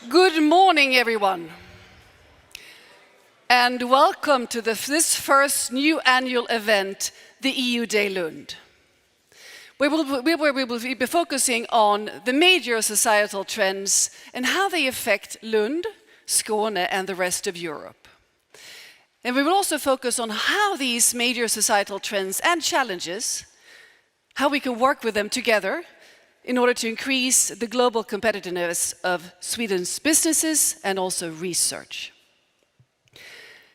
Good morning, everyone, and welcome to this first new annual event, the EU Day Lund. We will be focusing on the major societal trends and how they affect Lund, Skåne, and the rest of Europe. And we will also focus on how these major societal trends and challenges, how we can work with them together in order to increase the global competitiveness of Sweden's businesses and also research.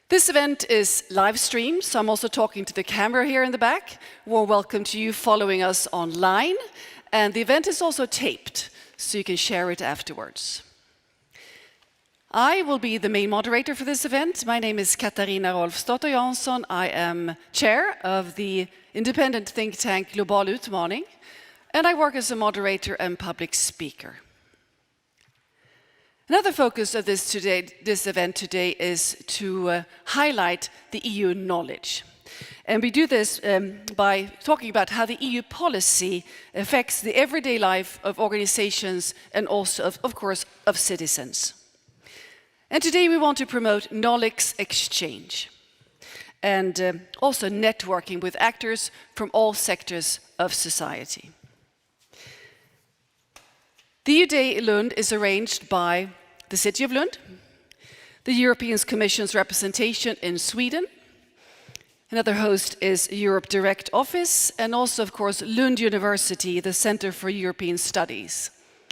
This event is live streamed, so I'm also talking to the camera here in the back. Warm welcome to you following us online. And the event is also taped, so you can share it afterwards. I will be the main moderator for this event. My name is Katarina Rolfsdotter Jansson. I am chair of the independent think tank Global Utmaning, and I work as a moderator and public speaker. Another focus of this event today is to highlight the EU knowledge. And we do this by talking about how the EU policy affects the everyday life of organizations and also, of course, of citizens. And today we want to promote knowledge exchange and also networking with actors from all sectors of society. The EU Day Lund is arranged by the City of Lund, the European Commission's representation in Sweden. Another host is Europe Direct Office, and also, of course, Lund University, the Center for European Studies,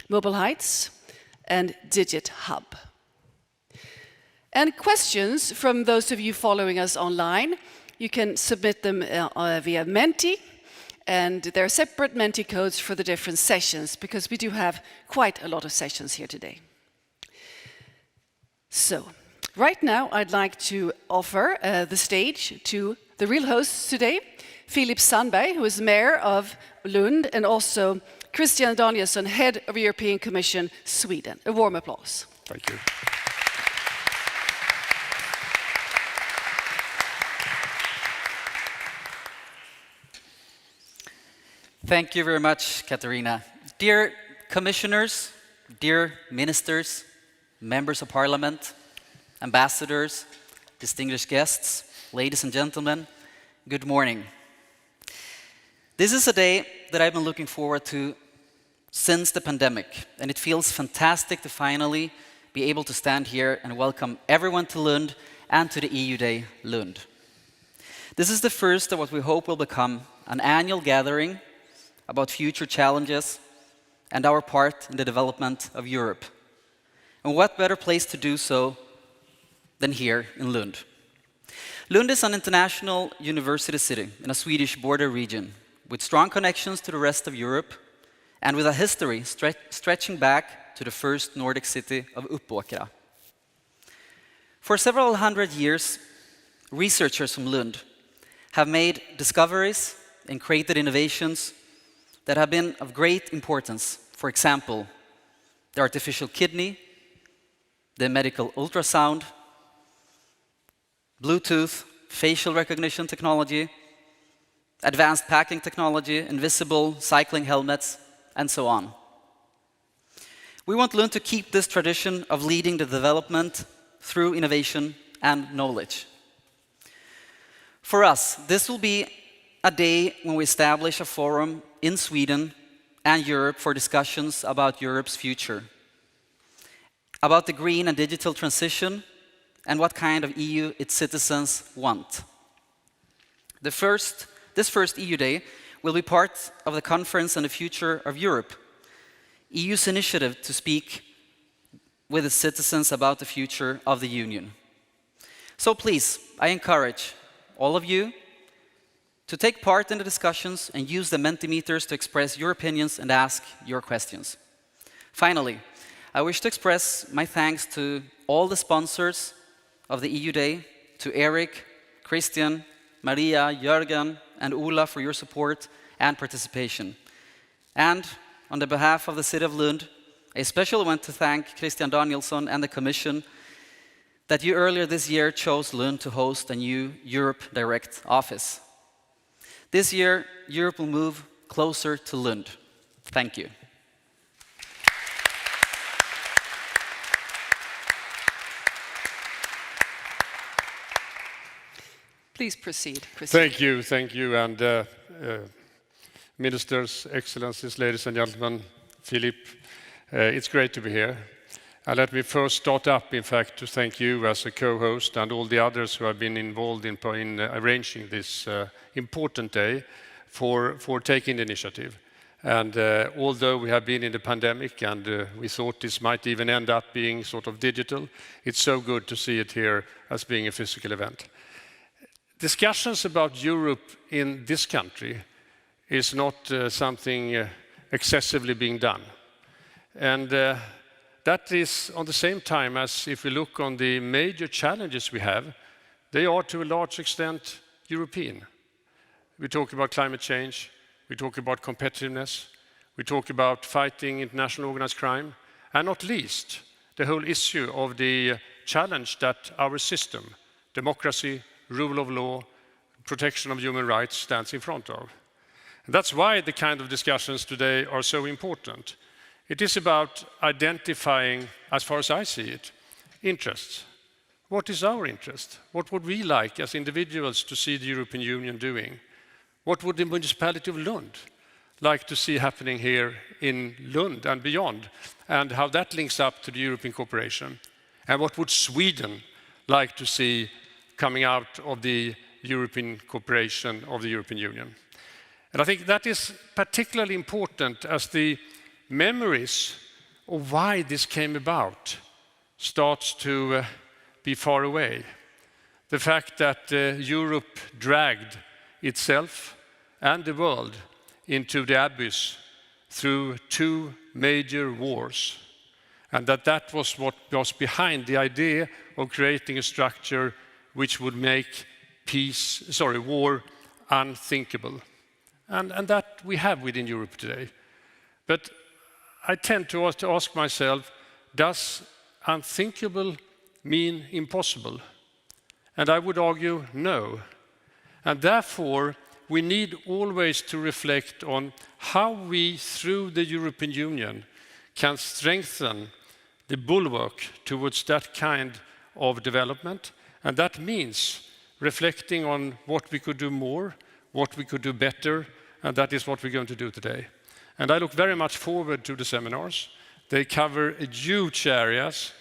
Mobile Heights, and Digit Hub. And questions from those of you following us online, you can submit them via Menti. And there are separate Menti codes for the different sessions, because we do have quite a lot of sessions here today. So, right now I'd like to offer the stage to the real hosts today, Filip Sandberg, who is Mayor of Lund, and also Christian Danielsson, Head of European Commission, Sweden. A warm applause. Thank you. Thank you very much, Katarina. Dear commissioners, dear ministers, members of parliament, ambassadors, distinguished guests, ladies and gentlemen, good morning. This is a day that I've been looking forward to since the pandemic, and it feels fantastic to finally be able to stand here and welcome everyone to Lund and to the EU Day Lund. This is the first of what we hope will become an annual gathering about future challenges and our part in the development of Europe. And what better place to do so than here in Lund? Lund is an international university city in a Swedish border region with strong connections to the rest of Europe and with a history stretching back to the first Nordic city of Uppåkra. For several hundred years, researchers from Lund have made discoveries and created innovations that have been of great importance. For example, the artificial kidney, the medical ultrasound, Bluetooth, facial recognition technology, advanced packing technology, invisible cycling helmets, and so on. We want Lund to keep this tradition of leading the development through innovation and knowledge. For us, this will be a day when we establish a forum in Sweden and Europe for discussions about Europe's future, about the green and digital transition, and what kind of EU its citizens want. This first EU Day will be part of the Conference on the Future of Europe, EU's initiative to speak with its citizens about the future of the Union. So please, I encourage all of you to take part in the discussions and use the Mentimeters to express your opinions and ask your questions. Finally, I wish to express my thanks to all the sponsors of the EU Day, to Eric, Christian, Maria, Jörgen, and Ola for your support and participation. And on the behalf of the City of Lund, I especially want to thank Christian Danielsson and the Commission that you earlier this year chose Lund to host a new Europe Direct office. This year, Europe will move closer to Lund. Thank you. Please proceed, Christian. Thank you, and ministers, excellencies, ladies and gentlemen, Philip, it's great to be here. And let me first start up, in fact, to thank you as a co-host and all the others who have been involved in arranging this important day for taking the initiative. And although we have been in the pandemic and we thought this might even end up being sort of digital, it's so good to see it here as being a physical event. Discussions about Europe in this country is not something excessively being done. And that is on the same time as if we look on the major challenges we have, they are to a large extent European. We talk about climate change, we talk about competitiveness, we talk about fighting international organized crime, and not least, the whole issue of the challenge that our system, democracy, rule of law, protection of human rights stands in front of. And that's why the kind of discussions today are so important. It is about identifying, as far as I see it, interests. What is our interest? What would we like as individuals to see the European Union doing? What would the municipality of Lund like to see happening here in Lund and beyond? And how that links up to the European cooperation? And what would Sweden like to see coming out of the European cooperation of the European Union? And I think that is particularly important as the memories of why this came about starts to be far away. The fact that Europe dragged itself and the world into the abyss through two major wars, and that was what was behind the idea of creating a structure which would make war unthinkable. And that we have within Europe today. But I tend to ask myself, does unthinkable mean impossible? And I would argue no. And therefore, we need always to reflect on how we, through the European Union, can strengthen the bulwark towards that kind of development. And that means reflecting on what we could do more, what we could do better, and that is what we're going to do today. And I look very much forward to the seminars. They cover huge areas,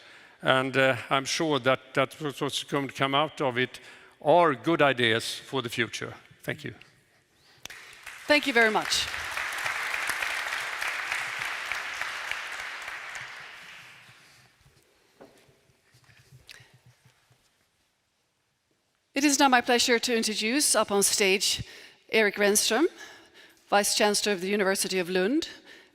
and I'm sure that what's going to come out of it are good ideas for the future. Thank you. Thank you very much. It is now my pleasure to introduce up on stage Erik Renström, Vice Chancellor of the University of Lund,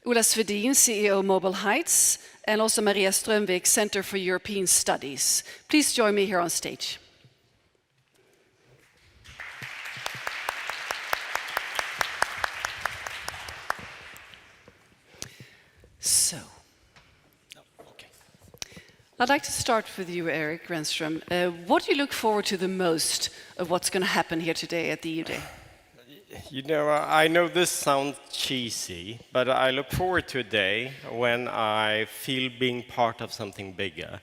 Ola Svedin, CEO Mobile Heights, and also Maria Strömvik, Center for European Studies. Please join me here on stage. So, I'd like to start with you, Erik Renström. What do you look forward to the most of what's going to happen here today at the EU Day? You know, I know this sounds cheesy, but I look forward to a day when I feel being part of something bigger.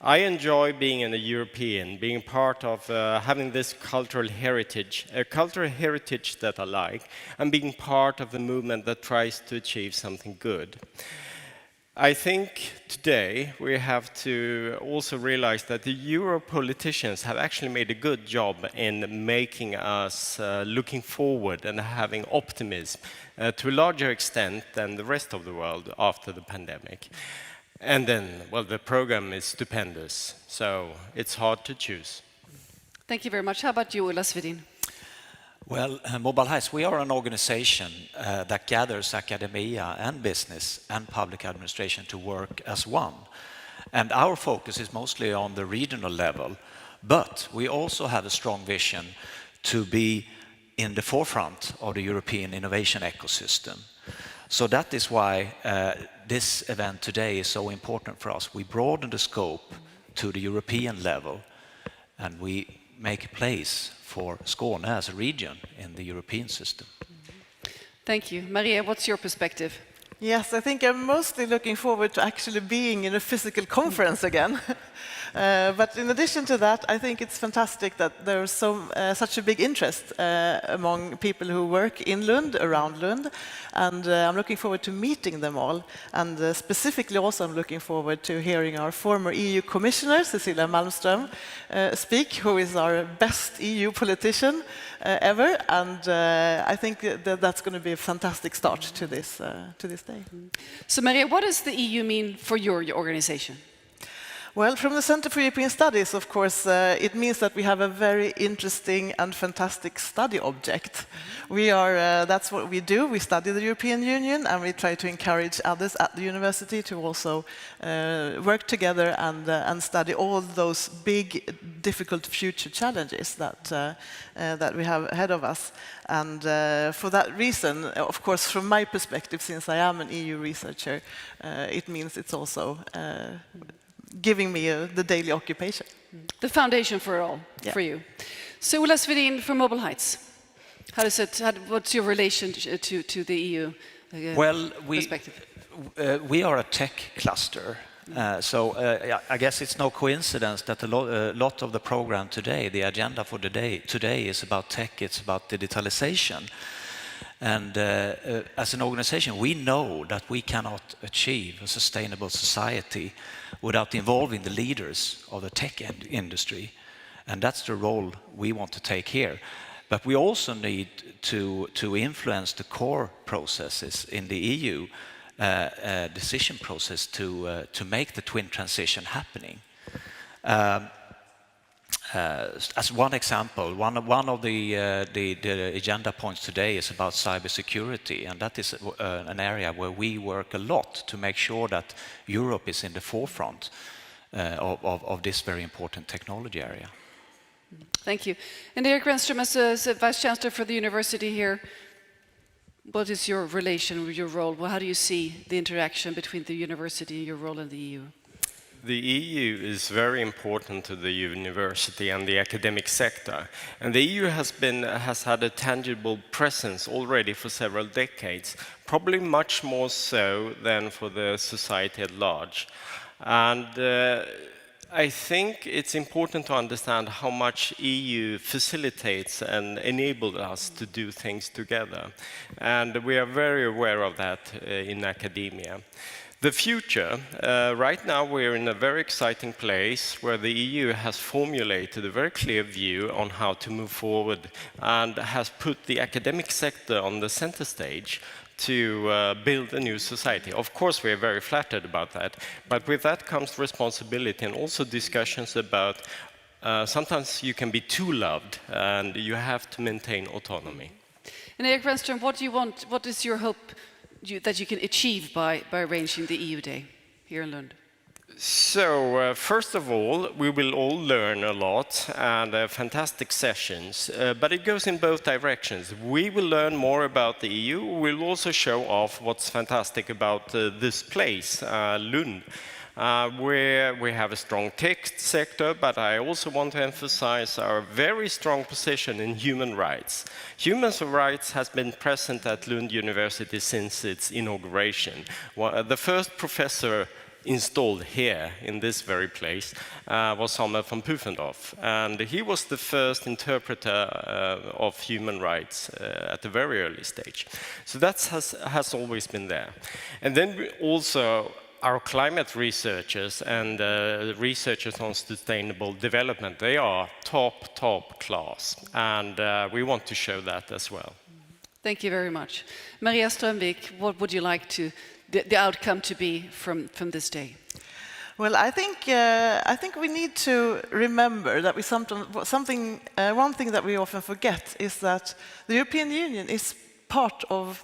I enjoy being a European, being part of having this cultural heritage, a cultural heritage that I like, and being part of the movement that tries to achieve something good. I think today we have to also realize that the Euro politicians have actually made a good job in making us looking forward and having optimism to a larger extent than the rest of the world after the pandemic. And then, well, the program is stupendous, so it's hard to choose. Thank you very much. How about you, Ola Svedin? Well, Mobile Heights, we are an organization that gathers academia and business and public administration to work as one. And our focus is mostly on the regional level, but we also have a strong vision to be in the forefront of the European innovation ecosystem. So that is why this event today is so important for us. We broaden the scope to the European level, and we make a place for Skåne as a region in the European system. Thank you. Maria, what's your perspective? Yes, I think I'm mostly looking forward to actually being in a physical conference again. But in addition to that, I think it's fantastic that there's such a big interest among people who work in Lund, around Lund, and I'm looking forward to meeting them all. And specifically also I'm looking forward to hearing our former EU Commissioner, Cecilia Malmström, speak, who is our best EU politician ever, and I think that's going to be a fantastic start to this day. So, Maria, what does the EU mean for your organization? Well, from the Center for European Studies, of course, it means that we have a very interesting and fantastic study object. That's what we do. We study the European Union, and we try to encourage others at the university to also work together and study all those big, difficult future challenges that we have ahead of us. And for that reason, of course, from my perspective, since I am an EU researcher, it means it's also giving me the daily occupation. The foundation for it all, for you. So, Ulla Svedin from Mobile Heights. What's your relation to the EU perspective? We are a tech cluster. So I guess it's no coincidence that a lot of the program today, the agenda for today is about tech, it's about digitalization. And as an organization, we know that we cannot achieve a sustainable society without involving the leaders of the tech industry. And that's the role we want to take here. But we also need to influence the core processes in the EU decision process to make the twin transition happening. As one example, one of the agenda points today is about cybersecurity, and that is an area where we work a lot to make sure that Europe is in the forefront of this very important technology area. Thank you. And Erik Renström, as a Vice Chancellor for the university here, what is your relation with your role? Well, how do you see the interaction between the university and your role in the EU? The EU is very important to the university and the academic sector, and the EU has had a tangible presence already for several decades, probably much more so than for the society at large. And I think it's important to understand how much EU facilitates and enables us to do things together, and we are very aware of that in academia. The future, right now we're in a very exciting place where the EU has formulated a very clear view on how to move forward and has put the academic sector on the center stage to build a new society. Of course, we are very flattered about that, but with that comes responsibility and also discussions about sometimes you can be too loved and you have to maintain autonomy. And Erik Renström, what do you want? What is your hope that you can achieve by arranging the EU Day here in Lund? So, first of all, we will all learn a lot and fantastic sessions, but it goes in both directions. We will learn more about the EU. We'll also show off what's fantastic about this place, Lund, where we have a strong tech sector, but I also want to emphasize our very strong position in human rights. Human rights has been present at Lund University since its inauguration. The first professor installed here in this very place was Samuel von Pufendorf, and he was the first interpreter of human rights at a very early stage. So that has always been there. And then we also our climate researchers and researchers on sustainable development, they are top class, and we want to show that as well. Thank you very much. Maria Strömvik, what would you like the outcome to be from this day? Well, I think we need to remember that one thing that we often forget is that the European Union is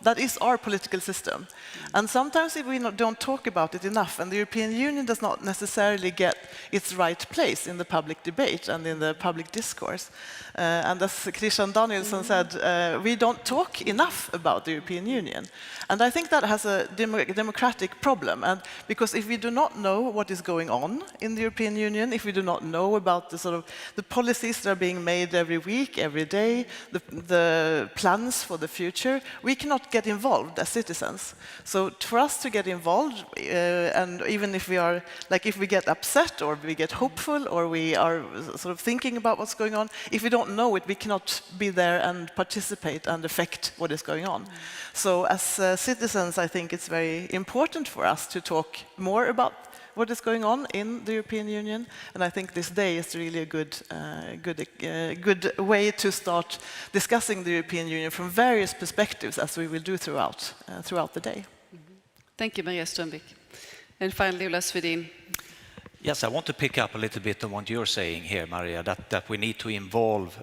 that is our political system. And sometimes we don't talk about it enough, and the European Union does not necessarily get its right place in the public debate and in the public discourse. And as Christian Danielsson said, we don't talk enough about the European Union. And I think that has a democratic problem, and because if we do not know what is going on in the European Union, if we do not know about the policies that are being made every week, every day, the plans for the future, pressure, we cannot get involved as citizens. So for us to get involved, and even if we are, like if we get upset or we get hopeful or we are sort of thinking about what's going on, if we don't know it, we cannot be there and participate and affect what is going on. So as citizens, I think it's very important for us to talk more about what is going on in the European Union, and I think this day is really a good way to start discussing the European Union from various perspectives, as we will do throughout the day. Thank you, Maria Strömbäck. And finally, Ola Svedin. Yes, I want to pick up a little bit on what you're saying here, Maria, that we need to involve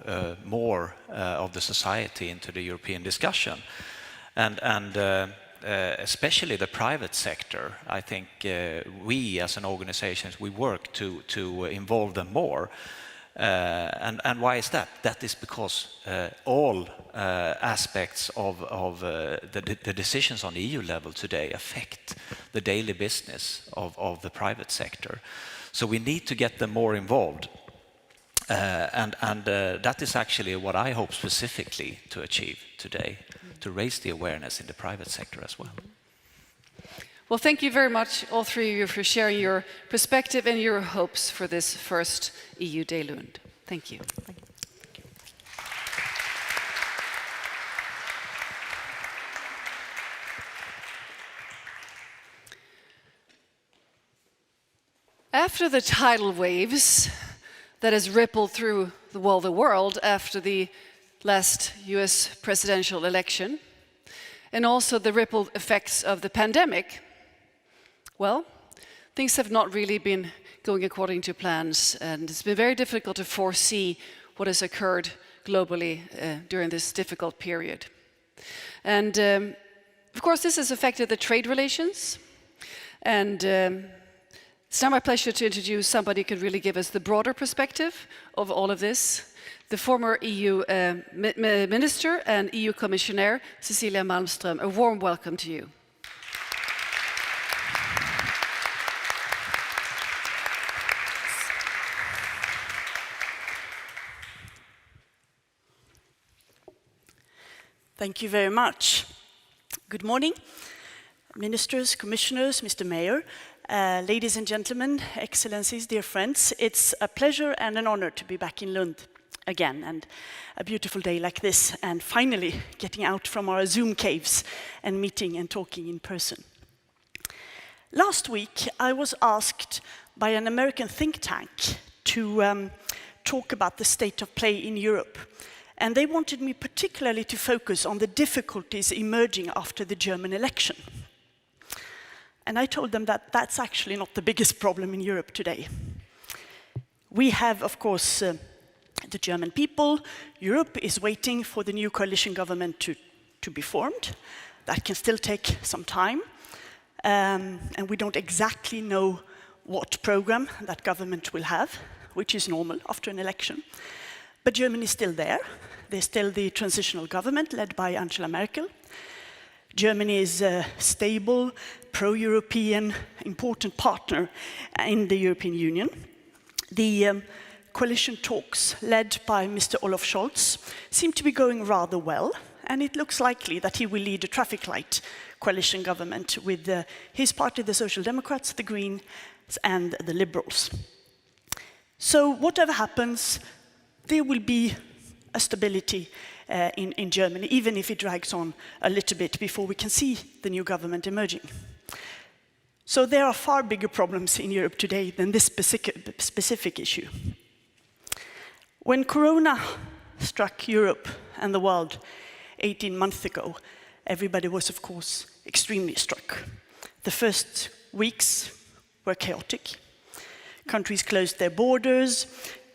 more of the society into the European discussion. And especially the private sector, I think we as an organization, we work to involve them more. And why is that? That is because all aspects of the decisions on the EU level today affect the daily business of the private sector. So we need to get them more involved. And that is actually what I hope specifically to achieve today, to raise the awareness in the private sector as well. Well, thank you very much, all three of you, for sharing your perspective and your hopes for this first EU Day Lund. Thank you. Thank you. After the tidal waves that has rippled through the world after the last US presidential election, and also the ripple effects of the pandemic, well, things have not really been going according to plans, and it's been very difficult to foresee what has occurred globally during this difficult period. And of course, this has affected the trade relations, and it's now my pleasure to introduce somebody who can really give us the broader perspective of all of this. The former EU Minister and EU Commissioner, Cecilia Malmström. A warm welcome to you. Thank you very much. Good morning, ministers, commissioners, Mr. Mayor, ladies and gentlemen, excellencies, dear friends. It's a pleasure and an honor to be back in Lund again, and a beautiful day like this, and finally getting out from our Zoom caves and meeting and talking in person. Last week, I was asked by an American think tank to talk about the state of play in Europe. And they wanted me particularly to focus on the difficulties emerging after the German election. And I told them that that's actually not the biggest problem in Europe today. We have, of course, the German people. Europe is waiting for the new coalition government to be formed. That can still take some time. And we don't exactly know what program that government will have, which is normal after an election. But Germany is still there. There's still the transitional government led by Angela Merkel. Germany is a stable, pro-European, important partner in the European Union. The coalition talks led by Mr. Olaf Scholz seem to be going rather well, and it looks likely that he will lead a traffic light coalition government with his party, the Social Democrats, the Greens, and the Liberals. So whatever happens, there will be a stability in Germany, even if it drags on a little bit before we can see the new government emerging. So there are far bigger problems in Europe today than this specific issue. When Corona struck Europe and the world 18 months ago, everybody was, of course, extremely struck. The first weeks were chaotic. Countries closed their borders,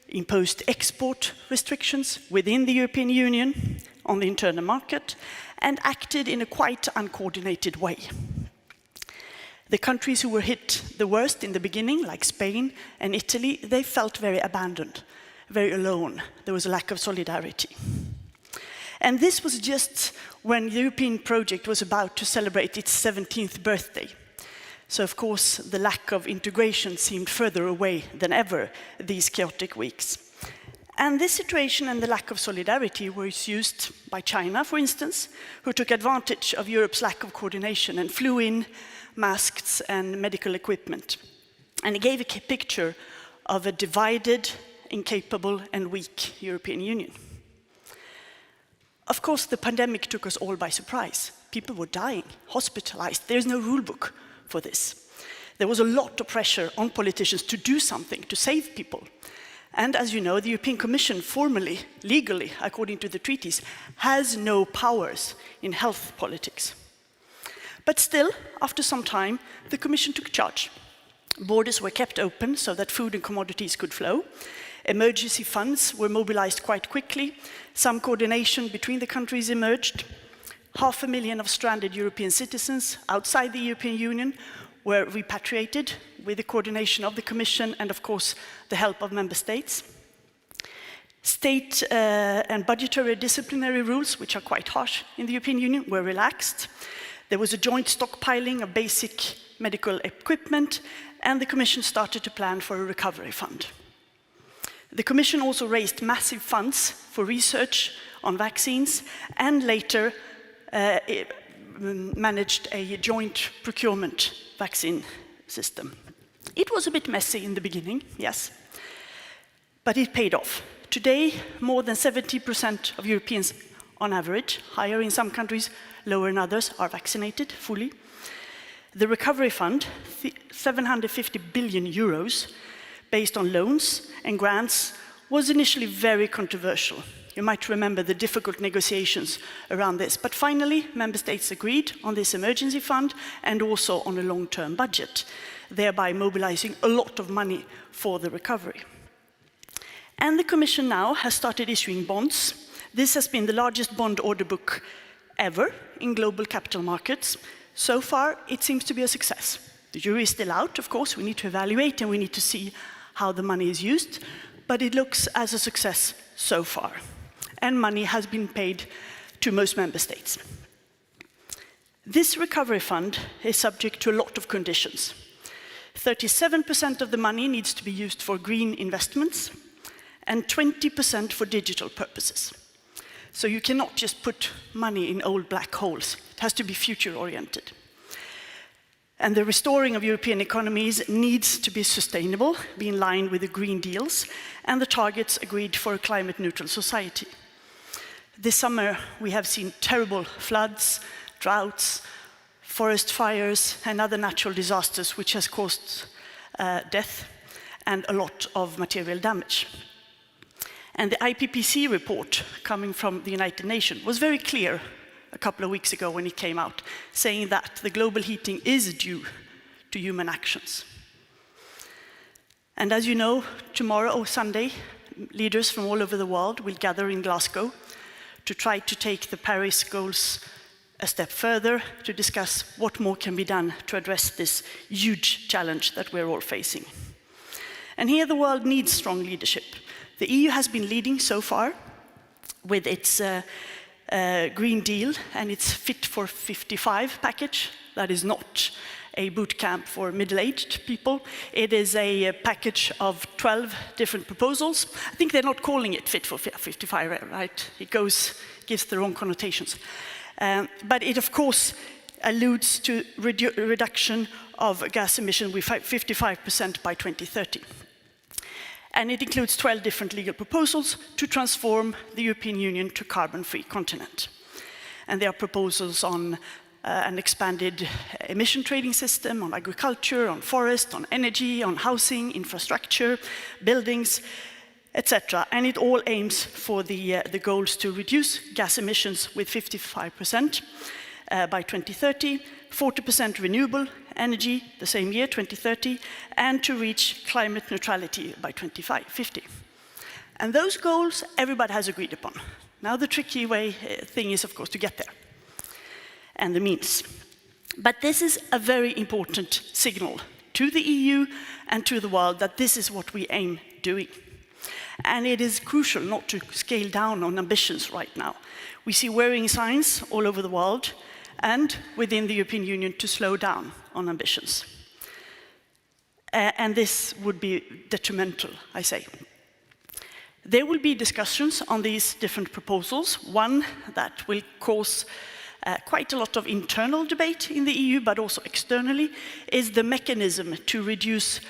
imposed export restrictions within the European Union on the internal market, and acted in a quite uncoordinated way. The countries who were hit the worst in the beginning, like Spain and Italy, they felt very abandoned, very alone. There was a lack of solidarity. And this was just when the European project was about to celebrate its 17th birthday. So, of course, the lack of integration seemed further away than ever these chaotic weeks. And this situation and the lack of solidarity was used by China, for instance, who took advantage of Europe's lack of coordination and flew in masks and medical equipment. And it gave a picture of a divided, incapable and weak European Union. Of course, the pandemic took us all by surprise. People were dying, hospitalized. There's no rule book for this. There was a lot of pressure on politicians to do something, to save people. And as you know, the European Commission formally, legally, according to the treaties, has no powers in health politics. But still, after some time, the Commission took charge. Borders were kept open so that food and commodities could flow. Emergency funds were mobilized quite quickly. Some coordination between the countries emerged. 500,000 of stranded European citizens outside the European Union were repatriated with the coordination of the Commission and, of course, the help of member states. State and budgetary disciplinary rules, which are quite harsh in the European Union, were relaxed. There was a joint stockpiling of basic medical equipment, and the Commission started to plan for a recovery fund. The Commission also raised massive funds for research on vaccines, and later managed a joint procurement vaccine system. It was a bit messy in the beginning, yes, but it paid off. Today, more than 70% of Europeans, on average, higher in some countries, lower in others, are vaccinated fully. The Recovery Fund, 750 billion euros, based on loans and grants, was initially very controversial. You might remember the difficult negotiations around this, but finally, member states agreed on this emergency fund and also on a long-term budget, thereby mobilizing a lot of money for the recovery. And the Commission now has started issuing bonds. This has been the largest bond order book ever in global capital markets. So far, it seems to be a success. The jury is still out, of course. We need to evaluate and we need to see how the money is used, but it looks as a success so far. And money has been paid to most member states. This recovery fund is subject to a lot of conditions. 37% of the money needs to be used for green investments and 20% for digital purposes. So you cannot just put money in old black holes. It has to be future-oriented. And the restoring of European economies needs to be sustainable, be in line with the Green Deals and the targets agreed for a climate-neutral society. This summer, we have seen terrible floods, droughts, forest fires, and other natural disasters, which has caused death and a lot of material damage. And the IPCC report coming from the United Nations was very clear a couple of weeks ago when it came out, saying that the global heating is due to human actions. And as you know, tomorrow or Sunday, leaders from all over the world will gather in Glasgow to try to take the Paris goals a step further, to discuss what more can be done to address this huge challenge that we're all facing. And here the world needs strong leadership. The EU has been leading so far with its Green Deal and its Fit for 55 package. That is not a boot camp for middle-aged people. It is a package of 12 different proposals. I think they're not calling it Fit for 55, right? It gives the wrong connotations. But it, of course, alludes to reduction of gas emission with 55% by 2030. And it includes 12 different legal proposals to transform the European Union to a carbon-free continent. And there are proposals on an expanded emission trading system, on agriculture, on forest, on energy, on housing, infrastructure, buildings, etc. And it all aims for the goals to reduce gas emissions with 55% by 2030, 40% renewable energy the same year, 2030, and to reach climate neutrality by 2050. And those goals everybody has agreed upon. Now the tricky thing is, of course, to get there, and the means. But this is a very important signal to the EU and to the world that this is what we aim doing. And it is crucial not to scale down on ambitions right now. We see worrying signs all over the world and within the European Union to slow down on ambitions. And this would be detrimental, I say. There will be discussions on these different proposals. One that will cause quite a lot of internal debate in the EU, but also externally, is the mechanism to reduce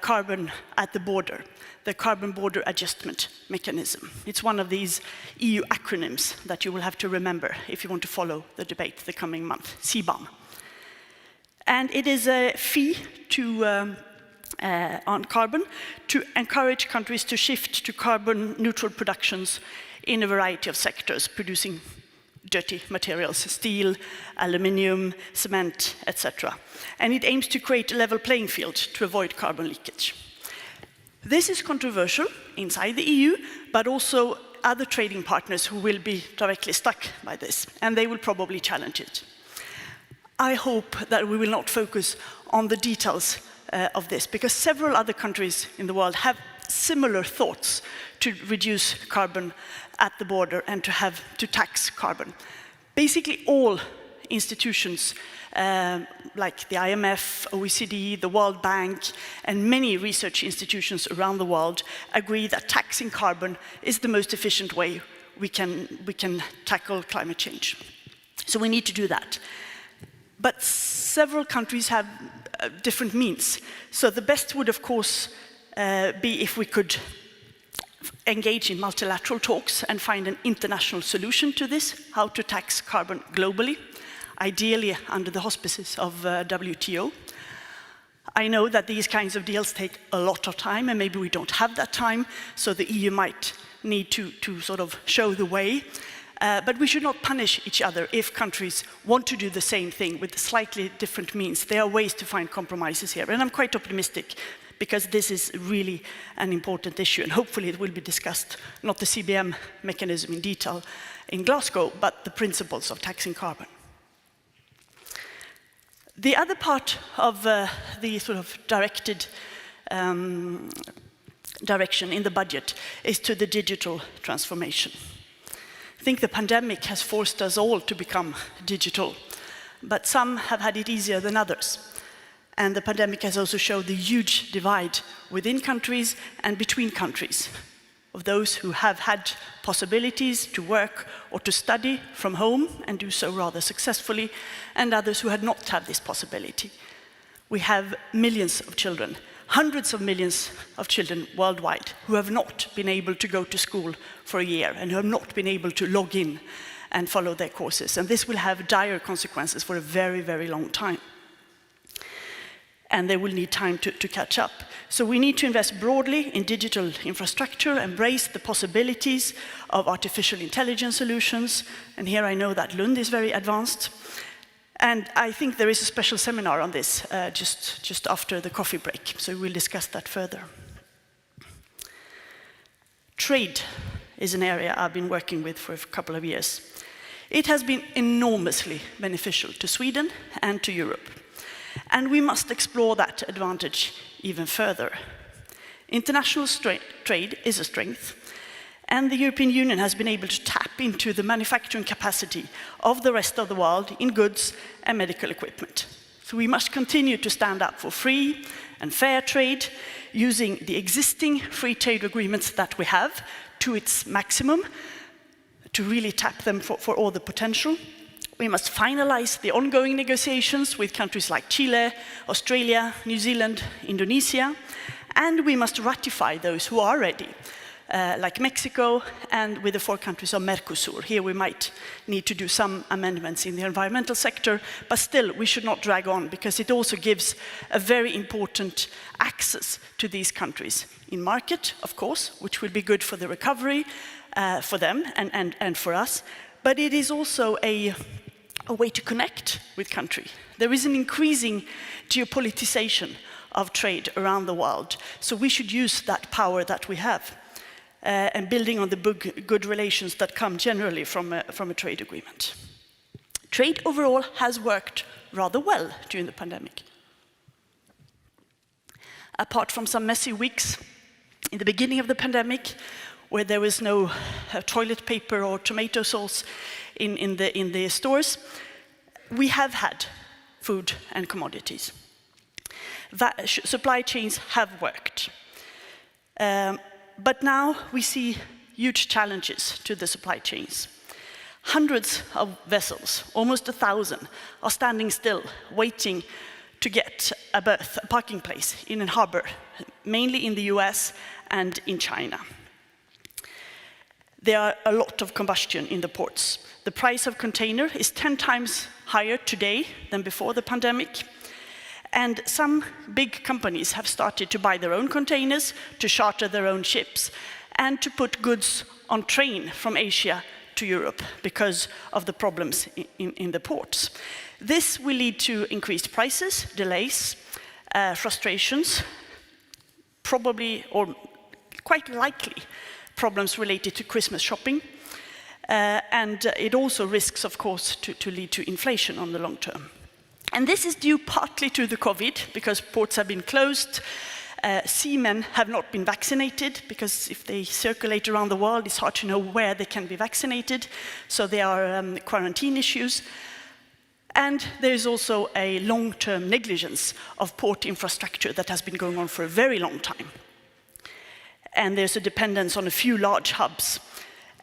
carbon at the border, the Carbon Border Adjustment Mechanism. It's one of these EU acronyms that you will have to remember if you want to follow the debate the coming month, CBAM. And it is a fee on carbon to encourage countries to shift to carbon neutral productions in a variety of sectors, producing dirty materials, steel, aluminium, cement, etc. And it aims to create a level playing field to avoid carbon leakage. This is controversial inside the EU, but also other trading partners who will be directly stuck by this, and they will probably challenge it. I hope that we will not focus on the details of this, because several other countries in the world have similar thoughts to reduce carbon at the border and to tax carbon. Basically all institutions like the IMF, OECD, the World Bank, and many research institutions around the world agree that taxing carbon is the most efficient way we can tackle climate change. So we need to do that. But several countries have different means. So the best would, of course, be if we could engage in multilateral talks and find an international solution to this, how to tax carbon globally, ideally under the auspices of WTO. I know that these kinds of deals take a lot of time, and maybe we don't have that time, so the EU might need to sort of show the way. But we should not punish each other if countries want to do the same thing with slightly different means. There are ways to find compromises here, and I'm quite optimistic because this is really an important issue, and hopefully it will be discussed, not the CBM mechanism in detail in Glasgow, but the principles of taxing carbon. The other part of the sort of directed direction in the budget is to the digital transformation. I think the pandemic has forced us all to become digital, but some have had it easier than others. And the pandemic has also showed the huge divide within countries and between countries, of those who have had possibilities to work or to study from home and do so rather successfully, and others who had not had this possibility. We have millions of children, hundreds of millions of children worldwide who have not been able to go to school for a year and who have not been able to log in and follow their courses. And this will have dire consequences for a very, very long time. And they will need time to catch up. So we need to invest broadly in digital infrastructure, embrace the possibilities of artificial intelligence solutions. And here I know that Lund is very advanced. And I think there is a special seminar on this just after the coffee break, so we'll discuss that further. Trade is an area I've been working with for a couple of years. It has been enormously beneficial to Sweden and to Europe. And we must explore that advantage even further. International trade is a strength, and the European Union has been able to tap into the manufacturing capacity of the rest of the world in goods and medical equipment. So we must continue to stand up for free and fair trade, using the existing free trade agreements that we have to its maximum, to really tap them for all the potential. We must finalize the ongoing negotiations with countries like Chile, Australia, New Zealand, Indonesia, and we must ratify those who are ready, like Mexico and with the 4 countries of Mercosur. Here we might need to do some amendments in the environmental sector, but still we should not drag on, because it also gives a very important access to these countries in market, of course, which will be good for the recovery for them and for us, but it is also a way to connect with country. There is an increasing geopoliticization of trade around the world, so we should use that power that we have, and building on the good relations that come generally from a trade agreement. Trade overall has worked rather well during the pandemic. Apart from some messy weeks in the beginning of the pandemic, where there was no toilet paper or tomato sauce in the stores, we have had food and commodities. Supply chains have worked. But now we see huge challenges to the supply chains. Hundreds of vessels, almost 1,000, are standing still, waiting to get a berth, a parking place in a harbor, mainly in the US and in China. There are a lot of combustion in the ports. The price of container is 10 times higher today than before the pandemic. And some big companies have started to buy their own containers, to charter their own ships, and to put goods on train from Asia to Europe because of the problems in the ports. This will lead to increased prices, delays, frustrations, probably, or quite likely, problems related to Christmas shopping. And it also risks, of course, to lead to inflation on the long term. And this is due partly to the COVID, because ports have been closed. Seamen have not been vaccinated, because if they circulate around the world, it's hard to know where they can be vaccinated. So there are quarantine issues. And there is also a long-term negligence of port infrastructure that has been going on for a very long time. And there's a dependence on a few large hubs.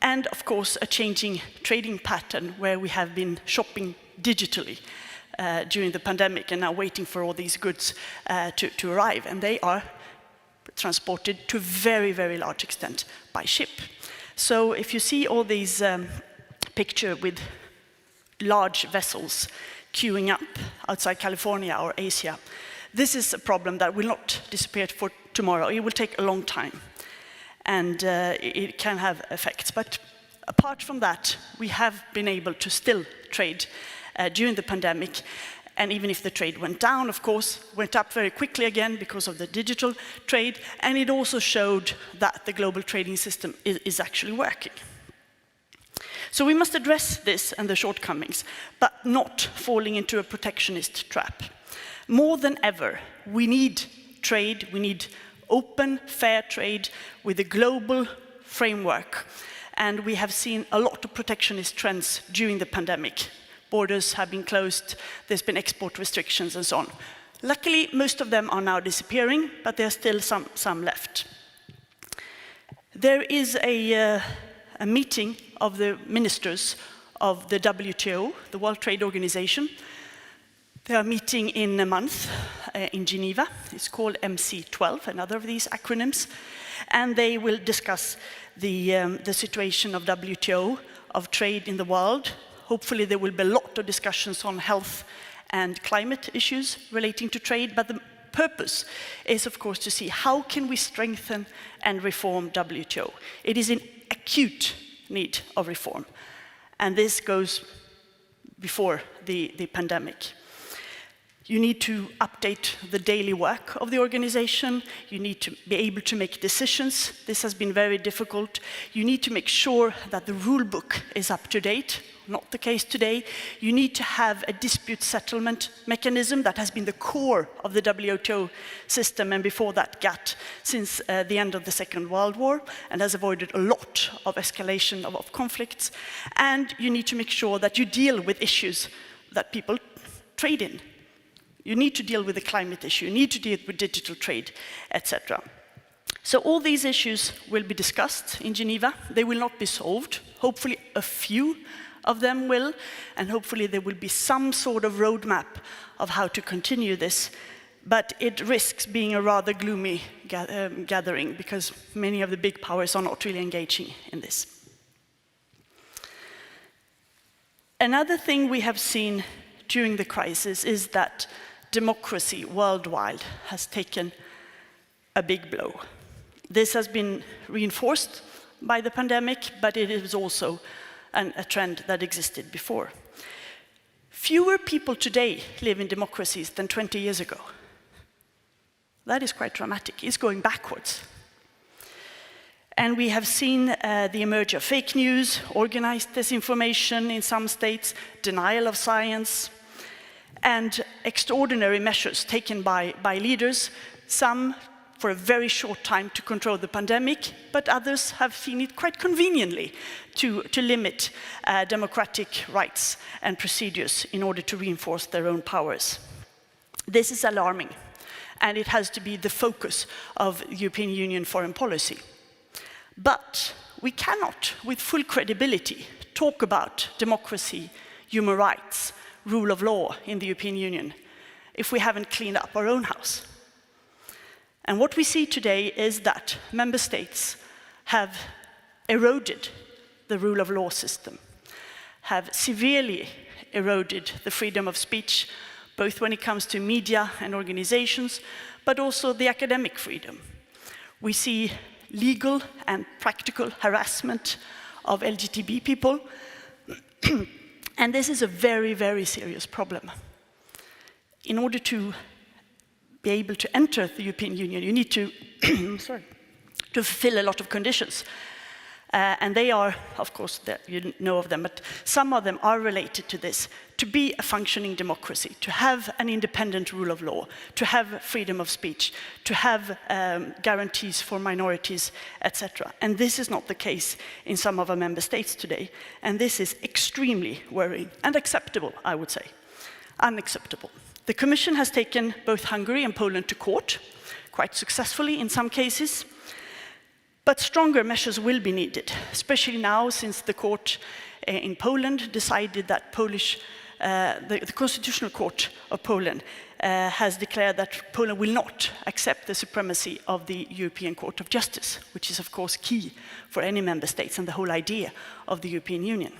And of course, a changing trading pattern where we have been shopping digitally during the pandemic and now waiting for all these goods to arrive. And they are transported to a very, very large extent by ship. So if you see all these pictures with large vessels queuing up outside California or Asia, this is a problem that will not disappear for tomorrow. It will take a long time. And it can have effects. But apart from that, we have been able to still trade during the pandemic. And even if the trade went down, of course, went up very quickly again because of the digital trade. And it also showed that the global trading system is actually working. So we must address this and the shortcomings, but not falling into a protectionist trap. More than ever, we need trade, we need open, fair trade with a global framework. And we have seen a lot of protectionist trends during the pandemic. Borders have been closed, there's been export restrictions and so on. Luckily, most of them are now disappearing, but there are still some left. There is a meeting of the ministers of the WTO, the World Trade Organization. They are meeting in a month in Geneva. It's called MC12, another of these acronyms. And they will discuss the situation of WTO, of trade in the world. Hopefully there will be a lot of discussions on health and climate issues relating to trade. But the purpose is, of course, to see how can we strengthen and reform WTO. It is in acute need of reform. And this goes before the pandemic. You need to update the daily work of the organization. You need to be able to make decisions. This has been very difficult. You need to make sure that the rule book is up to date. Not the case today. You need to have a dispute settlement mechanism that has been the core of the WTO system, and before that GATT, since the end of the Second World War, and has avoided a lot of escalation of conflicts. And you need to make sure that you deal with issues that people trade in. You need to deal with the climate issue, you need to deal with digital trade, etc. So all these issues will be discussed in Geneva. They will not be solved. Hopefully a few of them will, and hopefully there will be some sort of roadmap of how to continue this. But it risks being a rather gloomy gathering, because many of the big powers are not really engaging in this. Another thing we have seen during the crisis is that democracy worldwide has taken a big blow. This has been reinforced by the pandemic, but it is also a trend that existed before. Fewer people today live in democracies than 20 years ago. That is quite dramatic. It's going backwards. And we have seen the emerge of fake news, organized disinformation in some states, denial of science, and extraordinary measures taken by leaders, some for a very short time to control the pandemic, but others have seen it quite conveniently to limit democratic rights and procedures in order to reinforce their own powers. This is alarming, and it has to be the focus of European Union foreign policy. But we cannot, with full credibility, talk about democracy, human rights, rule of law in the European Union if we haven't cleaned up our own house. And what we see today is that member states have eroded the rule of law system, have severely eroded the freedom of speech, both when it comes to media and organizations, but also the academic freedom. We see legal and practical harassment of LGTB people, and this is a very, very serious problem. In order to be able to enter the European Union, you need to, to fulfill a lot of conditions. And they are, of course, you know of them, but some of them are related to this. To be a functioning democracy, to have an independent rule of law, to have freedom of speech, to have guarantees for minorities, etc. And this is not the case in some of our member states today. And this is extremely worrying and acceptable, I would say. Unacceptable. The Commission has taken both Hungary and Poland to court, quite successfully in some cases. But stronger measures will be needed, especially now since the court in Poland decided that the Constitutional Court of Poland has declared that Poland will not accept the supremacy of the European Court of Justice, which is of course key for any member states and the whole idea of the European Union.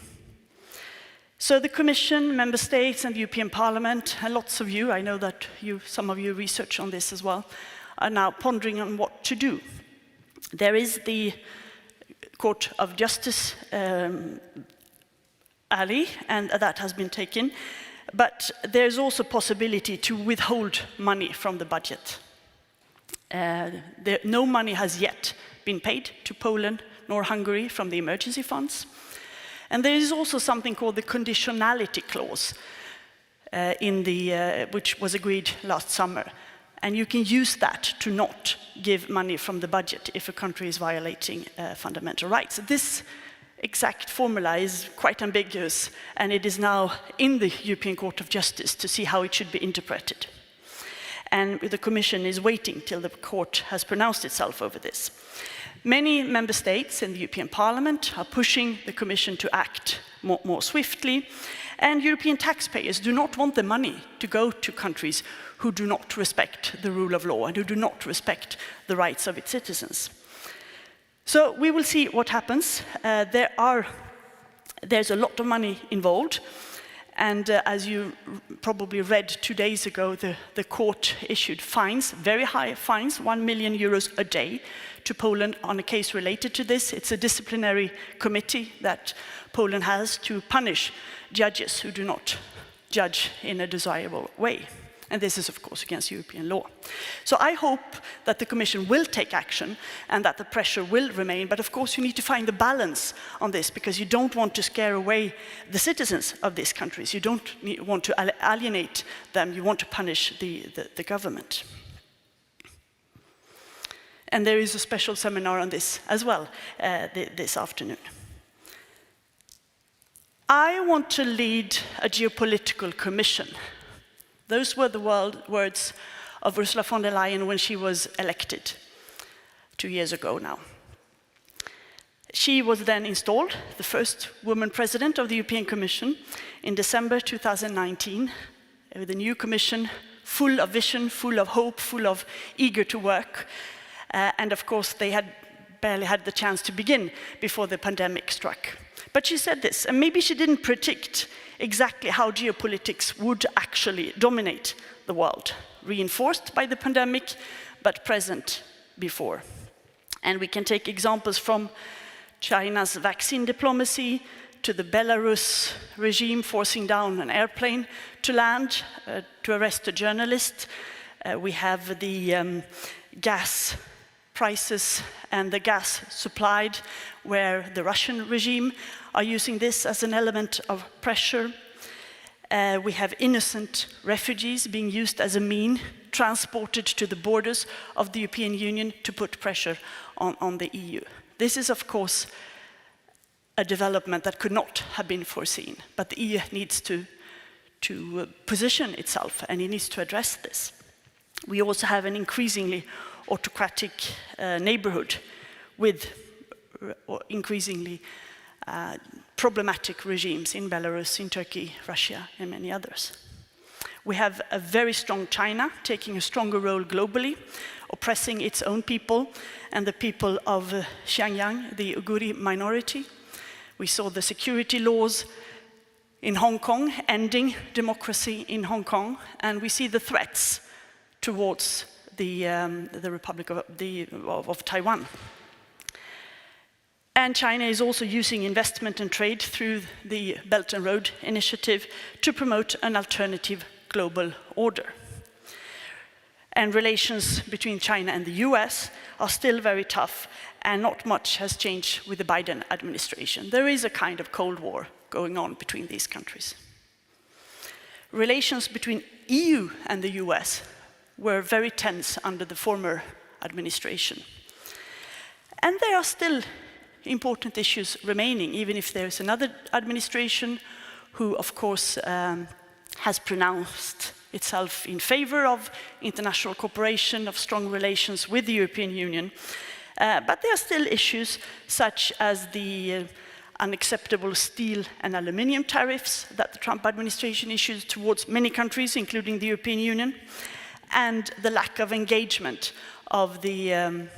So the Commission, member states and the European Parliament, and lots of you, I know that some of you research on this as well, are now pondering on what to do. There is the Court of Justice alley, and that has been taken. But there's also possibility to withhold money from the budget. No money has yet been paid to Poland nor Hungary from the emergency funds. And there is also something called the conditionality clause, which was agreed last summer. And you can use that to not give money from the budget if a country is violating fundamental rights. This exact formula is quite ambiguous, and it is now in the European Court of Justice to see how it should be interpreted. And the Commission is waiting till the court has pronounced itself over this. Many member states in the European Parliament are pushing the Commission to act more swiftly, and European taxpayers do not want the money to go to countries who do not respect the rule of law and who do not respect the rights of its citizens. So we will see what happens. There's a lot of money involved, and as you probably read 2 days ago, the court issued fines, very high fines, 1 million euros a day to Poland on a case related to this. It's a disciplinary committee that Poland has to punish judges who do not judge in a desirable way. And this is, of course, against European law. So I hope that the Commission will take action and that the pressure will remain. But of course, you need to find the balance on this, because you don't want to scare away the citizens of these countries. You don't want to alienate them. You want to punish the government. And there is a special seminar on this as well this afternoon. I want to lead a geopolitical commission. Those were the words of Ursula von der Leyen when she was elected 2 years ago now. She was then installed, the first woman president of the European Commission, in December 2019, with a new commission full of vision, full of hope, full of eager to work. And of course, they had barely had the chance to begin before the pandemic struck. But she said this, and maybe she didn't predict exactly how geopolitics would actually dominate the world, reinforced by the pandemic, but present before. And we can take examples from China's vaccine diplomacy to the Belarus regime forcing down an airplane to land to arrest a journalist. We have the gas prices and the gas supplied, where the Russian regime are using this as an element of pressure. We have innocent refugees being used as a mean, transported to the borders of the European Union to put pressure on the EU. This is, of course, a development that could not have been foreseen, but the EU needs to position itself, and it needs to address this. We also have an increasingly autocratic neighborhood with or increasingly problematic regimes in Belarus, in Turkey, Russia, and many others. We have a very strong China taking a stronger role globally, oppressing its own people and the people of Xinjiang, the Uyghur minority. We saw the security laws in Hong Kong ending democracy in Hong Kong, and we see the threats towards the Republic of Taiwan. And China is also using investment and trade through the Belt and Road Initiative to promote an alternative global order. And relations between China and the US are still very tough, and not much has changed with the Biden administration. There is a kind of Cold War going on between these countries. Relations between EU and the US were very tense under the former administration. And there are still important issues remaining, even if there is another administration who, of course, has pronounced itself in favor of international cooperation, of strong relations with the European Union. But there are still issues such as the unacceptable steel and aluminium tariffs that the Trump administration issued towards many countries, including the European Union, and the lack of engagement of the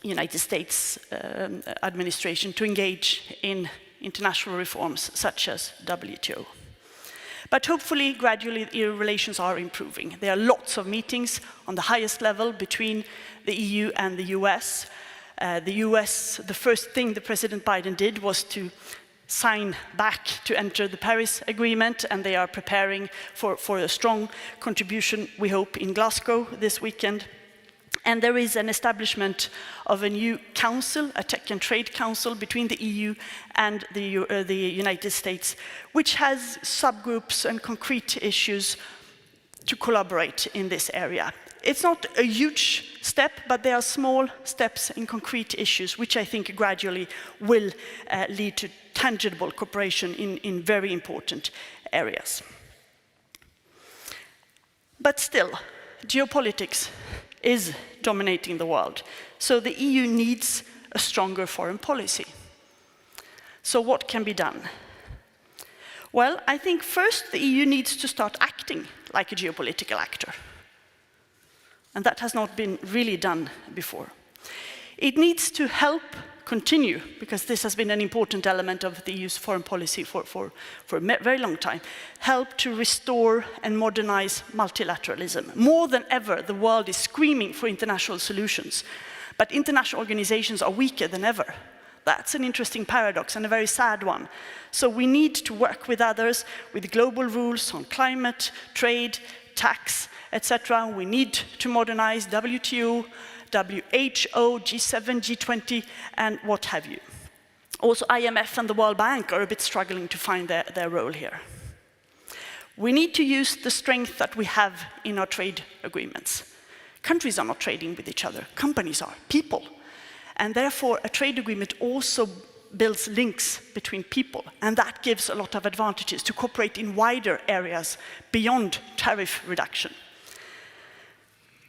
United States administration to engage in international reforms such as WTO. But hopefully, gradually, the relations are improving. There are lots of meetings on the highest level between the EU and the US. The first thing that President Biden did was to sign back to enter the Paris Agreement, and they are preparing for a strong contribution, we hope, in Glasgow this weekend. And there is an establishment of a new council, a tech and trade council between the EU and the United States, which has subgroups and concrete issues to collaborate in this area. It's not a huge step, but there are small steps in concrete issues, which I think gradually will lead to tangible cooperation in very important areas. But still, geopolitics is dominating the world. So the EU needs a stronger foreign policy. So what can be done? Well, I think first the EU needs to start acting like a geopolitical actor. And that has not been really done before. It needs to help continue, because this has been an important element of the EU's foreign policy for a very long time, help to restore and modernize multilateralism. More than ever, the world is screaming for international solutions, but international organizations are weaker than ever. That's an interesting paradox and a very sad one. So we need to work with others with global rules on climate, trade, tax, etc. We need to modernize WTO, WHO, G7, G20, and what have you. Also, IMF and the World Bank are a bit struggling to find their role here. We need to use the strength that we have in our trade agreements. Countries are not trading with each other, companies are, people. And therefore, a trade agreement also builds links between people, and that gives a lot of advantages to cooperate in wider areas beyond tariff reduction.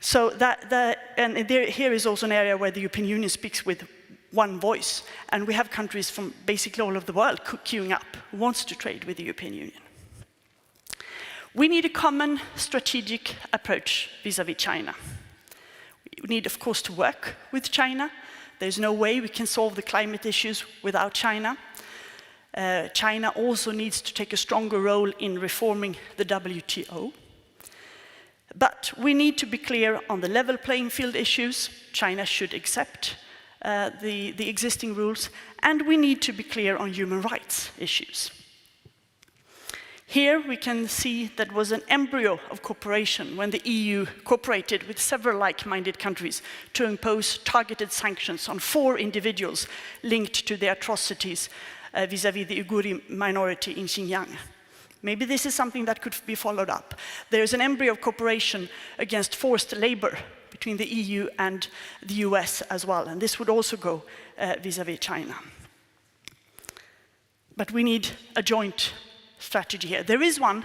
So here is also an area where the European Union speaks with one voice, and we have countries from basically all over the world queuing up who wants to trade with the European Union. We need a common strategic approach vis-à-vis China. We need, of course, to work with China. There's no way we can solve the climate issues without China. China also needs to take a stronger role in reforming the WTO. But we need to be clear on the level playing field issues. China should accept the existing rules, and we need to be clear on human rights issues. Here we can see that was an embryo of cooperation when the EU cooperated with several like-minded countries to impose targeted sanctions on 4 individuals linked to the atrocities vis-à-vis the Uyghur minority in Xinjiang. Maybe this is something that could be followed up. There is an embryo of cooperation against forced labor between the EU and the US as well, and this would also go vis-à-vis China. But we need a joint strategy here. There is one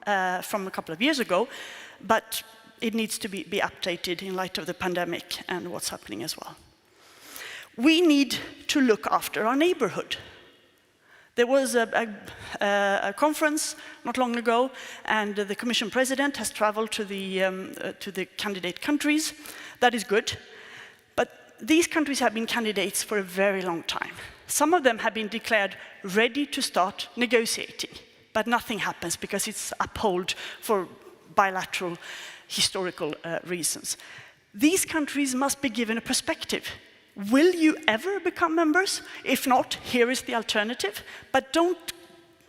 from a couple of years ago, but it needs to be updated in light of the pandemic and what's happening as well. We need to look after our neighborhood. There was a conference not long ago, and the Commission President has traveled to the candidate countries. That is good. But these countries have been candidates for a very long time. Some of them have been declared ready to start negotiating, but nothing happens because it's upheld for bilateral historical reasons. These countries must be given a perspective. Will you ever become members? If not, here is the alternative. But don't,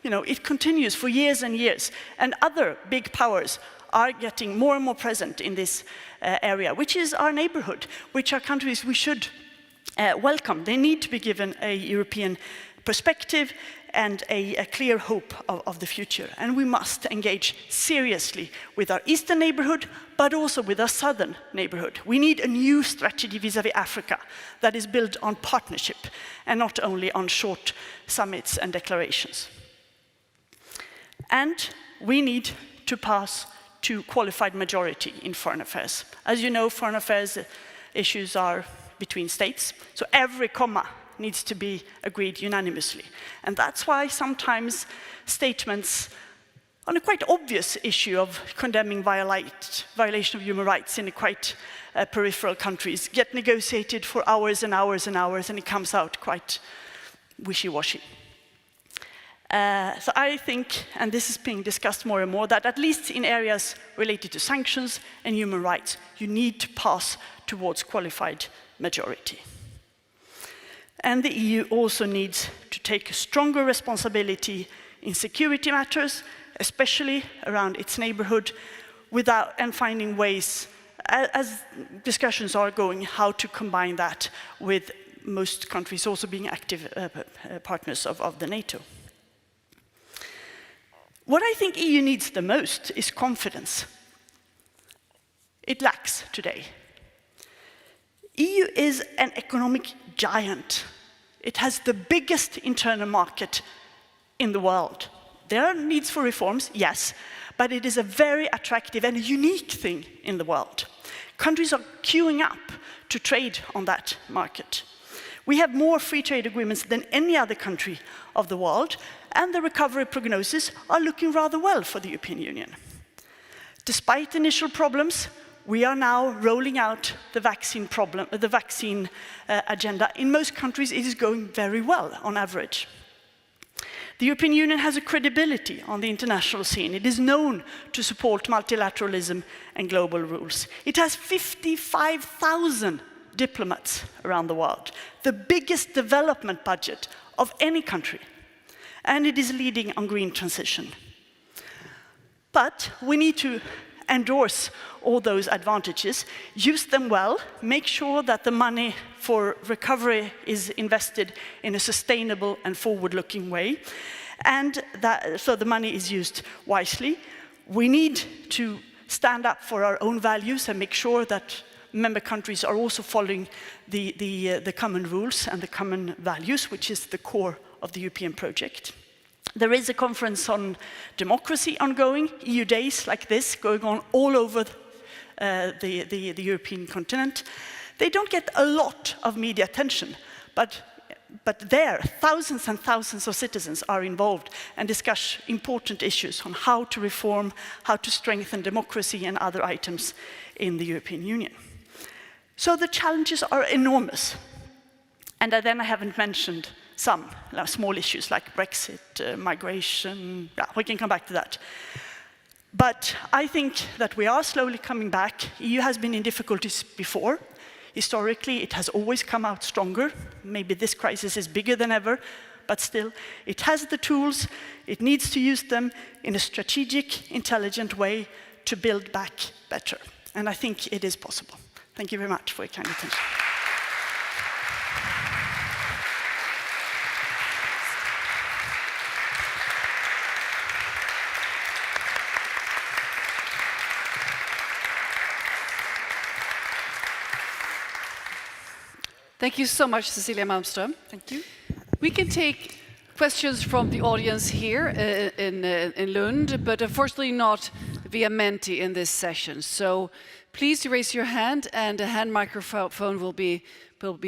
it continues for years and years. And other big powers are getting more and more present in this area, which is our neighborhood, which are countries we should welcome. They need to be given a European perspective and a clear hope of the future. And we must engage seriously with our eastern neighborhood, but also with our southern neighborhood. We need a new strategy vis-à-vis Africa that is built on partnership and not only on short summits and declarations. And we need to pass to qualified majority in foreign affairs. As you know, foreign affairs issues are between states, so every comma needs to be agreed unanimously. And that's why sometimes statements on a quite obvious issue of condemning violation of human rights in quite peripheral countries get negotiated for hours and hours and hours, and it comes out quite wishy-washy. So I think, and this is being discussed more and more, that at least in areas related to sanctions and human rights, you need to pass towards qualified majority. And the EU also needs to take a stronger responsibility in security matters, especially around its neighborhood, and finding ways, as discussions are going, how to combine that with most countries also being active partners of the NATO. What I think EU needs the most is confidence. It lacks today. EU is an economic giant. It has the biggest internal market in the world. There are needs for reforms, yes, but it is a very attractive and unique thing in the world. Countries are queuing up to trade on that market. We have more free trade agreements than any other country of the world, and the recovery prognoses are looking rather well for the European Union. Despite initial problems, we are now rolling out the vaccine agenda. In most countries, it is going very well on average. The European Union has a credibility on the international scene. It is known to support multilateralism and global rules. It has 55,000 diplomats around the world, the biggest development budget of any country, and it is leading on green transition. But we need to endorse all those advantages, use them well, make sure that the money for recovery is invested in a sustainable and forward-looking way, and so the money is used wisely. We need to stand up for our own values and make sure that member countries are also following the common rules and the common values, which is the core of the European project. There is a conference on democracy ongoing, EU days like this, going on all over the European continent. They don't get a lot of media attention, but there, thousands and thousands of citizens are involved and discuss important issues on how to reform, how to strengthen democracy and other items in the European Union. So the challenges are enormous. And then I haven't mentioned some small issues like Brexit, migration. Yeah, we can come back to that. But I think that we are slowly coming back. EU has been in difficulties before. Historically, it has always come out stronger. Maybe this crisis is bigger than ever, but still, it has the tools. It needs to use them in a strategic, intelligent way to build back better. And I think it is possible. Thank you very much for your kind attention. Thank you so much, Cecilia Malmström. Thank you. We can take questions from the audience here in Lund, but unfortunately not via Menti in this session. So please raise your hand, and a hand microphone will be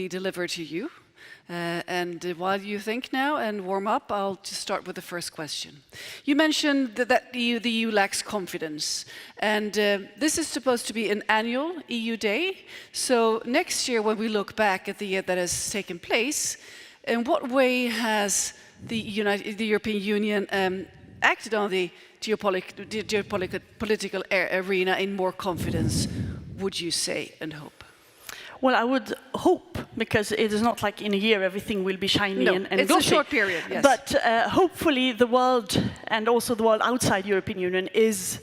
delivered to you. And while you think now and warm up, I'll just start with the first question. You mentioned that the EU lacks confidence, and this is supposed to be an annual EU Day. So next year, when we look back at the year that has taken place, in what way has the European Union acted on the geopolitical arena in more confidence, would you say and hope? Well, I would hope, because it is not like in a year everything will be shiny and it's glossy. a short period, yes. But hopefully the world, and also the world outside European Union, is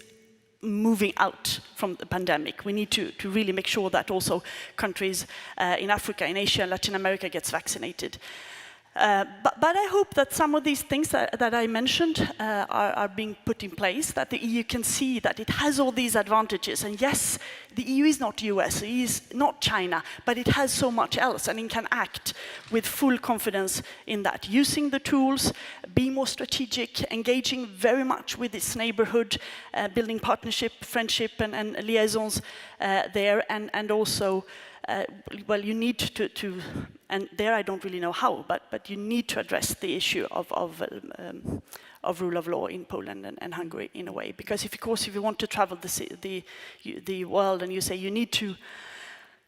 moving out from the pandemic. We need to really make sure that also countries in Africa, in Asia, and Latin America gets vaccinated. But I hope that some of these things that I mentioned are being put in place, that the EU can see that it has all these advantages. And yes, the EU is not US, it is not China, but it has so much else, and it can act with full confidence in that, using the tools, be more strategic, engaging very much with its neighborhood, building partnership, friendship, and liaisons there, and also well, you need to, and there I don't really know how, but you need to address the issue of rule of law in Poland and Hungary in a way, because if you want to travel the world and you say you need to,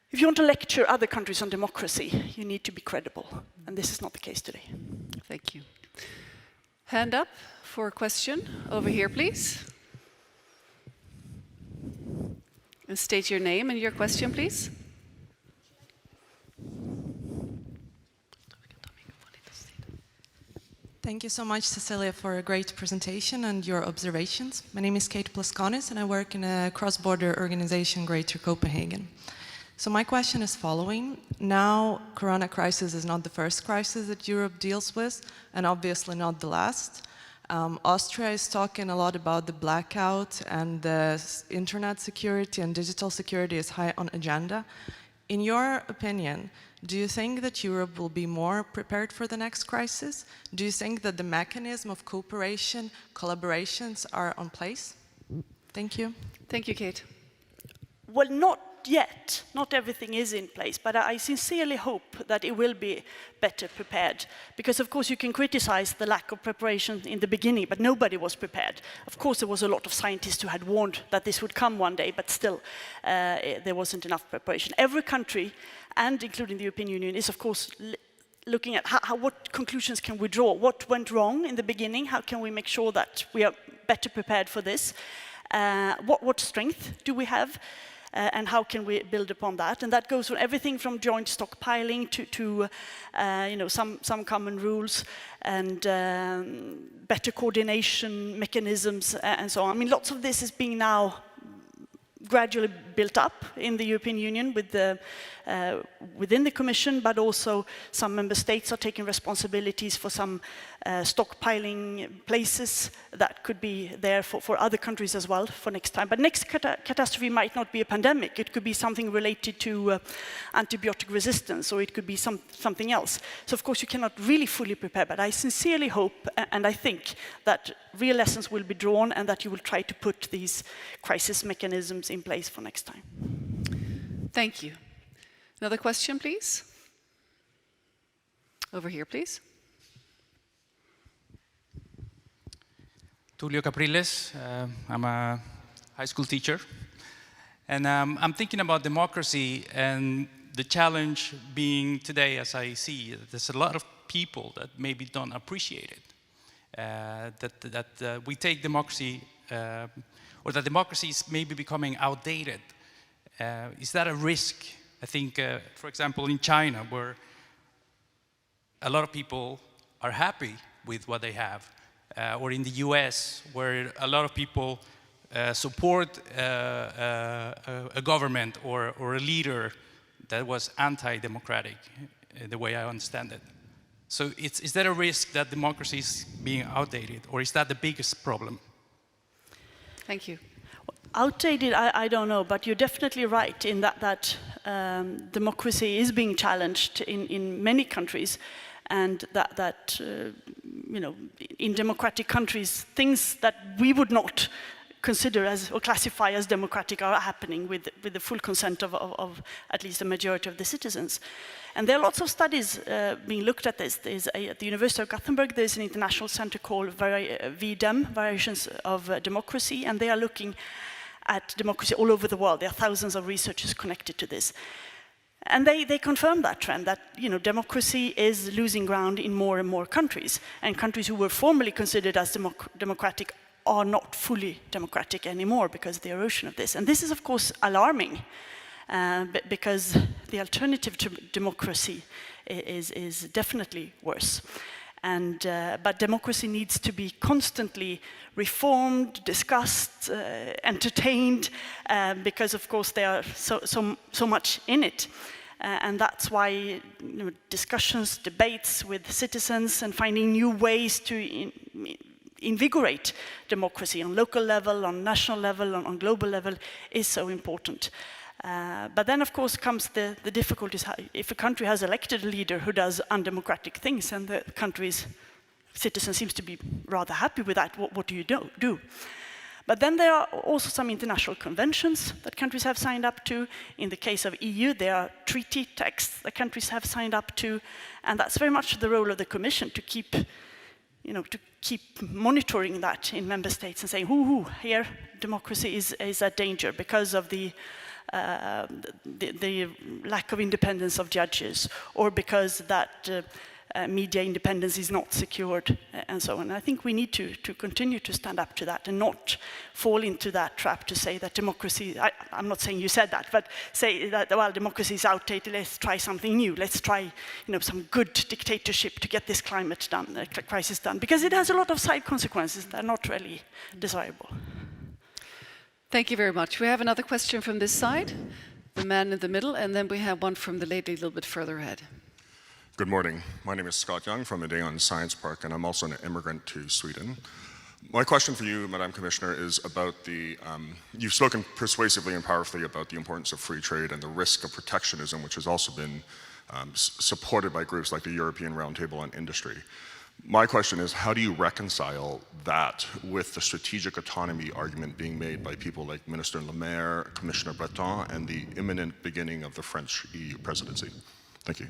if you want to lecture other countries on democracy, you need to be credible, and this is not the case today. Thank you. Hand up for a question over here, please. And state your name and your question, please. Thank you so much, Cecilia, for a great presentation and your observations. My name is Kate Plaskonis, and I work in a cross-border organization, Greater Copenhagen. So my question is following. Now, Corona crisis is not the first crisis that Europe deals with, and obviously not the last. Austria is talking a lot about the blackout, and the internet security and digital security is high on agenda. In your opinion, do you think that Europe will be more prepared for the next crisis? Do you think that the mechanism of cooperation, collaborations are on place? Thank you. Thank you, Kate. Well, not yet. Not everything is in place, but I sincerely hope that it will be better prepared. Because, of course, you can criticize the lack of preparation in the beginning, but nobody was prepared. Of course, there was a lot of scientists who had warned that this would come one day, but still, there wasn't enough preparation. Every country, and including the European Union, is, of course, looking at what conclusions can we draw? What went wrong in the beginning? How can we make sure that we are better prepared for this? What strength do we have? And how can we build upon that? And that goes from everything from joint stockpiling to some common rules and better coordination mechanisms and so on. I mean, lots of this is being now gradually built up in the European Union within the Commission, but also some member states are taking responsibilities for some stockpiling places that could be there for other countries as well for next time. But next catastrophe might not be a pandemic. It could be something related to antibiotic resistance, or it could be something else. So of course you cannot really fully prepare, but I sincerely hope and I think that real lessons will be drawn and that you will try to put these crisis mechanisms in place for next time. Thank you. Another question, please. Over here, please. Tulio Capriles, I'm a high school teacher. And I'm thinking about democracy and the challenge being today, as I see, there's a lot of people that maybe don't appreciate it. That we take democracy, or that democracy is maybe becoming outdated. Is that a risk? I think, for example, in China, where a lot of people are happy with what they have, or in the US, where a lot of people support a government or a leader that was anti-democratic, the way I understand it. So is there a risk that democracy is being outdated, or is that the biggest problem? Thank you. Outdated, I don't know, but you're definitely right in that democracy is being challenged in many countries, and that in democratic countries, things that we would not consider as or classify as democratic are happening with the full consent of at least a majority of the citizens. And there are lots of studies being looked at this. At the University of Gothenburg, there's an international center called VDEM, Variations of Democracy, and they are looking at democracy all over the world. There are thousands of researchers connected to this. And they confirm that trend, that democracy is losing ground in more and more countries. And countries who were formerly considered as democratic are not fully democratic anymore because of the erosion of this. And this is, of course, alarming because the alternative to democracy is definitely worse. But democracy needs to be constantly reformed, discussed, entertained, because, of course, there are so much in it. And that's why discussions, debates with citizens and finding new ways to invigorate democracy on local level, on national level, on global level is so important. But then, of course, comes the difficulties. If a country has elected a leader who does undemocratic things and the country's citizens seems to be rather happy with that, what do you do? But then there are also some international conventions that countries have signed up to. In the case of EU, there are treaty texts that countries have signed up to. And that's very much the role of the Commission to keep monitoring that in member states and saying, here democracy is at danger because of the lack of independence of judges, or because that media independence is not secured, and so on. I think we need to continue to stand up to that and not fall into that trap to say that democracy, I'm not saying you said that, but say that, well, democracy is outdated, let's try something new, let's try some good dictatorship to get this crisis done, because it has a lot of side consequences that are not really desirable. Thank you very much. We have another question from this side, the man in the middle, and then we have one from the lady a little bit further ahead. Good morning. My name is Scott Young from Ideon Science Park, and I'm also an immigrant to Sweden. My question for you, Madam Commissioner, is about you've spoken persuasively and powerfully about the importance of free trade and the risk of protectionism, which has also been supported by groups like the European Roundtable on Industry. My question is, how do you reconcile that with the strategic autonomy argument being made by people like Minister Le Maire, Commissioner Breton, and the imminent beginning of the French EU presidency? Thank you.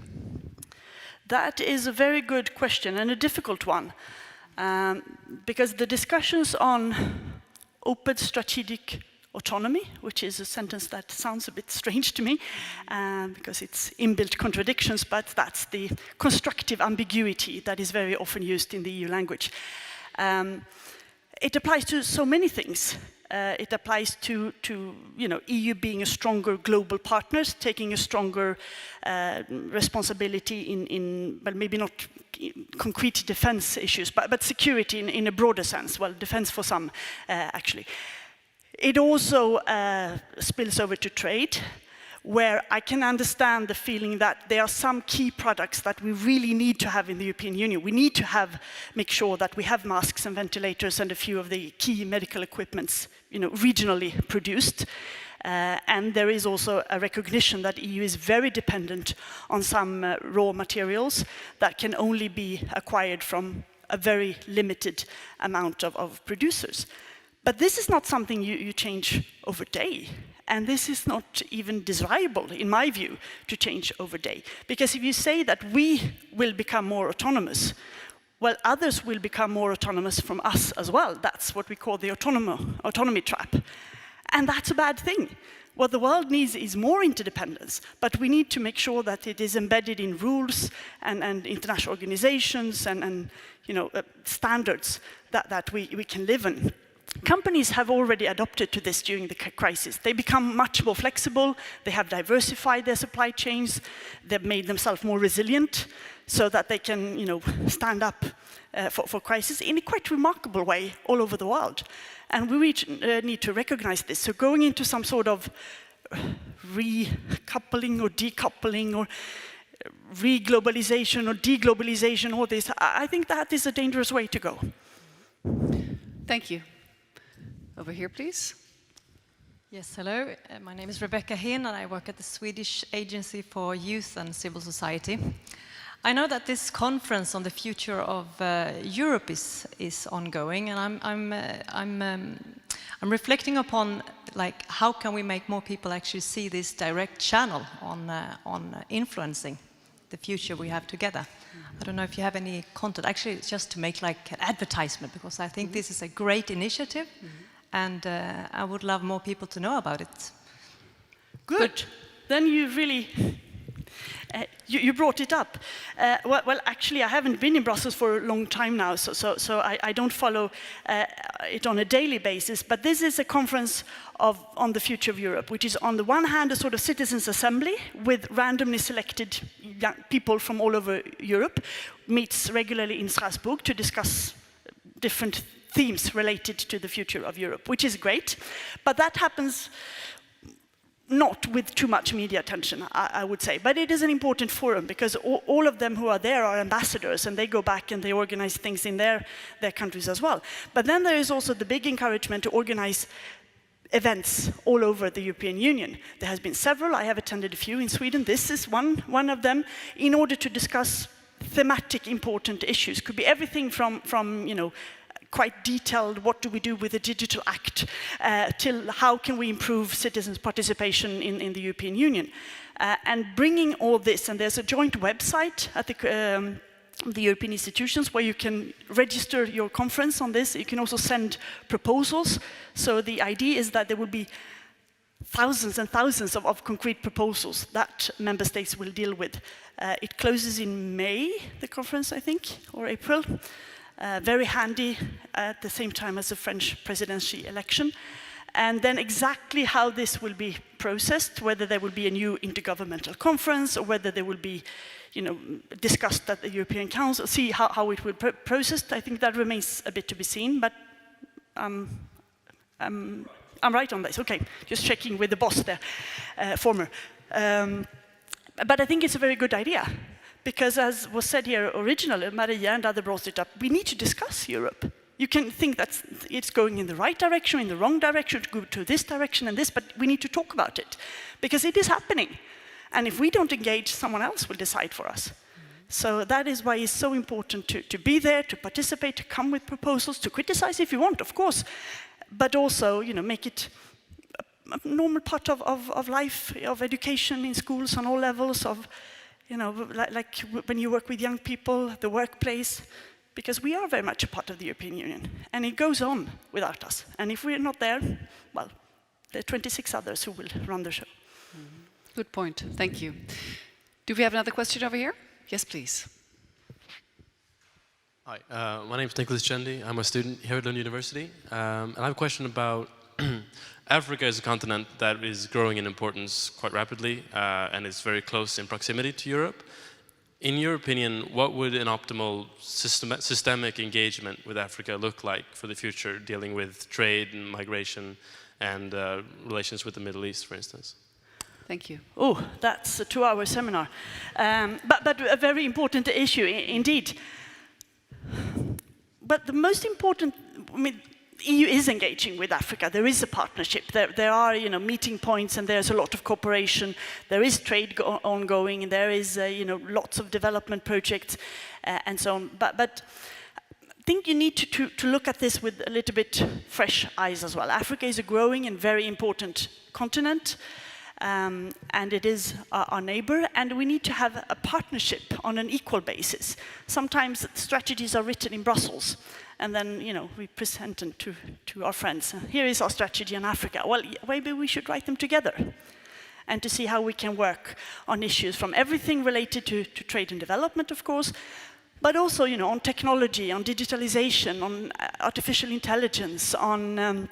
That is a very good question and a difficult one, because the discussions on open strategic autonomy, which is a sentence that sounds a bit strange to me, because it's inbuilt contradictions, but that's the constructive ambiguity that is very often used in the EU language. It applies to so many things. It applies to EU being a stronger global partner, taking a stronger responsibility in well, maybe not concrete defense issues, but security in a broader sense. Well, defense for some, actually. It also spills over to trade, where I can understand the feeling that there are some key products that we really need to have in the European Union. We need to make sure that we have masks and ventilators and a few of the key medical equipments, regionally produced. And there is also a recognition that the EU is very dependent on some raw materials that can only be acquired from a very limited amount of producers. But this is not something you change over day. And this is not even desirable, in my view, to change over day. Because if you say that we will become more autonomous, well, others will become more autonomous from us as well. That's what we call the autonomy trap. And that's a bad thing. What the world needs is more interdependence, but we need to make sure that it is embedded in rules and international organizations and standards that we can live in. Companies have already adopted to this during the crisis. They become much more flexible, they have diversified their supply chains, they've made themselves more resilient so that they can stand up for crisis in a quite remarkable way all over the world. And we need to recognize this. So going into some sort of recoupling or decoupling or re-globalization or deglobalization, all this, I think that is a dangerous way to go. Thank you. Over here, please. Yes, hello. My name is Rebecca Hinn, and I work at the Swedish Agency for Youth and Civil Society. I know that this conference on the future of Europe is ongoing, and I'm reflecting upon like how can we make more people actually see this direct channel on influencing the future we have together. I don't know if you have any content. Actually, it's just to make like an advertisement, because I think this is a great initiative, and I would love more people to know about it. Good. Then you really, you brought it up. Well, actually, I haven't been in Brussels for a long time now, so I don't follow it on a daily basis. But this is a conference on the future of Europe, which is on the one hand a sort of citizens' assembly with randomly selected young people from all over Europe, meets regularly in Strasbourg to discuss different themes related to the future of Europe, which is great. But that happens not with too much media attention, I would say. But it is an important forum, because all of them who are there are ambassadors, and they go back and they organize things in their countries as well. But then there is also the big encouragement to organize events all over the European Union. There has been several. I have attended a few in Sweden. This is one of them, in order to discuss thematic important issues. Could be everything from you know, quite detailed, what do we do with the Digital Act, till how can we improve citizens' participation in the European Union. And bringing all this, and there's a joint website at the European institutions where you can register your conference on this. You can also send proposals. So the idea is that there will be thousands and thousands of concrete proposals that member states will deal with. It closes in May, the conference, I think, or April. Very handy at the same time as the French presidency election. And then exactly how this will be processed, whether there will be a new intergovernmental conference or whether there will be, you know, discussed at the European Council, see how it will be processed. I think that remains a bit to be seen, but I'm right on this. Okay, just checking with the boss there, former. But I think it's a very good idea. Because as was said here originally, Maria and others brought it up, we need to discuss Europe. You can think that it's going in the right direction, in the wrong direction, to go to this direction and this, but we need to talk about it. Because it is happening. And if we don't engage, someone else will decide for us. So that is why it's so important to be there, to participate, to come with proposals, to criticize if you want, of course. But also, you know, make it a normal part of life, of education in schools on all levels, of, you know, like when you work with young people, the workplace, because we are very much a part of the European Union, and it goes on without us. And if we're not there, well, there are 26 others who will run the show. Good point. Thank you. Do we have another question over here? Yes, please. Hi, my name is Nicholas Chendi. I'm a student here at Lund University, and I have a question about Africa is a continent that is growing in importance quite rapidly and is very close in proximity to Europe. In your opinion, what would an optimal systemic engagement with Africa look like for the future, dealing with trade and migration and relations with the Middle East, for instance? Thank you. Oh, that's a 2-hour seminar. But a very important issue indeed. But the most important, I mean, EU is engaging with Africa. There is a partnership. There are, you know, meeting points, and there's a lot of cooperation. There is trade ongoing, and there is, you know, lots of development projects and so on. But I think you need to look at this with a little bit fresh eyes as well. Africa is a growing and very important continent, and it is our neighbor, and we need to have a partnership on an equal basis. Sometimes strategies are written in Brussels, and then, you know, we present them to our friends. Here is our strategy on Africa. Well, maybe we should write them together and to see how we can work on issues from everything related to trade and development, of course, but also, you know, on technology, on digitalization, on artificial intelligence, on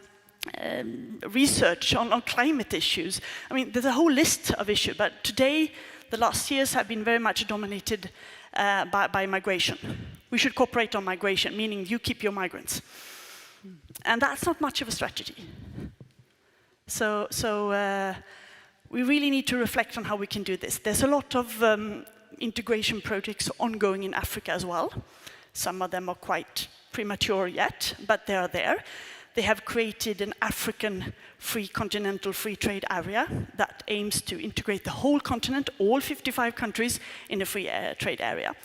research, on climate issues. I mean, there's a whole list of issues, but today, the last years have been very much dominated by migration. We should cooperate on migration, meaning you keep your migrants. And that's not much of a strategy. So we really need to reflect on how we can do this. There's a lot of integration projects ongoing in Africa as well. Some of them are quite premature yet, but they are there. they have created an African continental free trade area that aims to integrate the whole continent, all 55 countries, in a free trade area.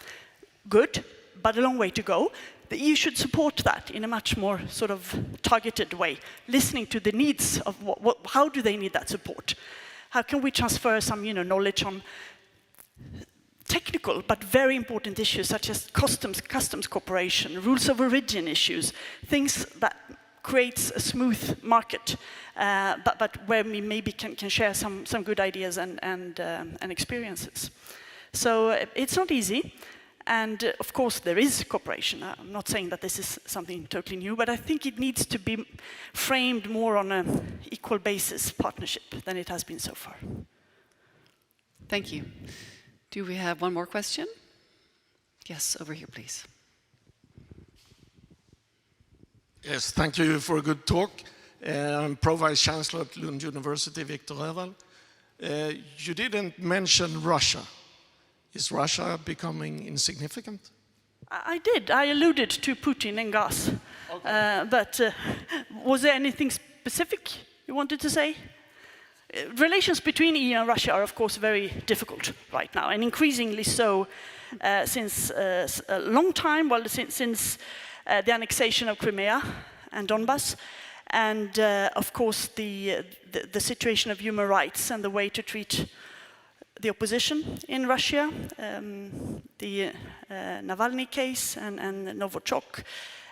Good, but a long way to go. The EU should support that in a much more sort of targeted way, listening to the needs of how do they need that support? How can we transfer some knowledge on technical but very important issues such as customs cooperation, rules of origin issues, things that creates a smooth market, but where we maybe can share some good ideas and experiences. So it's not easy. And of course, there is cooperation. I'm not saying that this is something totally new, but I think it needs to be framed more on an equal basis partnership than it has been so far. Thank you. Do we have one more question? Yes, over here, please. Yes, thank you for a good talk. I'm Pro-Vice Chancellor at Lund University, Viktor Röval. You didn't mention Russia. Is Russia becoming insignificant? I did. I alluded to Putin and gas. Okay. But was there anything specific you wanted to say? Relations between EU and Russia are, of course, very difficult right now, and increasingly so since a long time, well, since the annexation of Crimea and Donbas, and of course the situation of human rights and the way to treat the opposition in Russia, the Navalny case and Novichok,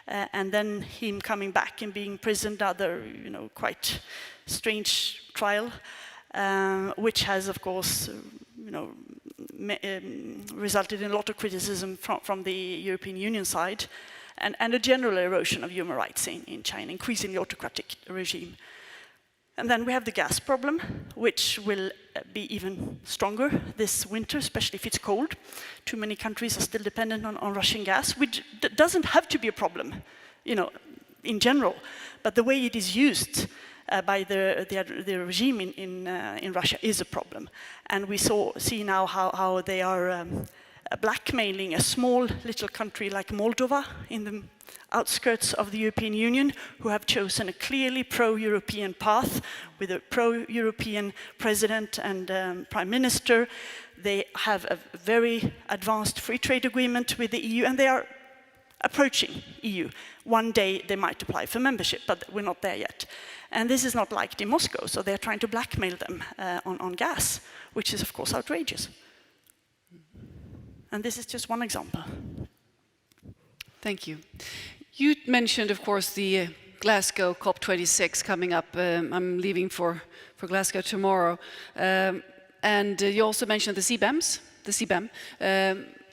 and then him coming back and being imprisoned, other quite strange trial, which has of course resulted in a lot of criticism from the European Union side, and a general erosion of human rights in China, increasingly autocratic regime. And then we have the gas problem, which will be even stronger this winter, especially if it's cold. Too many countries are still dependent on Russian gas, which doesn't have to be a problem, in general. But the way it is used by the regime in Russia is a problem. And we see now how they are blackmailing a small little country like Moldova in the outskirts of the European Union, who have chosen a clearly pro-European path with a pro-European president and prime minister. They have a very advanced free trade agreement with the EU, and they are approaching EU. One day they might apply for membership, but we're not there yet. And this is not liked in Moscow, so they're trying to blackmail them on gas, which is of course outrageous. And this is just one example. Thank you. You mentioned, of course, the Glasgow COP26 coming up. I'm leaving for Glasgow tomorrow. And you also mentioned the CBAM.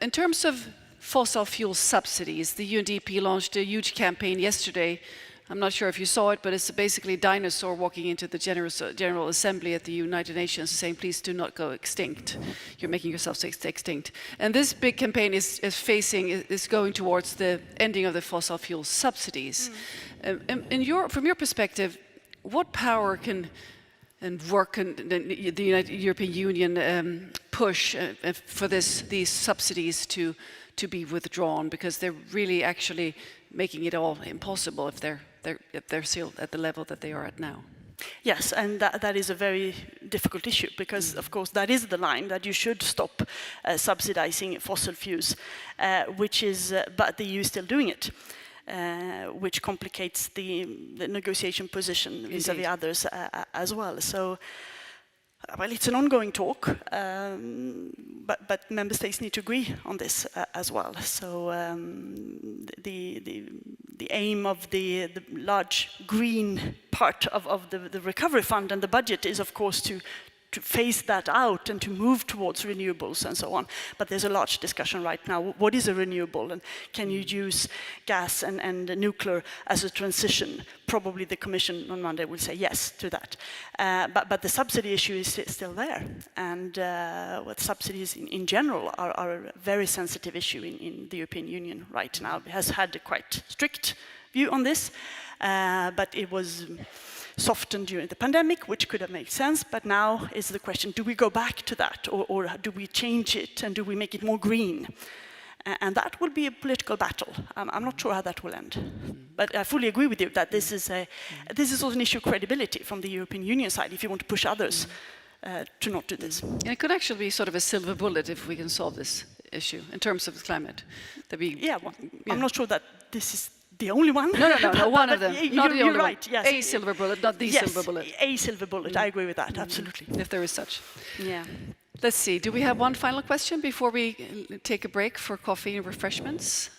In terms of fossil fuel subsidies, the UNDP launched a huge campaign yesterday. I'm not sure if you saw it, but it's basically a dinosaur walking into the General Assembly at the United Nations saying, please do not go extinct. You're making yourselves extinct. And this big campaign is going towards the ending of the fossil fuel subsidies. From your perspective, what power and work can the European Union push for these subsidies to be withdrawn? Because they're really actually making it all impossible if they're still at the level that they are at now. Yes, and that is a very difficult issue, because of course that is the line that you should stop subsidizing fossil fuels, but the EU is still doing it, which complicates the negotiation position vis-à-vis others as well. So, well, it's an ongoing talk, but member states need to agree on this as well. So the aim of the large green part of the recovery fund and the budget is, of course, to phase that out and to move towards renewables and so on. But there's a large discussion right now. What is a renewable, and can you use gas and nuclear as a transition? Probably the Commission on Monday will say yes to that. But the subsidy issue is still there. And what subsidies in general are a very sensitive issue in the European Union right now. It has had a quite strict view on this, but it was softened during the pandemic, which could have made sense, but now is the question, do we go back to that, or do we change it, and do we make it more green? And that will be a political battle. I'm not sure how that will end. But I fully agree with you that this is also an issue of credibility from the European Union side, if you want to push others to not do this. And it could actually be sort of a silver bullet if we can solve this issue in terms of climate. I'm not sure that this is the only one. No, one of them. Not the only right, one. yes. A silver bullet, not the silver bullet. A silver bullet, I agree with that, absolutely. If there is such. Yeah. Let's see, do we have one final question before we take a break for coffee and refreshments?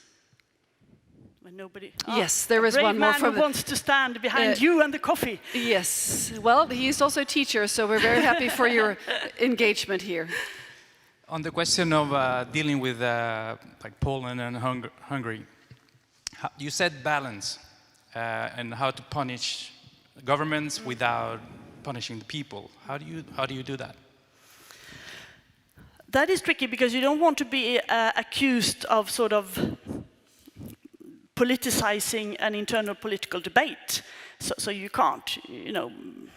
When nobody... Yes, there is one more from who wants to stand behind you and the coffee. Yes, well, he's also a teacher, so we're very happy for your engagement here. On the question of dealing with like Poland and Hungary, you said balance and how to punish governments without punishing the people. How do you do that? That is tricky because you don't want to be accused of sort of politicizing an internal political debate. So you can't,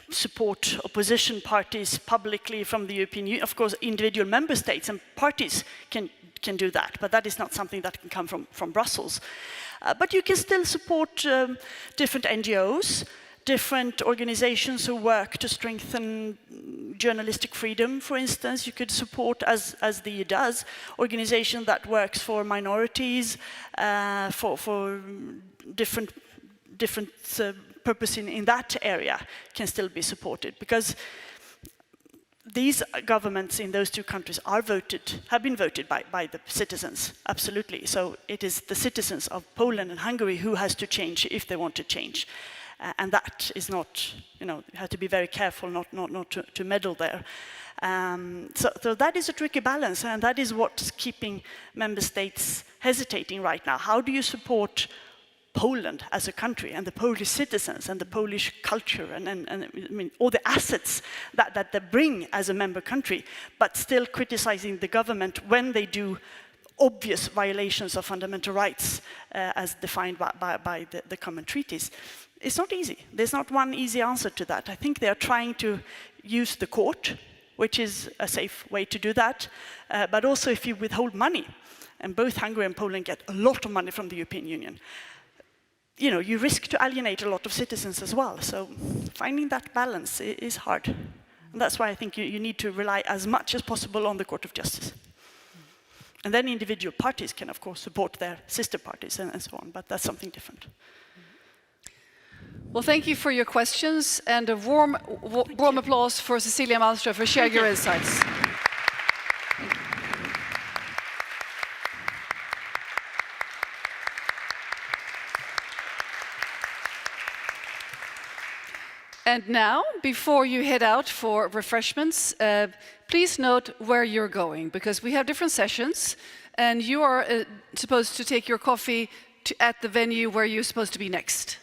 support opposition parties publicly from the European Union. Of course, individual member states and parties can do that, but that is not something that can come from Brussels. But you can still support different NGOs, different organizations who work to strengthen journalistic freedom, for instance. You could support, as the EU does, organization that works for minorities, for different purpose in that area can still be supported, because these governments in those two countries have been voted by the citizens, absolutely. So it is the citizens of Poland and Hungary who has to change if they want to change. And that is not, you have to be very careful not to meddle there. So that is a tricky balance, and that is what's keeping member states hesitating right now. How do you support Poland as a country, and the Polish citizens, and the Polish culture, and I mean, all the assets that they bring as a member country, but still criticizing the government when they do obvious violations of fundamental rights as defined by the common treaties? It's not easy. There's not one easy answer to that. I think they are trying to use the court, which is a safe way to do that, but also if you withhold money, and both Hungary and Poland get a lot of money from the European Union, you risk to alienate a lot of citizens as well. So finding that balance is hard. And that's why I think you need to rely as much as possible on the Court of Justice. And then individual parties can, of course, support their sister parties and so on, but that's something different. Well, thank you for your questions, and a warm applause for Cecilia Malmström for sharing your insights. And now, before you head out for refreshments, please note where you're going, because we have different sessions, and you are supposed to take your coffee at the venue where you're supposed to be next.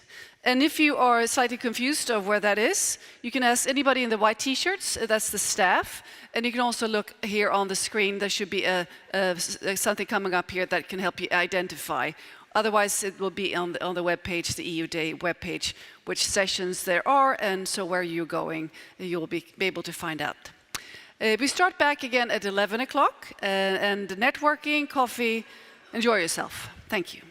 And if you are slightly confused of where that is, you can ask anybody in the white t-shirts, that's the staff, and you can also look here on the screen. There should be something coming up here that can help you identify. Otherwise, it will be on the webpage, the EU Day webpage, which sessions there are, and so where you're going, you'll be able to find out. We start back again at 11 o'clock, and networking, coffee, enjoy yourself. Thank you.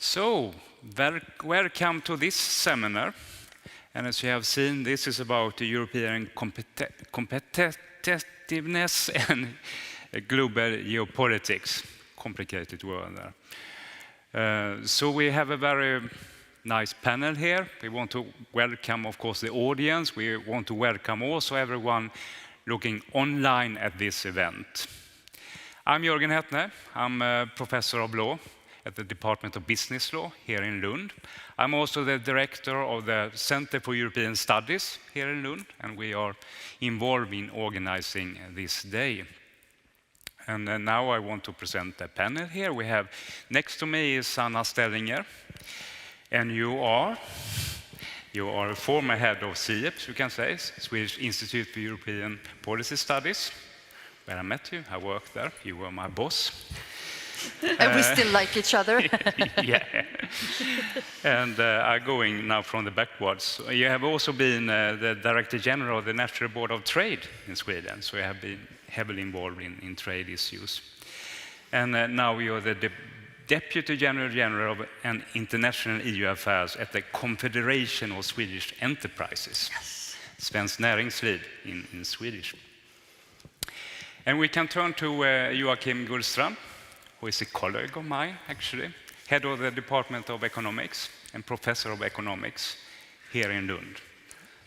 So, welcome to this seminar. And as you have seen, this is about the European competitiveness and global geopolitics. Complicated word there. So we have a very nice panel here. We want to welcome, of course, the audience. We want to welcome also everyone looking online at this event. I'm Jörgen Hettner. I'm a professor of law at the Department of Business Law here in Lund. I'm also the director of the Center for European Studies here in Lund, and we are involved in organizing this day. And now I want to present the panel here. We have, next to me is Anna Stellinger, and you are a former head of SIEP, you can say, Swedish Institute for European Policy Studies, where I met you. I worked there. You were my boss. And we still like each other. Yeah. And I'm going now from the backwards. You have also been the Director General of the National Board of Trade in Sweden, so you have been heavily involved in trade issues. And now you're the Deputy General of International EU Affairs at the Confederation of Swedish Enterprises. Yes. Svenskt Näringsliv in Swedish. And we can turn to Joachim Gullström, who is a colleague of mine, actually, head of the Department of Economics and professor of economics here in Lund.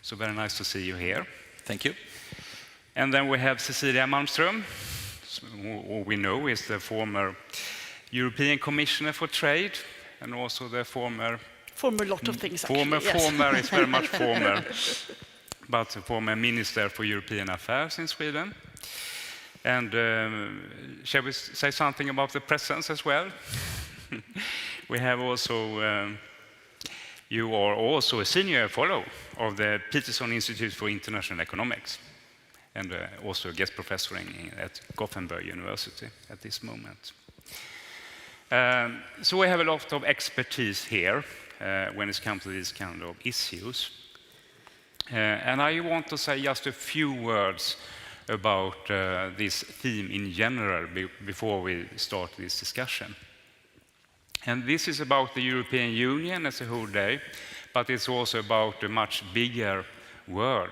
So very nice to see you here. Thank you. And then we have Cecilia Malmström, who we know is the former European Commissioner for Trade, and also the former lot of things, actually. Former is very much former, but the former Minister for European Affairs in Sweden. And shall we say something about the presence as well? We have also, you are also a senior fellow of the Peterson Institute for International Economics, and also a guest professor at Gothenburg University at this moment. So we have a lot of expertise here when it comes to these kind of issues. And I want to say just a few words about this theme in general before we start this discussion. And this is about the European Union as a whole day, but it's also about a much bigger world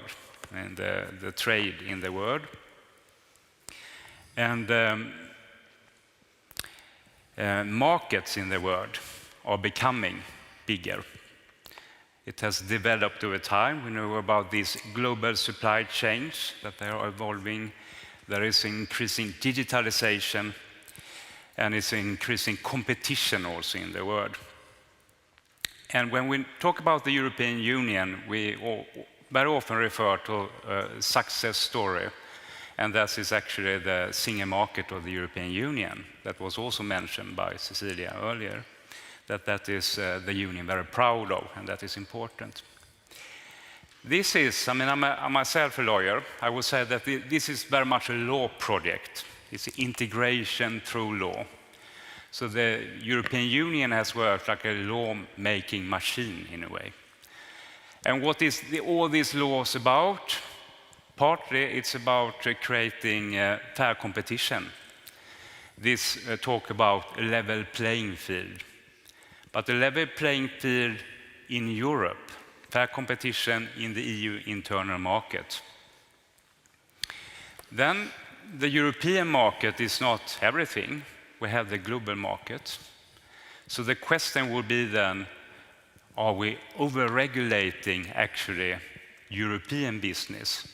and the trade in the world. And markets in the world are becoming bigger. It has developed over time. We know about these global supply chains that they are evolving. There is increasing digitalization, and it's increasing competition also in the world. And when we talk about the European Union, we very often refer to a success story, and that is actually the single market of the European Union that was also mentioned by Cecilia earlier. That is the union very proud of, and that is important. This is, I mean, I'm myself a lawyer. I would say that this is very much a law project. It's integration through law. So the European Union has worked like a law-making machine in a way. And what is all these laws about? Partly it's about creating fair competition. This talk about a level playing field. But the level playing field in Europe, fair competition in the EU internal market. Then the European market is not everything. We have the global market. So the question would be then, are we over-regulating actually European business?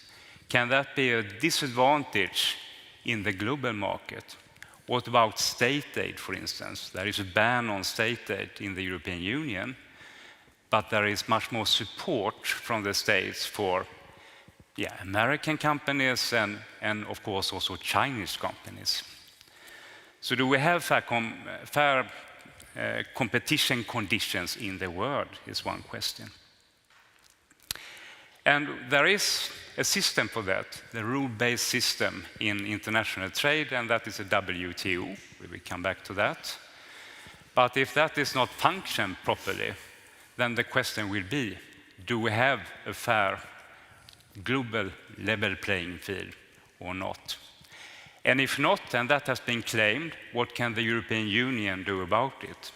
Can that be a disadvantage in the global market? What about state aid, for instance? There is a ban on state aid in the European Union, but there is much more support from the states for American companies and of course also Chinese companies. So do we have fair competition conditions in the world is one question. And there is a system for that, the rule-based system in international trade, and that is a WTO. We will come back to that. But if that is not functioned properly, then the question will be, do we have a fair global level playing field or not? And if not, and that has been claimed, what can the European Union do about it?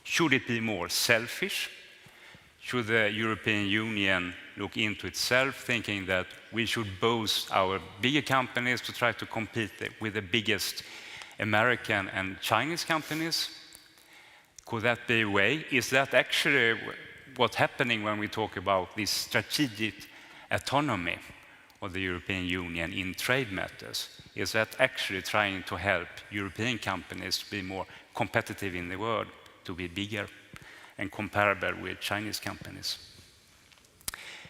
Should it be more selfish? Should the European Union look into itself, thinking that we should boost our bigger companies to try to compete with the biggest American and Chinese companies? Could that be a way? Is that actually what's happening when we talk about this strategic autonomy of the European Union in trade matters? Is that actually trying to help European companies to be more competitive in the world, to be bigger and comparable with Chinese companies?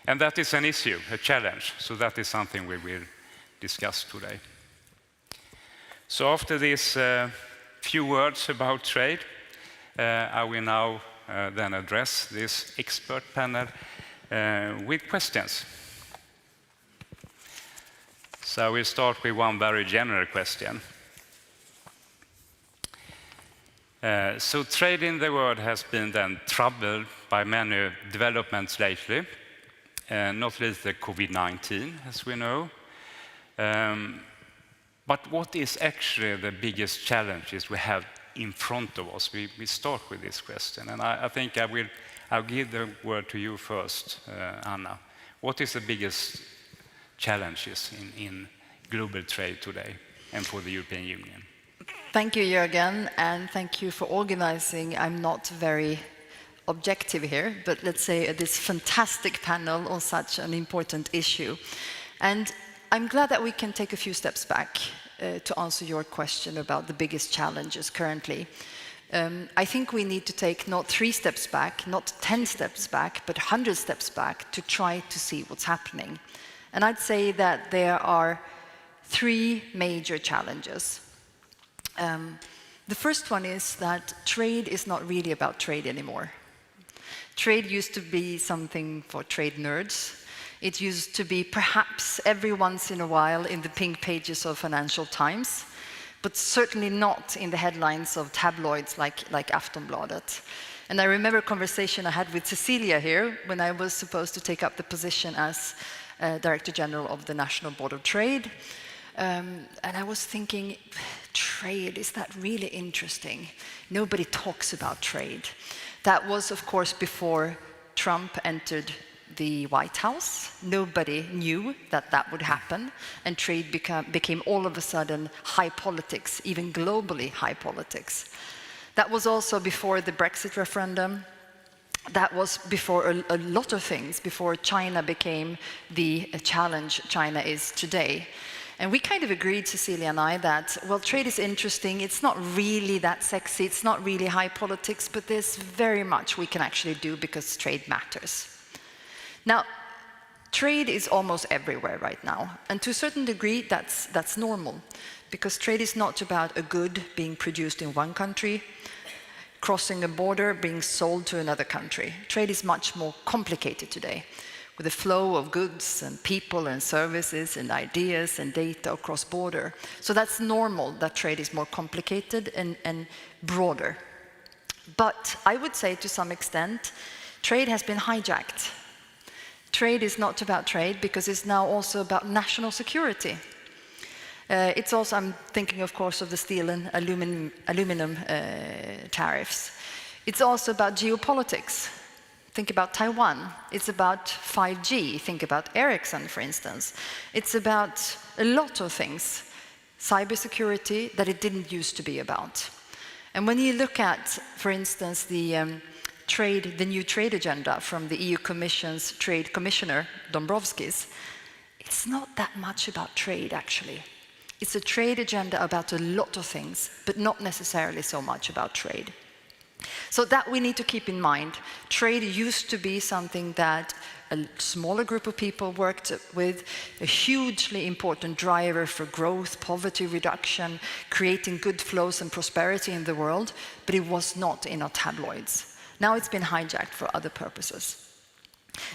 And that is an issue, a challenge. So that is something we will discuss today. So after these few words about trade, I will now then address this expert panel with questions. So we'll start with one very general question. So trade in the world has been then troubled by many developments lately, not least the COVID-19, as we know. But what is actually the biggest challenges we have in front of us? We start with this question, and I think I'll give the word to you first, Anna. What is the biggest challenges in global trade today and for the European Union? Thank you, Jürgen, and thank you for organizing. I'm not very objective here, but let's say this fantastic panel on such an important issue. And I'm glad that we can take a few steps back to answer your question about the biggest challenges currently. I think we need to take not 3 steps back, not 10 steps back, but 100 steps back to try to see what's happening. And I'd say that there are 3 major challenges. The first one is that trade is not really about trade anymore. Trade used to be something for trade nerds. It used to be perhaps every once in a while in the pink pages of Financial Times, but certainly not in the headlines of tabloids like Aftonbladet. And I remember a conversation I had with Cecilia here when I was supposed to take up the position as Director General of the National Board of Trade. And I was thinking, trade, is that really interesting? Nobody talks about trade. That was, of course, before Trump entered the White House. Nobody knew that that would happen, and trade became all of a sudden high politics, even globally high politics. That was also before the Brexit referendum. That was before a lot of things, before China became the challenge China is today. And we kind of agreed, Cecilia and I, that, well, trade is interesting, it's not really that sexy, it's not really high politics, but there's very much we can actually do because trade matters. Now, trade is almost everywhere right now, and to a certain degree that's normal, because trade is not about a good being produced in one country, crossing a border, being sold to another country. Trade is much more complicated today, with the flow of goods and people and services and ideas and data across border. So that's normal that trade is more complicated and broader. But I would say to some extent, trade has been hijacked. Trade is not about trade because it's now also about national security. It's also, I'm thinking of course of the steel and aluminum tariffs. It's also about geopolitics. Think about Taiwan. It's about 5G. Think about Ericsson, for instance. It's about a lot of things. Cybersecurity that it didn't used to be about. And when you look at, for instance, the new trade agenda from the EU Commission's Trade Commissioner, Dombrovskis, it's not that much about trade, actually. It's a trade agenda about a lot of things, but not necessarily so much about trade. So that we need to keep in mind. Trade used to be something that a smaller group of people worked with, a hugely important driver for growth, poverty reduction, creating good flows and prosperity in the world, but it was not in our tabloids. Now it's been hijacked for other purposes.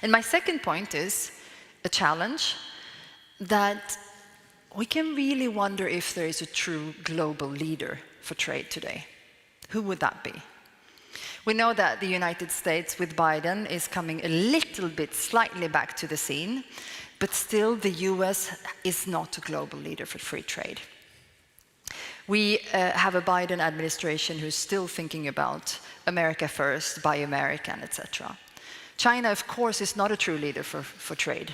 And my second point is a challenge that we can really wonder if there is a true global leader for trade today. Who would that be? We know that the United States with Biden is coming a little bit slightly back to the scene, but still the US is not a global leader for free trade. We have a Biden administration who's still thinking about America first, buy American, etc. China, of course, is not a true leader for trade.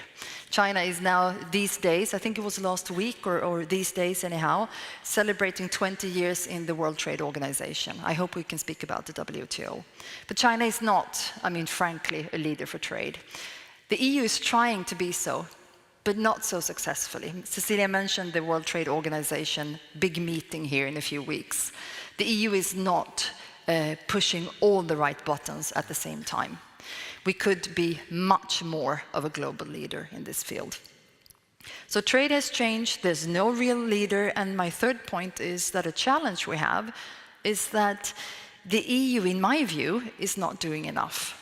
China is now, these days, I think it was last week or these days anyhow, celebrating 20 years in the World Trade Organization. I hope we can speak about the WTO. But China is not, I mean, frankly, a leader for trade. The EU is trying to be so, but not so successfully. Cecilia mentioned the World Trade Organization big meeting here in a few weeks. The EU is not pushing all the right buttons at the same time. We could be much more of a global leader in this field. So trade has changed, there's no real leader, and my third point is that a challenge we have is that the EU, in my view, is not doing enough.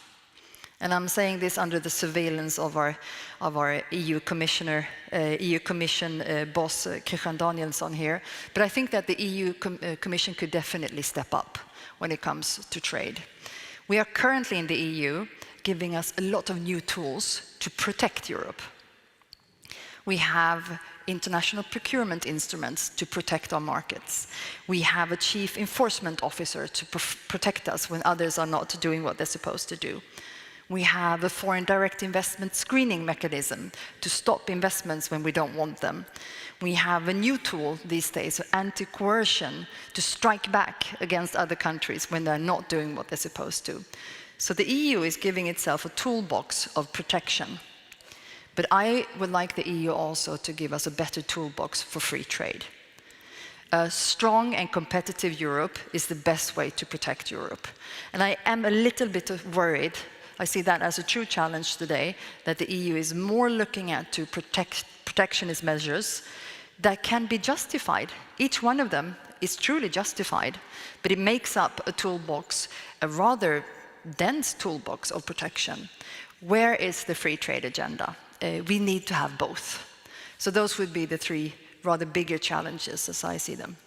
And I'm saying this under the surveillance of our EU Commissioner, EU Commission boss, Christian Danielsson here. But I think that the EU Commission could definitely step up when it comes to trade. We are currently in the EU giving us a lot of new tools to protect Europe. We have international procurement instruments to protect our markets. We have a chief enforcement officer to protect us when others are not doing what they're supposed to do. We have a foreign direct investment screening mechanism to stop investments when we don't want them. We have a new tool these days, anti-coercion, to strike back against other countries when they're not doing what they're supposed to. So the EU is giving itself a toolbox of protection. But I would like the EU also to give us a better toolbox for free trade. A strong and competitive Europe is the best way to protect Europe. And I am a little bit worried, I see that as a true challenge today, that the EU is more looking at to protectionist measures that can be justified. Each one of them is truly justified, but it makes up a toolbox, a rather dense toolbox of protection. Where is the free trade agenda? We need to have both. So those would be the three rather bigger challenges as I see them.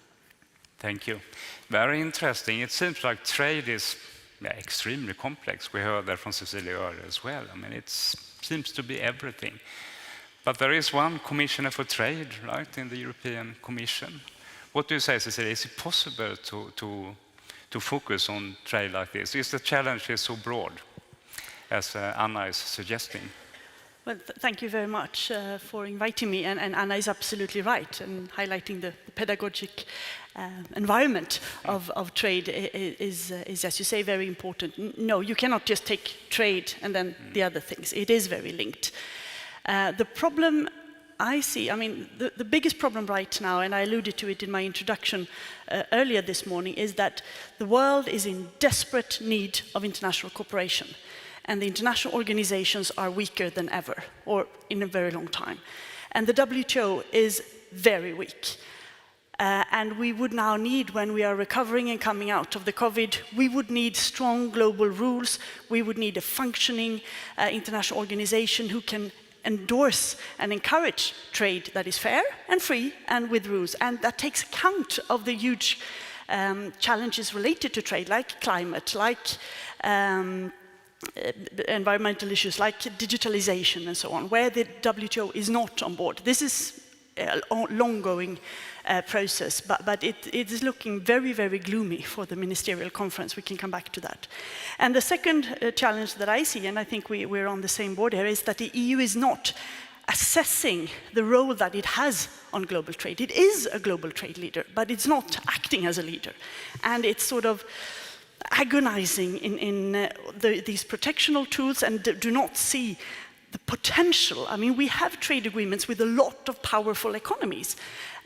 Thank you. Very interesting. It seems like trade is extremely complex. We heard that from Cecilia earlier as well. I mean, it seems to be everything. But there is one commissioner for trade, right, in the European Commission. What do you say, Cecilia? Is it possible to focus on trade like this? Is the challenge so broad, as Anna is suggesting? Well, thank you very much for inviting me, and Anna is absolutely right, and highlighting the pedagogic environment of trade is, as you say, very important. No, you cannot just take trade and then the other things. It is very linked. The problem I see, I mean, the biggest problem right now, and I alluded to it in my introduction earlier this morning, is that the world is in desperate need of international cooperation. And the international organizations are weaker than ever, or in a very long time. And the WTO is very weak. And we would now need, when we are recovering and coming out of the COVID, we would need strong global rules. We would need a functioning international organization who can endorse and encourage trade that is fair and free and with rules. And that takes account of the huge challenges related to trade, like climate, like environmental issues, like digitalization and so on, where the WTO is not on board. This is a long-going process, but it is looking very, very gloomy for the ministerial conference. We can come back to that. And the second challenge that I see, and I think we're on the same board here, is that the EU is not assessing the role that it has on global trade. It is a global trade leader, but it's not acting as a leader. And it's sort of agonizing in these protectional tools and do not see the potential. I mean, we have trade agreements with a lot of powerful economies,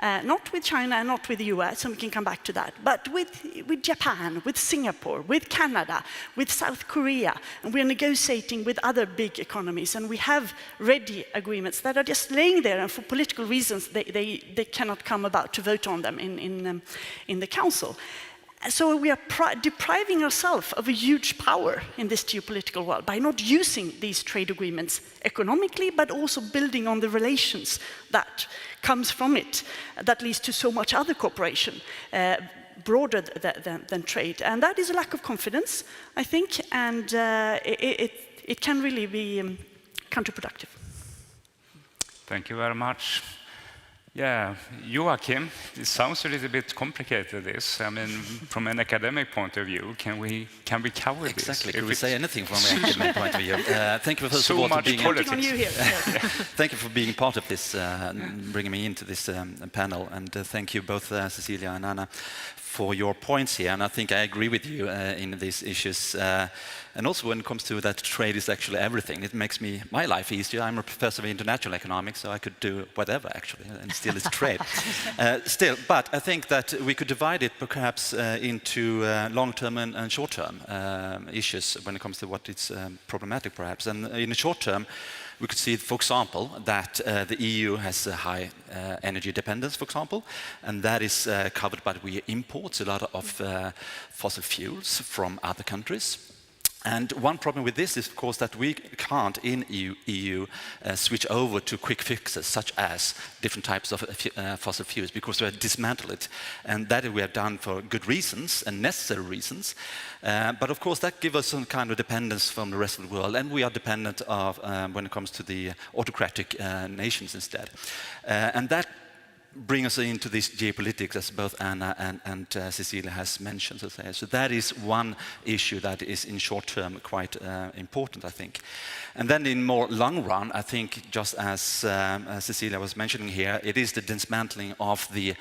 not with China and not with the US, and we can come back to that, but with Japan, with Singapore, with Canada, with South Korea, and we're negotiating with other big economies, and we have ready agreements that are just laying there, and for political reasons, they cannot come about to vote on them in the Council. So we are depriving ourselves of a huge power in this geopolitical world by not using these trade agreements economically, but also building on the relations that comes from it, that leads to so much other cooperation, broader than trade. And that is a lack of confidence, I think, and it can really be counterproductive. Thank you very much. Yeah, Joachim, it sounds a little bit complicated, this. I mean, from an academic point of view, can we cover this? Exactly. Can we say anything from an academic point of view? Thank you, first of all, for being thank you for being part of this, bringing me into this panel, and thank you both, Cecilia and Anna, for your points here. And I think I agree with you in these issues. And also when it comes to that trade is actually everything. It makes my life easier. I'm a professor of international economics, so I could do whatever actually, and still it's trade. But I think that we could divide it perhaps into long-term and short-term issues when it comes to what is problematic perhaps. And in the short term, we could see, for example, that the EU has a high energy dependence, for example, and that is covered by we import a lot of fossil fuels from other countries. And one problem with this is, of course, that we can't in EU switch over to quick fixes, such as different types of fossil fuels, because we dismantle it. And that we have done for good reasons and necessary reasons. But of course, that gives us some kind of dependence from the rest of the world, and we are dependent of when it comes to the autocratic nations instead. And that bring us into this geopolitics, as both Anna and Cecilia has mentioned. So that is one issue that is in short term quite important, I think. And then in more long run, I think, just as Cecilia was mentioning here, it is the dismantling of the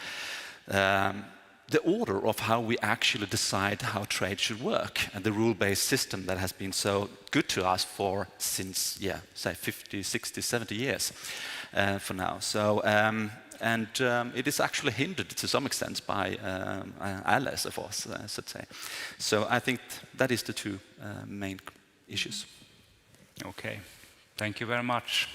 order of how we actually decide how trade should work, and the rule-based system that has been so good to us for since, say 50, 60, 70 years for now. So. It is actually hindered to some extent by allies of us, so to say. So I think that is the two main issues. Okay, thank you very much.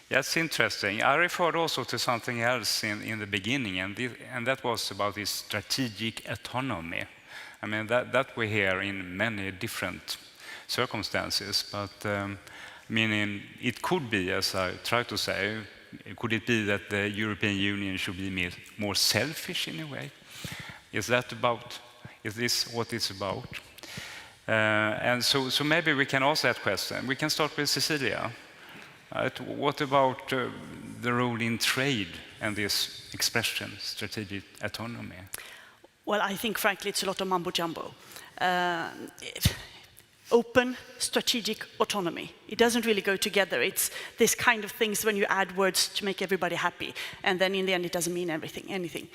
That's interesting. I referred also to something else in the beginning, and that was about this strategic autonomy. I mean, that we hear in many different circumstances, but meaning it could be, as I try to say, could it be that the European Union should be more selfish in a way? Is this what it's about? And so maybe we can ask that question. We can start with Cecilia. What about the role in trade and this expression, strategic autonomy? Well, I think, frankly, it's a lot of mumbo-jumbo. Open strategic autonomy. It doesn't really go together. It's this kind of things when you add words to make everybody happy, and then in the end it doesn't mean anything.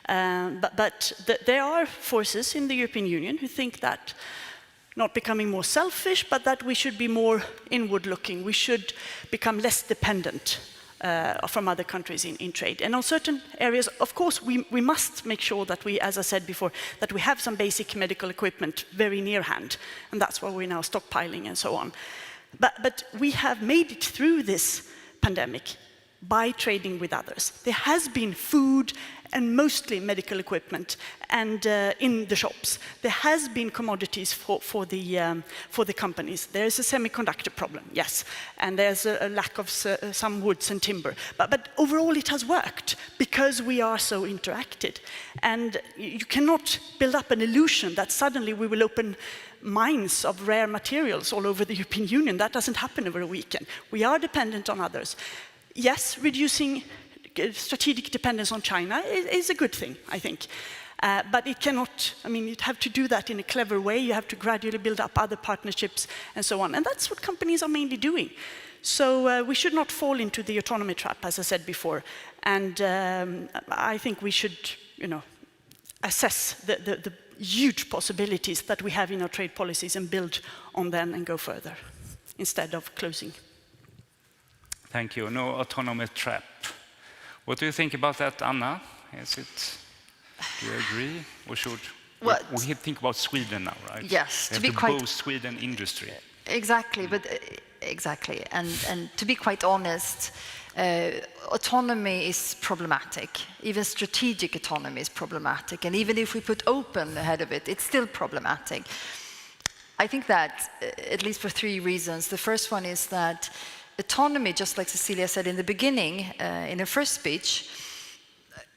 But there are forces in the European Union who think that not becoming more selfish, but that we should be more inward-looking. We should become less dependent from other countries in trade. And on certain areas, of course, we must make sure that we, as I said before, that we have some basic medical equipment very near hand. And that's why we're now stockpiling and so on. But we have made it through this pandemic by trading with others. There has been food and mostly medical equipment and in the shops. There has been commodities for the companies. There is a semiconductor problem, yes, and there's a lack of some woods and timber. But overall it has worked because we are so interacted. And you cannot build up an illusion that suddenly we will open mines of rare materials all over the European Union. That doesn't happen over a weekend. We are dependent on others. Yes, reducing strategic dependence on China is a good thing, I think. But it cannot, I mean, you'd have to do that in a clever way. You have to gradually build up other partnerships and so on. And that's what companies are mainly doing. So we should not fall into the autonomy trap, as I said before. And I think we should, assess the huge possibilities that we have in our trade policies and build on them and go further instead of closing. Thank you. No autonomy trap. What do you think about that, Anna? Do you agree? Or should we think about Sweden now, right? Yes, to be quite both Sweden industry. Exactly, exactly. And to be quite honest, autonomy is problematic. Even strategic autonomy is problematic. And even if we put open ahead of it, it's still problematic. I think that, at least for three reasons. The first one is that autonomy, just like Cecilia said in the beginning, in her first speech,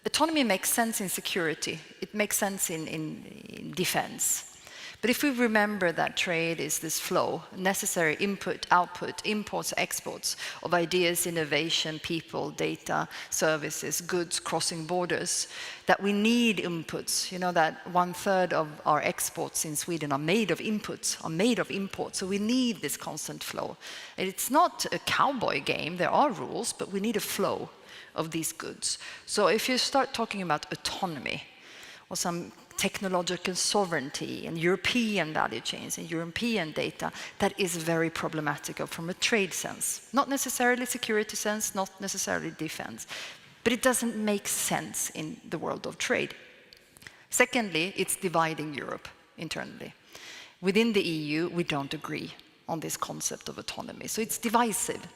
autonomy makes sense in security. It makes sense in defense. But if we remember that trade is this flow, necessary input, output, imports, exports of ideas, innovation, people, data, services, goods crossing borders, that we need inputs. You know that 1/3 of our exports in Sweden are made of inputs, are made of imports. So we need this constant flow. And it's not a cowboy game. There are rules, but we need a flow of these goods. So if you start talking about autonomy or some technological sovereignty and European value chains and European data, that is very problematic from a trade sense. Not necessarily security sense, not necessarily defense, but it doesn't make sense in the world of trade. Secondly, it's dividing Europe internally. Within the EU, we don't agree on this concept of autonomy, so it's divisive.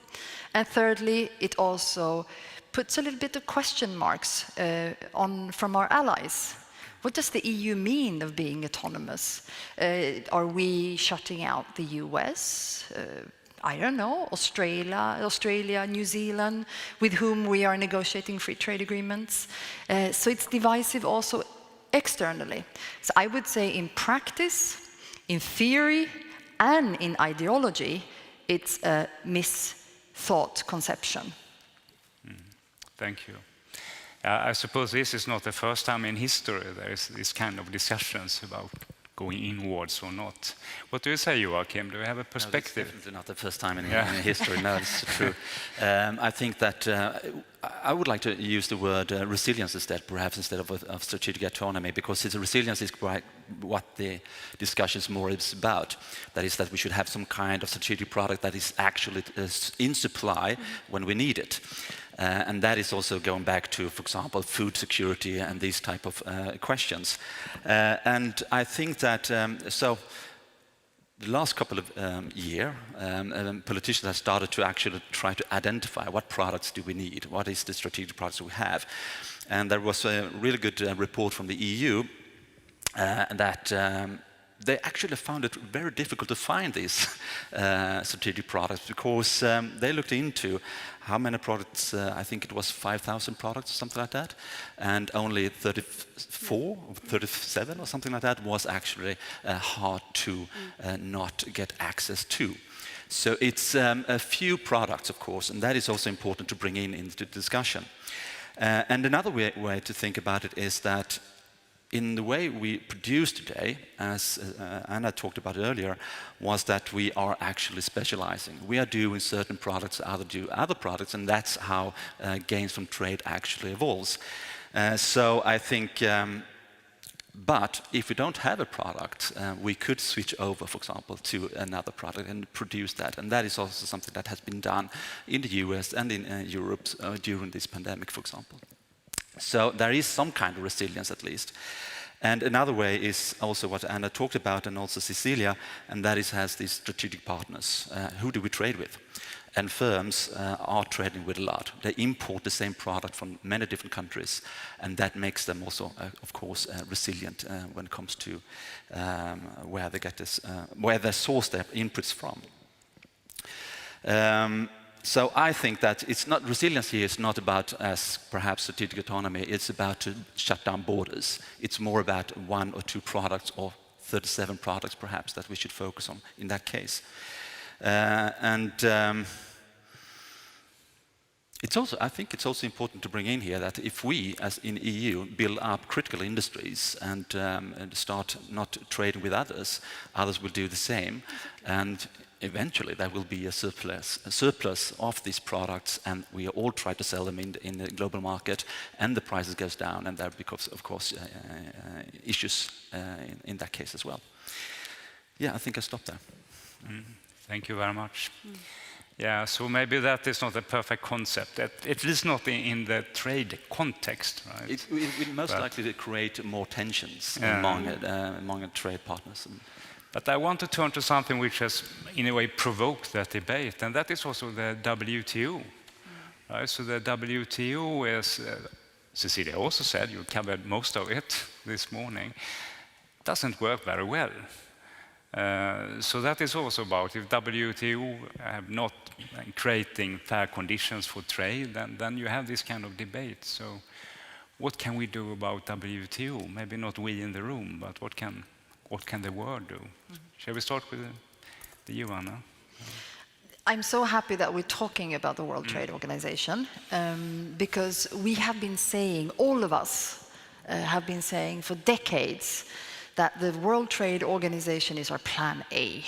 And thirdly, it also puts a little bit of question marks from our allies. What does the EU mean of being autonomous? Are we shutting out the US? I don't know, Australia, New Zealand, with whom we are negotiating free trade agreements. So it's divisive also externally. So I would say in practice, in theory, and in ideology, it's a misthought conception. Thank you. I suppose this is not the first time in history there is this kind of discussions about going inwards or not. What do you say, Joachim? Do you have a perspective? No, it's definitely not the first time in history. No, it's true. I think that I would like to use the word resilience instead, perhaps instead of strategic autonomy, because resilience is what the discussion is more about. That is that we should have some kind of strategic product that is actually in supply when we need it. And that is also going back to, for example, food security and these type of questions. And I think that, so the last couple of years, politicians have started to actually try to identify what products do we need, what is the strategic products we have. And there was a really good report from the EU that they actually found it very difficult to find these strategic products because they looked into how many products, I think it was 5,000 products or something like that, and only 34 or 37 or something like that was actually hard to not get access to. So it's a few products, of course, and that is also important to bring into the discussion. And another way to think about it is that in the way we produce today, as Anna talked about earlier, was that we are actually specializing. We are doing certain products, others do other products, and that's how gains from trade actually evolves. So I think, but if we don't have a product, we could switch over, for example, to another product and produce that. And that is also something that has been done in the US and in Europe during this pandemic, for example. So there is some kind of resilience at least. And another way is also what Anna talked about and also Cecilia, and that is has these strategic partners. Who do we trade with? And firms are trading with a lot. They import the same product from many different countries, and that makes them also, of course, resilient when it comes to where they get this, where they source their inputs from. So I think that it's not resilience here is not about as perhaps strategic autonomy. It's about to shut down borders. It's more about 1 or 2 products or 37 products perhaps that we should focus on in that case. It's also, I think it's also important to bring in here that if we, as in EU, build up critical industries and start not trading with others, others will do the same, and eventually there will be a surplus of these products, and we all try to sell them in the global market, and the prices goes down, and there becomes, of course, issues in that case as well. Yeah, I think I stop there. Thank you very much. Yeah, so maybe that is not a perfect concept, at least not in the trade context, right? It will most likely create more tensions among trade partners. But I want to turn to something which has, in a way, provoked that debate, and that is also the WTO. Right? So the WTO, as Cecilia also said, you covered most of it this morning, doesn't work very well. So that is also about if WTO have not creating fair conditions for trade, then you have this kind of debate. So what can we do about WTO? Maybe not we in the room, but what can what can the world do? Shall we start with you, Anna? I'm so happy that we're talking about the World Trade Organization because we have been saying, all of us have been saying for decades that the World Trade Organization is our plan A.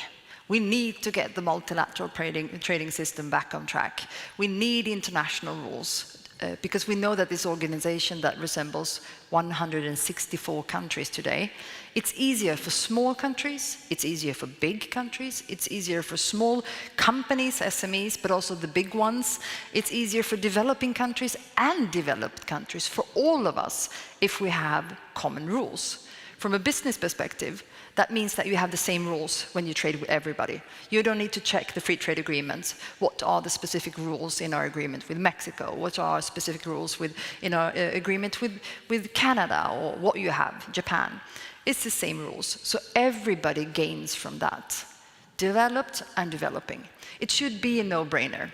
We need to get the multilateral trading system back on track. We need international rules because we know that this organization that resembles 164 countries today, it's easier for small countries, it's easier for big countries, it's easier for small companies, SMEs, but also the big ones. It's easier for developing countries and developed countries, for all of us, if we have common rules. From a business perspective, that means that you have the same rules when you trade with everybody. You don't need to check the free trade agreements. What are the specific rules in our agreement with Mexico? What are our specific rules in our agreement with Canada, or what you have, Japan? It's the same rules. So everybody gains from that, developed and developing. It should be a no-brainer.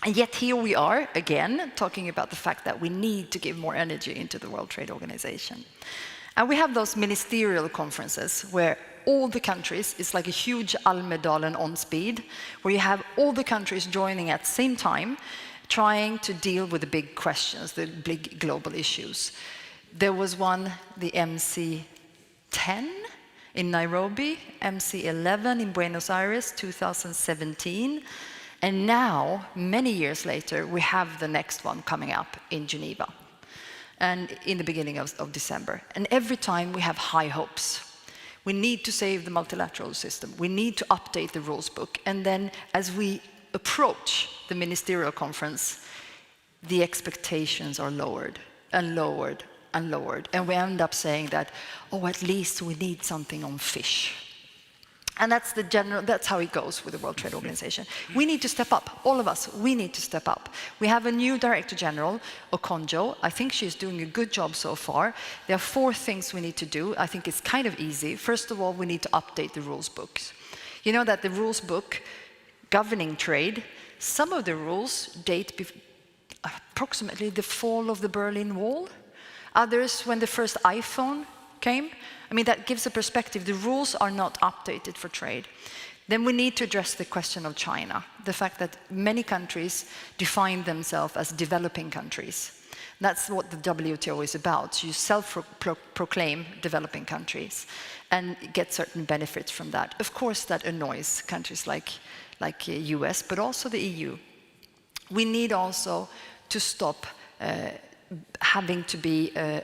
And yet here we are, again, talking about the fact that we need to give more energy into the World Trade Organization. And we have those ministerial conferences where all the countries, it's like a huge Almedalen on speed, where you have all the countries joining at the same time, trying to deal with the big questions, the big global issues. There was one, the MC10 in Nairobi, MC11 in Buenos Aires, 2017. And now, many years later, we have the next one coming up in Geneva, and in the beginning of December. And every time we have high hopes. We need to save the multilateral system. We need to update the rules book. And then as we approach the ministerial conference, the expectations are lowered and lowered and lowered. And we end up saying that, oh, at least we need something on fish. And that's how it goes with the World Trade Organization. We need to step up, all of us, we need to step up. We have a new Director General, Okonjo. I think she's doing a good job so far. There are 4 things we need to do. I think it's kind of easy. First of all, we need to update the rules books. You know that the rules book governing trade, some of the rules date approximately the fall of the Berlin Wall. Others, when the first iPhone came. I mean, that gives a perspective. The rules are not updated for trade. Then we need to address the question of China, the fact that many countries define themselves as developing countries. That's what the WTO is about. You self-proclaim developing countries and get certain benefits from that. Of course, that annoys countries like US, but also the EU. We need also to stop having to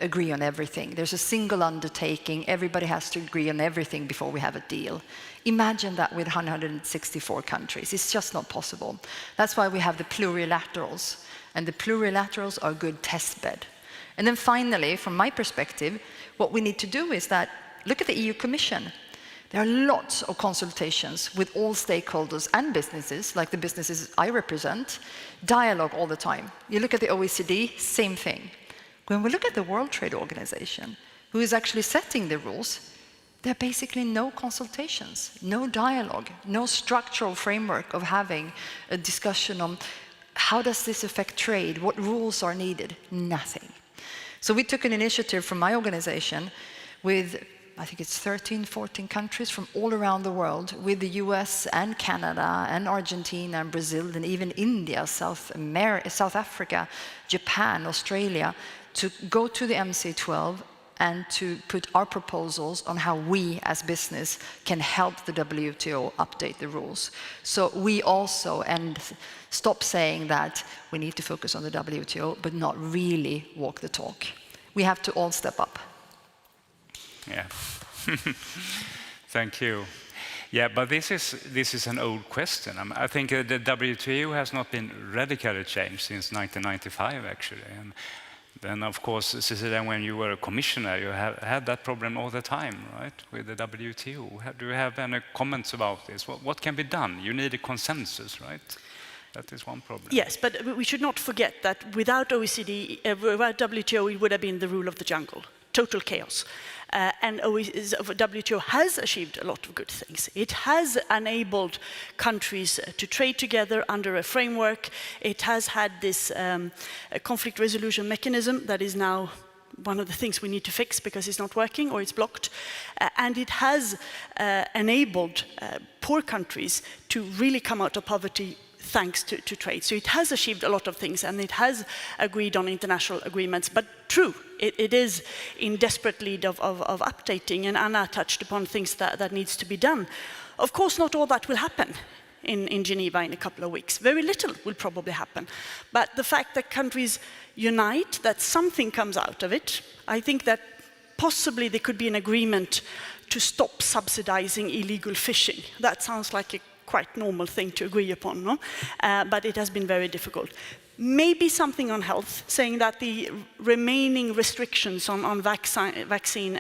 agree on everything. There's a single undertaking. Everybody has to agree on everything before we have a deal. Imagine that with 164 countries. It's just not possible. That's why we have the plurilaterals. And the plurilaterals are a good test bed. And then finally, from my perspective, what we need to do is that, look at the EU Commission. There are lots of consultations with all stakeholders and businesses, like the businesses I represent, dialogue all the time. You look at the OECD, same thing. When we look at the World Trade Organization, who is actually setting the rules, there are basically no consultations, no dialogue, no structural framework of having a discussion on how does this affect trade, what rules are needed, nothing. So we took an initiative from my organization with, I think it's 13, 14 countries from all around the world, with the US and Canada and Argentina and Brazil and even India, South Africa, Japan, Australia, to go to the MC12 and to put our proposals on how we as business can help the WTO update the rules. So we also stop saying that we need to focus on the WTO, but not really walk the talk. We have to all step up. Yeah. Thank you. Yeah, but this is an old question. I think the WTO has not been radically changed since 1995, actually. And then, of course, Cecilia, when you were a commissioner, you had that problem all the time, right, with the WTO. Do you have any comments about this? What can be done? You need a consensus, right? That is one problem. Yes, but we should not forget that without OECD, without WTO, it would have been the rule of the jungle, total chaos. And WTO has achieved a lot of good things. It has enabled countries to trade together under a framework. It has had this conflict resolution mechanism that is now one of the things we need to fix because it's not working or it's blocked. And it has enabled poor countries to really come out of poverty thanks to trade. So it has achieved a lot of things, and it has agreed on international agreements. But true, it is in desperate need of updating, and Anna touched upon things that needs to be done. Of course, not all that will happen in Geneva in a couple of weeks. Very little will probably happen. But the fact that countries unite, that something comes out of it, I think that possibly there could be an agreement to stop subsidizing illegal fishing. That sounds like a quite normal thing to agree upon, no? But it has been very difficult. Maybe something on health, saying that the remaining restrictions on vaccine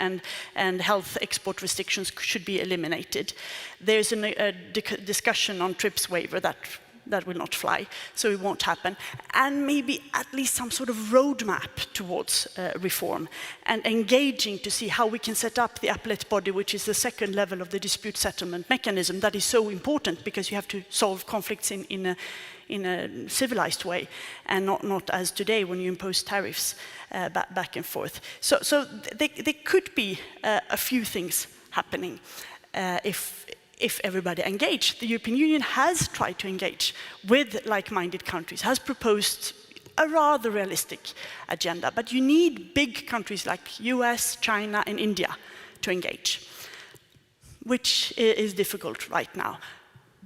and health export restrictions should be eliminated. There's a discussion on TRIPS waiver that will not fly, so it won't happen. And maybe at least some sort of roadmap towards reform, and engaging to see how we can set up the appellate body, which is the second level of the dispute settlement mechanism that is so important because you have to solve conflicts in a civilized way, and not as today when you impose tariffs back and forth. So there could be a few things happening if everybody engaged. The European Union has tried to engage with like-minded countries, has proposed a rather realistic agenda, but you need big countries like US, China, and India to engage, which is difficult right now.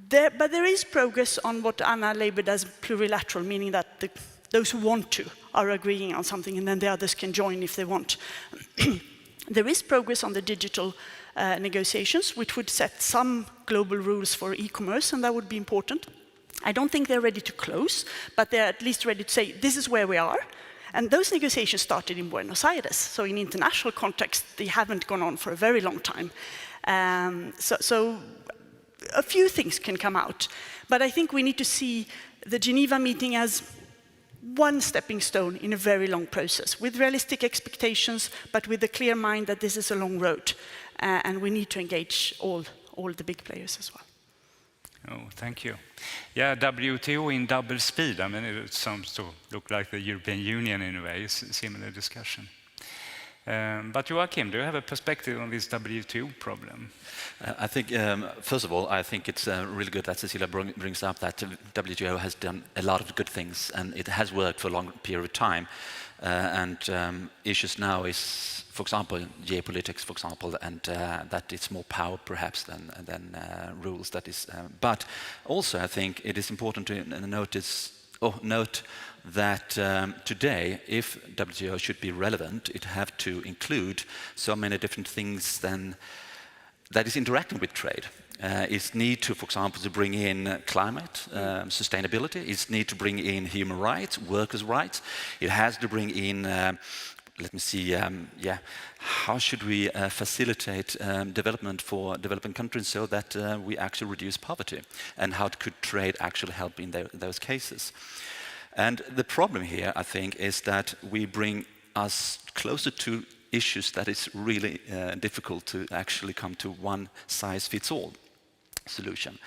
But there is progress on what Anna labeled as plurilateral, meaning that those who want to are agreeing on something, and then the others can join if they want. There is progress on the digital negotiations, which would set some global rules for e-commerce, and that would be important. I don't think they're ready to close, but they're at least ready to say, this is where we are. And those negotiations started in Buenos Aires, so in international context, they haven't gone on for a very long time. So a few things can come out, but I think we need to see the Geneva meeting as one stepping stone in a very long process, with realistic expectations, but with a clear mind that this is a long road, and we need to engage all the big players as well. Oh, thank you. Yeah, WTO in double speed. I mean, it sounds to look like the European Union in a way, similar discussion. But Joachim, do you have a perspective on this WTO problem? I think, first of all, I think it's really good that Cecilia brings up that WTO has done a lot of good things, and it has worked for a long period of time. Issues now is, for example, geopolitics, for example, and that it's more power perhaps than rules. That is, but also I think it is important to note that today, if WTO should be relevant, it have to include so many different things that is interacting with trade. It's need to, for example, to bring in climate, sustainability. It's need to bring in human rights, workers' rights. It has to bring in, let me see, how should we facilitate development for developing countries so that we actually reduce poverty, and how could trade actually help in those cases. And the problem here, I think, is that we bring us closer to issues that is really difficult to actually come to one-size-fits-all solution.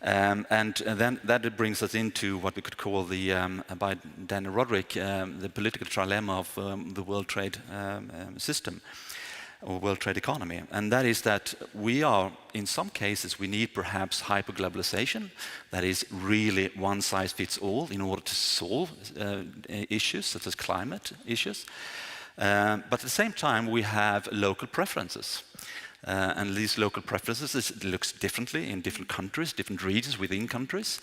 And then that brings us into what we could call the, by Daniel Roderick, the political trilemma of the world trade system, or world trade economy. And that is that we are, in some cases, we need perhaps hyperglobalization, that is really one size fits all in order to solve issues such as climate issues. But at the same time, we have local preferences. And these local preferences, it looks differently in different countries, different regions within countries.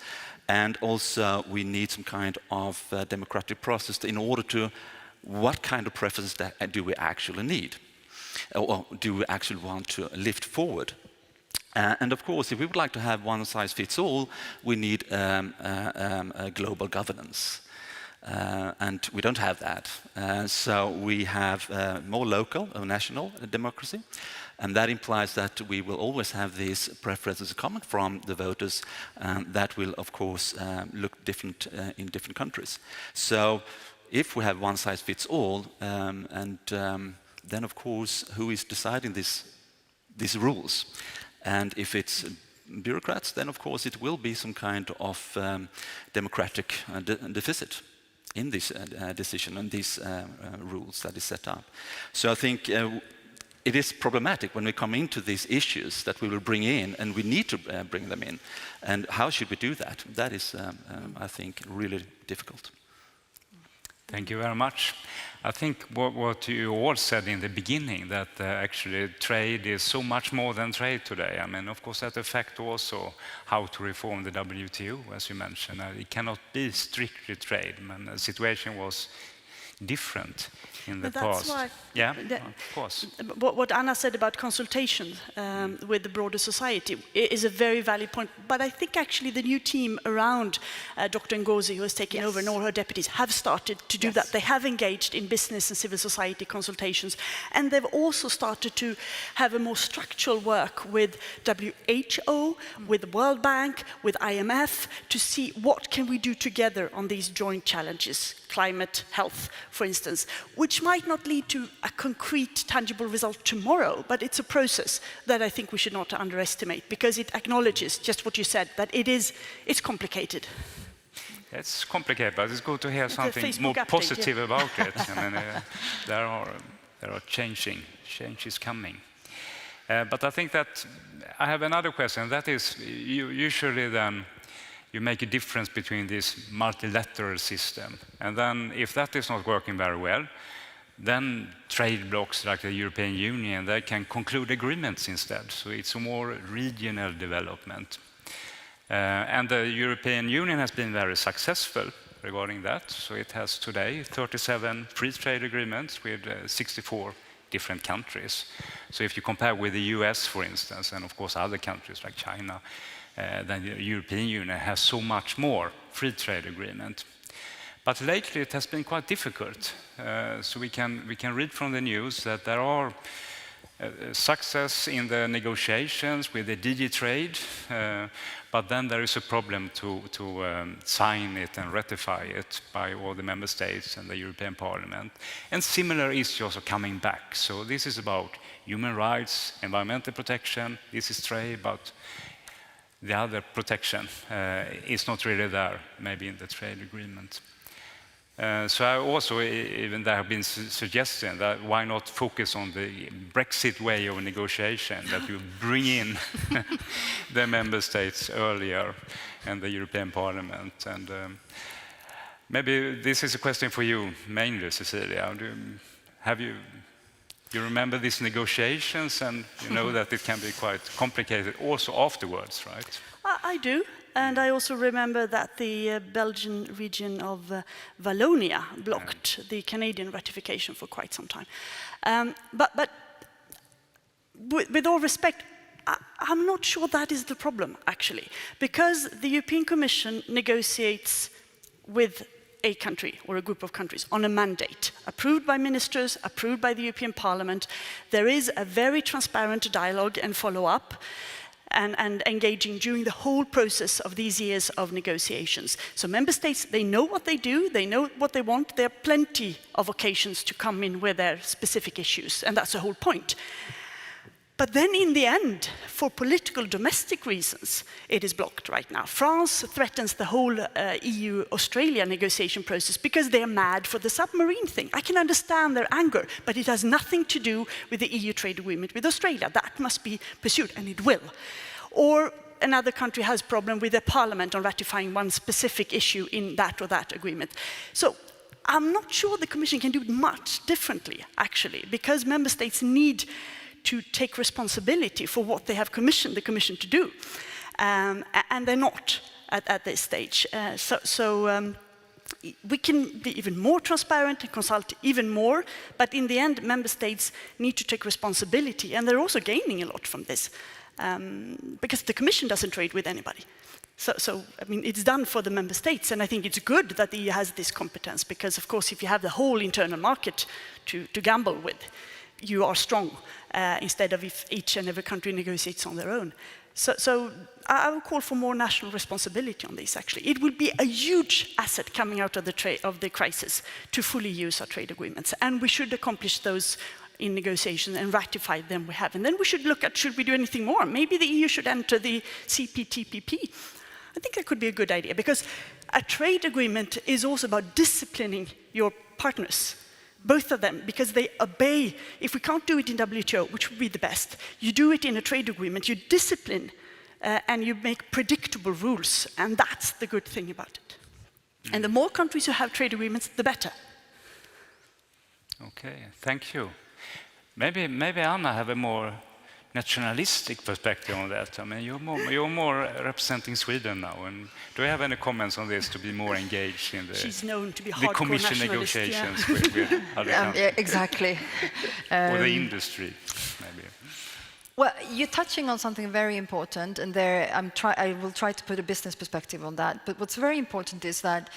And also, we need some kind of democratic process in order to, what kind of preferences do we actually need? Or do we actually want to lift forward? And of course, if we would like to have one size fits all, we need a global governance. And we don't have that. So we have more local or national democracy. And that implies that we will always have these preferences coming from the voters that will, of course, look different in different countries. So if we have one size fits all, then, of course, who is deciding these rules? And if it's bureaucrats, then, of course, it will be some kind of democratic deficit. in this decision and these rules that is set up. So I think it is problematic when we come into these issues that we will bring in, and we need to bring them in. And how should we do that? That is, I think, really difficult. Thank you very much. I think what you all said in the beginning, that actually trade is so much more than trade today. I mean, of course, that affects also how to reform the WTO, as you mentioned. It cannot be strictly trade. I mean, the situation was different in the past. Why, yeah, of course. What Anna said about consultation with the broader society is a very valid point. But I think actually the new team around Dr. Ngozi, who has taken over, and all her deputies have started to do that. They have engaged in business and civil society consultations, and they've also started to have a more structural work with WHO, with the World Bank, with IMF, to see what can we do together on these joint challenges, climate, health, for instance, which might not lead to a concrete, tangible result tomorrow, but it's a process that I think we should not underestimate, because it acknowledges just what you said, that it's complicated. It's complicated, but it's good to hear something more update, positive about it. I mean, there are changes coming. But I think that I have another question. That is, usually then you make a difference between this multilateral system, and then if that is not working very well, then trade blocs like the European Union, they can conclude agreements instead. So it's a more regional development. And the European Union has been very successful regarding that. So it has today 37 free trade agreements with 64 different countries. So if you compare with the US, for instance, and of course other countries like China, then the European Union has so much more free trade agreement. But lately it has been quite difficult. So we can read from the news that there are success in the negotiations with the DG Trade, but then there is a problem to sign it and ratify it by all the member states and the European Parliament. And similar issues are coming back. So this is about human rights, environmental protection, this is trade, but the other protection is not really there, maybe in the trade agreement. So I also, even there have been suggestions that why not focus on the Brexit way of negotiation, that you bring in the member states earlier and the European Parliament. And maybe this is a question for you mainly, Cecilia. You remember these negotiations, and you know that it can be quite complicated also afterwards, right? I do. And I also remember that the Belgian region of Wallonia blocked the Canadian ratification for quite some time. But with all respect, I'm not sure that is the problem, actually, because the European Commission negotiates with a country or a group of countries on a mandate, approved by ministers, approved by the European Parliament. There is a very transparent dialogue and follow-up, and engaging during the whole process of these years of negotiations. So member states, they know what they do, they know what they want. There are plenty of occasions to come in with their specific issues, and that's the whole point. But then in the end, for political domestic reasons, it is blocked right now. France threatens the whole EU-Australia negotiation process because they're mad for the submarine thing. I can understand their anger, but it has nothing to do with the EU trade agreement with Australia. That must be pursued, and it will. Or another country has a problem with their parliament on ratifying one specific issue in that or that agreement. So I'm not sure the Commission can do much differently, actually, because member states need to take responsibility for what they have commissioned the Commission to do. And they're not at this stage. We can be even more transparent and consult even more, but in the end, member states need to take responsibility, and they're also gaining a lot from this, because the Commission doesn't trade with anybody. So, I mean, it's done for the member states, and I think it's good that the EU has this competence, because, of course, if you have the whole internal market to gamble with, you are strong, instead of if each and every country negotiates on their own. So I will call for more national responsibility on this, actually. It will be a huge asset coming out of the crisis to fully use our trade agreements, and we should accomplish those in negotiations and ratify them we have. And then we should look at, should we do anything more? Maybe the EU should enter the CPTPP. I think that could be a good idea, because A trade agreement is also about disciplining your partners, both of them, because they obey. If we can't do it in WTO, which would be the best, you do it in a trade agreement, you discipline, and you make predictable rules, and that's the good thing about it. And the more countries who have trade agreements, the better. Okay, thank you. Maybe Anna have a more nationalistic perspective on that. I mean, you're more representing Sweden now. And do you have any comments on this to be more engaged in the, She's known to be the Commission negotiations with other countries? Yeah, exactly. Or the industry, maybe. Well, you're touching on something very important, and there I will try to put a business perspective on that. But what's very important is that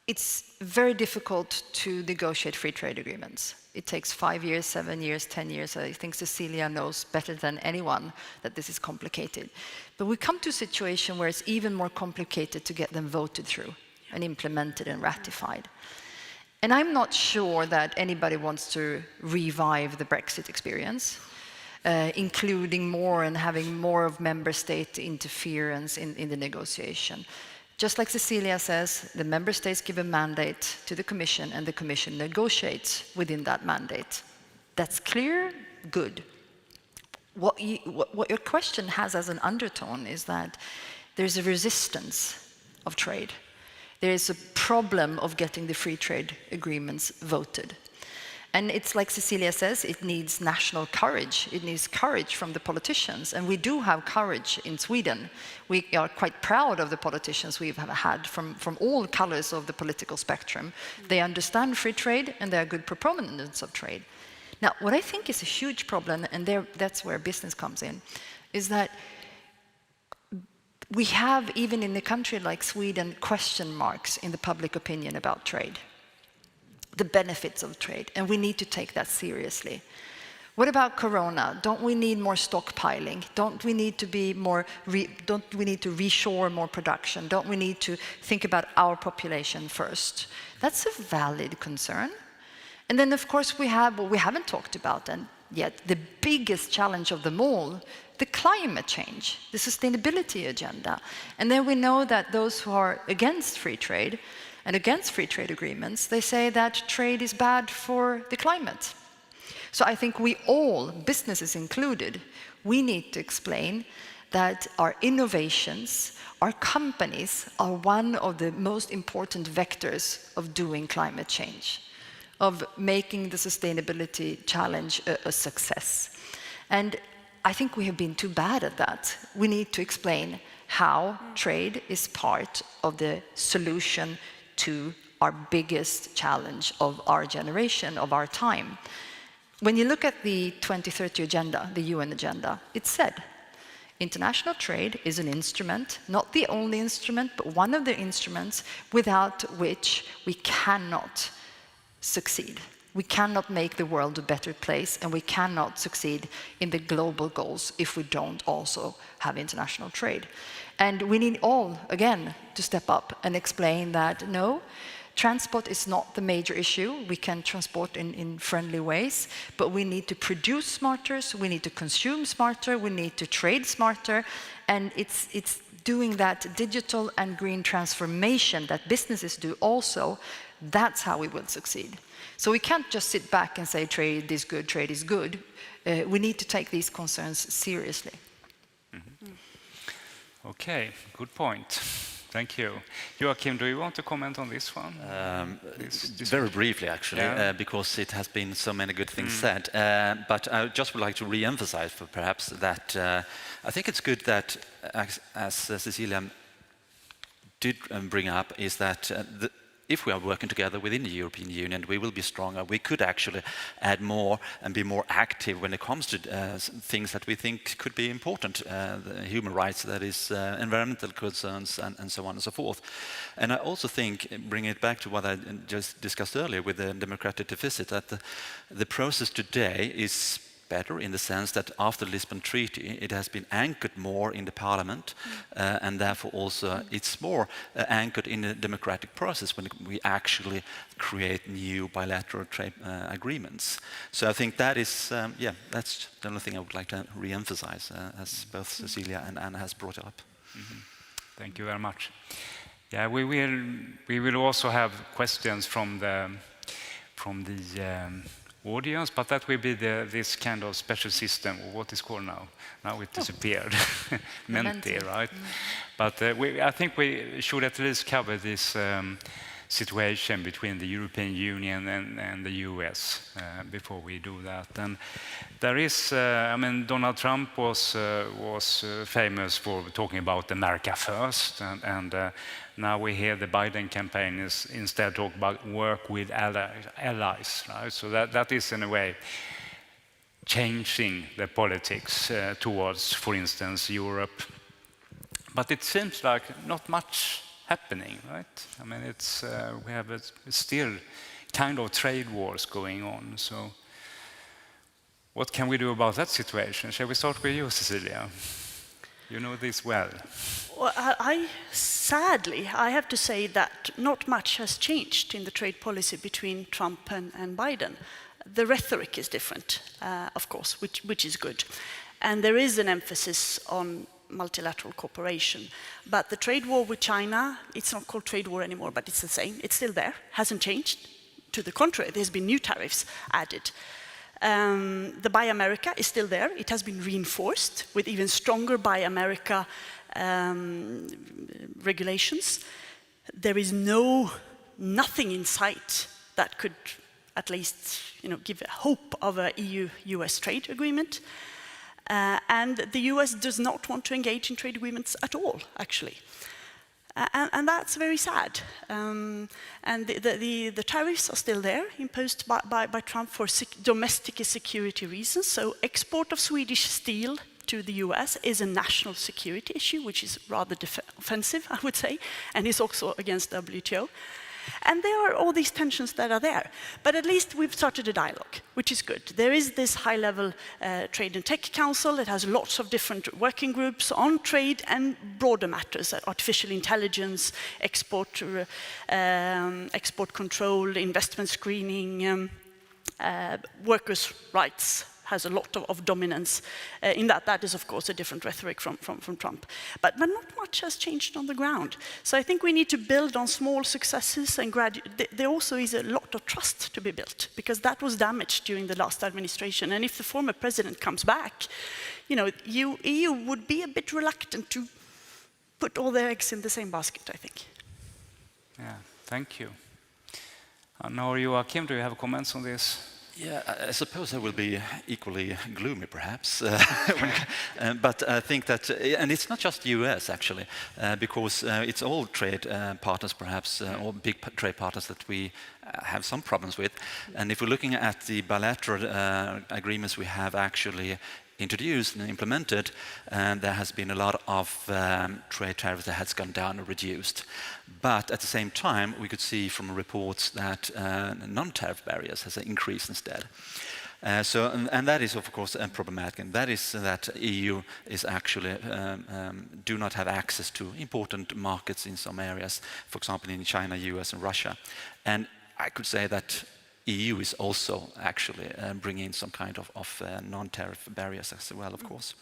it's very difficult to negotiate free trade agreements. It takes 5 years, 7 years, 10 years. I think Cecilia knows better than anyone that this is complicated. But we come to a situation where it's even more complicated to get them voted through and implemented and ratified. And I'm not sure that anybody wants to revive the Brexit experience, including more and having more of member state interference in the negotiation. Just like Cecilia says, the member states give a mandate to the Commission and the Commission negotiates within that mandate. That's clear, good. What your question has as an undertone is that there's a resistance of trade. There is a problem of getting the free trade agreements voted. And it's like Cecilia says, it needs national courage. It needs courage from the politicians. And we do have courage in Sweden. We are quite proud of the politicians we've had from all colors of the political spectrum. They understand free trade and they are good proponents of trade. Now, what I think is a huge problem, and that's where business comes in, is that we have, even in a country like Sweden, question marks in the public opinion about trade. The benefits of trade, and we need to take that seriously. What about Corona? Don't we need more stockpiling? Don't we need to be more? Don't we need to reshore more production? Don't we need to think about our population first? That's a valid concern. And then, of course, we have what we haven't talked about, and yet the biggest challenge of them all: the climate change, the sustainability agenda. And then we know that those who are against free trade and against free trade agreements, they say that trade is bad for the climate. So I think we all, businesses included, we need to explain that our innovations, our companies are one of the most important vectors of doing climate change, of making the sustainability challenge a success. And I think we have been too bad at that. We need to explain how trade is part of the solution to our biggest challenge of our generation, of our time. When you look at the 2030 agenda, the UN agenda, it said international trade is an instrument, not the only instrument, but one of the instruments without which we cannot succeed. We cannot make the world a better place, and we cannot succeed in the global goals if we don't also have international trade. And we need all, again, to step up and explain that, no, transport is not the major issue. We can transport in friendly ways, but we need to produce smarter, we need to consume smarter, we need to trade smarter, and it's doing that digital and green transformation that businesses do also. That's how we will succeed. So we can't just sit back and say trade is good, trade is good. We need to take these concerns seriously. Mm-hmm. Okay, good point. Thank you. Joachim, do you want to comment on this one? Very briefly, actually, yeah. Because it has been so many good things said. But I just would like to re-emphasize perhaps that I think it's good that, as Cecilia did bring up, is that if we are working together within the European Union, we will be stronger. We could actually add more and be more active when it comes to things that we think could be important, the human rights, that is environmental concerns, and so on and so forth. And I also think, bringing it back to what I just discussed earlier with the democratic deficit, that the process today is better in the sense that after the Lisbon Treaty, it has been anchored more in the Parliament, and therefore also it's more anchored in the democratic process when we actually create new bilateral trade agreements. So I think that is, that's the only thing I would like to re-emphasize, as both Cecilia and Anna has brought up. Mm-hmm. Thank you very much. Yeah, we will also have questions from the audience, but that will be this kind of special system, or what is called now. Now it disappeared. Menti, right? But I think we should at least cover this situation between the European Union and the US before we do that. And there is, I mean, Donald Trump was famous for talking about America first, and now we hear the Biden campaign is instead talk about work with allies, right? So that is in a way changing the politics towards, for instance, Europe. But it seems like not much happening, right? I mean, it's we have still kind of trade wars going on. So what can we do about that situation? Shall we start with you, Cecilia? You know this well. Well, sadly, I have to say that not much has changed in the trade policy between Trump and Biden. The rhetoric is different, of course, which is good. And there is an emphasis on multilateral cooperation. But the trade war with China, it's not called trade war anymore, but it's the same. It's still there, hasn't changed. To the contrary, there's been new tariffs added. The Buy America is still there. It has been reinforced with even stronger Buy America regulations. There is nothing in sight that could at least give hope of a EU-US trade agreement. And the US does not want to engage in trade agreements at all, actually. And that's very sad. And the tariffs are still there, imposed by Trump for domestic security reasons. So export of Swedish steel to the US is a national security issue, which is rather offensive, I would say, and is also against WTO. And there are all these tensions that are there. But at least we've started a dialogue, which is good. There is this high-level Trade and Tech Council. It has lots of different working groups on trade and broader matters, artificial intelligence, export control, investment screening, workers' rights has a lot of dominance in that. That is, of course, a different rhetoric from Trump. But not much has changed on the ground. So I think we need to build on small successes and there also is a lot of trust to be built, because that was damaged during the last administration. And if the former president comes back, EU would be a bit reluctant to put all their eggs in the same basket, I think. Yeah, thank you. Now, Joachim, do you have comments on this? Yeah, I suppose I will be equally gloomy, perhaps. But I think that, and it's not just US actually, because it's all trade partners, perhaps, all big trade partners that we have some problems with. And if we're looking at the bilateral agreements we have actually introduced and implemented, there has been a lot of trade tariffs that has gone down or reduced. But at the same time, we could see from reports that non-tariff barriers has increased instead. And that is, of course, problematic. And that is that EU is actually do not have access to important markets in some areas, for example, in China, US, and Russia. And I could say that EU is also actually bringing in some kind of non-tariff barriers as well, of course.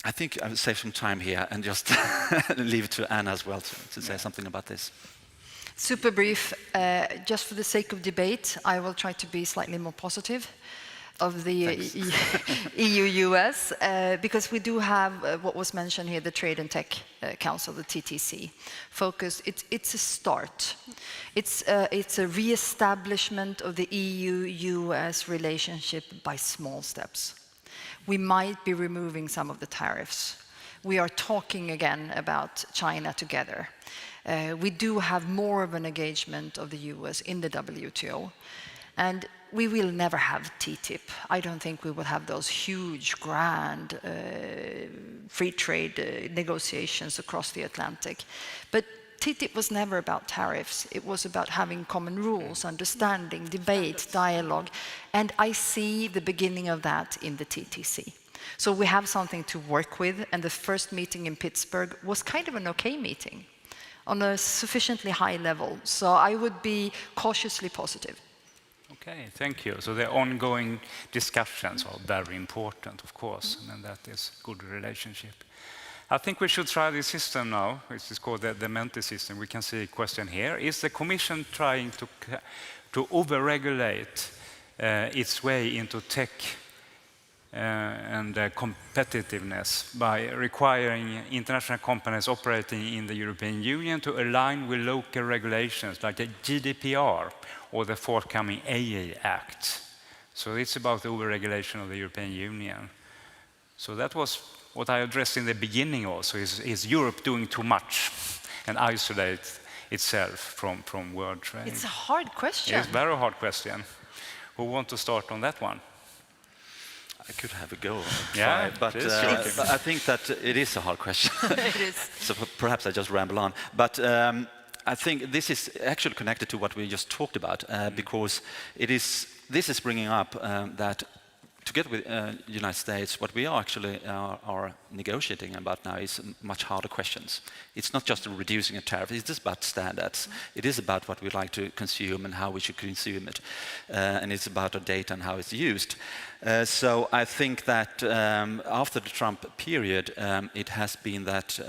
I think I will save some time here and just leave it to Anna as well to say something about this. Super brief. Just for the sake of debate, I will try to be slightly more positive of the EU-US, because we do have what was mentioned here, the Trade and Tech Council, the TTC. Focus, it's a start. It's a re-establishment of the EU-US relationship by small steps. We might be removing some of the tariffs. We are talking again about China together. We do have more of an engagement of the US in the WTO. And we will never have TTIP. I don't think we will have those huge, grand free trade negotiations across the Atlantic. But TTIP was never about tariffs. It was about having common rules, understanding, debate, dialogue. And I see the beginning of that in the TTC. So we have something to work with. And the first meeting in Pittsburgh was kind of an okay meeting on a sufficiently high level. So I would be cautiously positive. Okay, thank you. So the ongoing discussions are very important, of course, and that is good relationship. I think we should try this system now, which is called the Menti system. We can see a question here. Is the Commission trying to over-regulate its way into tech and competitiveness by requiring international companies operating in the European Union to align with local regulations like the GDPR or the forthcoming AI Act? So it's about the over-regulation of the European Union. So that was what I addressed in the beginning also, is Europe doing too much and isolate itself from world trade? It's a hard question. It's a very hard question. Who wants to start on that one? I could have a go, yeah, but I think that it is a hard question. It is. So perhaps I just ramble on. But I think this is actually connected to what we just talked about, because this is bringing up that together with the United States, what we are actually are negotiating about now is much harder questions. It's not just reducing a tariff, it's just about standards. It is about what we like to consume and how we should consume it. And it's about our data and how it's used. So I think that after the Trump period, it has been that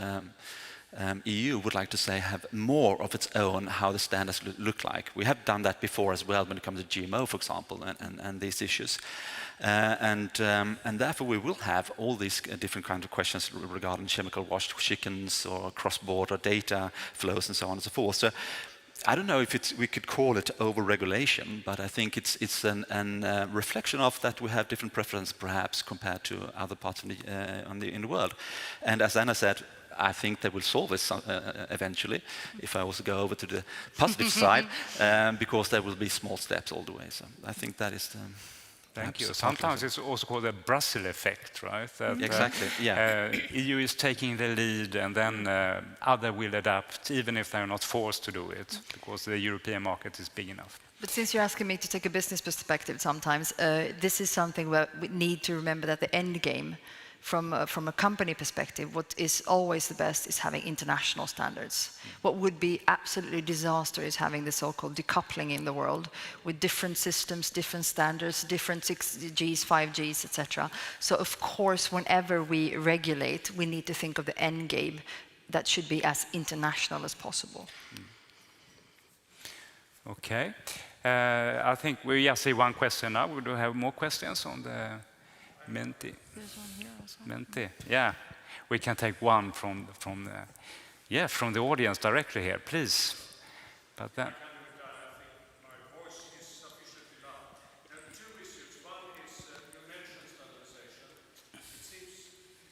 EU would like to say have more of its own how the standards look like. We have done that before as well when it comes to GMO, for example, and these issues. And therefore we will have all these different kinds of questions regarding chemical washed chickens or cross-border data flows and so on and so forth. So I don't know if we could call it over-regulation, but I think it's a reflection of that we have different preferences perhaps compared to other parts in the world. And as Anna said, I think they will solve this eventually, if I also go over to the positive side, because there will be small steps all the way. So I think that is the... Thank you. Sometimes it's also called the Brazil effect, right? That, exactly, yeah. EU is taking the lead and then others will adapt, even if they're not forced to do it, because the European market is big enough. But since you're asking me to take a business perspective sometimes, this is something where we need to remember that the end game from a company perspective, what is always the best is having international standards. What would be absolutely disaster is having the so-called decoupling in the world with different systems, different standards, different 6Gs, 5Gs, etc. So of course, whenever we regulate, we need to think of the end game that should be as international as possible. Okay. I think we just see one question now. We do have more questions on the Menti. There's one here also. Menti, yeah. We can take one from the audience directly here, please. But then. It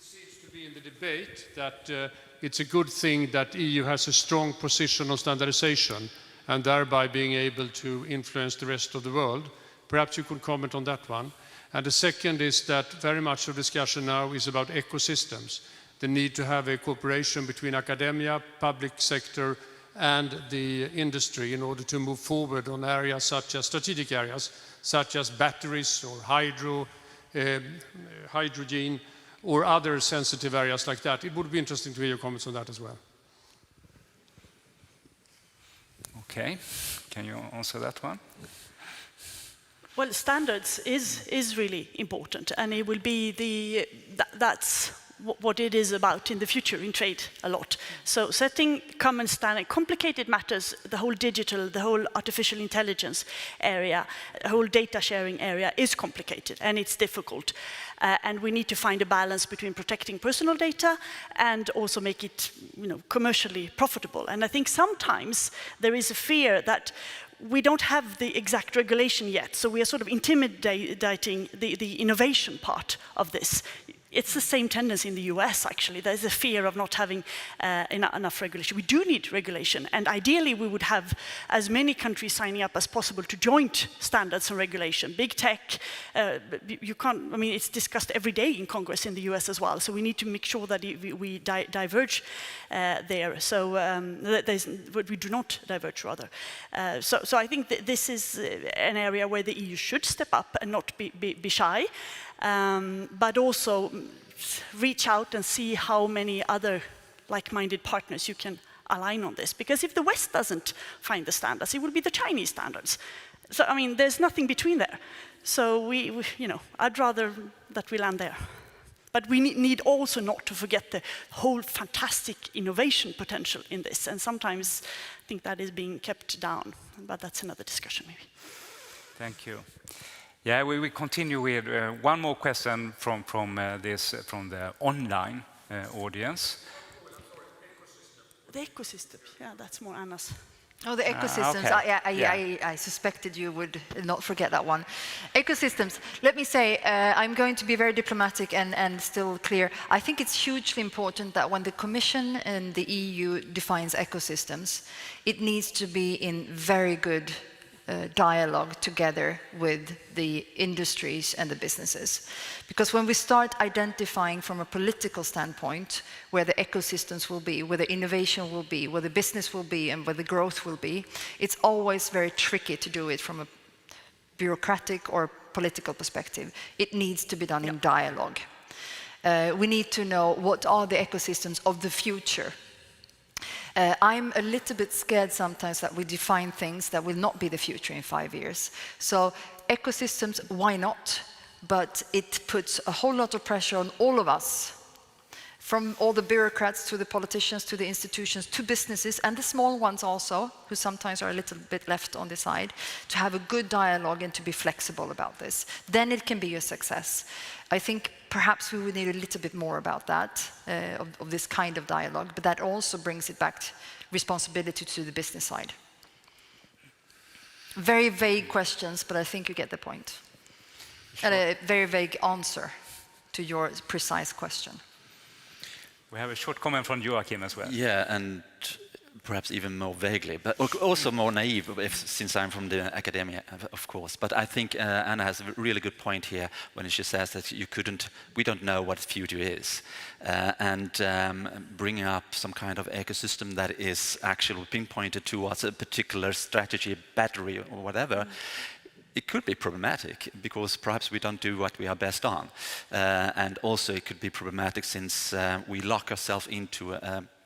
seems to be in the debate that it's a good thing that EU has a strong position on standardization and thereby being able to influence the rest of the world. Perhaps you could comment on that one. And the second is that very much of discussion now is about ecosystems, the need to have a cooperation between academia, public sector, and the industry in order to move forward on areas such as strategic areas, such as batteries or hydrogen, or other sensitive areas like that. It would be interesting to hear your comments on that as well. Okay, can you answer that one? Well, standards is really important, and it will be that's what it is about in the future in trade a lot. So setting common standard, complicated matters, the whole digital, the whole artificial intelligence area, the whole data sharing area is complicated and it's difficult. And we need to find a balance between protecting personal data and also make it, commercially profitable. And I think sometimes there is a fear that we don't have the exact regulation yet, so we are sort of intimidating the innovation part of this. It's the same tendency in the US, actually. There's a fear of not having enough regulation. We do need regulation, and ideally we would have as many countries signing up as possible to joint standards and regulation. Big tech, you can't, it's discussed every day in Congress in the US as well, so we need to make sure that we diverge there. So we do not diverge, rather. So I think that this is an area where the EU should step up and not be shy. But also reach out and see how many other like-minded partners you can align on this. Because if the West doesn't find the standards, it will be the Chinese standards. So, there's nothing between there. So I'd rather that we land there. But we need also not to forget the whole fantastic innovation potential in this. And sometimes I think that is being kept down. But that's another discussion maybe. Thank you. Yeah, we will continue with one more question from the online audience. The ecosystem, yeah, that's more Anna's. Oh, the ecosystems. Okay. I suspected you would not forget that one. Ecosystems. Let me say, I'm going to be very diplomatic and still clear. I think it's hugely important that when the Commission and the EU defines ecosystems, it needs to be in very good dialogue together with the industries and the businesses. Because when we start identifying from a political standpoint where the ecosystems will be, where the innovation will be, where the business will be, and where the growth will be, it's always very tricky to do it from a bureaucratic or political perspective. It needs to be done in dialogue. We need to know what are the ecosystems of the future. I'm a little bit scared sometimes that we define things that will not be the future in 5 years. So ecosystems, why not? But it puts a whole lot of pressure on all of us, from all the bureaucrats to the politicians to the institutions to businesses and the small ones also, who sometimes are a little bit left on the side, to have a good dialogue and to be flexible about this. Then it can be a success. I think perhaps we would need a little bit more about that, of this kind of dialogue, but that also brings it back to responsibility to the business side. Very vague questions, but I think you get the point. Sure. And a very vague answer to your precise question. We have a short comment from Joachim as well. Yeah, and perhaps even more vaguely, but also more naive, since I'm from the academia, of course. But I think Anna has a really good point here when she says that we don't know what the future is. And bringing up some kind of ecosystem that is actually pinpointed towards a particular strategy, battery or whatever, it could be problematic because perhaps we don't do what we are best on. And also it could be problematic since we lock ourselves into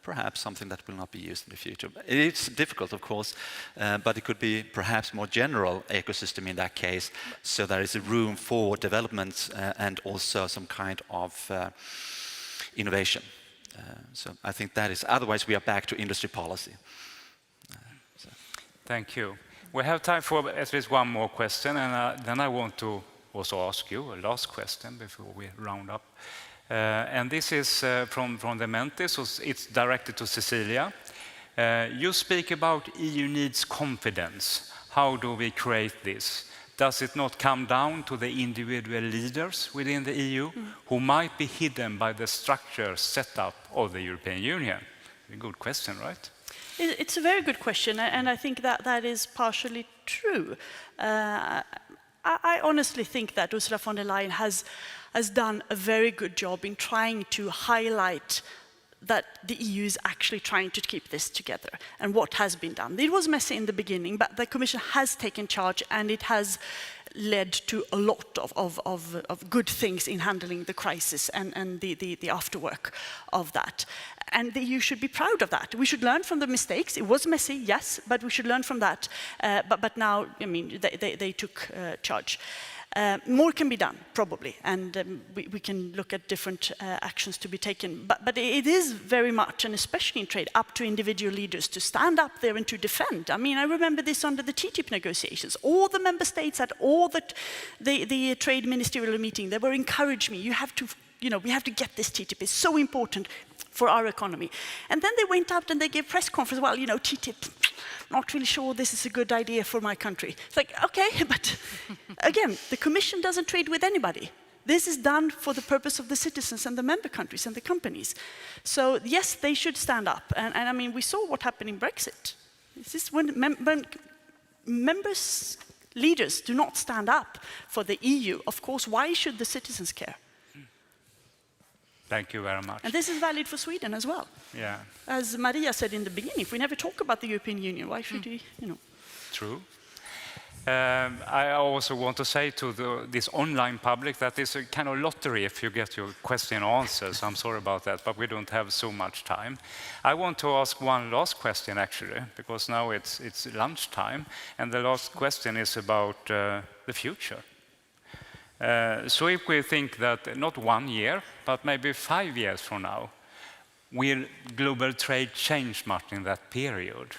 perhaps something that will not be used in the future. It's difficult, of course, but it could be perhaps more general ecosystem in that case, so there is a room for development and also some kind of innovation. So I think that is, otherwise we are back to industry policy. Thank you. We have time for at least one more question, and then I want to also ask you a last question before we round up. And this is from the Menti, so it's directed to Cecilia. You speak about EU needs confidence. How do we create this? Does it not come down to the individual leaders within the EU who might be hidden by the structure setup of the European Union? A good question, right? It's a very good question, and I think that is partially true. I honestly think that Ursula von der Leyen has done a very good job in trying to highlight that the EU is actually trying to keep this together and what has been done. It was messy in the beginning, but the Commission has taken charge and it has led to a lot of good things in handling the crisis and the afterwork of that. And the EU should be proud of that. We should learn from the mistakes. It was messy, yes, but we should learn from that. But now, I mean, they took charge. More can be done, probably, and we can look at different actions to be taken. But it is very much, and especially in trade, up to individual leaders to stand up there and to defend. I mean, I remember this under the TTIP negotiations. All the member states at all the trade ministerial meeting, they were encouraging me, you have to, we have to get this TTIP. It's so important for our economy. And then they went out and they gave press conference, well, TTIP, not really sure this is a good idea for my country. It's like, okay, but again, the Commission doesn't trade with anybody. This is done for the purpose of the citizens and the member countries and the companies. So yes, they should stand up. And I mean, we saw what happened in Brexit. This is when members, leaders do not stand up for the EU. Of course, why should the citizens care? Thank you very much. And this is valid for Sweden as well. Yeah. As Maria said in the beginning, if we never talk about the European Union, why should we, True. I also want to say to this online public that it's a kind of lottery if you get your question and answers. I'm sorry about that, but we don't have so much time. I want to ask one last question, actually, because now it's lunchtime, and the last question is about the future. So if we think that not 1 year, but maybe 5 years from now, will global trade change much in that period?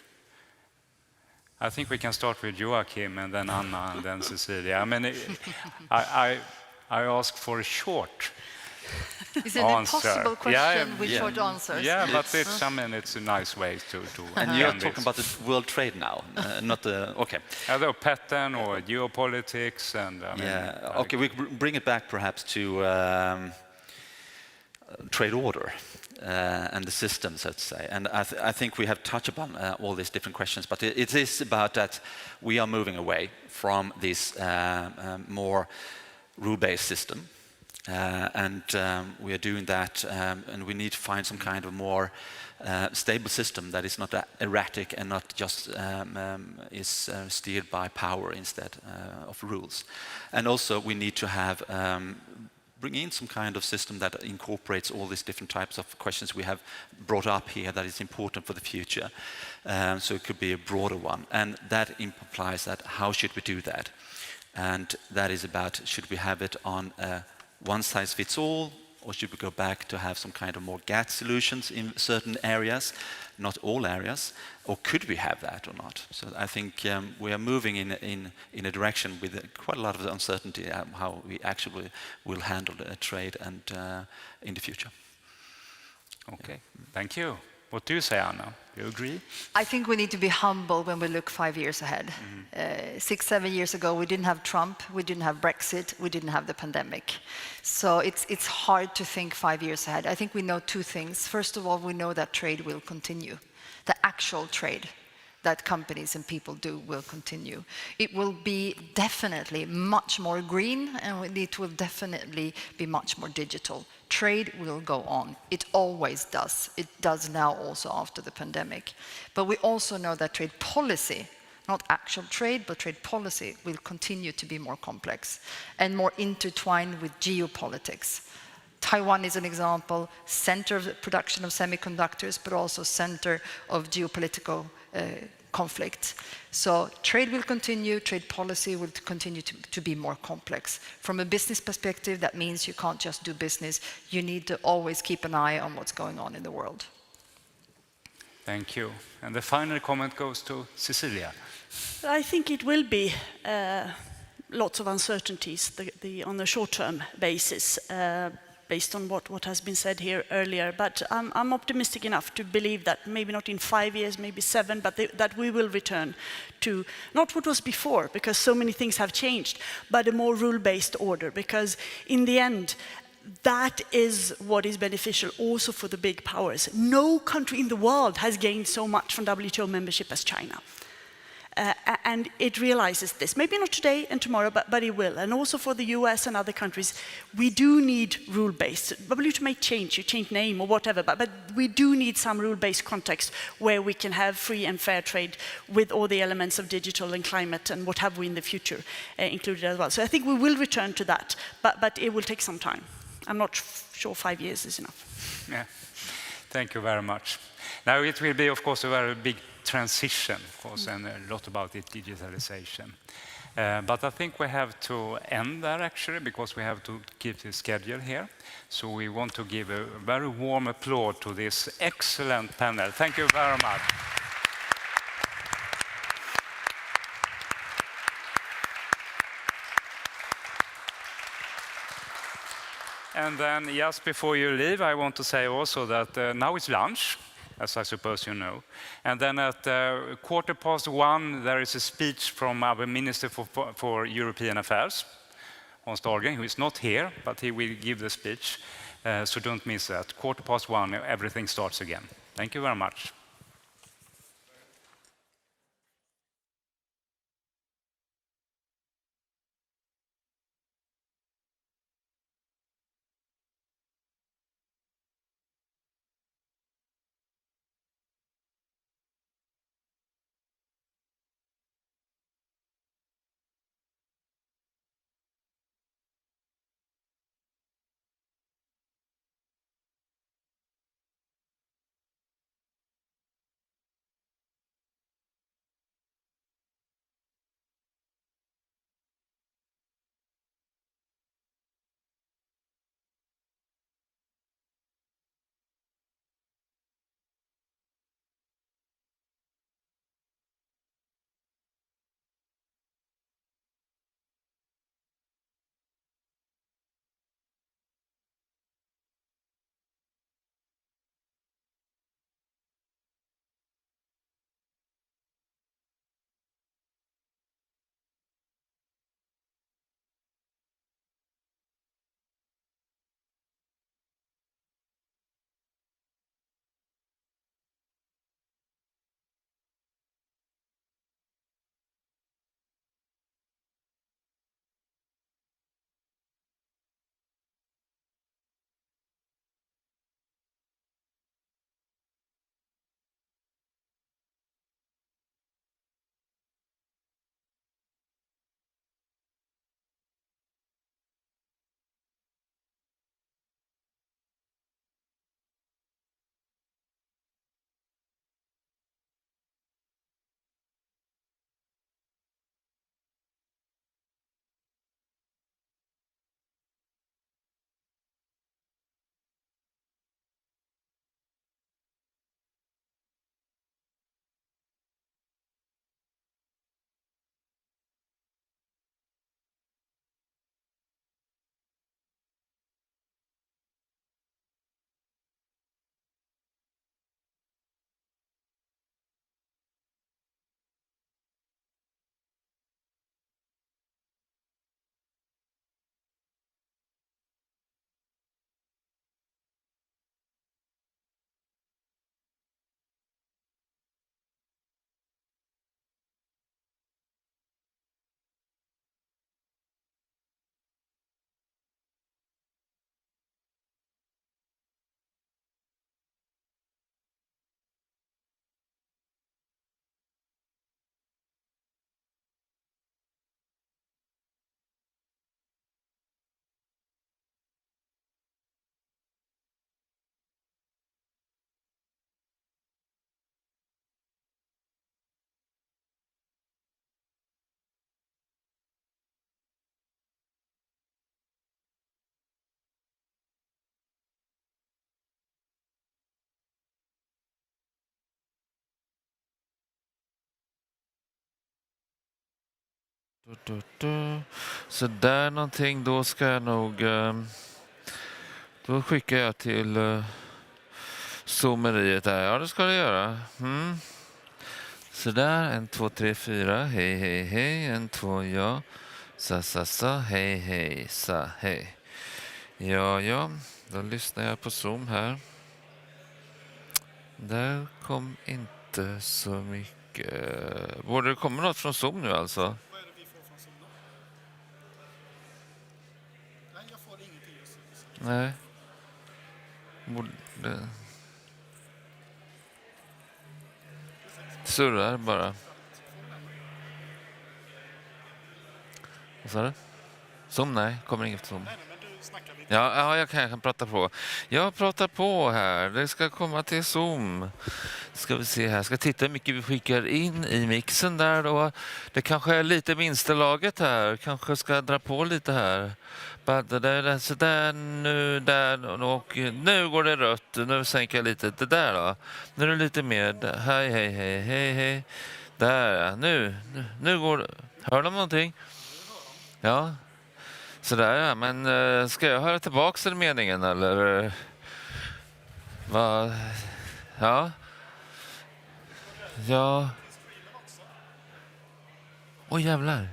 I think we can start with Joachim and then Anna and then Cecilia. I mean, I ask for a short It's an impossible question with short answers. Yeah, but it's, I mean, it's a nice way to And you're talking about the world trade now, not the, okay. Either pattern or geopolitics and... okay, we bring it back perhaps to trade order and the system, so to say. And I think we have touched upon all these different questions, but it is about that we are moving away from this more rule-based system. And we are doing that, and we need to find some kind of more stable system that is not erratic and not just is steered by power instead of rules. And also we need to have bring in some kind of system that incorporates all these different types of questions we have brought up here that is important for the future. So it could be a broader one, and that implies that how should we do that? And that is about, should we have it on one size fits all, or should we go back to have some kind of more GATT solutions in certain areas, not all areas, or could we have that or not? So I think we are moving in a direction with quite a lot of uncertainty how we actually will handle the trade and in the future. Okay, thank you. What do you say, Anna? Do you agree? I think we need to be humble when we look 5 years ahead. 6, 7 years ago, we didn't have Trump, we didn't have Brexit, we didn't have the pandemic. So it's hard to think 5 years ahead. I think we know two things. First of all, we know that trade will continue. The actual trade that companies and people do will continue. It will be definitely much more green, and it will definitely be much more digital. Trade will go on. It always does. It does now also after the pandemic. But we also know that trade policy, not actual trade, but trade policy will continue to be more complex and more intertwined with geopolitics. Taiwan is an example, center of the production of semiconductors, but also center of geopolitical conflict. So trade will continue, trade policy will continue to be more complex. From a business perspective, that means you can't just do business, you need to always keep an eye on what's going on in the world. Thank you. And the final comment goes to Cecilia. I think it will be lots of uncertainties on a short-term basis, based on what has been said here earlier. But I'm optimistic enough to believe that maybe not in 5 years, maybe 7, but that we will return to not what was before, because so many things have changed, but a more rule-based order, because in the end, that is what is beneficial also for the big powers. No country in the world has gained so much from WTO membership as China. And it realizes this, maybe not today and tomorrow, but it will. And also for the US and other countries, we do need rule-based. WTO may change, you change name or whatever, but we do need some rule-based context where we can have free and fair trade with all the elements of digital and climate and what have we in the future included as well. So I think we will return to that, but it will take some time. I'm not sure 5 years is enough. Yeah, thank you very much. Now it will be, of course, a very big transition, of course, and a lot about it, digitalization. But I think we have to end there, actually, because we have to keep the schedule here. So we want to give a very warm applause to this excellent panel. Thank you very much. And then just before you leave, I want to say also that now it's lunch, as I suppose you know. And then at 1:15, there is a speech from our Minister for European Affairs, Hans Dahlgren, who is not here, but he will give the speech. So don't miss that. 1:15, everything starts again. Thank you very much. Så där någonting, då ska jag nog... Då skickar jag till zoomeriet där. Ja, det ska det göra. Så där, 1, 2, 3, 4. Hej, hej, hej. 1, 2, ja. Sa. Hej, hej, sa, hej. Ja. Då lyssnar jag på Zoom här. Där kom inte så mycket. Borde det komma något från Zoom nu alltså? Vad är det vi får från Zoom då? Nej, jag får ingenting just nu. Nej. Borde... Surrar bara. Vad sa du? Zoom? Nej, kommer inget Zoom. Ja, jag kan prata på. Jag pratar på här. Det ska komma till Zoom. Ska vi se här. Ska titta hur mycket vi skickar in i mixen där då. Det kanske är lite minsta laget här. Kanske ska dra på lite här. Så där, nu, där och nu går det rött. Nu sänker jag lite. Det där då. Nu är det lite mer. Hej. Där, nu går det. Hör de någonting? Ja. Sådär ja, men ska jag höra tillbaka den meningen eller? Vad? Ja. Ja. Oj jävlar.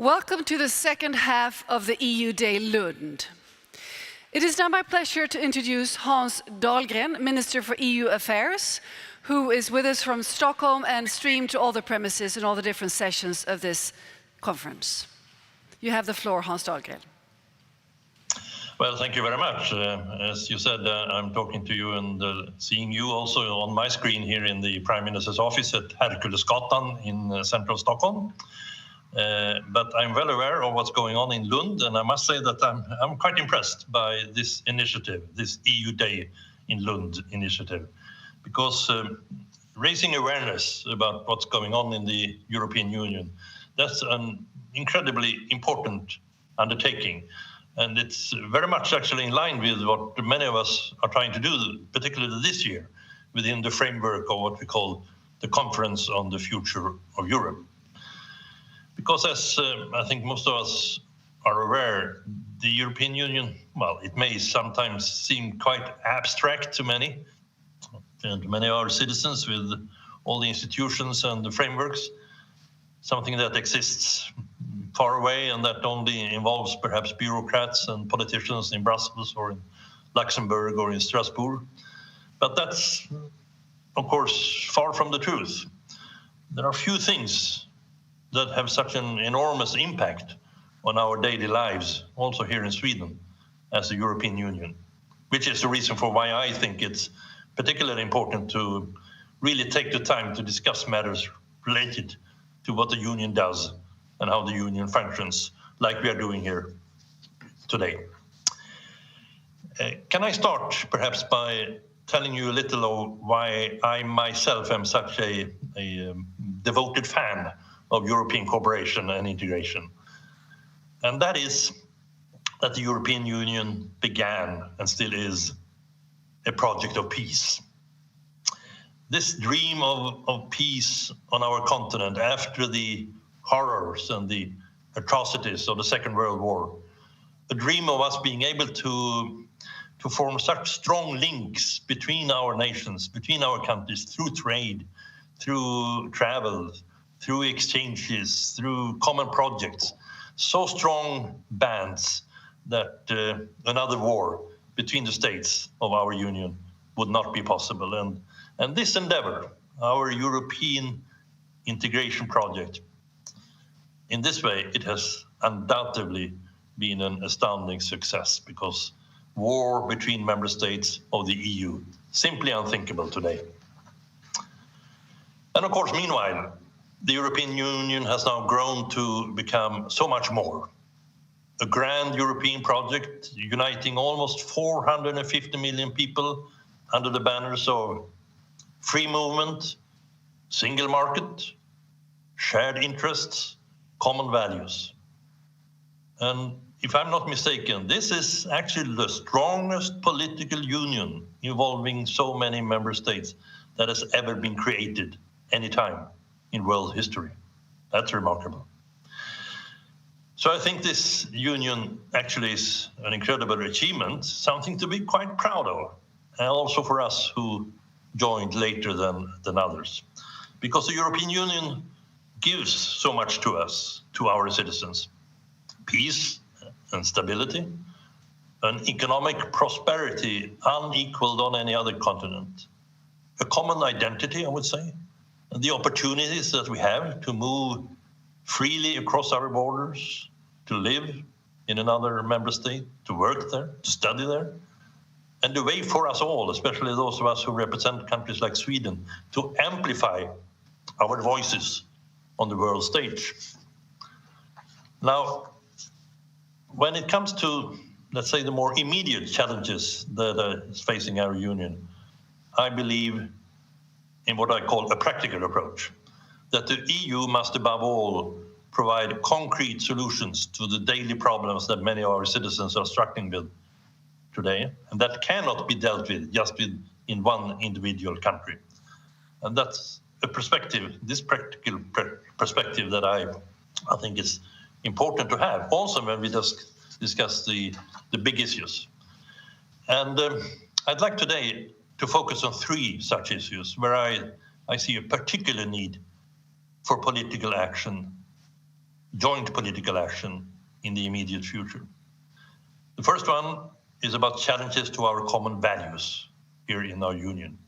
Welcome to the second half of the EU Day Lund. It is now my pleasure to introduce Hans Dahlgren, Minister for EU Affairs, who is with us from Stockholm and streamed to all the premises and all the different sessions of this conference. You have the floor, Hans Dahlgren. Well, thank you very much. As you said, I'm talking to you and seeing you also on my screen here in the Prime Minister's office at Herkulesgatan in central Stockholm. But I'm well aware of what's going on in Lund, and I must say that I'm quite impressed by this initiative, this EU Day in Lund initiative, because raising awareness about what's going on in the European Union, that's an incredibly important undertaking. And it's very much actually in line with what many of us are trying to do, particularly this year, within the framework of what we call the Conference on the Future of Europe. Because as I think most of us are aware, the European Union, well, it may sometimes seem quite abstract to many, and to many of our citizens with all the institutions and the frameworks, something that exists far away and that only involves perhaps bureaucrats and politicians in Brussels or in Luxembourg or in Strasbourg. But that's, of course, far from the truth. There are few things that have such an enormous impact on our daily lives, also here in Sweden, as the European Union, which is the reason for why I think it's particularly important to really take the time to discuss matters related to what the Union does and how the Union functions, like we are doing here today. Can I start perhaps by telling you a little of why I myself am such a devoted fan of European cooperation and integration? And that is that the European Union began and still is a project of peace. This dream of peace on our continent after the horrors and the atrocities of the Second World War, a dream of us being able to form such strong links between our nations, between our countries, through trade, through travel, through exchanges, through common projects, so strong bands that another war between the states of our union would not be possible. And this endeavor, our European integration project, in this way, it has undoubtedly been an astounding success, because war between member states of the EU, simply unthinkable today. And of course, meanwhile, the European Union has now grown to become so much more. A grand European project uniting almost 450 million people under the banners of free movement, single market, shared interests, common values. And if I'm not mistaken, this is actually the strongest political union involving so many member states that has ever been created any time in world history. That's remarkable. So I think this union actually is an incredible achievement, something to be quite proud of, and also for us who joined later than others. Because the European Union gives so much to us, to our citizens. Peace and stability, an economic prosperity unequaled on any other continent, a common identity, I would say, and the opportunities that we have to move freely across our borders, to live in another member state, to work there, to study there, and the way for us all, especially those of us who represent countries like Sweden, to amplify our voices on the world stage. Now, when it comes to, let's say, the more immediate challenges that are facing our union, I believe in what I call a practical approach, that the EU must above all provide concrete solutions to the daily problems that many of our citizens are struggling with today, and that cannot be dealt with just in one individual country. And that's a perspective, this practical perspective, that I think is important to have, also when we just discuss the big issues. And I'd like today to focus on three such issues where I see a particular need for political action joint political action in the immediate future. The first one is about challenges to our common values here in our union.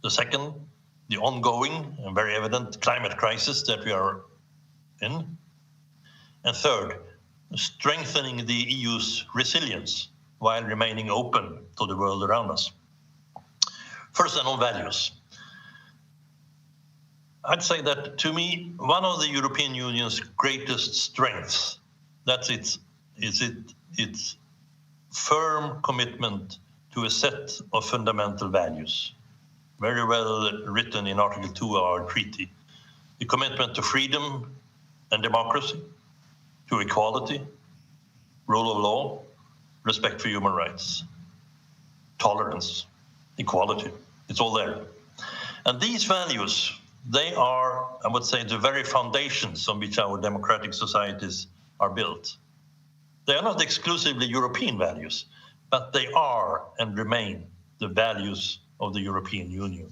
The second, the ongoing and very evident climate crisis that we are in. And third, strengthening the EU's resilience while remaining open to the world around us. First, on values. I'd say that, to me, one of the European Union's greatest strengths, that's its firm commitment to a set of fundamental values, very well written in Article 2 of our treaty. The commitment to freedom and democracy, to equality, rule of law, respect for human rights, tolerance, equality. It's all there. And these values, they are, I would say, the very foundations on which our democratic societies are built. They are not exclusively European values, but they are and remain the values of the European Union.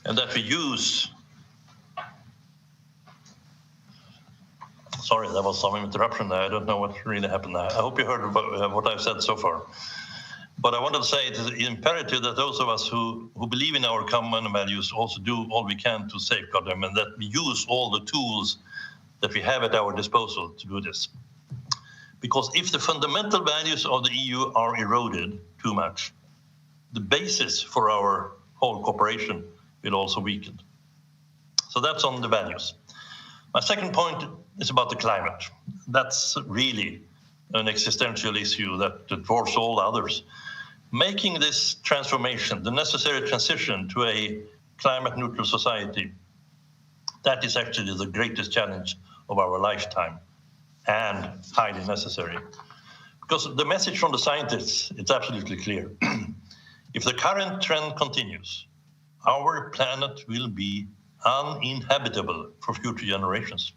And that we use, sorry, there was some interruption there. I don't know what really happened there. I hope you heard about what I've said so far. But I wanted to say it is imperative that those of us who believe in our common values also do all we can to safeguard them, and that we use all the tools that we have at our disposal to do this. Because if the fundamental values of the EU are eroded too much, the basis for our whole cooperation will also weaken. So that's on the values. My second point is about the climate. That's really an existential issue that dwarfs all others. Making this transformation, the necessary transition to a climate neutral society, that is actually the greatest challenge of our lifetime and highly necessary. Because the message from the scientists, it's absolutely clear. If the current trend continues, our planet will be uninhabitable for future generations.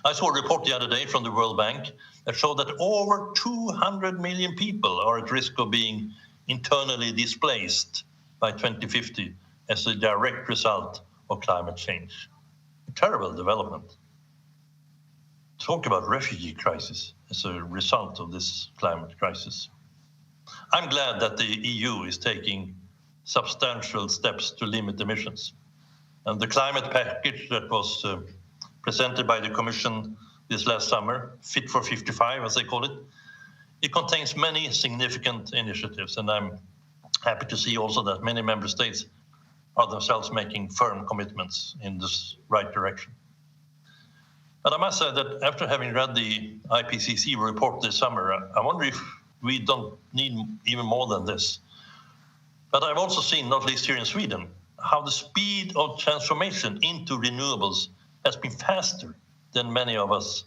I saw a report the other day from the World Bank that showed that over 200 million people are at risk of being internally displaced by 2050 as a direct result of climate change. A terrible development. Talk about refugee crisis as a result of this climate crisis. I'm glad that the EU is taking substantial steps to limit emissions. And the climate package that was presented by the Commission this last summer, Fit for 55, as they call it, it contains many significant initiatives. And I'm happy to see also that many member states are themselves making firm commitments in this right direction. But I must say that after having read the IPCC report this summer, I wonder if we don't need even more than this. But I've also seen, not least here in Sweden, how the speed of transformation into renewables has been faster than many of us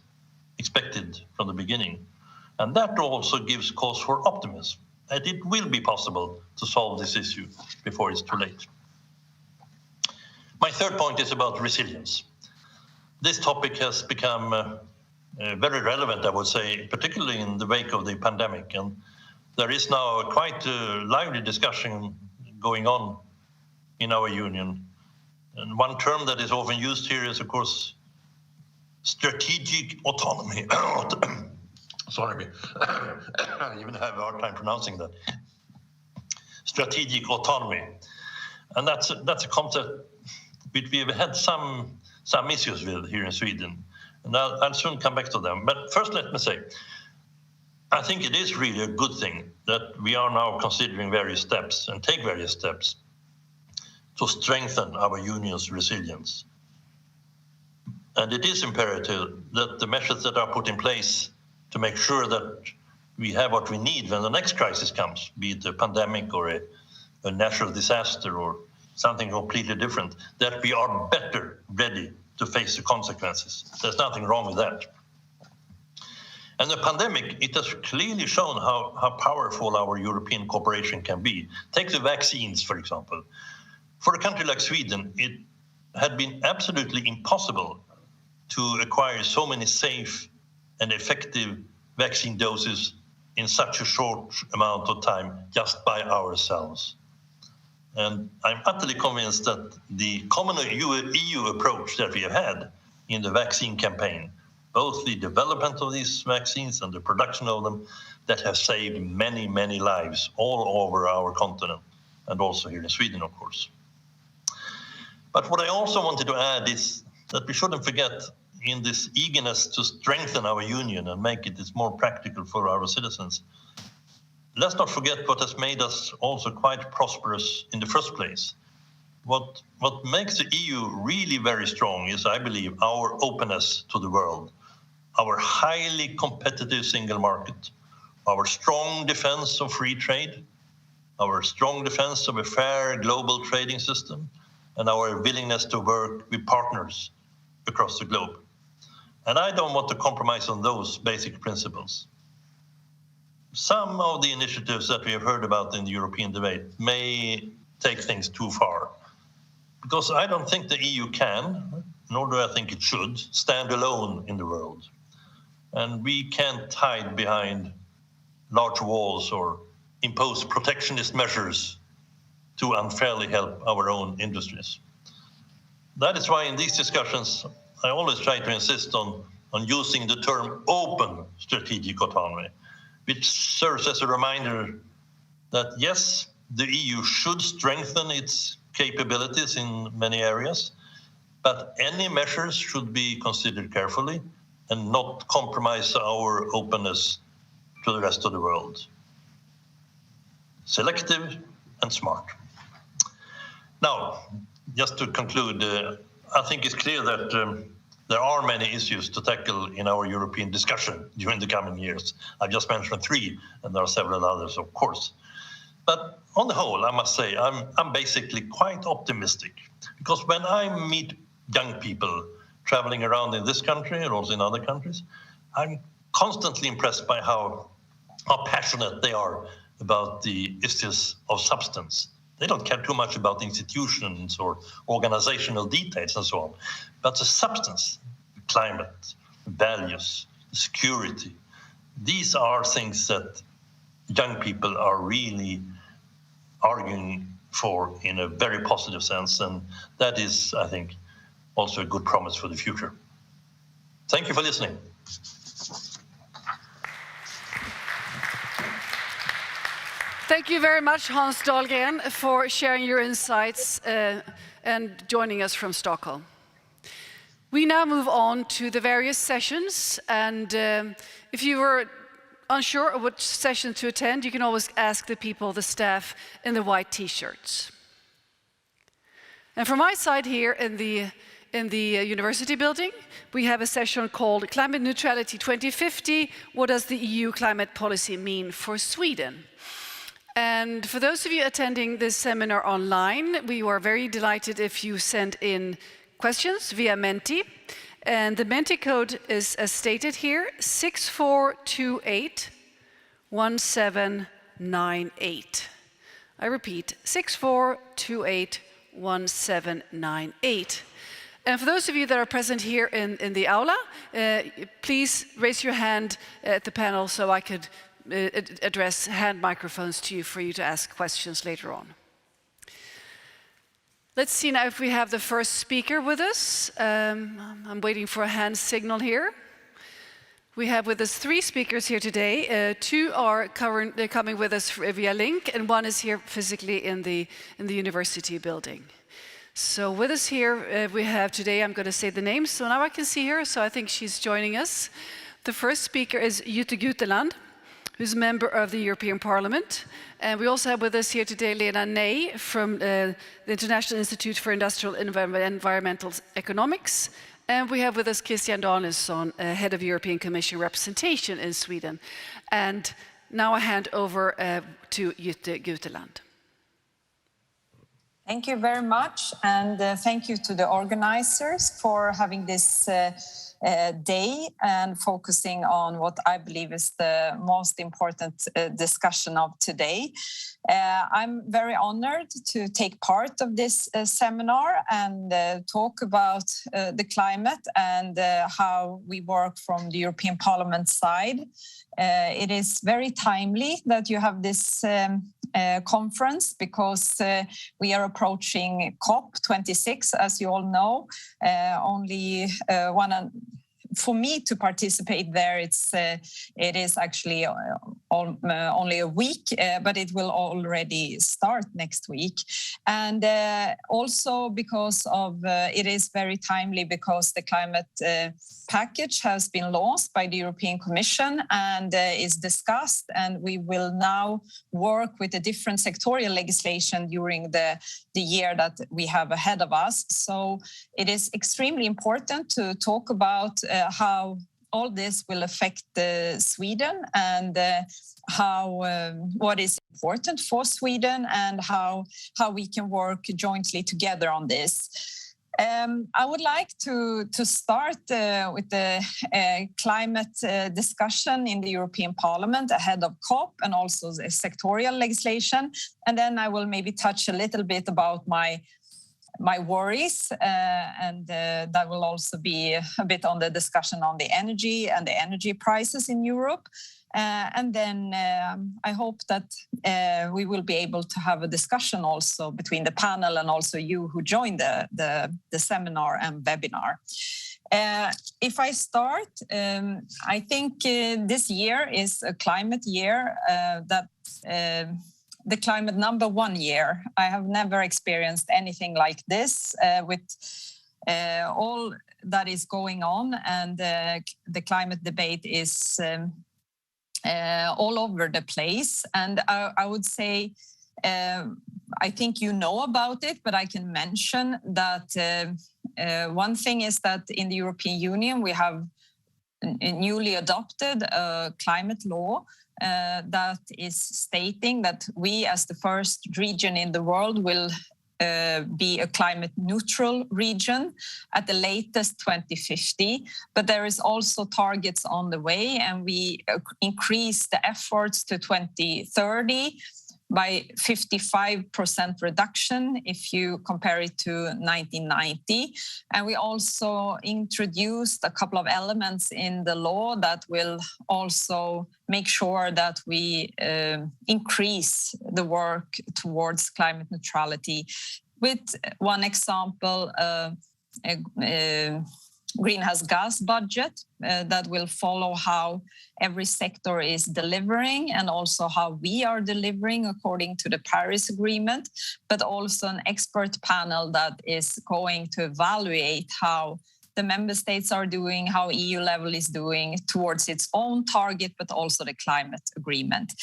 expected from the beginning. And that also gives cause for optimism, that it will be possible to solve this issue before it's too late. My third point is about resilience. This topic has become very relevant, I would say, particularly in the wake of the pandemic. And there is now quite a lively discussion going on in our union. And one term that is often used here is, of course, strategic autonomy. Sorry, I even have a hard time pronouncing that. Strategic autonomy. And that's a concept which we've had some issues with here in Sweden. And I'll soon come back to them. But first, let me say, I think it is really a good thing that we are now considering various steps and take various steps to strengthen our union's resilience. And it is imperative that the measures that are put in place to make sure that we have what we need when the next crisis comes, be it a pandemic or a natural disaster or something completely different, that we are better ready to face the consequences. There's nothing wrong with that. And the pandemic, it has clearly shown how powerful our European cooperation can be. Take the vaccines, for example. For a country like Sweden, it had been absolutely impossible to acquire so many safe and effective vaccine doses in such a short amount of time just by ourselves. And I'm utterly convinced that the common EU approach that we have had in the vaccine campaign, both the development of these vaccines and the production of them, that have saved many, many lives all over our continent, and also here in Sweden, of course. But what I also wanted to add is that we shouldn't forget, in this eagerness to strengthen our union and make it more practical for our citizens, let's not forget what has made us also quite prosperous in the first place. What makes the EU really very strong is, I believe, our openness to the world, our highly competitive single market, our strong defense of free trade, our strong defense of a fair global trading system, and our willingness to work with partners across the globe. And I don't want to compromise on those basic principles. Some of the initiatives that we have heard about in the European debate may take things too far, because I don't think the EU can, nor do I think it should, stand alone in the world. And we can't hide behind large walls or impose protectionist measures to unfairly help our own industries. That is why in these discussions, I always try to insist on using the term open strategic autonomy, which serves as a reminder that yes, the EU should strengthen its capabilities in many areas, but any measures should be considered carefully and not compromise our openness to the rest of the world. Selective and smart. Now, just to conclude, I think it's clear that there are many issues to tackle in our European discussion during the coming years. I've just mentioned 3, and there are several others, of course. But on the whole, I must say, I'm basically quite optimistic, because when I meet young people traveling around in this country and also in other countries, I'm constantly impressed by how passionate they are about the issues of substance. They don't care too much about institutions or organizational details and so on. But the substance, climate, values, security, these are things that young people are really arguing for in a very positive sense. And that is, I think, also a good promise for the future. Thank you for listening. Thank you very much, Hans Dahlgren, for sharing your insights and joining us from Stockholm. We now move on to the various sessions, and if you were unsure of which session to attend, you can always ask the people, the staff, in the white t-shirts. And from my side here in the university building, we have a session called Climate Neutrality 2050, What does the EU climate policy mean for Sweden? And for those of you attending this seminar online, we are very delighted if you send in questions via Menti. And the Menti code is as stated here, 64281798. I repeat, 64281798. And for those of you that are present here in the aula, please raise your hand at the panel so I could address hand microphones to you for you to ask questions later on. Let's see now if we have the first speaker with us. I'm waiting for a hand signal here. We have with us 3 speakers here today. 2 are coming with us via link, and 1 is here physically in the university building. So with us here we have today, I'm going to say the names, so now I can see her, so I think she's joining us. The first speaker is Jytte Guteland, who's a member of the European Parliament. And we also have with us here today Lena Ney from the International Institute for Industrial and Environmental Economics. And we have with us Christian Danielsson, Head of European Commission Representation in Sweden. And now I hand over to Jytte Guteland. Thank you very much, and thank you to the organizers for having this day and focusing on what I believe is the most important discussion of today. I'm very honored to take part of this seminar and talk about the climate and how we work from the European Parliament side. It is very timely that you have this conference because we are approaching COP26, as you all know. For me to participate there, it is actually only a week, but it will already start next week. And also because of it is very timely because the climate package has been launched by the European Commission and is discussed, and we will now work with the different sectorial legislation during the year that we have ahead of us. So it is extremely important to talk about how all this will affect Sweden and what is important for Sweden and how we can work jointly together on this. I would like to start with the climate discussion in the European Parliament ahead of COP and also the sectorial legislation. And then I will maybe touch a little bit about my worries, and that will also be a bit on the discussion on the energy and the energy prices in Europe. And then I hope that we will be able to have a discussion also between the panel and also you who joined the seminar and webinar. If I start, I think this year is a climate year the climate #1 year. I have never experienced anything like this with all that is going on, and the climate debate is all over the place. And I would say, I think you know about it, but I can mention that one thing is that in the European Union, we have newly adopted a climate law that is stating that we, as the first region in the world, will be a climate neutral region at the latest 2050. But there is also targets on the way, and we increase the efforts to 2030 by 55% reduction if you compare it to 1990. And we also introduced a couple of elements in the law that will also make sure that we increase the work towards climate neutrality. With one example, greenhouse gas budget that will follow how every sector is delivering and also how we are delivering according to the Paris Agreement, but also an expert panel that is going to evaluate how the member states are doing, how EU level is doing towards its own target, but also the climate agreement.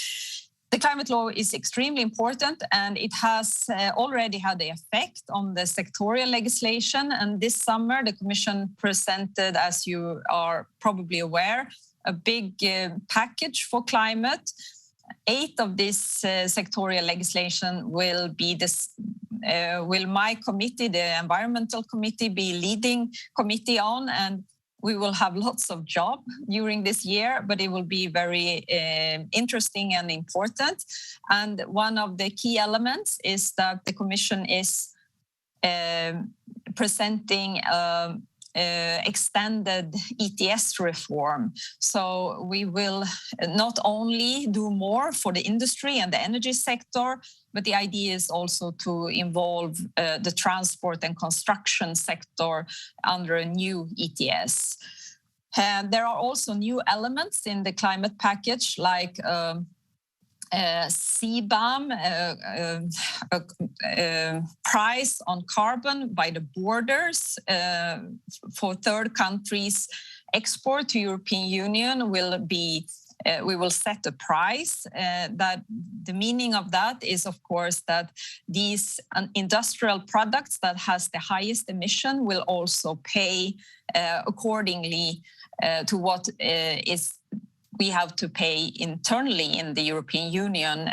The climate law is extremely important, and it has already had the effect on the sectorial legislation. And this summer, the Commission presented, as you are probably aware, a big package for climate. 8 of this sectorial legislation will my committee, the Environmental Committee, be leading committee on, and we will have lots of job during this year, but it will be very interesting and important. And one of the key elements is that the Commission is presenting extended ETS reform. So we will not only do more for the industry and the energy sector, but the idea is also to involve the transport and construction sector under a new ETS. There are also new elements in the climate package, like CBAM, price on carbon by the borders for third countries' export to European Union will be we will set a price. That the meaning of that is, of course, that these industrial products that has the highest emission will also pay accordingly to what is we have to pay internally in the European Union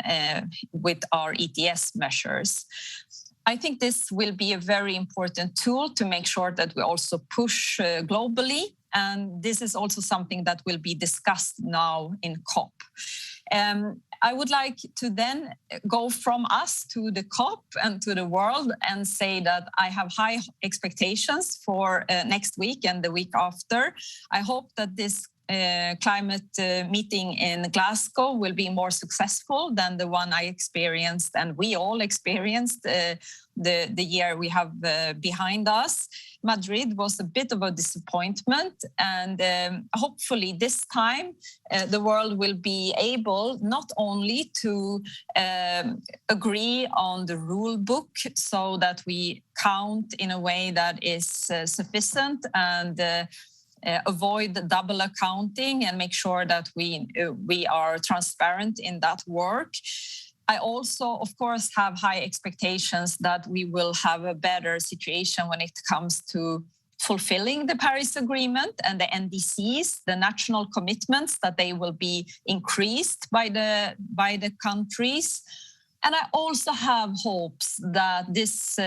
with our ETS measures. I think this will be a very important tool to make sure that we also push globally. And this is also something that will be discussed now in COP. I would like to then go from us to the COP and to the world and say that I have high expectations for next week and the week after. I hope that this climate meeting in Glasgow will be more successful than the one I experienced and we all experienced the year we have behind us. Madrid was a bit of a disappointment, and hopefully this time the world will be able not only to agree on the rule book so that we count in a way that is sufficient and avoid double accounting and make sure that we are transparent in that work. I also, of course, have high expectations that we will have a better situation when it comes to fulfilling the Paris Agreement and the NDCs, the national commitments, that they will be increased by the countries. And I also have hopes that this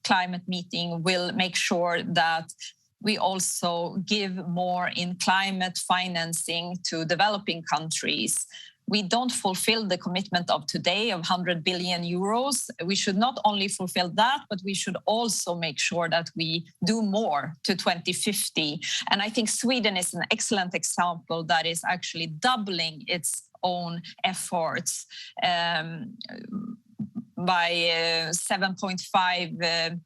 climate meeting will make sure that we also give more in climate financing to developing countries. We don't fulfill the commitment of today of 100 billion euros. We should not only fulfill that, but we should also make sure that we do more to 2050. And I think Sweden is an excellent example that is actually doubling its own efforts by 7.5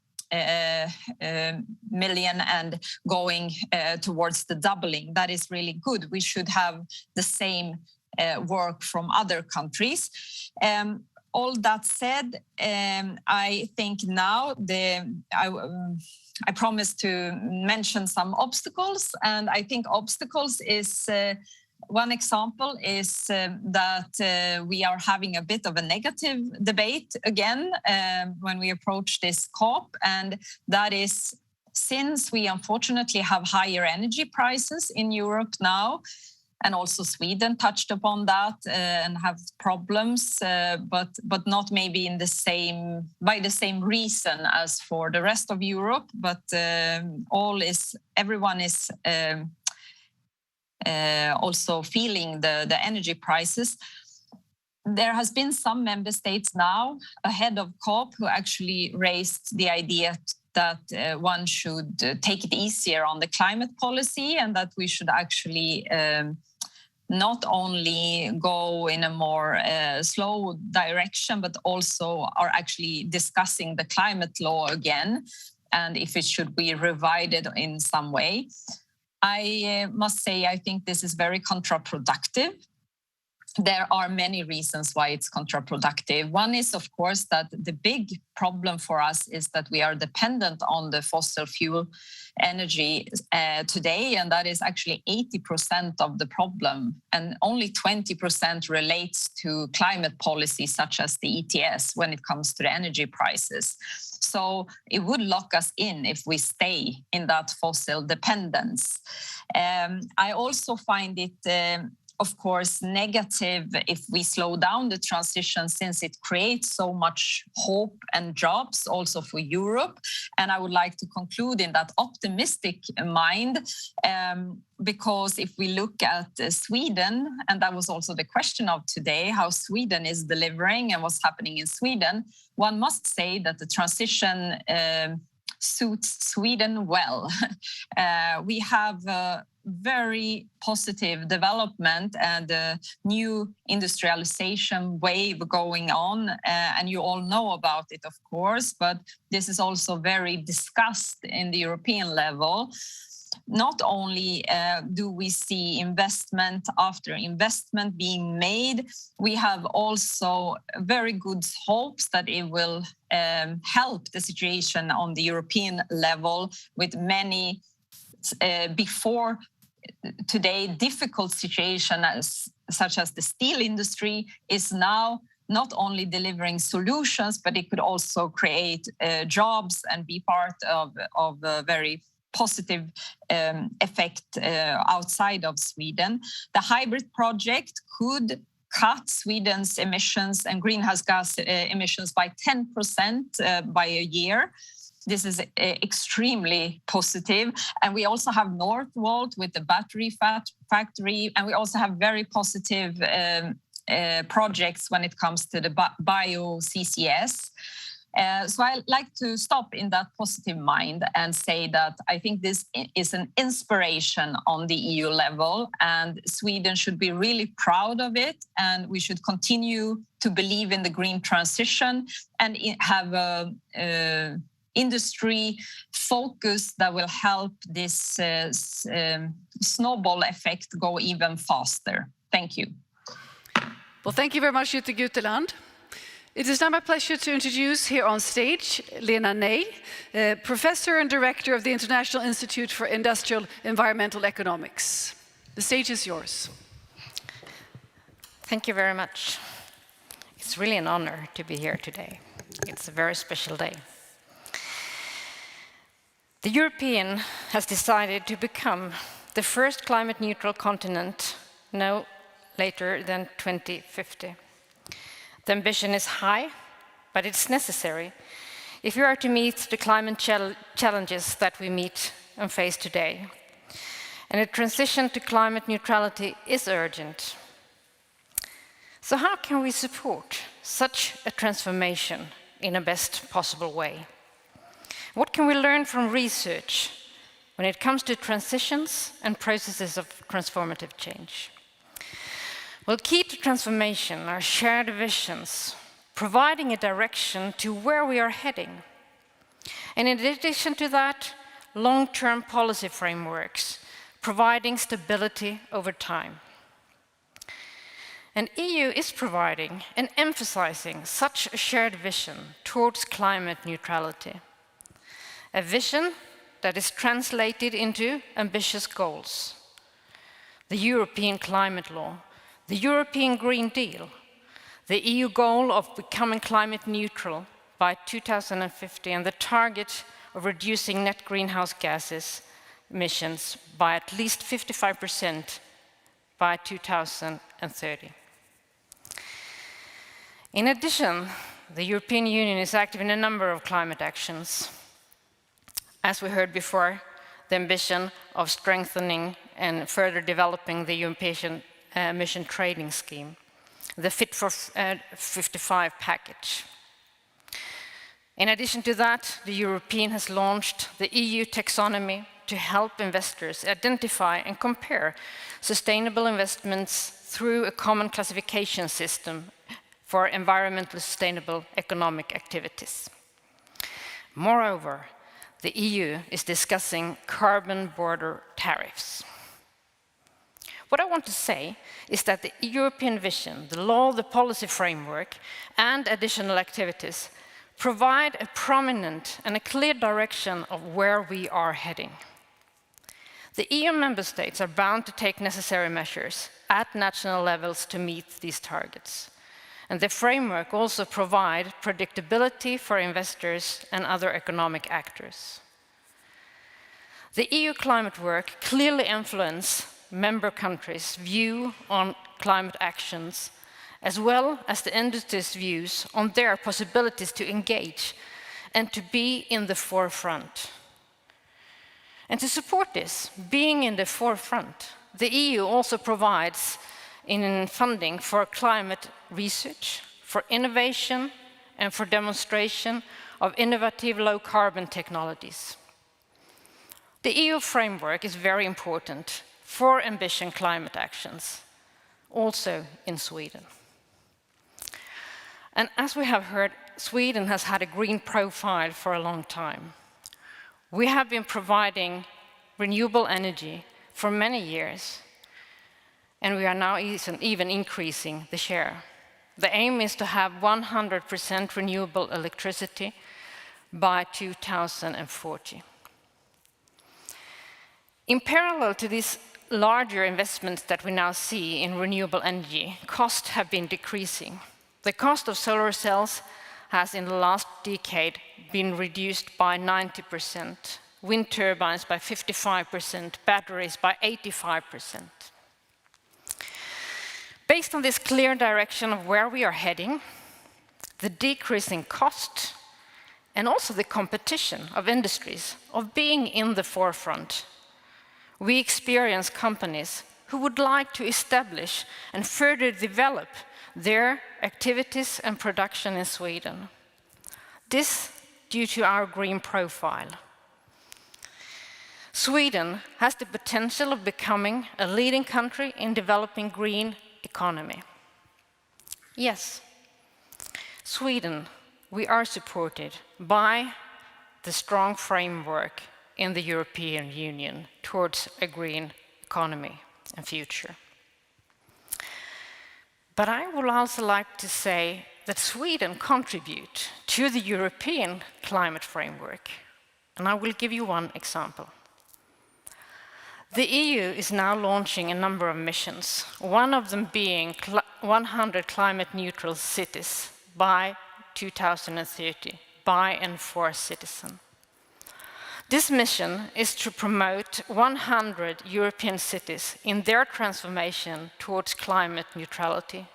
million and going towards the doubling. That is really good. We should have the same work from other countries. All that said, I think now I promised to mention some obstacles, and I think obstacles is one example is that we are having a bit of a negative debate again when we approach this COP, and that is since we unfortunately have higher energy prices in Europe now, and also Sweden touched upon that and have problems, but not maybe in the same by the same reason as for the rest of Europe. But everyone is also feeling the energy prices. There has been some member states now ahead of COP who actually raised the idea that one should take it easier on the climate policy, and that we should actually not only go in a more slow direction, but also are actually discussing the climate law again, and if it should be revised in some way. I must say, I think this is very counterproductive. There are many reasons why it's counterproductive. One is, of course, that the big problem for us is that we are dependent on the fossil fuel energy today, and that is actually 80% of the problem, and only 20% relates to climate policy such as the ETS when it comes to the energy prices. So it would lock us in if we stay in that fossil dependence. I also find it of course, negative if we slow down the transition, since it creates so much hope and jobs also for Europe. And I would like to conclude in that optimistic mind, because if we look at Sweden, and that was also the question of today, how Sweden is delivering and what's happening in Sweden, one must say that the transition suits Sweden well. We have very positive development and a new industrialization wave going on, and you all know about it, of course, but this is also very discussed in the European level. Not only do we see investment after investment being made, we have also very good hopes that it will help the situation on the European level with many before today difficult situation such as the steel industry is now not only delivering solutions, but it could also create jobs and be part of a very positive effect outside of Sweden. The hybrid project could cut Sweden's emissions and greenhouse gas emissions by 10% by a year. This is extremely positive. And we also have Northvolt with the battery factory, and we also have very positive projects when it comes to the bio-CCS. So I like to stop in that positive mind and say that I think this is an inspiration on the EU level, and Sweden should be really proud of it, and we should continue to believe in the green transition and have a industry focus that will help this snowball effect go even faster. Thank you. Well, thank you very much, Jutta Guteland. It is now my pleasure to introduce here on stage Lena Ney, Professor and Director of the International Institute for Industrial Environmental Economics. The stage is yours. Thank you very much. It's really an honor to be here today. It's a very special day. The European has decided to become the first climate neutral continent no later than 2050. The ambition is high, but it's necessary if we are to meet the climate challenges that we meet and face today. And a transition to climate neutrality is urgent. So how can we support such a transformation in a best possible way? What can we learn from research when it comes to transitions and processes of transformative change? Well, key to transformation are shared visions, providing a direction to where we are heading. And in addition to that, long-term policy frameworks, providing stability over time. And EU is providing and emphasizing such a shared vision towards climate neutrality. A vision that is translated into ambitious goals. The European Climate Law, the European Green Deal, the EU goal of becoming climate neutral by 2050, and the target of reducing net greenhouse gases emissions by at least 55% by 2030. In addition, the European Union is active in a number of climate actions. As we heard before, the ambition of strengthening and further developing the European emission trading scheme, the Fit for 55 package. In addition to that, the European has launched the EU taxonomy to help investors identify and compare sustainable investments through a common classification system for environmentally sustainable economic activities. Moreover, the EU is discussing carbon border tariffs. What I want to say is that the European vision, the law, the policy framework, and additional activities provide a prominent and a clear direction of where we are heading. The EU member states are bound to take necessary measures at national levels to meet these targets. And the framework also provides predictability for investors and other economic actors. The EU climate work clearly influences member countries' view on climate actions, as well as the industry's views on their possibilities to engage and to be in the forefront. And to support this, being in the forefront, the EU also provides in funding for climate research, for innovation, and for demonstration of innovative low-carbon technologies. The EU framework is very important for ambitious climate actions, also in Sweden. And as we have heard, Sweden has had a green profile for a long time. We have been providing renewable energy for many years, and we are now even increasing the share. The aim is to have 100% renewable electricity by 2040. In parallel to this larger investments that we now see in renewable energy, costs have been decreasing. The cost of solar cells has in the last decade been reduced by 90%, wind turbines by 55%, batteries by 85%. Based on this clear direction of where we are heading, the decreasing cost, and also the competition of industries, of being in the forefront, we experience companies who would like to establish and further develop their activities and production in Sweden. This due to our green profile. Sweden has the potential of becoming a leading country in developing green economy. Yes, Sweden, we are supported by the strong framework in the European Union towards a green economy and future. But I would also like to say that Sweden contributes to the European climate framework, and I will give you one example. The EU is now launching a number of missions, one of them being 100 climate-neutral cities by 2030, by and for citizens. This mission is to promote 100 European cities in their transformation towards climate neutrality,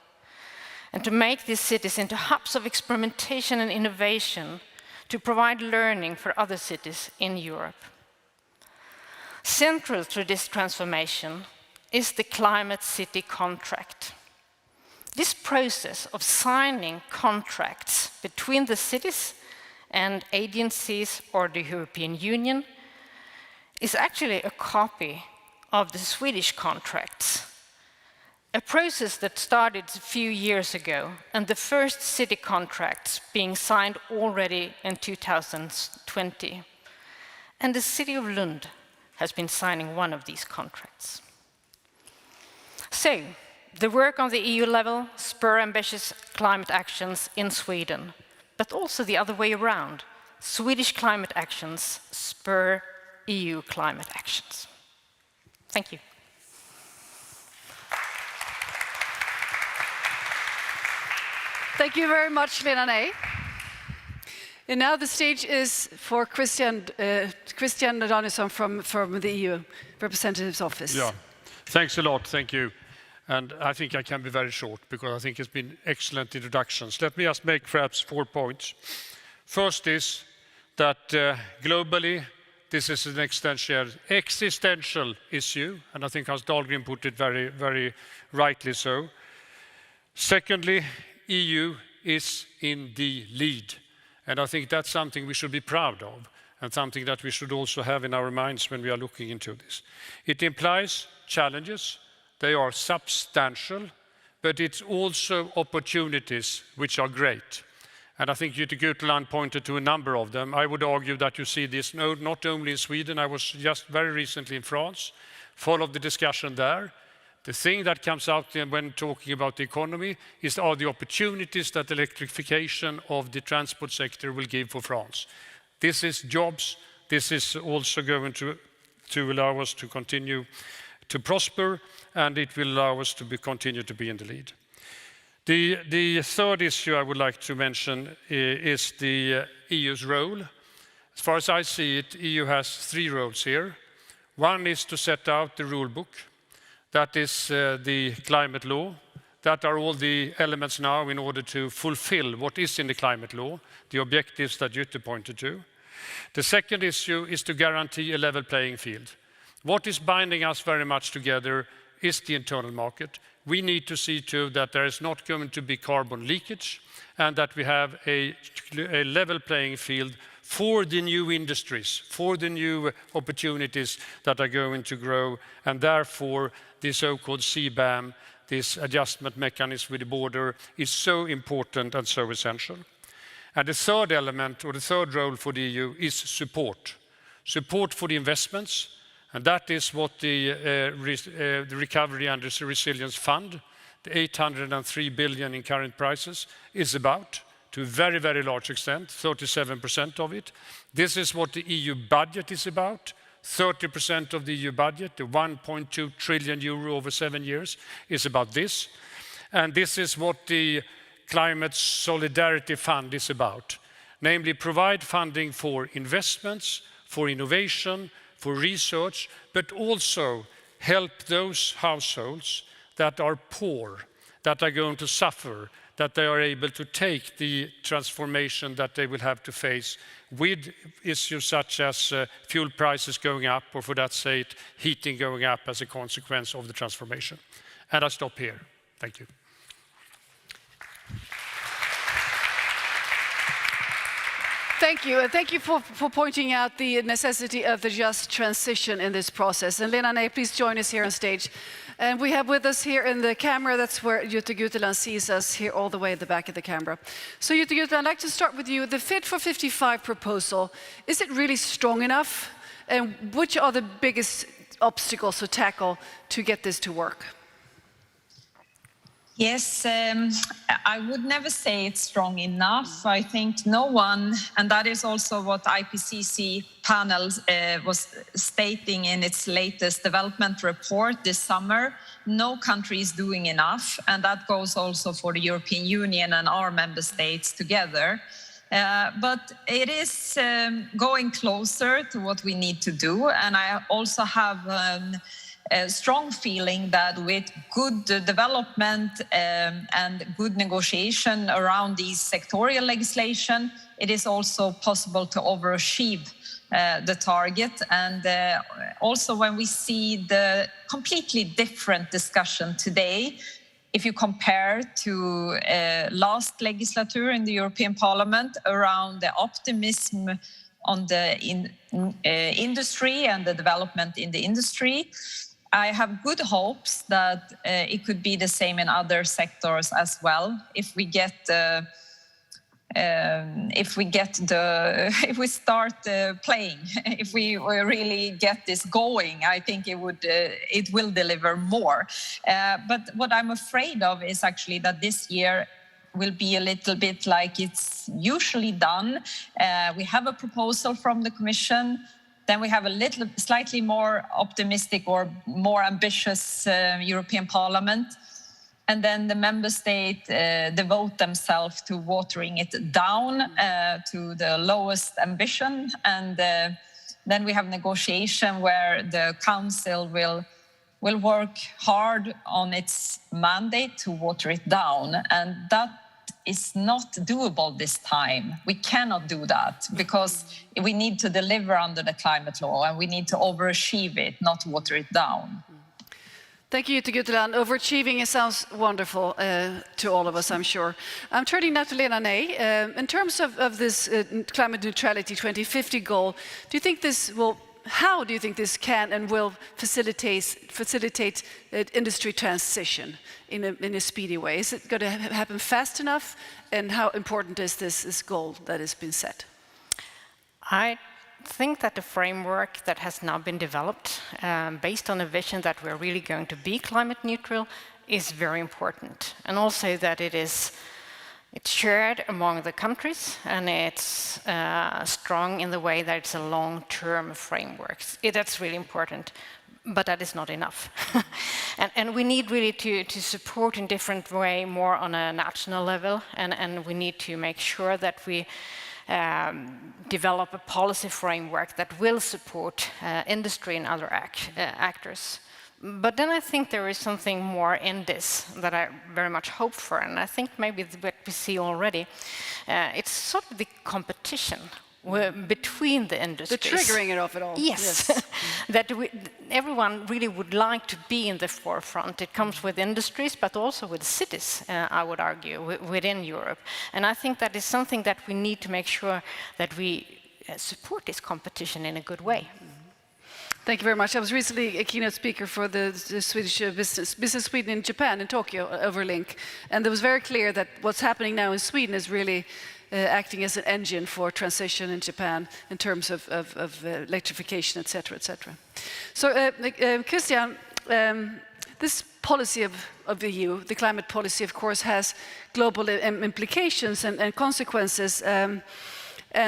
and to make these cities into hubs of experimentation and innovation to provide learning for other cities in Europe. Central to this transformation is the Climate City Contract. This process of signing contracts between the cities and agencies or the European Union is actually a copy of the Swedish contracts, a process that started a few years ago, and the first city contracts being signed already in 2020. And the city of Lund has been signing one of these contracts. So, the work on the EU level spur ambitious climate actions in Sweden, but also the other way around. Swedish climate actions spur EU climate actions. Thank you. Thank you very much, Lena Ney. And now the stage is for Christian Danielsson from the EU Representative's Office. Yeah, thanks a lot, thank you. And I think I can be very short because I think it's been excellent introductions. Let me just make perhaps 4 points. First is that globally, this is an existential issue, and I think Hans Dahlgren put it very, very rightly so. Secondly, EU is in the lead, and I think that's something we should be proud of, and something that we should also have in our minds when we are looking into this. It implies challenges. They are substantial, but it's also opportunities which are great. And I think Jytte Guteland pointed to a number of them. I would argue that you see this not only in Sweden. I was just very recently in France, followed the discussion there. The thing that comes out when talking about the economy are the opportunities that electrification of the transport sector will give for France. This is jobs. This is also going to allow us to continue to prosper, and it will allow us to continue to be in the lead. The third issue I would like to mention is the EU's role. As far as I see it, EU has 3 roles here. One is to set out the rule book. That is the climate law. That are all the elements now in order to fulfill what is in the climate law, the objectives that Jytte pointed to. The second issue is to guarantee a level playing field. What is binding us very much together is the internal market. We need to see to that there is not going to be carbon leakage, and that we have a level playing field for the new industries, for the new opportunities that are going to grow, and therefore the so-called CBAM, this adjustment mechanism with the border, is so important and so essential. And the third element, or the third role for the EU, is support. Support for the investments, and that is what the Recovery and the Resilience Fund, the 803 billion in current prices, is about, to a very, very large extent, 37% of it. This is what the EU budget is about, 30% of the EU budget, the 1.2 trillion euro over 7 years, is about this. And this is what the Climate Solidarity Fund is about, namely provide funding for investments, for innovation, for research, but also help those households that are poor, that are going to suffer, that they are able to take the transformation that they will have to face with issues such as fuel prices going up, or for that sake, heating going up as a consequence of the transformation. And I stop here. Thank you. Thank you, and thank you for pointing out the necessity of the just transition in this process. And Lena Ney, please join us here on stage. And we have with us here in the camera, that's where Jutta Guteland sees us, here all the way at the back of the camera. So Jutta Guteland, I'd like to start with you. The Fit for 55 proposal, is it really strong enough? And which are the biggest obstacles to tackle to get this to work? Yes, I would never say it's strong enough. I think no one, and that is also what IPCC panel was stating in its latest development report this summer, no country is doing enough, and that goes also for the European Union and our member states together. But it is going closer to what we need to do, and I also have a strong feeling that with good development and good negotiation around these sectorial legislation, it is also possible to overachieve the target. And also when we see the completely different discussion today, if you compare to last legislature in the European Parliament around the optimism on the industry and the development in the industry, I have good hopes that it could be the same in other sectors as well. If we start playing, if we really get this going, I think it will deliver more. But what I'm afraid of is actually that this year will be a little bit like it's usually done. We have a proposal from the Commission. Then we have a slightly more optimistic or more ambitious European Parliament. And then the member state devote themselves to watering it down to the lowest ambition. And then we have negotiation where the Council will work hard on its mandate to water it down. And that is not doable this time. We cannot do that because we need to deliver under the climate law and we need to overachieve it, not water it down. Thank you, Jutta Guteland. Overachieving, it sounds wonderful to all of us, I'm sure. I'm turning now to Lena Ney. In terms of this climate neutrality 2050 goal, do you think this will, how do you think this can and will facilitate industry transition in a speedy way? Is it going to happen fast enough? And how important is this goal that has been set? I think that the framework that has now been developed, based on a vision that we're really going to be climate neutral, is very important. And also that it's shared among the countries, and it's strong in the way that it's a long-term framework. That's really important, but that is not enough. and we need really to support in different way, more on a national level, and we need to make sure that we develop a policy framework that will support industry and other actors. But then I think there is something more in this that I very much hope for, and I think maybe what we see already, it's sort of the competition between the industries. The triggering it of it all. Yes. That everyone really would like to be in the forefront. It comes with industries, but also with cities, I would argue, within Europe. And I think that is something that we need to make sure that we support this competition in a good way. Thank you very much. I was recently a keynote speaker for the Swedish Business Sweden in Japan, in Tokyo, over Link. And it was very clear that what's happening now in Sweden is really acting as an engine for transition in Japan in terms of electrification, et cetera, et cetera. So, Christian, this policy of the EU, the climate policy, of course, has global implications and consequences. And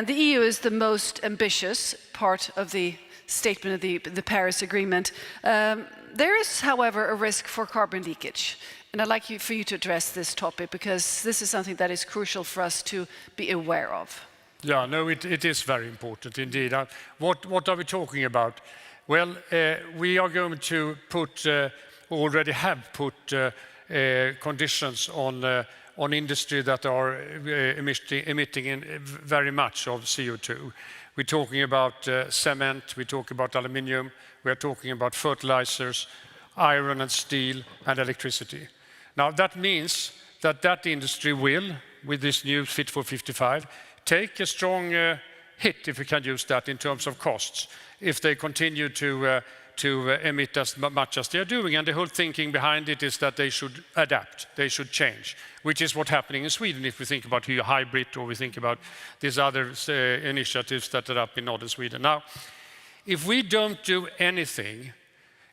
the EU is the most ambitious part of the statement of the Paris Agreement. There is, however, a risk for carbon leakage. And I'd like for you to address this topic, because this is something that is crucial for us to be aware of. Yeah, no, it is very important indeed. What are we talking about? Well, we are going to put, already have put conditions on industry that are emitting very much of CO2. We're talking about cement, we talk about aluminium, we are talking about fertilizers, iron and steel, and electricity. Now that means that industry will, with this new Fit for 55, take a strong hit, if we can use that, in terms of costs, if they continue to emit as much as they are doing. And the whole thinking behind it is that they should adapt, they should change, which is what's happening in Sweden if we think about hybrid, or we think about these other initiatives that are up in northern Sweden. Now, if we don't do anything,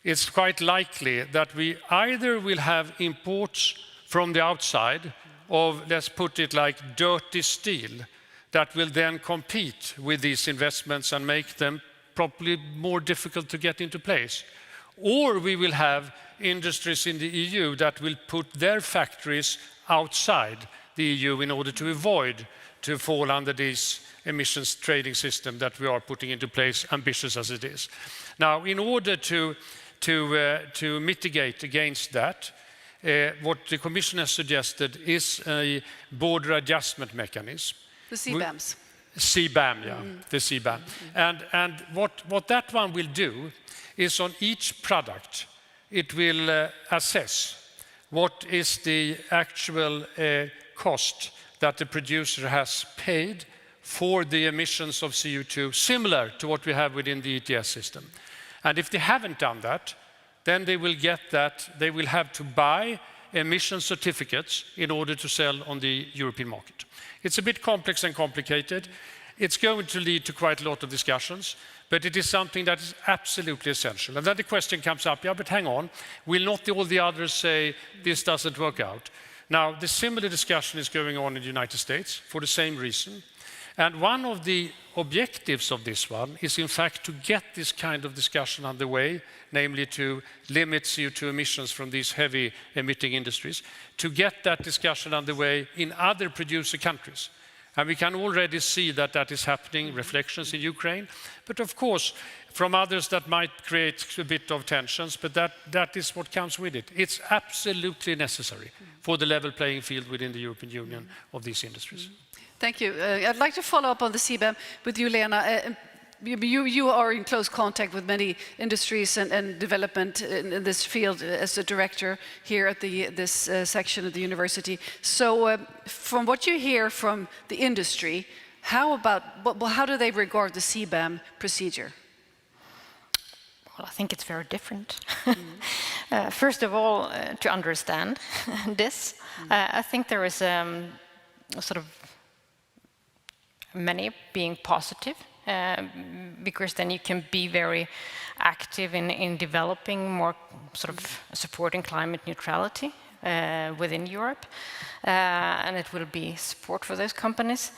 it's quite likely that we either will have imports from the outside of, let's put it like, dirty steel that will then compete with these investments and make them probably more difficult to get into place. Or we will have industries in the EU that will put their factories outside the EU in order to avoid to fall under this emissions trading system that we are putting into place, ambitious as it is. Now, in order to mitigate against that, what the Commission has suggested is a border adjustment mechanism. The CBAMs. CBAM, yeah, the CBAM. And what that one will do is on each product, it will assess what is the actual cost that the producer has paid for the emissions of CO2, similar to what we have within the ETS system. And if they haven't done that, then they will get that, they will have to buy emission certificates in order to sell on the European market. It's a bit complex and complicated. It's going to lead to quite a lot of discussions, but it is something that is absolutely essential. And then the question comes up, yeah, but hang on, will not all the others say this doesn't work out? Now, the similar discussion is going on in the United States for the same reason. And one of the objectives of this one is, in fact, to get this kind of discussion underway, namely to limit CO2 emissions from these heavy emitting industries, to get that discussion underway in other producer countries. And we can already see that that is happening, reflections in Ukraine, but of course, from others that might create a bit of tensions, but that is what comes with it. It's absolutely necessary for the level playing field within the European Union of these industries. Thank you. I'd like to follow up on the CBAM with you, Lena. You are in close contact with many industries and development in this field as a director here at this section of the university. So from what you hear from the industry, how do they regard the CBAM procedure? Well, I think it's very different. First of all, to understand this, I think there is sort of many being positive, because then you can be very active in developing more sort of supporting climate neutrality within Europe, and it will be support for those companies.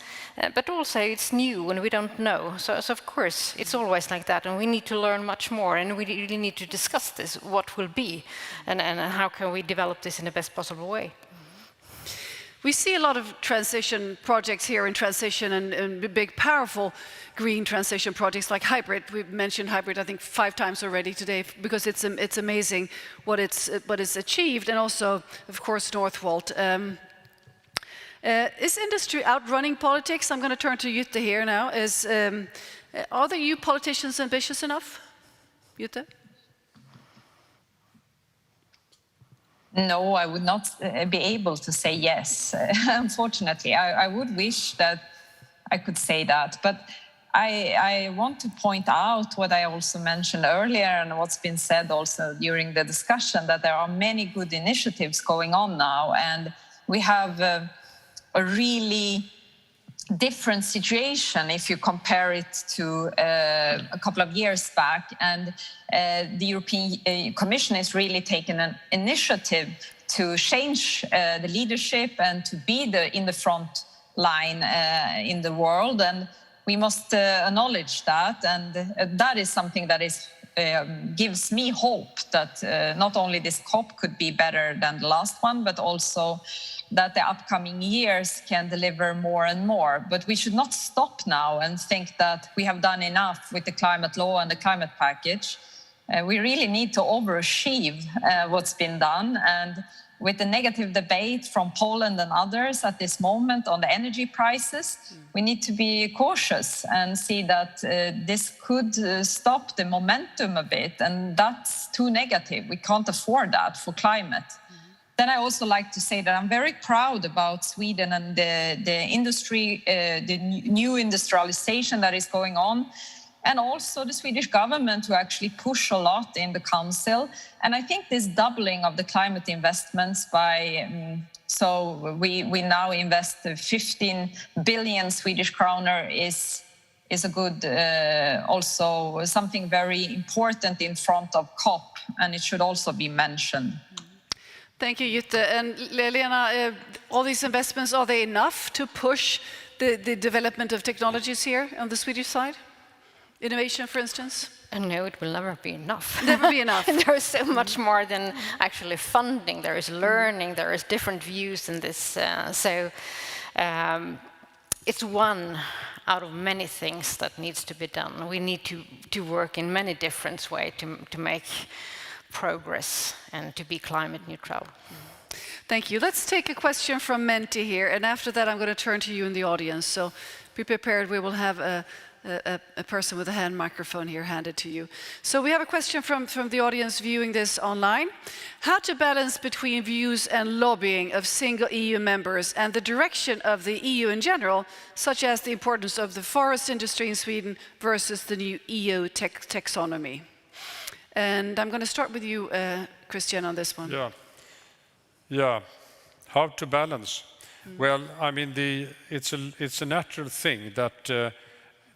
But also it's new and we don't know. So of course it's always like that, and we need to learn much more, and we really need to discuss this, what will be, and how can we develop this in the best possible way. We see a lot of transition projects here in transition and big, powerful green transition projects like hybrid. We've mentioned hybrid, I think, 5 times already today, because it's amazing what it's achieved, and also, of course, Northvolt. Is industry outrunning politics? I'm going to turn to Jutta here now. Are the EU politicians ambitious enough? Jutta? No, I would not be able to say yes. Unfortunately, I would wish that I could say that. But I want to point out what I also mentioned earlier, and what's been said also during the discussion, that there are many good initiatives going on now. And we have a really different situation if you compare it to a couple of years back. And the European Commission is really taking an initiative to change the leadership and to be in the front line in the world. And we must acknowledge that, and that is something that is gives me hope that not only this COP could be better than the last one, but also that the upcoming years can deliver more and more. But we should not stop now and think that we have done enough with the climate law and the climate package. We really need to overachieve what's been done. And with the negative debate from Poland and others at this moment on the energy prices, we need to be cautious and see that this could stop the momentum a bit, and that's too negative. We can't afford that for climate. Then I also like to say that I'm very proud about Sweden and the industry, the new industrialization that is going on, and also the Swedish government who actually push a lot in the council. And I think this doubling of the climate investments by, so we now invest 15 billion Swedish kronor is a good, also something very important in front of COP, and it should also be mentioned. Thank you, Jutta. And Lena, all these investments, are they enough to push the development of technologies here on the Swedish side? Innovation, for instance? No, it will never be enough. Never be enough. There is so much more than actually funding. There is learning, there is different views in this. It's one out of many things that needs to be done. We need to work in many different ways to make progress and to be climate neutral. Thank you. Let's take a question from Menti here, and after that I'm going to turn to you in the audience. So be prepared, we will have a person with a hand microphone here handed to you. So we have a question from the audience viewing this online. How to balance between views and lobbying of single EU members and the direction of the EU in general, such as the importance of the forest industry in Sweden versus the new EU taxonomy? And I'm going to start with you, Christian, on this one. Yeah. How to balance? Well, I mean, it's a natural thing that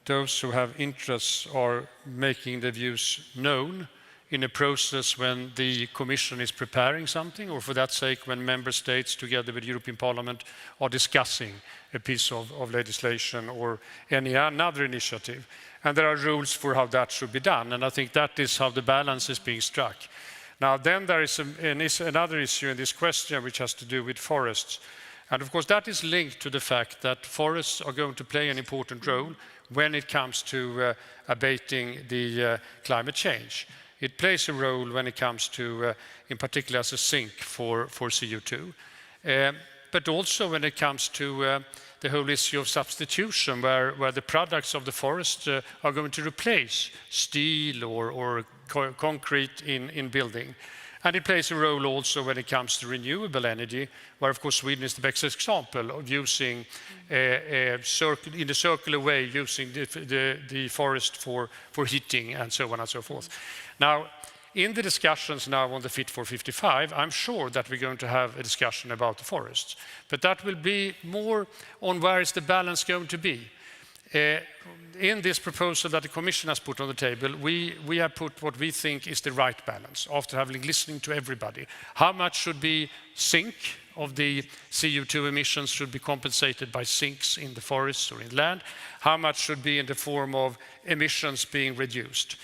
those who have interests are making their views known in a process when the Commission is preparing something, or for that sake, when member states together with the European Parliament are discussing a piece of legislation or any another initiative. And there are rules for how that should be done, and I think that is how the balance is being struck. Now, then there is another issue in this question which has to do with forests. And of course, that is linked to the fact that forests are going to play an important role when it comes to abating the climate change. It plays a role when it comes to, in particular, as a sink for CO2. But also when it comes to the whole issue of substitution, where the products of the forest are going to replace steel or concrete in building. And it plays a role also when it comes to renewable energy, where of course Sweden is the best example of using in a circular way, using the forest for heating and so on and so forth. Now, in the discussions now on the Fit for 55, I'm sure that we're going to have a discussion about the forests, but that will be more on where is the balance going to be. In this proposal that the Commission has put on the table, we have put what we think is the right balance after having listened to everybody. How much should be sink of the CO2 emissions should be compensated by sinks in the forests or in land? How much should be in the form of emissions being reduced?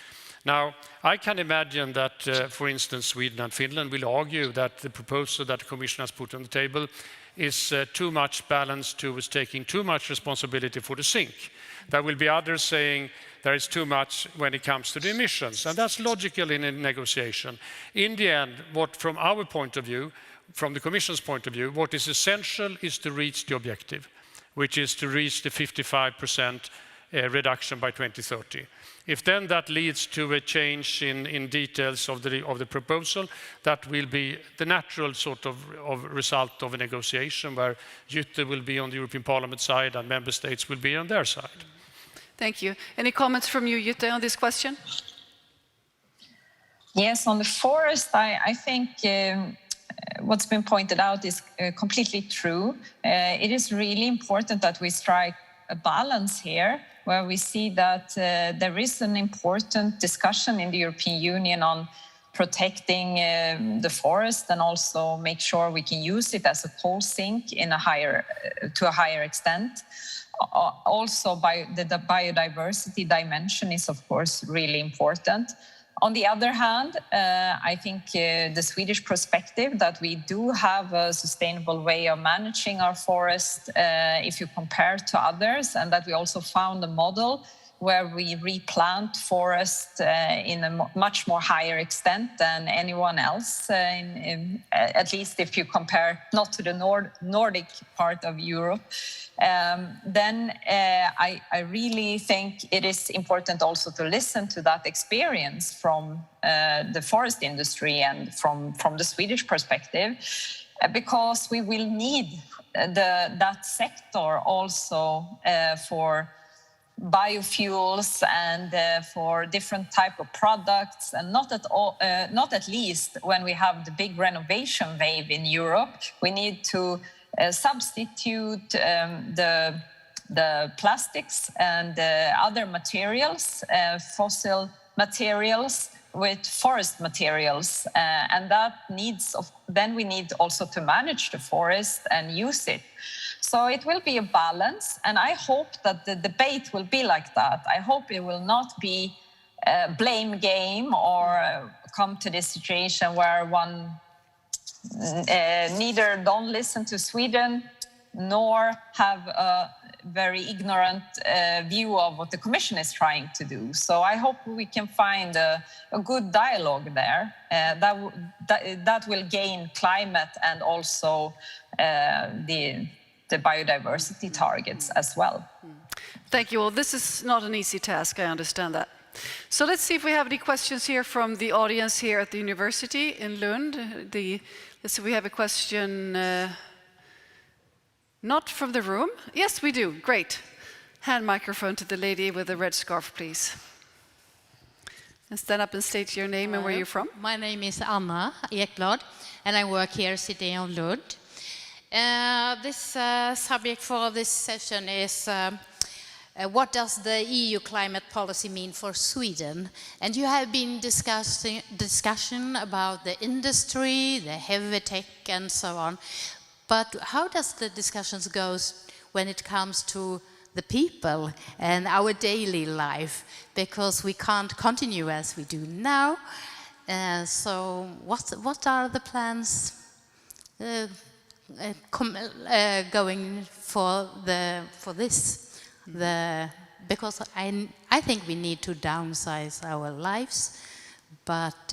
Now, I can imagine that, for instance, Sweden and Finland will argue that the proposal that the Commission has put on the table is too much balanced towards taking too much responsibility for the sink. There will be others saying there is too much when it comes to the emissions, and that's logical in a negotiation. In the end, what from our point of view, from the Commission's point of view, what is essential is to reach the objective, which is to reach the 55% reduction by 2030. If then that leads to a change in details of the proposal, that will be the natural sort of result of a negotiation where Jutta will be on the European Parliament side and member states will be on their side. Thank you. Any comments from you, Jutta, on this question? Yes, on the forest, I think what's been pointed out is completely true. It is really important that we strike a balance here, where we see that there is an important discussion in the European Union on protecting the forest and also make sure we can use it as a coal sink to a higher extent. also the biodiversity dimension is, of course, really important. On the other hand, I think the Swedish perspective that we do have a sustainable way of managing our forest if you compare to others, and that we also found a model where we replant forest in a much more higher extent than anyone else, at least if you compare not to the Nordic part of Europe. Then I really think it is important also to listen to that experience from the forest industry and from the Swedish perspective, because we will need that sector also for biofuels and for different type of products, and not at least when we have the big renovation wave in Europe. We need to substitute the plastics and other materials, fossil materials, with forest materials, and that needs. Then we need also to manage the forest and use it. So it will be a balance, and I hope that the debate will be like that. I hope it will not be a blame game or come to this situation where one neither don't listen to Sweden nor have a very ignorant view of what the Commission is trying to do. So I hope we can find a good dialogue there that will gain climate and also the biodiversity targets as well. Thank you all. This is not an easy task, I understand that. So let's see if we have any questions here from the audience here at the university in Lund. Let's see, we have a question, not from the room. Yes, we do. Great. Hand microphone to the lady with the red scarf, please. And stand up and state your name and where you're from. My name is Anna Ekblad, and I work here at City of Lund. This subject for this session is what does the EU climate policy mean for Sweden? And you have been discussion about the industry, the heavy tech and so on. But how does the discussions go when it comes to the people and our daily life? Because we can't continue as we do now. So what are the plans going for this? Because I think we need to downsize our lives, but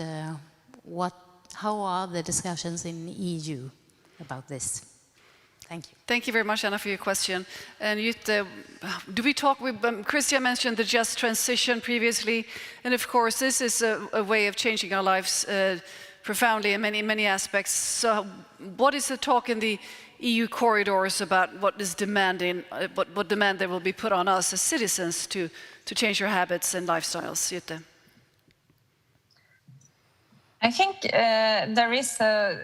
how are the discussions in the EU about this? Thank you. Thank you very much, Anna, for your question. And Jytte, do we talk with, Christian mentioned the just transition previously, and of course this is a way of changing our lives profoundly in many aspects. So what is the talk in the EU corridors about what is demanding, what demand there will be put on us as citizens to change our habits and lifestyles? Jytte? I think there is a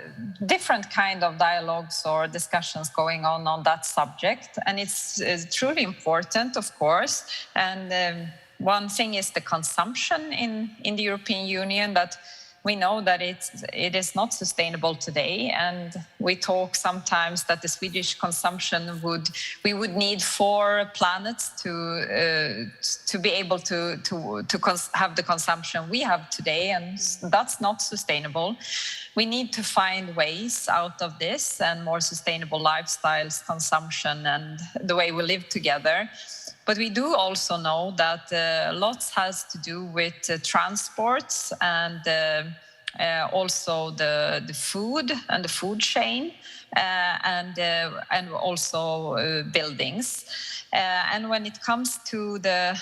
different kind of dialogues or discussions going on that subject, and it's truly important, of course. And one thing is the consumption in the European Union, that we know that it is not sustainable today, and we talk sometimes that the Swedish consumption we would need 4 planets to be able to have the consumption we have today, and that's not sustainable. We need to find ways out of this and more sustainable lifestyles, consumption, and the way we live together. But we do also know that lots has to do with transports and also the food and the food chain and also buildings. And when it comes to the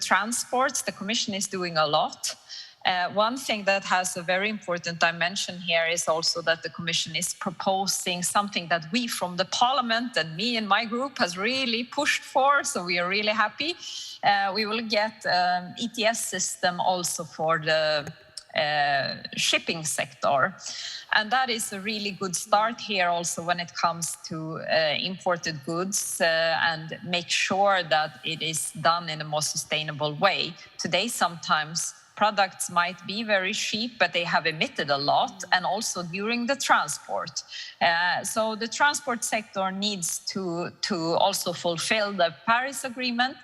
transports, the Commission is doing a lot. One thing that has a very important dimension here is also that the Commission is proposing something that we from the Parliament and me and my group has really pushed for, so we are really happy. We will get an ETS system also for the shipping sector. And that is a really good start here also when it comes to imported goods and make sure that it is done in a more sustainable way. Today, sometimes products might be very cheap, but they have emitted a lot, and also during the transport. So the transport sector needs to also fulfill the Paris Agreement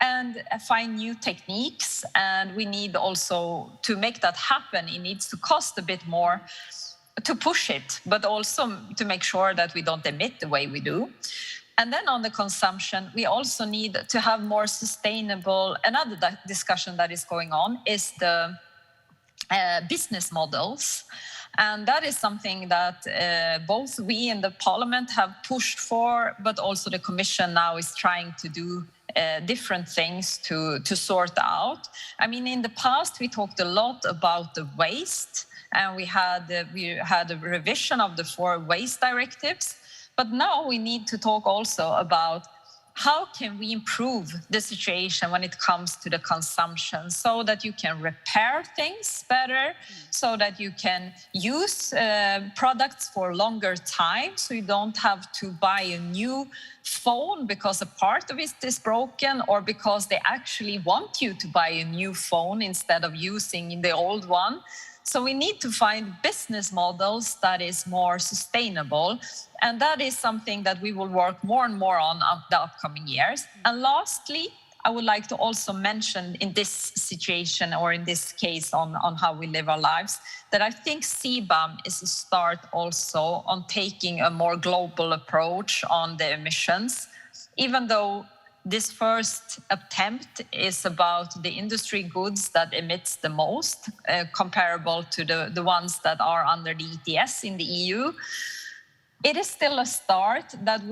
and find new techniques. And we need also, to make that happen, it needs to cost a bit more to push it, but also to make sure that we don't emit the way we do. And then on the consumption, we also need to have more sustainable, another discussion that is going on is the business models. And that is something that both we in the Parliament have pushed for, but also the Commission now is trying to do different things to sort out. I mean, in the past, we talked a lot about the waste, and we had a revision of the 4 waste directives. But now we need to talk also about how can we improve the situation when it comes to the consumption, so that you can repair things better, so that you can use products for a longer time, so you don't have to buy a new phone because a part of it is broken, or because they actually want you to buy a new phone instead of using the old one. So we need to find business models that is more sustainable. And that is something that we will work more and more on the upcoming years. And lastly, I would like to also mention in this situation, or in this case on how we live our lives, that I think CBAM is a start also on taking a more global approach on the emissions, even though this first attempt is about the industry goods that emits the most, comparable to the ones that are under the ETS in the EU. It is still a start that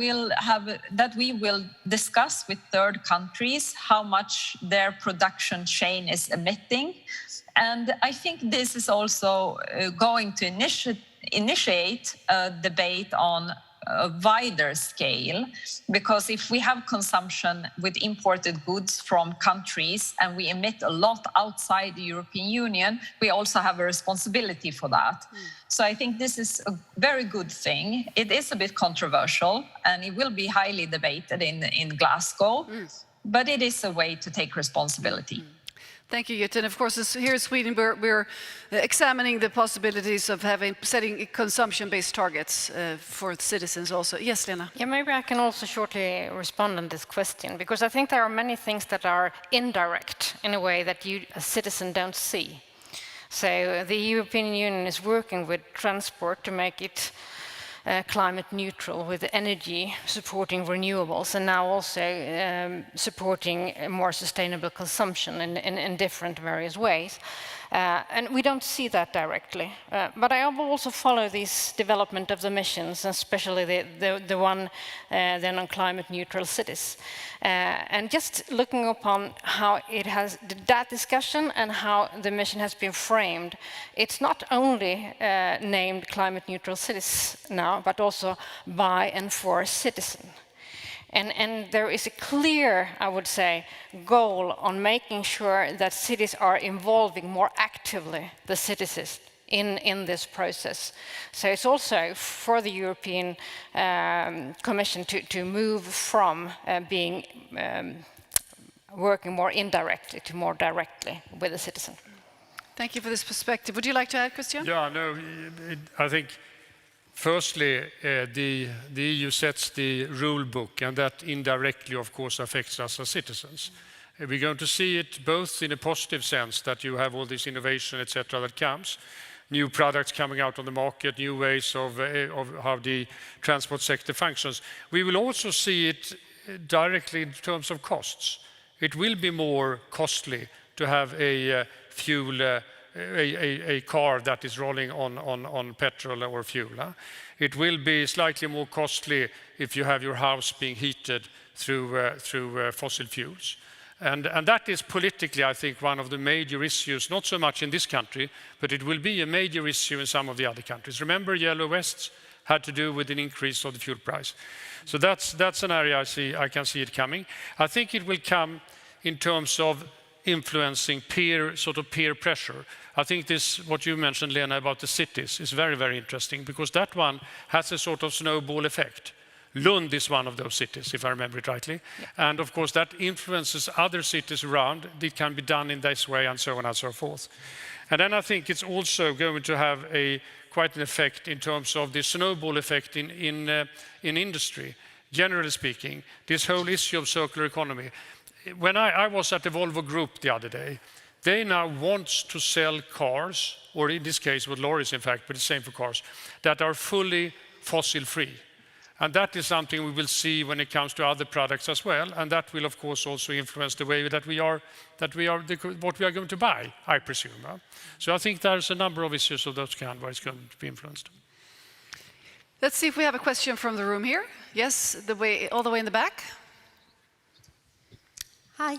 we will discuss with third countries how much their production chain is emitting. And I think this is also going to initiate a debate on a wider scale, because if we have consumption with imported goods from countries and we emit a lot outside the European Union, we also have a responsibility for that. So I think this is a very good thing. It is a bit controversial and it will be highly debated in Glasgow, but it is a way to take responsibility. Thank you, Jutta. And of course, here in Sweden, we're examining the possibilities of setting consumption-based targets for citizens also. Yes, Lena? Yeah, maybe I can also shortly respond on this question, because I think there are many things that are indirect in a way that you, as a citizen, don't see. So the European Union is working with transport to make it climate neutral, with energy supporting renewables, and now also supporting more sustainable consumption in different various ways. And we don't see that directly. But I will also follow this development of the missions, especially the one then on climate neutral cities. And just looking upon how it has, that discussion and how the mission has been framed, it's not only named climate neutral cities now, but also by and for citizens. And there is a clear, I would say, goal on making sure that cities are involving more actively the citizens in this process. So it's also for the European Commission to move from being working more indirectly to more directly with the citizen. Thank you for this perspective. Would you like to add, Christian? Yeah, no, I think firstly, the EU sets the rule book, and that indirectly, of course, affects us as citizens. We're going to see it both in a positive sense, that you have all this innovation, etc., that comes, new products coming out on the market, new ways of how the transport sector functions. We will also see it directly in terms of costs. It will be more costly to have a car that is rolling on petrol or fuel. It will be slightly more costly if you have your house being heated through fossil fuels. And that is politically, I think, one of the major issues, not so much in this country, but it will be a major issue in some of the other countries. Remember, Yellow Vests had to do with an increase of the fuel price. So that's an area I can see it coming. I think it will come in terms of influencing peer pressure. I think this, what you mentioned, Lena, about the cities is very, very interesting, because that one has a sort of snowball effect. Lund is one of those cities, if I remember it rightly. And of course, that influences other cities around. It can be done in this way and so on and so forth. And then I think it's also going to have quite an effect in terms of the snowball effect in industry. Generally speaking, this whole issue of circular economy. When I was at the Volvo Group the other day, they now want to sell cars, or in this case with lorries in fact, but the same for cars, that are fully fossil-free. And that is something we will see when it comes to other products as well, and that will of course also influence the way that what we are going to buy, I presume. So I think there's a number of issues of those kind where it's going to be influenced. Let's see if we have a question from the room here. Yes, all the way in the back. Hi.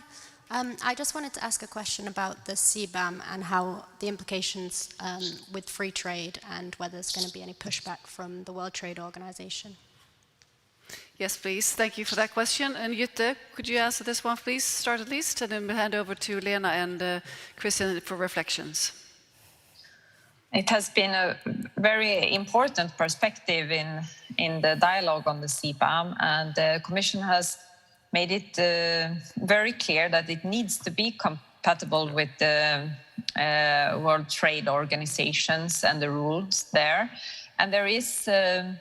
I just wanted to ask a question about the CBAM and how the implications with free trade and whether there's going to be any pushback from the World Trade Organization. Yes, please. Thank you for that question. And Jytte, could you answer this one, please? Start at least, and then we'll hand over to Lena and Christian for reflections. It has been a very important perspective in the dialogue on the CBAM, and the Commission has made it very clear that it needs to be compatible with the World Trade Organizations and the rules there. And there is a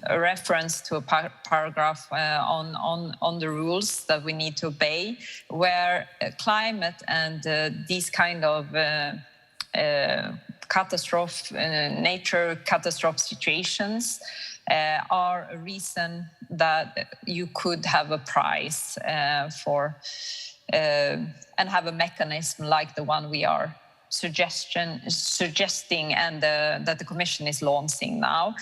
reference to a paragraph on the rules that we need to obey, where climate and these kind of nature catastrophe situations are a reason that you could have a price for and have a mechanism like the one we are suggesting and that the Commission is launching now.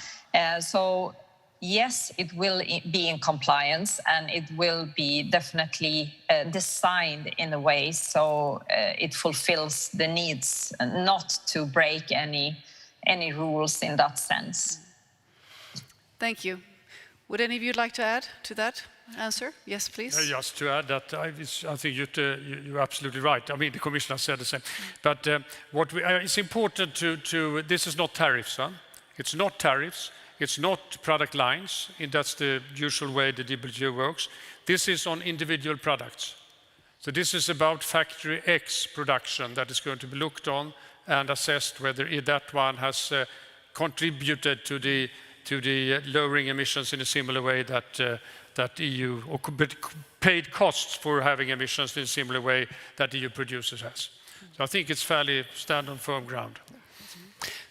So yes, it will be in compliance, and it will be definitely designed in a way so it fulfills the needs not to break any rules in that sense. Thank you. Would any of you like to add to that answer? Yes, please. Just to add that I think you're absolutely right. I mean, the Commissioner said the same. But it's important to this is not tariffs. It's not tariffs. It's not product lines. That's the usual way the WTO works. This is on individual products. So this is about factory X production that is going to be looked on and assessed whether that one has contributed to the lowering emissions in a similar way that EU, or paid costs for having emissions in a similar way that EU producers has. So I think it's fairly stand on firm ground.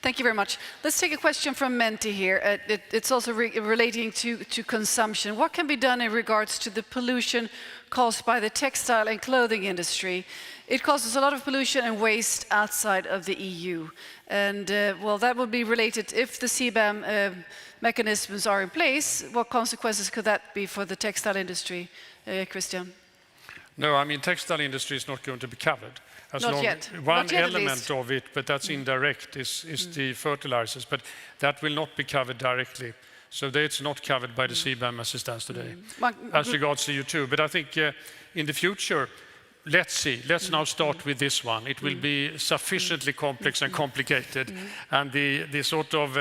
Thank you very much. Let's take a question from Menti here. It's also relating to consumption. What can be done in regards to the pollution caused by the textile and clothing industry? It causes a lot of pollution and waste outside of the EU. And well, that would be related if the CBAM mechanisms are in place. What consequences could that be for the textile industry, Christian? No, I mean, textile industry is not going to be covered. Not yet. One element of it, but that's indirect, is the fertilizers, but that will not be covered directly. So it's not covered by the CBAM as it stands today, as regards CO2. But I think in the future, let's see. Let's now start with this one. It will be sufficiently complex and complicated, and the sort of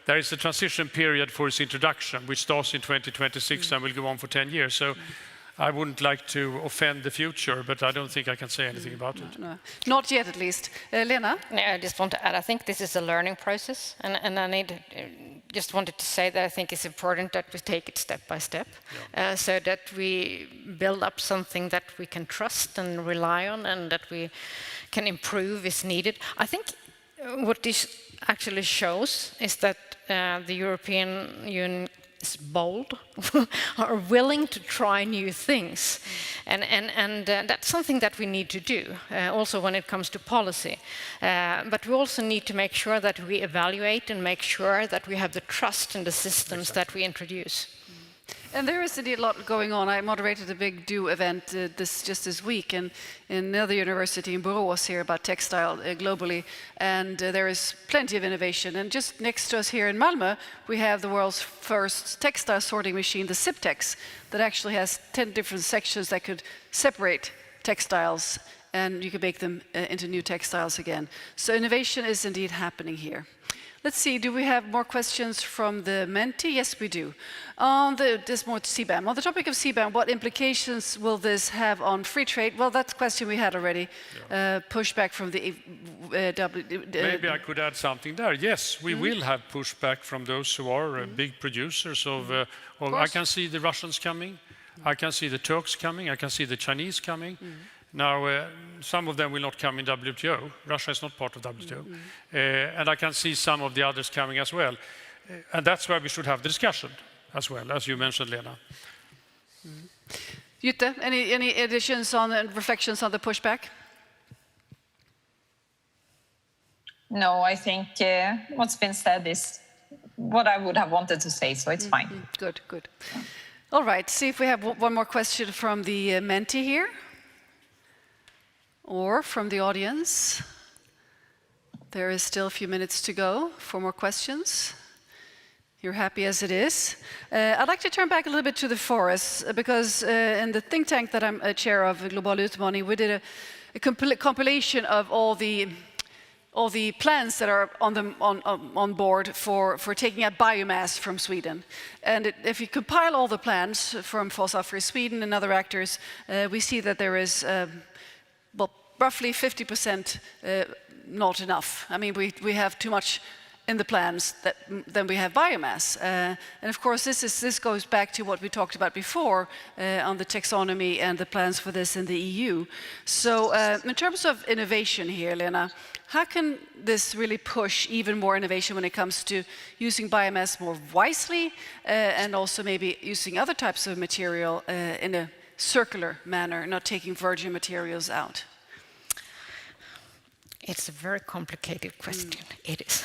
there is a transition period for its introduction, which starts in 2026 and will go on for 10 years. So I wouldn't like to offend the future, but I don't think I can say anything about it. No. Not yet, at least. Lena? I just want to add, I think this is a learning process, and I just wanted to say that I think it's important that we take it step by step, so that we build up something that we can trust and rely on, and that we can improve as needed. I think what this actually shows is that the European Union is bold, are willing to try new things, and that's something that we need to do also when it comes to policy. But we also need to make sure that we evaluate and make sure that we have the trust in the systems that we introduce. And there is indeed a lot going on. I moderated a big DO event just this week in another university in Borås here about textile globally, and there is plenty of innovation. And just next to us here in Malmö, we have the world's first textile sorting machine, the Siptex, that actually has 10 different sections that could separate textiles, and you could make them into new textiles again. So innovation is indeed happening here. Let's see, do we have more questions from the Menti? Yes, we do. There's more to CBAM. On the topic of CBAM, what implications will this have on free trade? Well, that's a question we had already. Pushback from the Maybe I could add something there. Yes, we will have pushback from those who are big producers of I can see the Russians coming, I can see the Turks coming, I can see the Chinese coming. Now, some of them will not come in WTO. Russia is not part of WTO. And I can see some of the others coming as well. And that's where we should have the discussion as well, as you mentioned, Lena. Jutta, any additions on and reflections on the pushback? No, I think what's been said is what I would have wanted to say, so it's fine. Good, good. All right, see if we have one more question from the Menti here. Or from the audience. There is still a few minutes to go for more questions. You're happy as it is. I'd like to turn back a little bit to the forests, because in the think tank that I'm a chair of, Global Utmaning, we did a compilation of all the plans that are on board for taking out biomass from Sweden. And if you compile all the plans from Fossil Free Sweden and other actors, we see that there is roughly 50% not enough. I mean, we have too much in the plans than we have biomass. And of course, this goes back to what we talked about before on the taxonomy and the plans for this in the EU. So in terms of innovation here, Lena, how can this really push even more innovation when it comes to using biomass more wisely and also maybe using other types of material in a circular manner, not taking virgin materials out? It's a very complicated question. It is.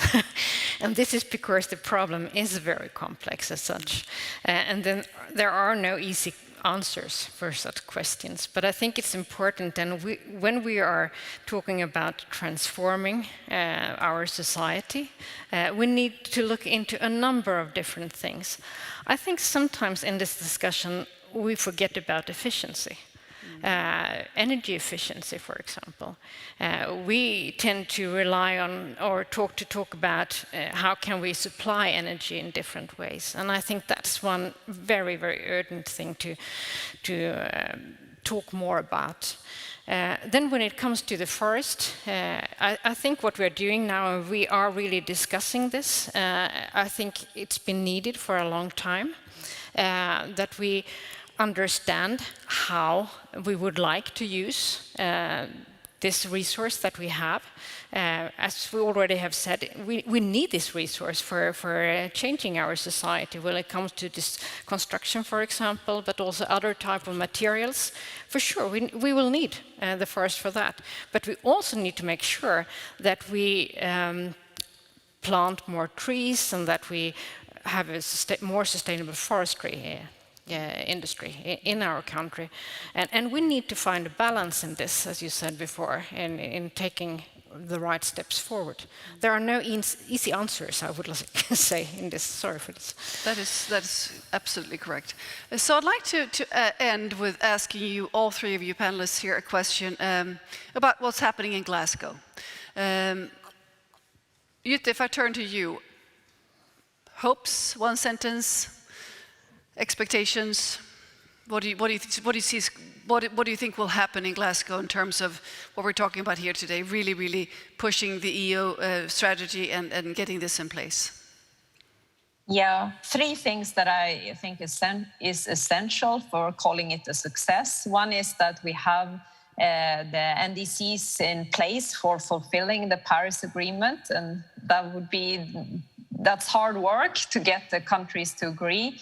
And this is because the problem is very complex as such. And then there are no easy answers for such questions. But I think it's important, and when we are talking about transforming our society, we need to look into a number of different things. I think sometimes in this discussion, we forget about efficiency. Energy efficiency, for example. We tend to rely on or talk about how can we supply energy in different ways. And I think that's one very, very urgent thing to talk more about. Then when it comes to the forest, I think what we're doing now, we are really discussing this. I think it's been needed for a long time, that we understand how we would like to use this resource that we have. As we already have said, we need this resource for changing our society when it comes to this construction, for example, but also other type of materials. For sure, we will need the forest for that. But we also need to make sure that we plant more trees and that we have a more sustainable forestry industry in our country. And we need to find a balance in this, as you said before, in taking the right steps forward. There are no easy answers, I would say, in this. Sorry for this. That is absolutely correct. So I'd like to end with asking you, all three of you panelists here, a question about what's happening in Glasgow. Jutta, if I turn to you, hopes, one sentence, expectations. What do you think will happen in Glasgow in terms of what we're talking about here today? Really pushing the EU strategy and getting this in place. Yeah, three things that I think is essential for calling it a success. One is that we have the NDCs in place for fulfilling the Paris Agreement, and that's hard work to get the countries to agree.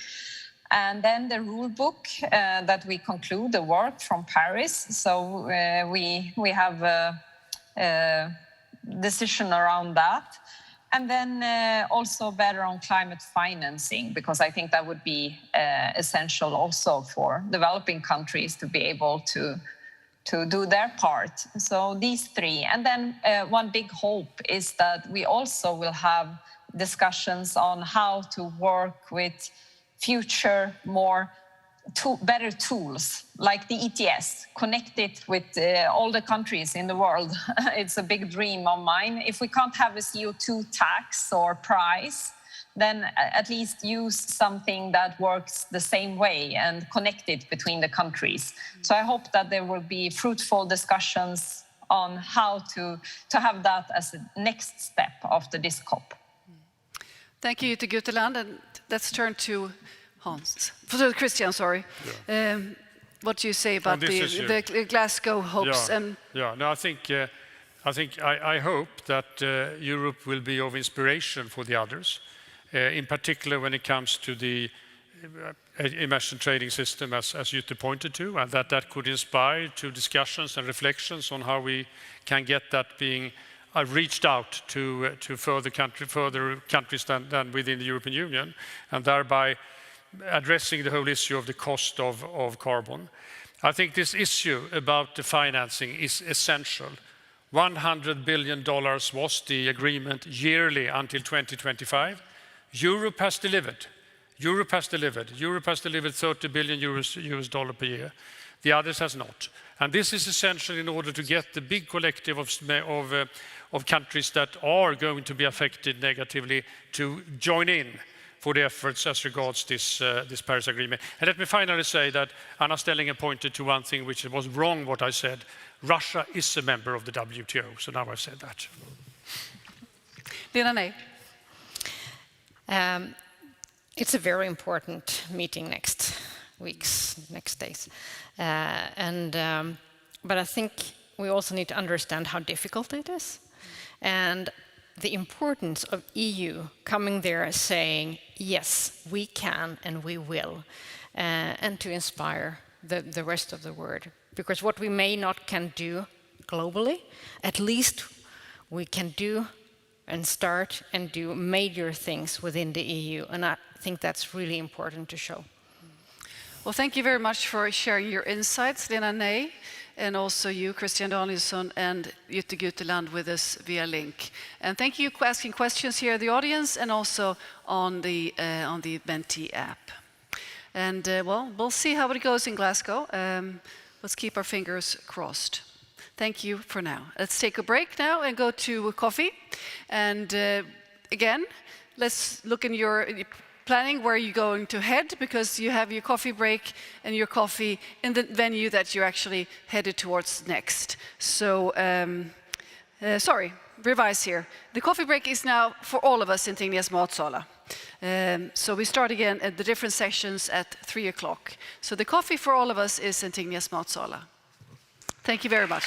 And then the rule book that we conclude the work from Paris. So we have a decision around that. And then also better on climate financing, because I think that would be essential also for developing countries to be able to do their part. So these three. And then one big hope is that we also will have discussions on how to work with future, more better tools like the ETS, connect it with all the countries in the world. It's a big dream of mine. If we can't have a CO2 tax or price, then at least use something that works the same way and connect it between the countries. So I hope that there will be fruitful discussions on how to have that as a next step after this COP. Thank you, Jutta Guteland, and let's turn to Christian, sorry. Yeah. What do you say about the Glasgow hopes? No, I hope that Europe will be of inspiration for the others, in particular when it comes to the emission trading system, as Jutta pointed to, and that could inspire to discussions and reflections on how we can get that being reached out to further countries than within the European Union, and thereby addressing the whole issue of the cost of carbon. I think this issue about the financing is essential. $100 billion was the agreement yearly until 2025. Europe has delivered. Europe has delivered 30 billion US dollar per year. The others has not. And this is essential in order to get the big collective of countries that are going to be affected negatively to join in for the efforts as regards this Paris Agreement. And let me finally say that Anna Stellinger pointed to one thing which was wrong what I said. Russia is a member of the WTO, so now I've said that. Lena Ney. It's a very important meeting next days. But I think we also need to understand how difficult it is. And the importance of EU coming there saying, yes, we can and we will, and to inspire the rest of the world. Because what we may not can do globally, at least we can do and start and do major things within the EU. And I think that's really important to show. Well, thank you very much for sharing your insights, Lena Ney, and also you, Christian Danielsson, and Jutta Guteland with us via link. And thank you for asking questions here in the audience and also on the Menti app. And well, we'll see how it goes in Glasgow. Let's keep our fingers crossed. Thank you for now. Let's take a break now and go to coffee. And again, let's look in your planning where you're going to head, because you have your coffee break and your coffee in the venue that you're actually headed towards next. So, revise here. The coffee break is now for all of us in Tingnes Matsala. So we start again at the different sessions at 3 o'clock. So the coffee for all of us is in Tingnes Matsala. Thank you very much.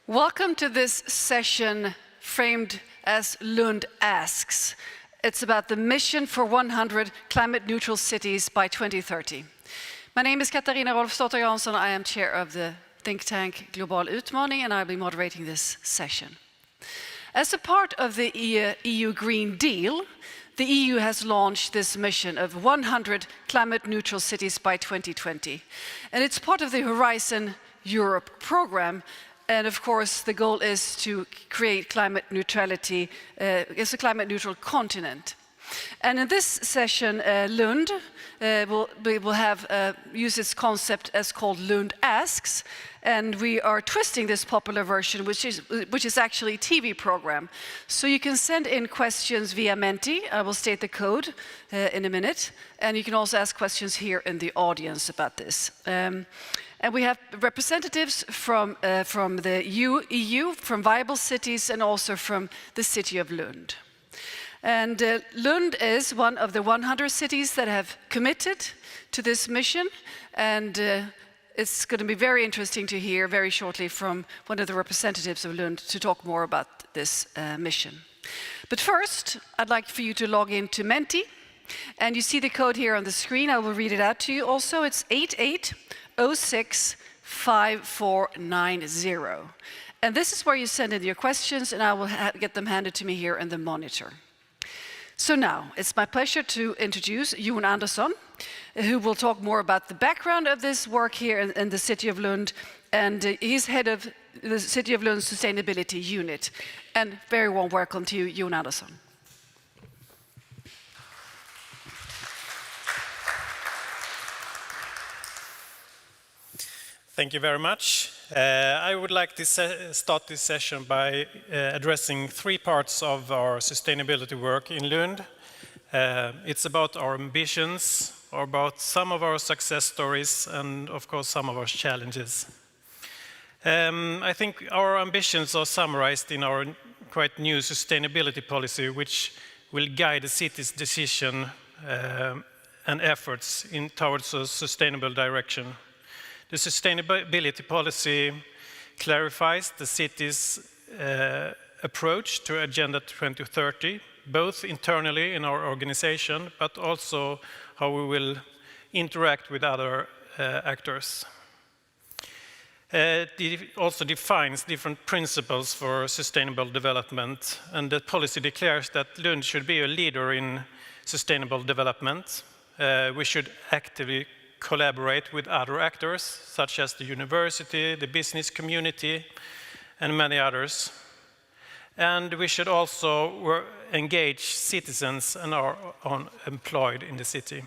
Welcome to this session framed as Lund Asks. It's about the mission for 100 climate-neutral cities by 2030. My name is Katarina Rolfsdotter Jansson. I am chair of the think tank Global Utmaning, and I'll be moderating this session. As a part of the EU Green Deal, the EU has launched this mission of 100 climate-neutral cities by 2020. And it's part of the Horizon Europe program. And of course, the goal is to create climate neutrality as a climate-neutral continent. And in this session, Lund will have use its concept as called Lund Asks, and we are twisting this popular version, which is actually a TV program. So you can send in questions via Menti. I will state the code in a minute, and you can also ask questions here in the audience about this. And we have representatives from the EU, from Viable Cities, and also from the city of Lund. And Lund is one of the 100 cities that have committed to this mission, and it's going to be very interesting to hear very shortly from one of the representatives of Lund to talk more about this mission. But first, I'd like for you to log into Menti, and you see the code here on the screen. I will read it out to you also. It's 88065490. And this is where you send in your questions, and I will get them handed to me here in the monitor. So now, it's my pleasure to introduce Jon Andersson, who will talk more about the background of this work here in the city of Lund, and he's head of the City of Lund Sustainability Unit. And very warm welcome to you, Jon Andersson. Thank you very much. I would like to start this session by addressing three parts of our sustainability work in Lund. It's about our ambitions, or about some of our success stories, and of course some of our challenges. I think our ambitions are summarized in our quite new sustainability policy, which will guide the city's decision and efforts towards a sustainable direction. The sustainability policy clarifies the city's approach to Agenda 2030, both internally in our organization, but also how we will interact with other actors. It also defines different principles for sustainable development, and the policy declares that Lund should be a leader in sustainable development. We should actively collaborate with other actors, such as the university, the business community, and many others. And we should also engage citizens and our own employed in the city.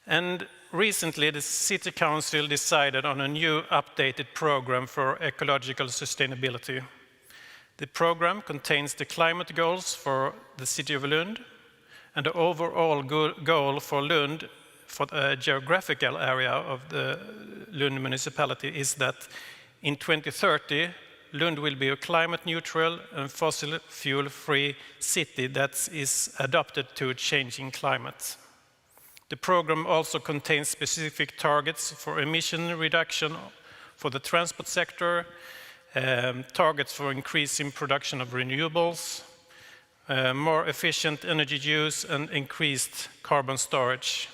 And recently, the City Council decided on a new updated program for ecological sustainability. The program contains the climate goals for the city of Lund, and the overall goal for Lund, for the geographical area of the Lund municipality, is that in 2030, Lund will be a climate neutral and fossil fuel free city that is adapted to a changing climate. The program also contains specific targets for emission reduction for the transport sector, targets for increasing production of renewables, more efficient energy use, and increased carbon storage.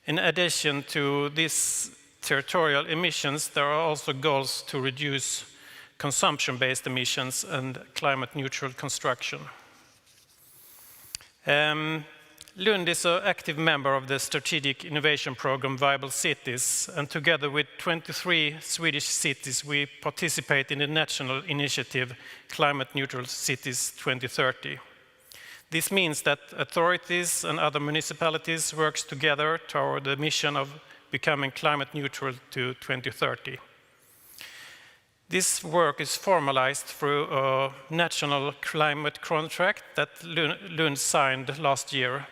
In addition to these territorial emissions, there are also goals to reduce consumption-based emissions and climate-neutral construction. Lund is an active member of the strategic innovation program Viable Cities, and together with 23 Swedish cities, we participate in the national initiative Climate Neutral Cities 2030. This means that authorities and other municipalities work together toward the mission of becoming climate neutral to 2030. This work is formalized through a national climate contract that Lund signed last year.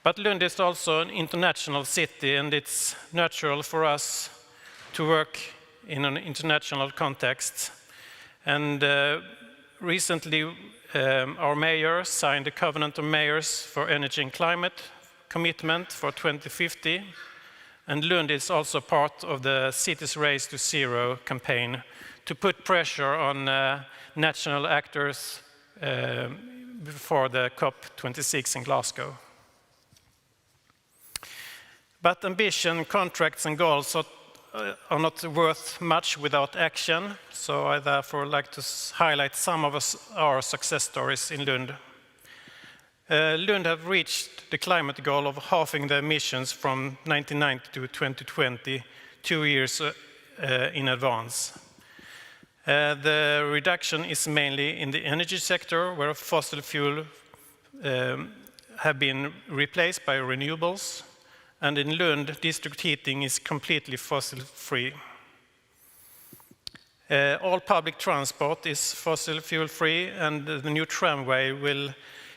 But Lund is also an international city, and it's natural for us to work in an international context. And recently, our mayor signed a Covenant of Mayors for Energy and Climate commitment for 2050. And Lund is also part of the Cities Race to Zero campaign to put pressure on national actors before the COP26 in Glasgow. But ambition, contracts and goals are not worth much without action, so I therefore like to highlight some of our success stories in Lund. Lund have reached the climate goal of halving the emissions from 1990 to 2020, 2 years in advance. The reduction is mainly in the energy sector, where fossil fuel have been replaced by renewables, and in Lund, district heating is completely fossil-free. All public transport is fossil fuel-free, and the new tramway will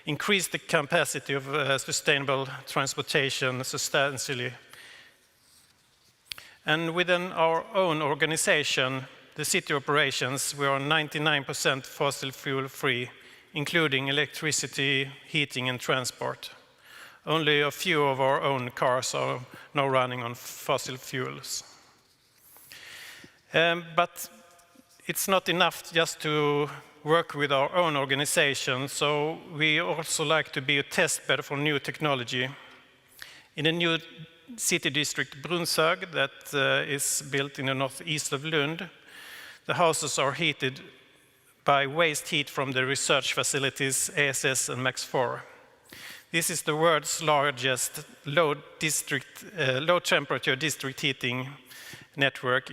increase the capacity of sustainable transportation substantially. And within our own organization, the city operations, we are 99% fossil fuel-free, including electricity, heating, and transport. Only a few of our own cars are now running on fossil fuels. But it's not enough just to work with our own organization, so we also like to be a test bed for new technology. In a new city district, Brunnshög, that is built in the northeast of Lund, the houses are heated by waste heat from the research facilities ESS and Max4. This is the world's largest low-temperature district heating network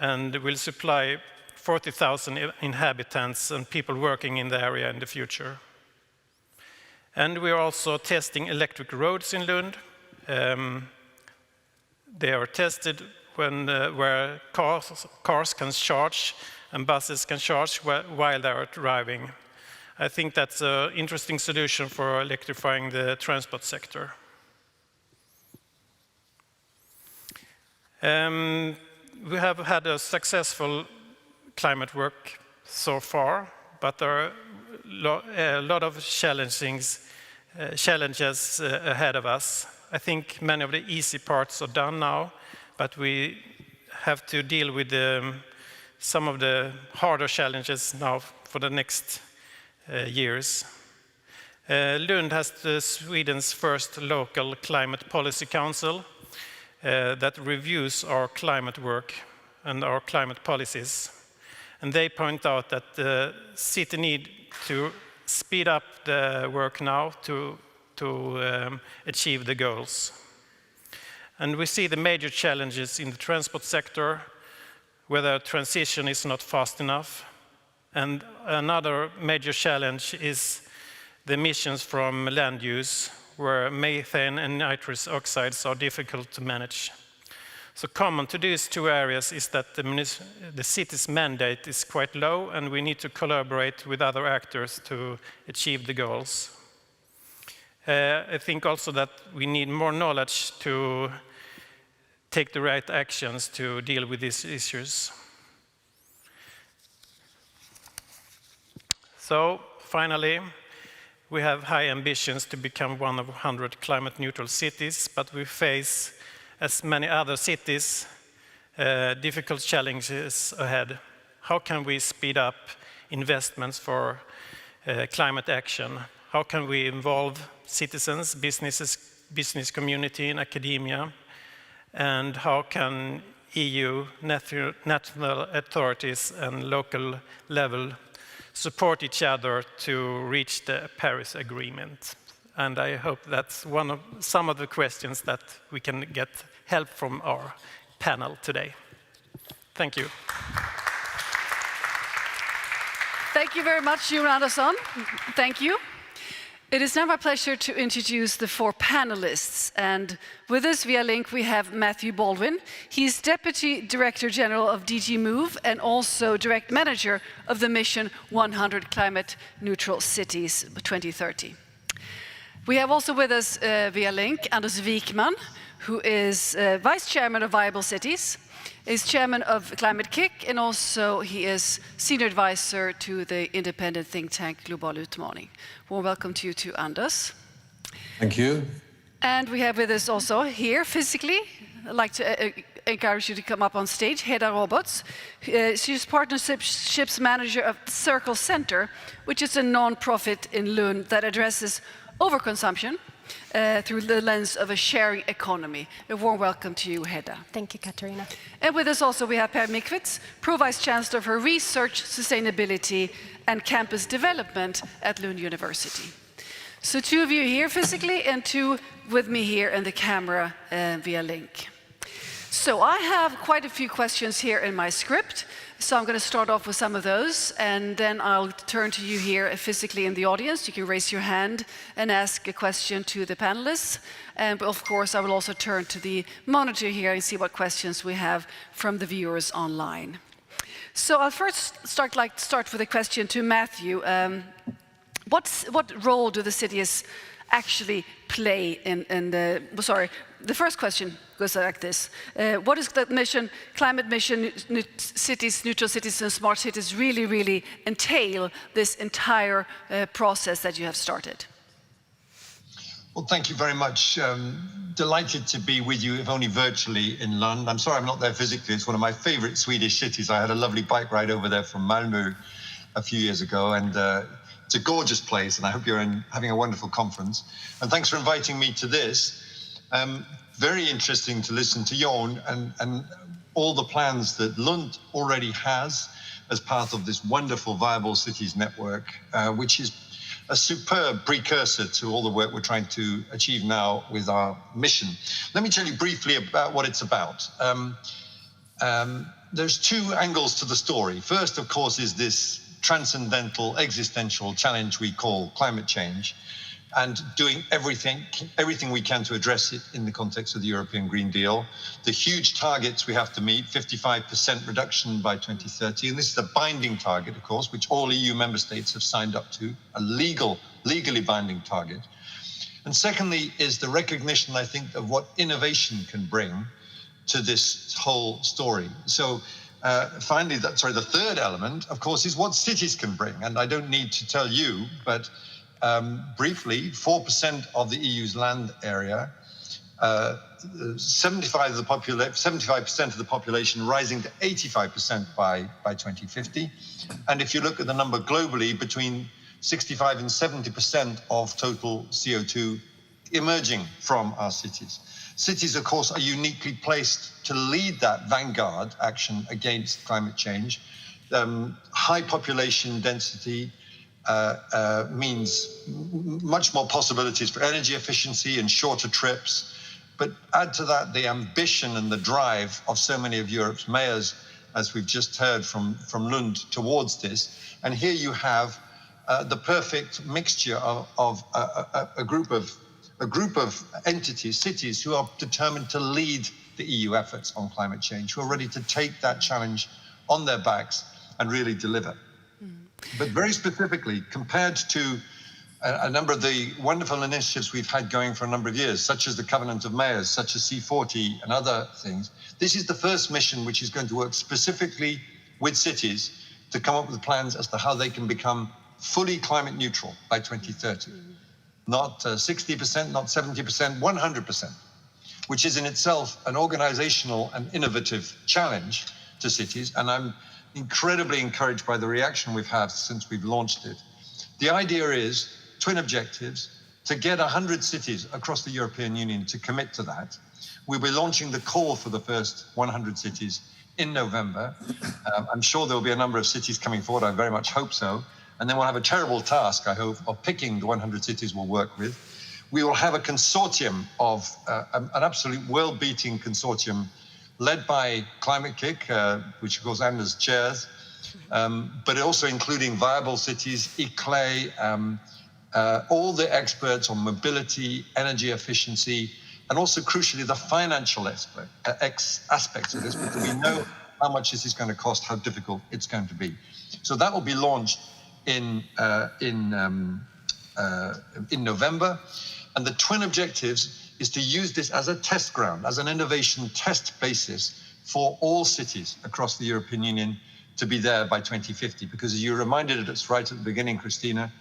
and will supply 40,000 inhabitants and people working in the area in the future. And we are also testing electric roads in Lund. They are tested where cars can charge and buses can charge while they are driving. I think that's an interesting solution for electrifying the transport sector. We have had a successful climate work so far, but there are a lot of challenges ahead of us. I think many of the easy parts are done now, but we have to deal with some of the harder challenges now for the next years. Lund has Sweden's first local climate policy council that reviews our climate work and our climate policies. And they point out that the city need to speed up the work now to achieve the goals. And we see the major challenges in the transport sector, where the transition is not fast enough. And another major challenge is the emissions from land use, where methane and nitrous oxides are difficult to manage. So common to these two areas is that the city's mandate is quite low, and we need to collaborate with other actors to achieve the goals. I think also that we need more knowledge to take the right actions to deal with these issues. So finally, we have high ambitions to become one of 100 climate-neutral cities, but we face, as many other cities, difficult challenges ahead. How can we speed up investments for climate action? How can we involve citizens, business community, and academia? And how can EU, national authorities, and local level support each other to reach the Paris Agreement? And I hope that's some of the questions that we can get help from our panel today. Thank you. Thank you very much, Jon Andersson. Thank you. It is now my pleasure to introduce the four panelists. And with us via link, we have Matthew Baldwin. He's Deputy Director General of DG Move and also Direct Manager of the mission 100 Climate Neutral Cities 2030. We have also with us via link Anders Wijkman, who is Vice Chairman of Viable Cities, is Chairman of Climate Kick, and also he is Senior Advisor to the independent think tank Global Utmaning. Warm welcome to you too, Anders. Thank you. And we have with us also here physically I'd like to encourage you to come up on stage. Hedda Roberts. She's Partnerships Manager of Circle Center, which is a non-profit in Lund that addresses overconsumption through the lens of a sharing economy. A warm welcome to you, Hedda. Thank you, Katarina. And with us also we have Per Mikwits, Pro-Vice Chancellor for Research, Sustainability and Campus Development at Lund University. So 2 of you here physically and 2 with me here in the camera via link. So I have quite a few questions here in my script. So I'm going to start off with some of those, and then I'll turn to you here physically in the audience. You can raise your hand and ask a question to the panelists. And of course, I will also turn to the monitor here and see what questions we have from the viewers online. So I'll first start with a question to Matthew. What role do the cities actually play in the, sorry, the first question goes like this. What is the mission, climate mission, cities, neutral cities and smart cities really entail this entire process that you have started? Well, thank you very much. Delighted to be with you, if only virtually, in Lund. I'm sorry I'm not there physically. It's one of my favorite Swedish cities. I had a lovely bike ride over there from Malmö a few years ago, and it's a gorgeous place, and I hope you're having a wonderful conference. And thanks for inviting me to this. Very interesting to listen to Jon and all the plans that Lund already has as part of this wonderful Viable Cities Network, which is a superb precursor to all the work we're trying to achieve now with our mission. Let me tell you briefly about what it's about. There's 2 angles to the story. First, of course, is this transcendental, existential challenge we call climate change, and doing everything we can to address it in the context of the European Green Deal. The huge targets we have to meet, 55% reduction by 2030, and this is a binding target, of course, which all EU member states have signed up to, a legally binding target. And secondly is the recognition, I think, of what innovation can bring to this whole story. So finally, the third element, of course, is what cities can bring. And I don't need to tell you, but briefly, 4% of the EU's land area, 75% of the population rising to 85% by 2050. And if you look at the number globally, between 65 and 70% of total CO2 emerging from our cities. Cities, of course, are uniquely placed to lead that vanguard action against climate change. High population density means much more possibilities for energy efficiency and shorter trips. But add to that the ambition and the drive of so many of Europe's mayors, as we've just heard from Lund, towards this. And here you have the perfect mixture of a group of entities, cities, who are determined to lead the EU efforts on climate change, who are ready to take that challenge on their backs and really deliver. But very specifically, compared to a number of the wonderful initiatives we've had going for a number of years, such as the Covenant of Mayors, such as C40 and other things, this is the first mission which is going to work specifically with cities to come up with plans as to how they can become fully climate neutral by 2030. Not 60%, not 70%, 100%, which is in itself an organizational and innovative challenge to cities. And I'm incredibly encouraged by the reaction we've had since we've launched it. The idea is twin objectives, to get 100 cities across the European Union to commit to that. We'll be launching the call for the first 100 cities in November. I'm sure there'll be a number of cities coming forward. I very much hope so. And then we'll have a terrible task, I hope, of picking the 100 cities we'll work with. We will have a consortium of an absolute world-beating consortium led by Climate Kick, which of course Anders chairs, but also including Viable Cities, ICLEI, all the experts on mobility, energy efficiency, and also crucially the financial aspects of this, because we know how much this is going to cost, how difficult it's going to be. So that will be launched in November, and the twin objectives is to use this as a test ground, as an innovation test basis for all cities across the European Union to be there by 2050. Because as you reminded us right at the beginning, Christina,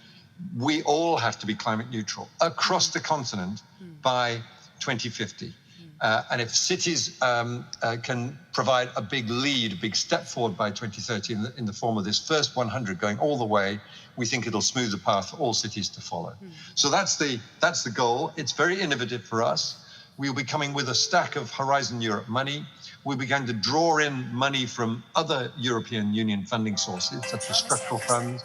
we all have to be climate neutral across the continent by 2050. And if cities can provide a big lead, a big step forward by 2030 in the form of this first 100 going all the way, we think it'll smooth the path for all cities to follow. So that's the goal. It's very innovative for us. We'll be coming with a stack of Horizon Europe money. We began to draw in money from other European Union funding sources, such as structural funds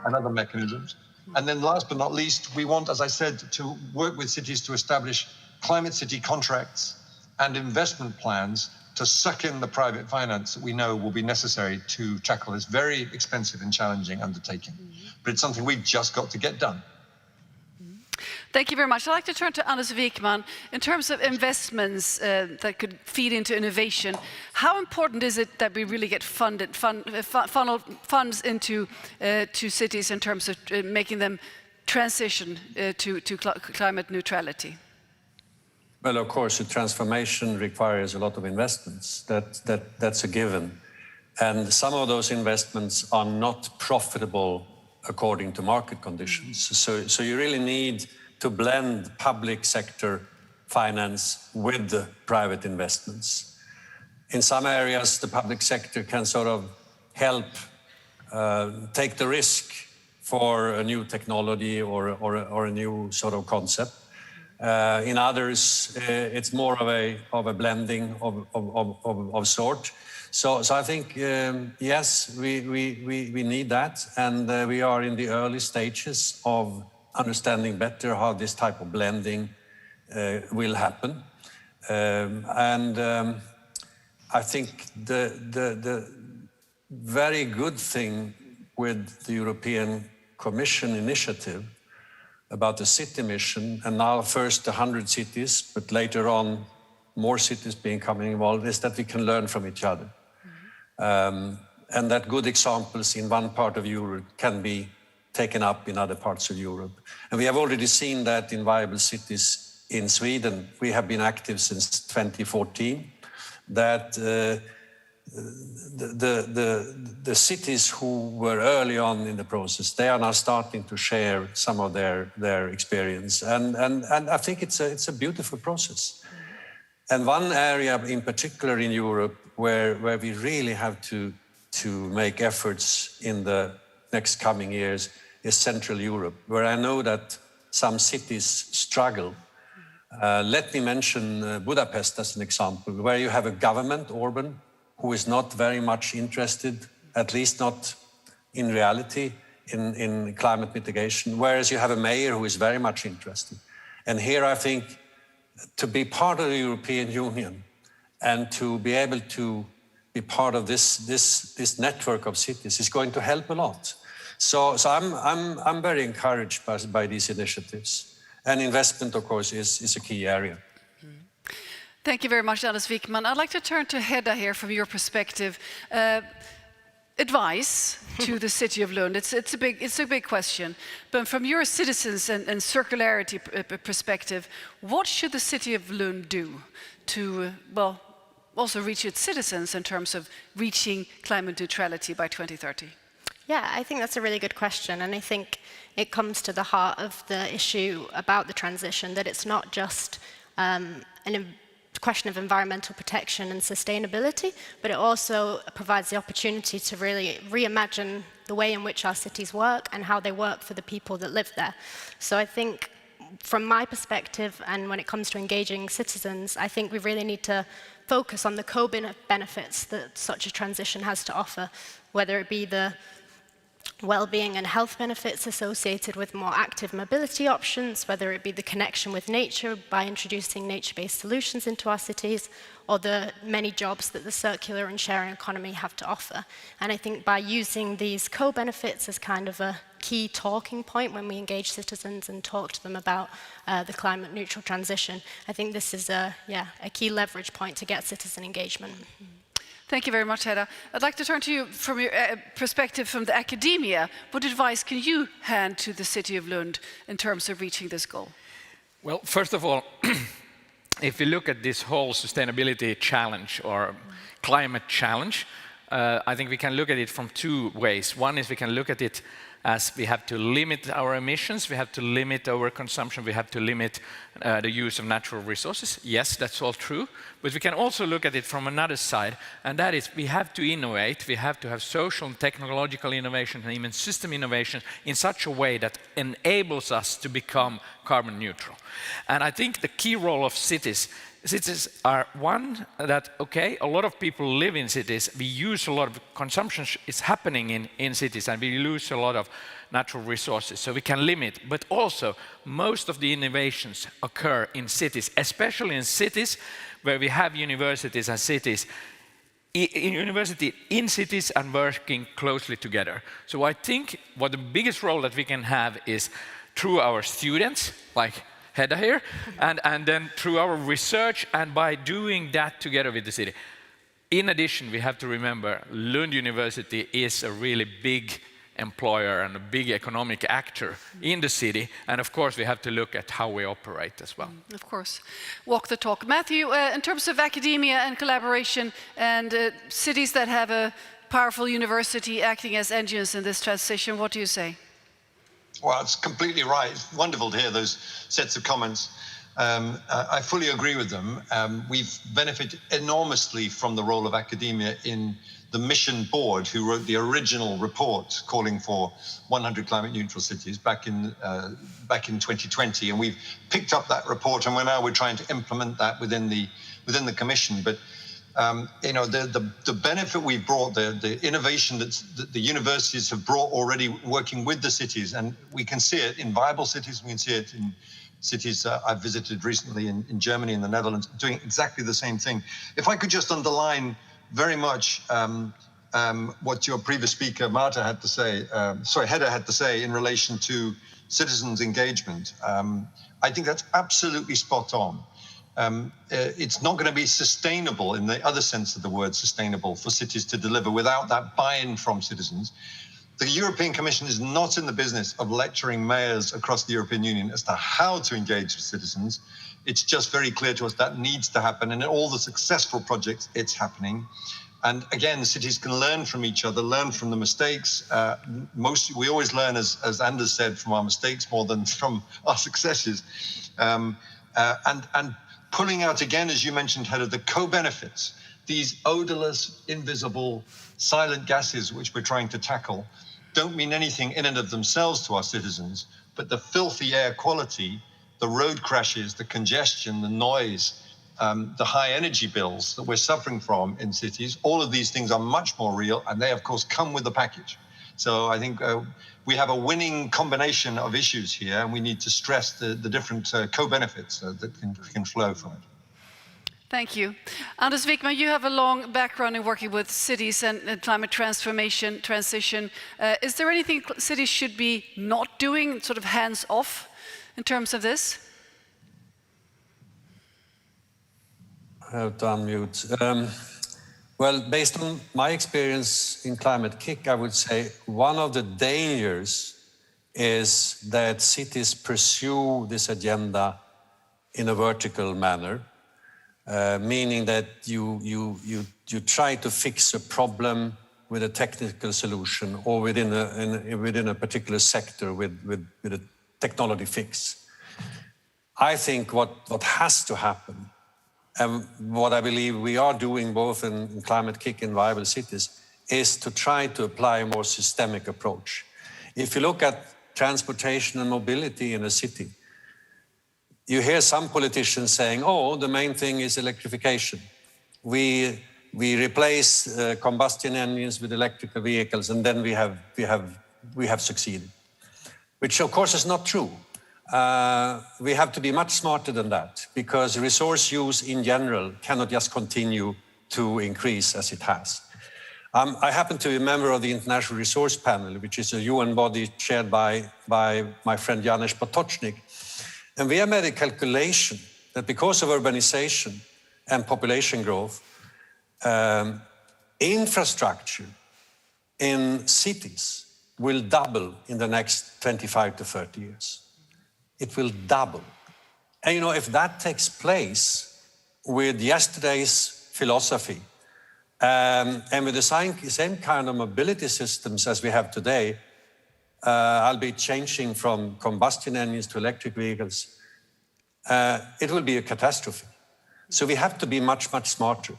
and other mechanisms. And then last but not least, we want, as I said, to work with cities to establish climate city contracts and investment plans to suck in the private finance that we know will be necessary to tackle this very expensive and challenging undertaking. But it's something we've just got to get done. Thank you very much. I'd like to turn to Anders Wijkman. In terms of investments that could feed into innovation, how important is it that we really get funnel funds into to cities in terms of making them transition to climate neutrality? Well, of course, a transformation requires a lot of investments. That's a given. And some of those investments are not profitable according to market conditions. So you really need to blend public sector finance with the private investments. In some areas, the public sector can sort of help take the risk for a new technology or a new sort of concept. In others, it's more of a blending of sort. So I think, yes, we need that. And we are in the early stages of understanding better how this type of blending will happen. I think the very good thing with the European Commission initiative about the city mission, and now first 100 cities, but later on more cities becoming involved, is that we can learn from each other. And that good examples in one part of Europe can be taken up in other parts of Europe. And we have already seen that in Viable Cities in Sweden. We have been active since 2014, that the cities who were early on in the process, they are now starting to share some of their experience. And I think it's a beautiful process. And one area in particular in Europe where we really have to make efforts in the next coming years is Central Europe, where I know that some cities struggle. Let me mention Budapest as an example, where you have a government, Orban, who is not very much interested, at least not in reality, in climate mitigation, whereas you have a mayor who is very much interested. And here I think to be part of the European Union and to be able to be part of this network of cities is going to help a lot. So I'm very encouraged by these initiatives. And investment, of course, is a key area. Thank you very much, Anders Wijkman. I'd like to turn to Hedda here from your perspective. Advice to the city of Lund. It's a big question. But from your citizens and circularity perspective, what should the city of Lund do to, well, also reach its citizens in terms of reaching climate neutrality by 2030? Yeah, I think that's a really good question. And I think it comes to the heart of the issue about the transition, that it's not just a question of environmental protection and sustainability, but it also provides the opportunity to really reimagine the way in which our cities work and how they work for the people that live there. So I think from my perspective, and when it comes to engaging citizens, I think we really need to focus on the co-benefits that such a transition has to offer, whether it be the well-being and health benefits associated with more active mobility options, whether it be the connection with nature by introducing nature-based solutions into our cities, or the many jobs that the circular and sharing economy have to offer. And I think by using these co-benefits as kind of a key talking point when we engage citizens and talk to them about the climate neutral transition, I think this is a key leverage point to get citizen engagement. Thank you very much, Hedda. I'd like to turn to you from your perspective from the academia. What advice can you hand to the city of Lund in terms of reaching this goal? Well, first of all, if you look at this whole sustainability challenge or climate challenge, I think we can look at it from two ways. One is we can look at it as we have to limit our emissions, we have to limit our consumption, we have to limit the use of natural resources. Yes, that's all true, but we can also look at it from another side, and that is we have to innovate, we have to have social and technological innovation and even system innovation in such a way that enables us to become carbon neutral. And I think the key role of cities are one that, okay, a lot of people live in cities, we use a lot of consumption is happening in cities, and we lose a lot of natural resources, so we can limit, but also most of the innovations occur in cities, especially in cities where we have universities and cities, in cities and working closely together. So I think what the biggest role that we can have is through our students, like Hedda here, and then through our research, and by doing that together with the city. In addition, we have to remember Lund University is a really big employer and a big economic actor in the city, and of course we have to look at how we operate as well. Of course. Walk the talk. Matthew, in terms of academia and collaboration and cities that have a powerful university acting as engines in this transition, what do you say? Well, it's completely right. It's wonderful to hear those sets of comments. I fully agree with them. We've benefited enormously from the role of academia in the Mission Board, who wrote the original report calling for 100 climate neutral cities back in 2020. And we've picked up that report, and we're trying to implement that within the Commission. But you know, the benefit we've brought, the innovation that the universities have brought already working with the cities, and we can see it in viable cities, we can see it in cities I've visited recently in Germany and the Netherlands, doing exactly the same thing. If I could just underline very much what your previous speaker, Hedda had to say in relation to citizens' engagement. I think that's absolutely spot on. It's not going to be sustainable in the other sense of the word sustainable for cities to deliver without that buy-in from citizens. The European Commission is not in the business of lecturing mayors across the European Union as to how to engage with citizens. It's just very clear to us that needs to happen, and in all the successful projects, it's happening. And again, cities can learn from each other, learn from the mistakes. We always learn, as Anders said, from our mistakes more than from our successes. And pulling out again, as you mentioned, Hedda, the co-benefits, these odorless, invisible, silent gases which we're trying to tackle, don't mean anything in and of themselves to our citizens, but the filthy air quality, the road crashes, the congestion, the noise, the high energy bills that we're suffering from in cities, all of these things are much more real, and they, of course, come with the package. So I think we have a winning combination of issues here, and we need to stress the different co-benefits that can flow from it. Thank you. Anders Wijkman, you have a long background in working with cities and climate transformation, transition. Is there anything cities should be not doing, sort of hands-off in terms of this? I have to unmute. Well, based on my experience in Climate Kick, I would say one of the dangers is that cities pursue this agenda in a vertical manner, meaning that you try to fix a problem with a technical solution or within a particular sector with a technology fix. I think what has to happen, and what I believe we are doing both in Climate Kick and Viable Cities, is to try to apply a more systemic approach. If you look at transportation and mobility in a city, you hear some politicians saying, oh, the main thing is electrification. We replace combustion engines with electrical vehicles, and then we have succeeded, which of course is not true. We have to be much smarter than that, because resource use in general cannot just continue to increase as it has. I happen to be a member of the International Resource Panel, which is a UN body chaired by my friend Janusz Potocznik. And we have made a calculation that because of urbanization and population growth, infrastructure in cities will double in the next 25 to 30 years. It will double. And you know, if that takes place with yesterday's philosophy and with the same kind of mobility systems as we have today, I'll be changing from combustion engines to electric vehicles, it will be a catastrophe. So we have to be much, much smarter.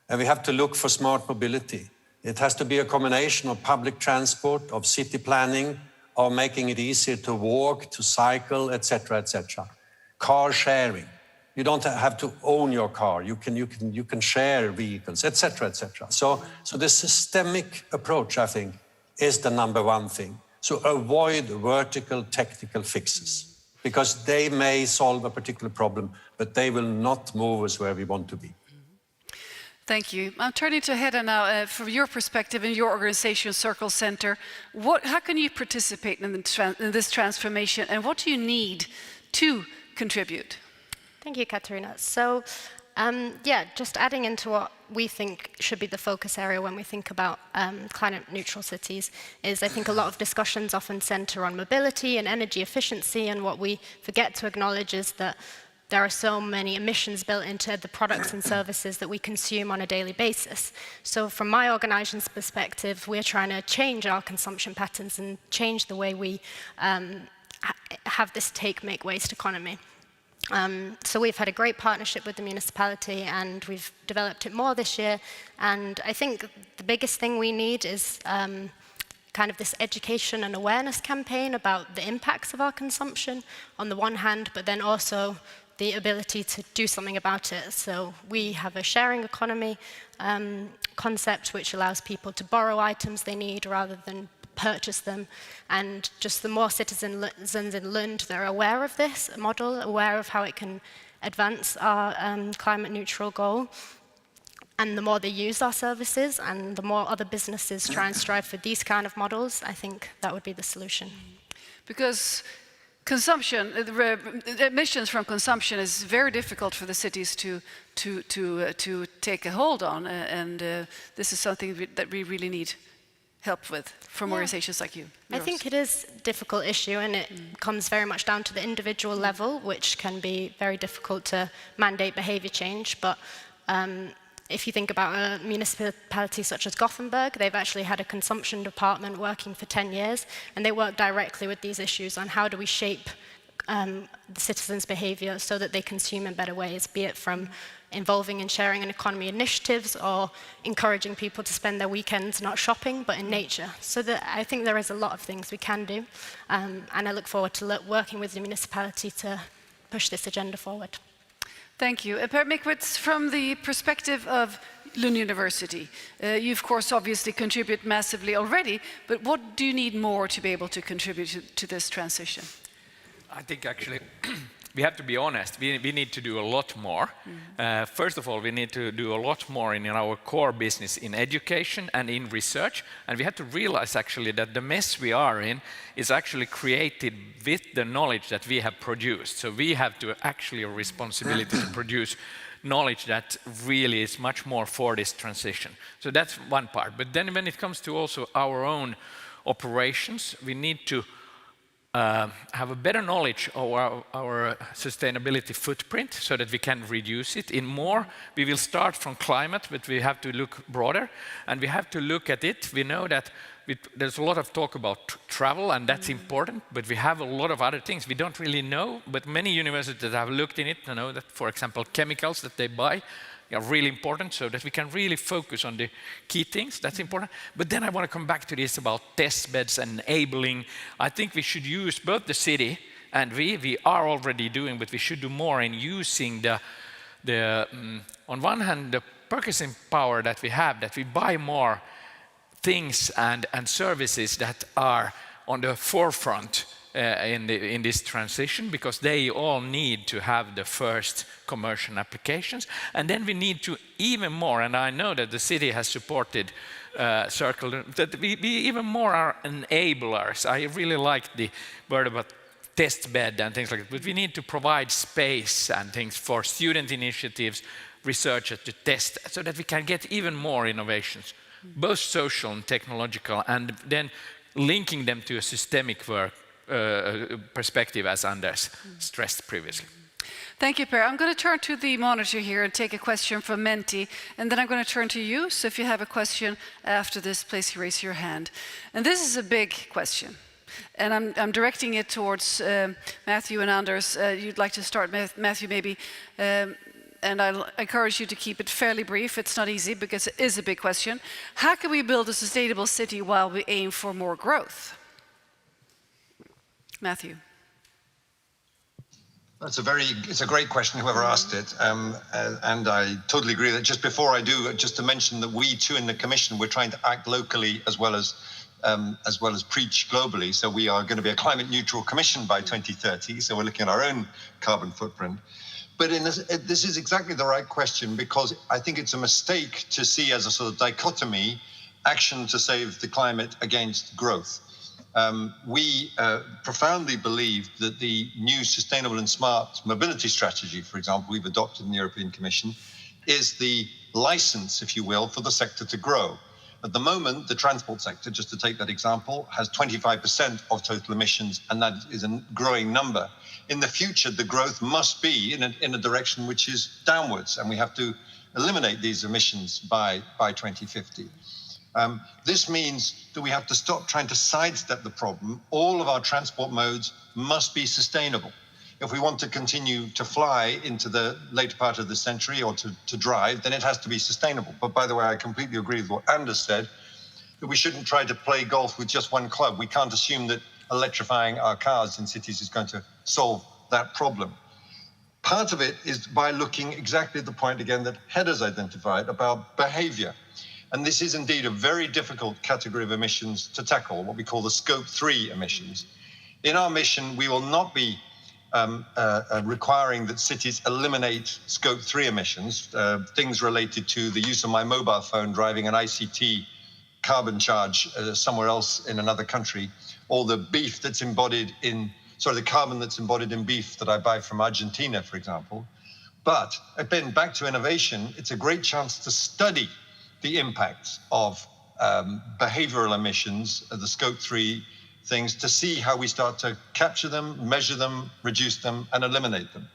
And we have to look for smart mobility. It has to be a combination of public transport, of city planning, of making it easier to walk, to cycle, etc., etc. Car sharing. You don't have to own your car. You can share vehicles, etc., etc. So the systemic approach, I think, is the number one thing. So avoid vertical technical fixes, because they may solve a particular problem, but they will not move us where we want to be. Thank you. I'm turning to Hedda now. From your perspective in your organization, Circle Center, how can you participate in this transformation, and what do you need to contribute? Thank you, Katarina. So, just adding into what we think should be the focus area when we think about climate neutral cities is, I think a lot of discussions often center on mobility and energy efficiency, and what we forget to acknowledge is that there are so many emissions built into the products and services that we consume on a daily basis. So from my organization's perspective, we're trying to change our consumption patterns and change the way we have this take, make, waste economy. So we've had a great partnership with the municipality, and we've developed it more this year. And I think the biggest thing we need is kind of this education and awareness campaign about the impacts of our consumption on the one hand, but then also the ability to do something about it. So we have a sharing economy concept which allows people to borrow items they need rather than purchase them. And just the more citizens in Lund that are aware of this model, aware of how it can advance our climate neutral goal, and the more they use our services and the more other businesses try and strive for these kind of models, I think that would be the solution. Because consumption, emissions from consumption is very difficult for the cities to take a hold on, and this is something that we really need help with from organizations like you. I think it is a difficult issue, and it comes very much down to the individual level, which can be very difficult to mandate behavior change. But if you think about a municipality such as Gothenburg, they've actually had a consumption department working for 10 years, and they work directly with these issues on how do we shape the citizens' behavior so that they consume in better ways, be it from involving in sharing and economy initiatives or encouraging people to spend their weekends not shopping but in nature. So I think there is a lot of things we can do, and I look forward to working with the municipality to push this agenda forward. Thank you. Per Mikwitz, from the perspective of Lund University, you of course obviously contribute massively already, but what do you need more to be able to contribute to this transition? I think actually we have to be honest, we need to do a lot more. First of all, we need to do a lot more in our core business, in education and in research. And we have to realize actually that the mess we are in is actually created with the knowledge that we have produced. So we have to actually a responsibility to produce knowledge that really is much more for this transition. So that's one part. But then when it comes to also our own operations, we need to have a better knowledge of our sustainability footprint so that we can reduce it. In more, we will start from climate, but we have to look broader, and we have to look at it. We know that there's a lot of talk about travel, and that's important, but we have a lot of other things we don't really know, but many universities that have looked in it know that, for example, chemicals that they buy are really important, so that we can really focus on the key things. That's important. But then I want to come back to this about test beds and enabling. I think we should use both the city, and we are already doing, but we should do more in using on one hand, the purchasing power that we have, that we buy more things and services that are on the forefront in this transition, because they all need to have the first commercial applications. And then we need to even more, and I know that the city has supported Circle, that we even more are enablers. I really like the word about test bed and things like that, but we need to provide space and things for student initiatives, researchers to test, so that we can get even more innovations, both social and technological, and then linking them to a systemic work perspective, as Anders stressed previously. Thank you, Per. I'm going to turn to the monitor here and take a question from Menti, and then I'm going to turn to you. So if you have a question after this, please raise your hand. And this is a big question. And I'm directing it towards Matthew and Anders. You'd like to start, Matthew, maybe. And I'll encourage you to keep it fairly brief. It's not easy because it is a big question. How can we build a sustainable city while we aim for more growth? Matthew. It's a great question, whoever asked it. And I totally agree that just before I do, just to mention that we too in the Commission, we're trying to act locally as well as preach globally. So we are going to be a climate neutral Commission by 2030. So we're looking at our own carbon footprint. But this is exactly the right question, because I think it's a mistake to see as a sort of dichotomy action to save the climate against growth. We profoundly believe that the new sustainable and smart mobility strategy, for example, we've adopted in the European Commission, is the license, if you will, for the sector to grow. At the moment, the transport sector, just to take that example, has 25% of total emissions, and that is a growing number. In the future, the growth must be in a direction which is downwards, and we have to eliminate these emissions by 2050. This means that we have to stop trying to sidestep the problem. All of our transport modes must be sustainable. If we want to continue to fly into the later part of the century or to drive, then it has to be sustainable. But by the way, I completely agree with what Anders said, that we shouldn't try to play golf with just one club. We can't assume that electrifying our cars in cities is going to solve that problem. Part of it is by looking exactly at the point again that Hedda's identified about behavior. And this is indeed a very difficult category of emissions to tackle, what we call the Scope 3 emissions. In our mission, we will not be requiring that cities eliminate Scope 3 emissions, things related to the use of my mobile phone driving an ICT carbon charge somewhere else in another country, or the beef that's embodied in, the carbon that's embodied in beef that I buy from Argentina, for example. But again, back to innovation, it's a great chance to study the impacts of behavioral emissions, the Scope 3 things, to see how we start to capture them, measure them, reduce them, and eliminate them.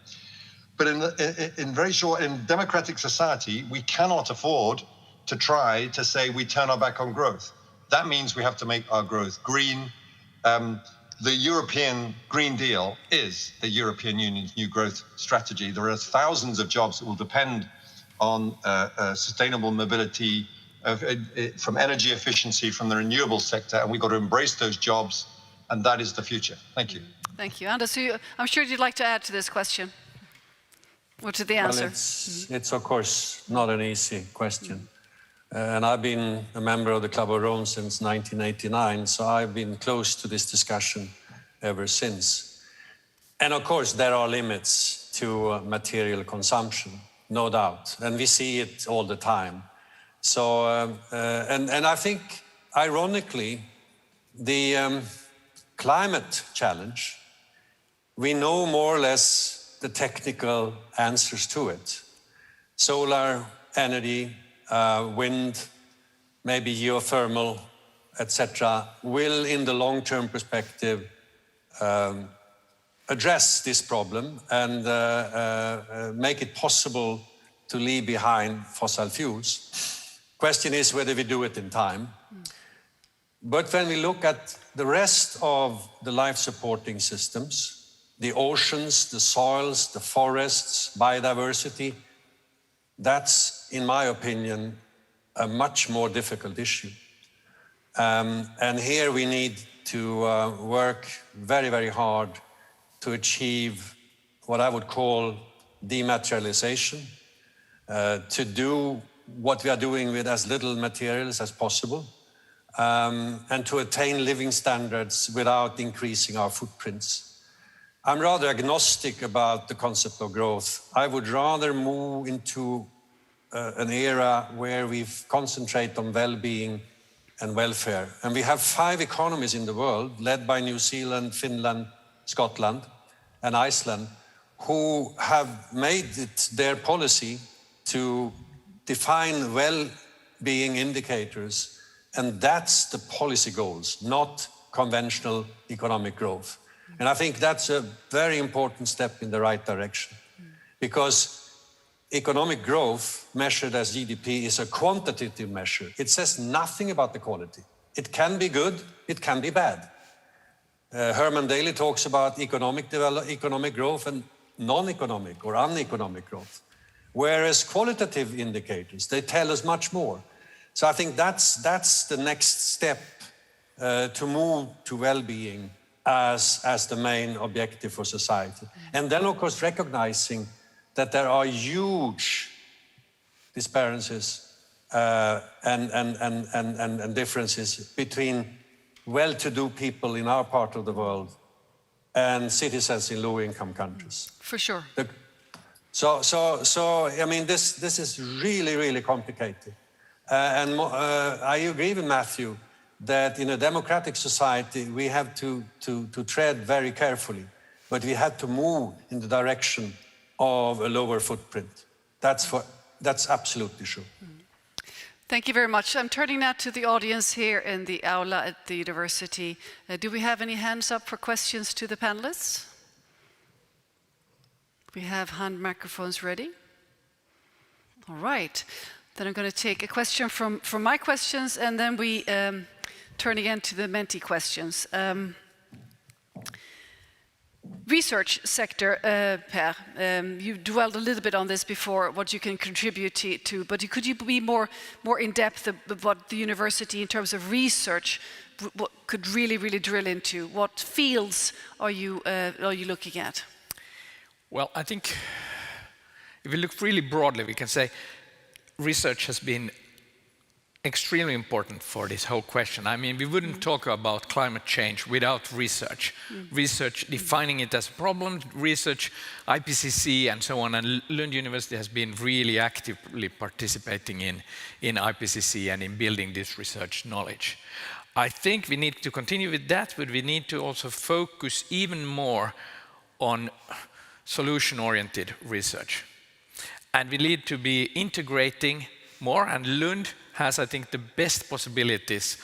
But in very short, in democratic society, we cannot afford to try to say we turn our back on growth. That means we have to make our growth green. The European Green Deal is the European Union's new growth strategy. There are thousands of jobs that will depend on sustainable mobility, from energy efficiency, from the renewable sector, and we've got to embrace those jobs, and that is the future. Thank you. Thank you. Anders, I'm sure you'd like to add to this question, or to the answer. Well, it's of course not an easy question. And I've been a member of the Club of Rome since 1989, so I've been close to this discussion ever since. And of course, there are limits to material consumption, no doubt, and we see it all the time. So, and I think, ironically, the climate challenge, we know more or less the technical answers to it. Solar energy, wind, maybe geothermal, etc., will, in the long-term perspective, address this problem and make it possible to leave behind fossil fuels. Question is whether we do it in time. But when we look at the rest of the life-supporting systems, the oceans, the soils, the forests, biodiversity, that's, in my opinion, a much more difficult issue. And here we need to work very, very hard to achieve what I would call dematerialization, to do what we are doing with as little materials as possible, and to attain living standards without increasing our footprints. I'm rather agnostic about the concept of growth. I would rather move into an era where we concentrate on well-being and welfare. And we have 5 economies in the world, led by New Zealand, Finland, Scotland, and Iceland, who have made it their policy to define well-being indicators, and that's the policy goals, not conventional economic growth. And I think that's a very important step in the right direction, because economic growth measured as GDP is a quantitative measure. It says nothing about the quality. It can be good, it can be bad. Herman Daly talks about economic growth and non-economic or uneconomic growth, whereas qualitative indicators, they tell us much more. So I think that's the next step to move to well-being as the main objective for society. And then, of course, recognizing that there are huge disparities and differences between well-to-do people in our part of the world and citizens in low-income countries. For sure. So I mean, this is really, really complicated. I agree with Matthew that in a democratic society, we have to tread very carefully, but we have to move in the direction of a lower footprint. That's absolutely true. Thank you very much. I'm turning now to the audience here in the aula at the university. Do we have any hands up for questions to the panelists? We have hand microphones ready. All right. Then I'm going to take a question from my questions, and then we turn again to the Menti questions. Research sector, Per, you dwelled a little bit on this before, what you can contribute to, but could you be more in depth of what the university, in terms of research, could really drill into? What fields are you looking at? Well, I think if we look really broadly, we can say research has been extremely important for this whole question. I mean, we wouldn't talk about climate change without research. Research defining it as a problem, research, IPCC and so on, and Lund University has been really actively participating in IPCC and in building this research knowledge. I think we need to continue with that, but we need to also focus even more on solution-oriented research. And we need to be integrating more, and Lund has, I think, the best possibilities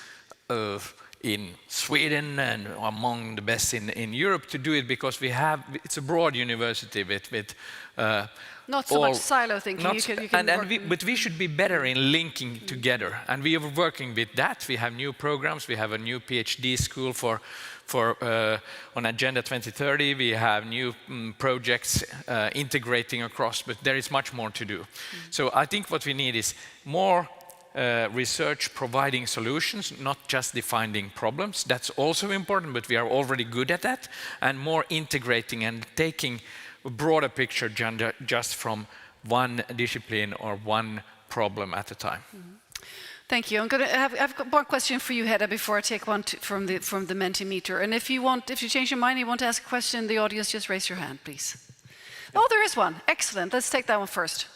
in Sweden and among the best in Europe to do it, because it's a broad university with not so much silo thinking. But we should be better in linking together, and we are working with that. We have new programs. We have a new PhD school on Agenda 2030. We have new projects integrating across, but there is much more to do. So I think what we need is more research providing solutions, not just defining problems. That's also important, but we are already good at that, and more integrating and taking a broader picture just from one discipline or one problem at a time. Thank you. I've got one question for you, Hedda, before I take one from the Mentimeter. And if you change your mind, you want to ask a question in the audience, just raise your hand, please. Oh, there is one. Excellent. Let's take that one first.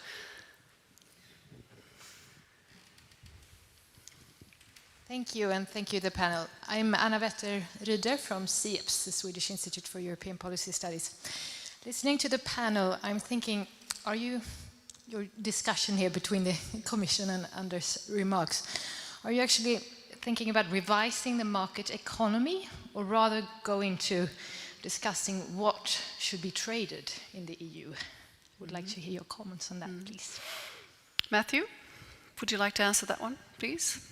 Thank you, and thank you to the panel. I'm Anna Wetter-Rydder from SIEPS, the Swedish Institute for European Policy Studies. Listening to the panel, I'm thinking, your discussion here between the Commission and Anders' remarks, are you actually thinking about revising the market economy, or rather going to discussing what should be traded in the EU? I would like to hear your comments on that, please. Matthew, would you like to answer that one, please?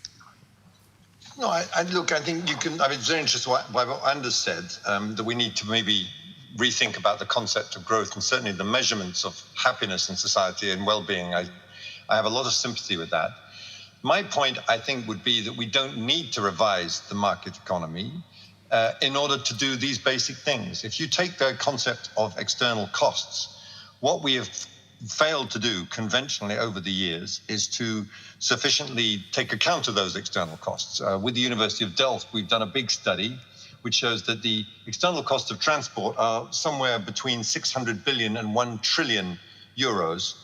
No, I think you can. I mean, it's very interesting what Anders said, that we need to maybe rethink about the concept of growth and certainly the measurements of happiness in society and well-being. I have a lot of sympathy with that. My point, I think, would be that we don't need to revise the market economy in order to do these basic things. If you take the concept of external costs, what we have failed to do conventionally over the years is to sufficiently take account of those external costs. With the University of Delft, we've done a big study which shows that the external costs of transport are somewhere between 600 billion and 1 trillion euros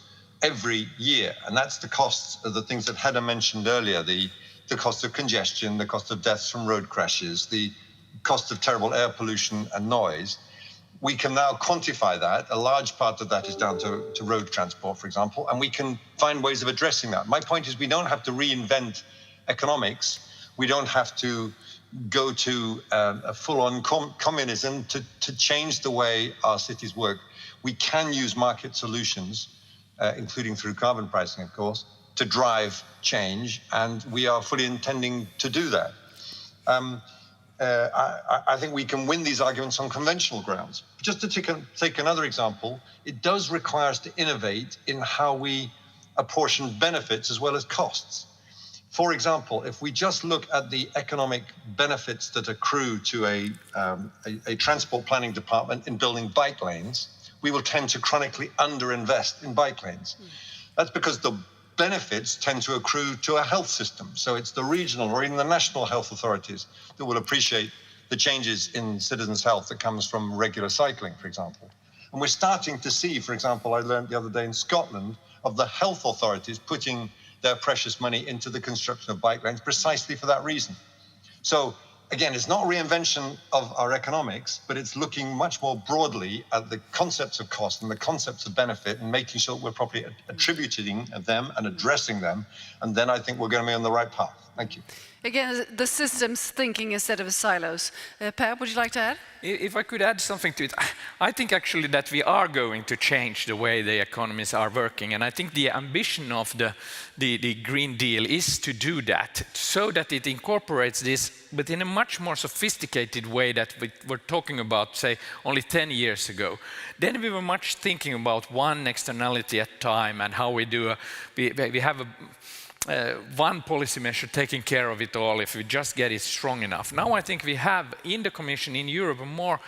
every year. And that's the costs of the things that Hedda mentioned earlier, the cost of congestion, the cost of deaths from road crashes, the cost of terrible air pollution and noise. We can now quantify that. A large part of that is down to road transport, for example, and we can find ways of addressing that. My point is we don't have to reinvent economics. We don't have to go to a full-on communism to change the way our cities work. We can use market solutions, including through carbon pricing, of course, to drive change, and we are fully intending to do that. I think we can win these arguments on conventional grounds. Just to take another example, it does require us to innovate in how we apportion benefits as well as costs. For example, if we just look at the economic benefits that accrue to a transport planning department in building bike lanes, we will tend to chronically underinvest in bike lanes. That's because the benefits tend to accrue to a health system. So it's the regional or even the national health authorities that will appreciate the changes in citizens' health that comes from regular cycling, for example. And we're starting to see, for example, I learned the other day in Scotland, of the health authorities putting their precious money into the construction of bike lanes precisely for that reason. So again, it's not reinvention of our economics, but it's looking much more broadly at the concepts of cost and the concepts of benefit and making sure that we're properly attributing them and addressing them. And then I think we're going to be on the right path. Thank you. Again, the systems thinking instead of silos. Per, would you like to add? If I could add something to it, I think actually that we are going to change the way the economies are working. And I think the ambition of the Green Deal is to do that, so that it incorporates this, but in a much more sophisticated way that we were talking about, say, only 10 years ago. Then we were much thinking about one externality at a time and how we do, we have one policy measure taking care of it all if we just get it strong enough. Now I think we have in the Commission in Europe a more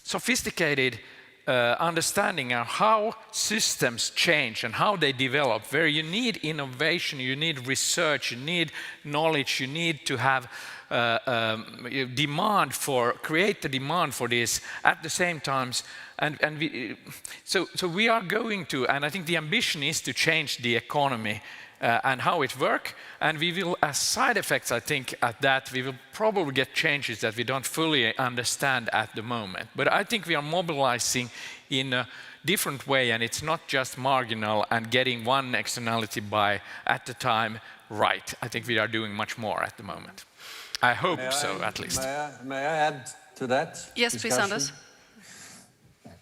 sophisticated understanding of how systems change and how they develop, where you need innovation, you need research, you need knowledge, you need to have demand for, create the demand for this at the same time. So we are going to, and I think the ambition is to change the economy and how it works, and we will, as side effects, I think, at that, we will probably get changes that we don't fully understand at the moment. But I think we are mobilizing in a different way, and it's not just marginal and getting one externality by at the time right. I think we are doing much more at the moment. I hope so, at least. May I add to that? Yes, please, Anders.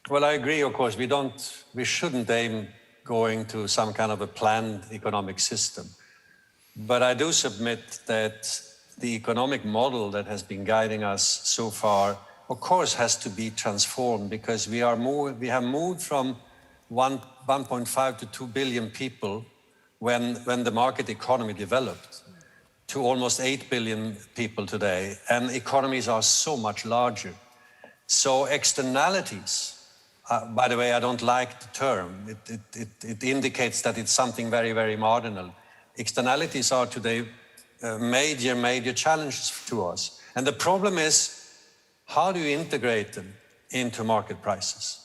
Well, I agree, of course. We shouldn't aim going to some kind of a planned economic system. But I do submit that the economic model that has been guiding us so far, of course, has to be transformed, because we have moved from 1.5 to 2 billion people when the market economy developed to almost 8 billion people today, and economies are so much larger. So externalities, by the way, I don't like the term. It indicates that it's something very, very marginal. Externalities are today major challenges to us. And the problem is, how do you integrate them into market prices?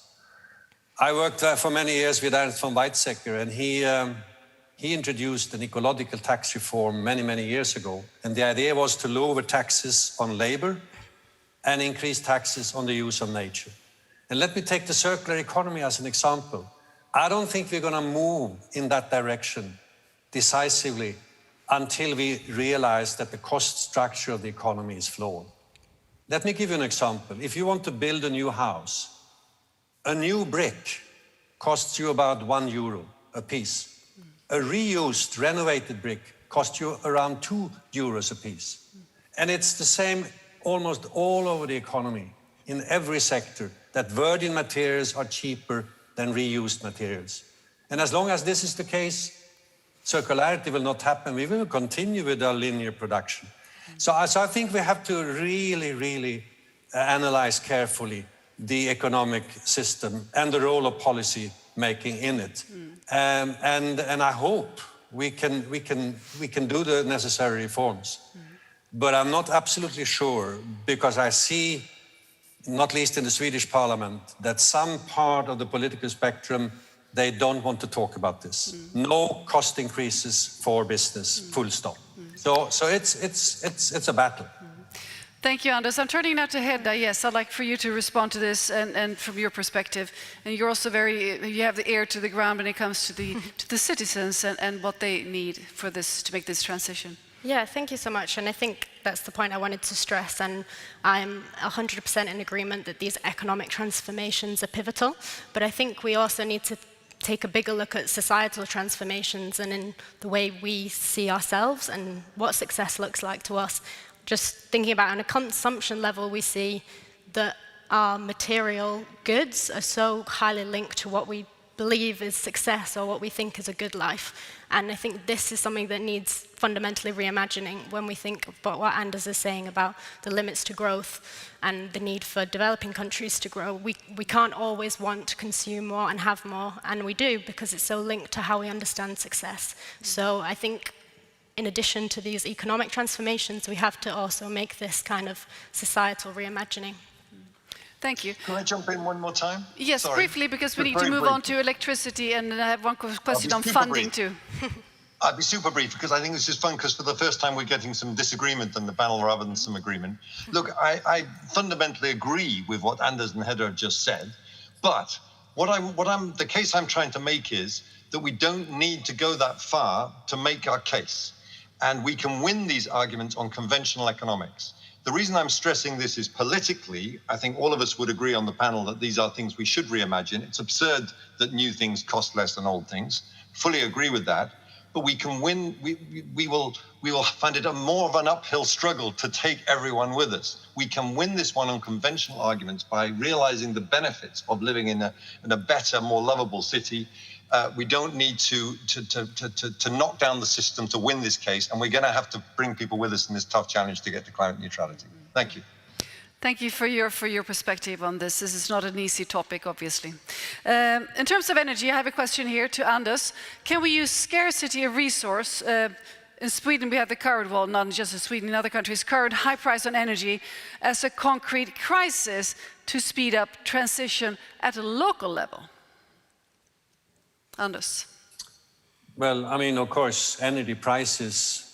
I worked for many years with Ernst von Weizsäcker, and he introduced an ecological tax reform many years ago. And the idea was to lower taxes on labor and increase taxes on the use of nature. And let me take the circular economy as an example. I don't think we're going to move in that direction decisively until we realize that the cost structure of the economy is flawed. Let me give you an example. If you want to build a new house, a new brick costs you about €1 a piece. A reused, renovated brick costs you around €2 a piece. And it's the same almost all over the economy, in every sector, that virgin materials are cheaper than reused materials. And as long as this is the case, circularity will not happen. We will continue with our linear production. So I think we have to really analyze carefully the economic system and the role of policy making in it. And I hope we can do the necessary reforms. But I'm not absolutely sure, because I see, not least in the Swedish parliament, that some part of the political spectrum, they don't want to talk about this. No cost increases for business, full stop. So it's a battle. Thank you, Anders. I'm turning now to Hedda. Yes, I'd like for you to respond to this and from your perspective. And you're also you have the ear to the ground when it comes to the citizens and what they need for this, to make this transition. Yeah, thank you so much. And I think that's the point I wanted to stress. And I'm 100% in agreement that these economic transformations are pivotal. But I think we also need to take a bigger look at societal transformations and in the way we see ourselves and what success looks like to us. just thinking about on a consumption level, we see that our material goods are so highly linked to what we believe is success or what we think is a good life. And I think this is something that needs fundamentally reimagining when we think about what Anders is saying about the limits to growth and the need for developing countries to grow. We can't always want to consume more and have more, and we do because it's so linked to how we understand success. So I think in addition to these economic transformations, we have to also make this kind of societal reimagining. Thank you. Can I jump in one more time? Yes, Sorry. briefly, because we need to move on to electricity, and I have one question on funding too. I'll be super brief because I think this is fun because for the first time we're getting some disagreement in the panel rather than some agreement. Look, I fundamentally agree with what Anders and Hedda have just said, but the case I'm trying to make is that we don't need to go that far to make our case. And we can win these arguments on conventional economics. The reason I'm stressing this is politically, I think all of us would agree on the panel that these are things we should reimagine. It's absurd that new things cost less than old things. Fully agree with that. But we can win, we will find it more of an uphill struggle to take everyone with us. We can win this one on conventional arguments by realizing the benefits of living in a better, more lovable city. We don't need to knock down the system to win this case, and we're going to have to bring people with us in this tough challenge to get to climate neutrality. Thank you. Thank you for your perspective on this. This is not an easy topic, obviously. In terms of energy, I have a question here to Anders. Can we use scarcity of resource? In Sweden, we have the current, well, not just in Sweden, in other countries, current high price on energy as a concrete crisis to speed up transition at a local level. Anders. Well, I mean, of course, energy prices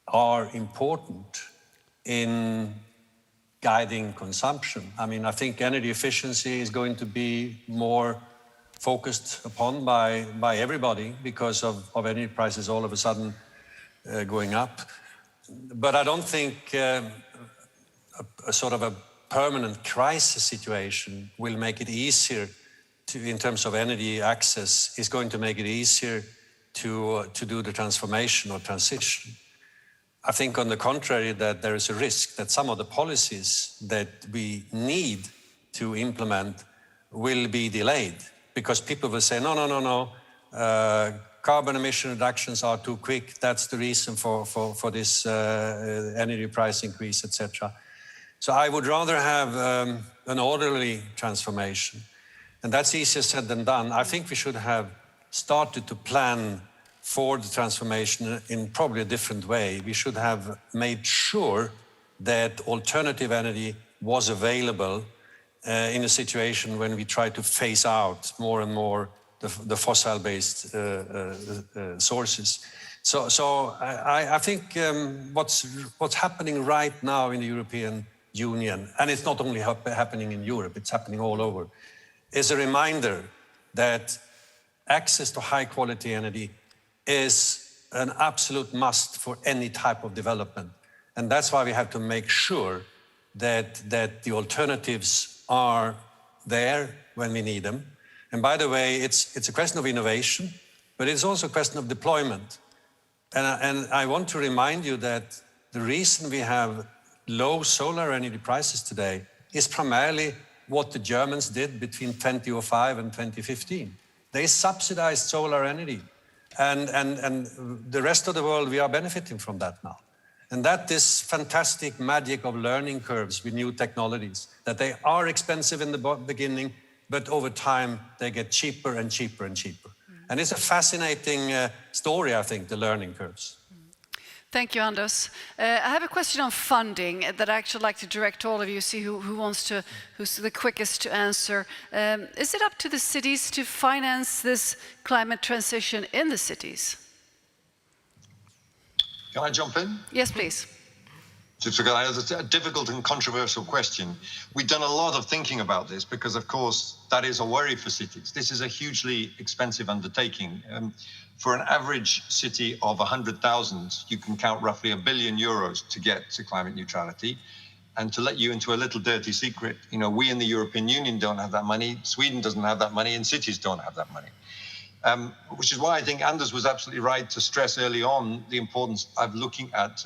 are important in guiding consumption. I mean, I think energy efficiency is going to be more focused upon by everybody because of energy prices all of a sudden going up. But I don't think a sort of a permanent crisis situation will make it easier in terms of energy access, is going to make it easier to do the transformation or transition. I think on the contrary that there is a risk that some of the policies that we need to implement will be delayed because people will say, no, carbon emission reductions are too quick. That's the reason for this energy price increase, etc. So I would rather have an orderly transformation. And that's easier said than done. I think we should have started to plan for the transformation in probably a different way. We should have made sure that alternative energy was available in a situation when we try to phase out more and more the fossil-based sources. So I think what's happening right now in the European Union, and it's not only happening in Europe, it's happening all over, is a reminder that access to high-quality energy is an absolute must for any type of development. And that's why we have to make sure that the alternatives are there when we need them. And by the way, it's a question of innovation, but it's also a question of deployment. And I want to remind you that the reason we have low solar energy prices today is primarily what the Germans did between 2005 and 2015. They subsidized solar energy. And the rest of the world, we are benefiting from that now. And that is fantastic magic of learning curves with new technologies, that they are expensive in the beginning, but over time, they get cheaper and cheaper and cheaper. And it's a fascinating story, I think, the learning curves. Thank you, Anders. I have a question on funding that I actually like to direct to all of you, see who's the quickest to answer. Is it up to the cities to finance this climate transition in the cities? Can I jump in? Yes, please. It's a difficult and controversial question. We've done a lot of thinking about this because, of course, that is a worry for cities. This is a hugely expensive undertaking. For an average city of 100,000, you can count roughly €1 billion to get to climate neutrality. And to let you into a little dirty secret, we in the European Union don't have that money, Sweden doesn't have that money, and cities don't have that money. Which is why I think Anders was absolutely right to stress early on the importance of looking at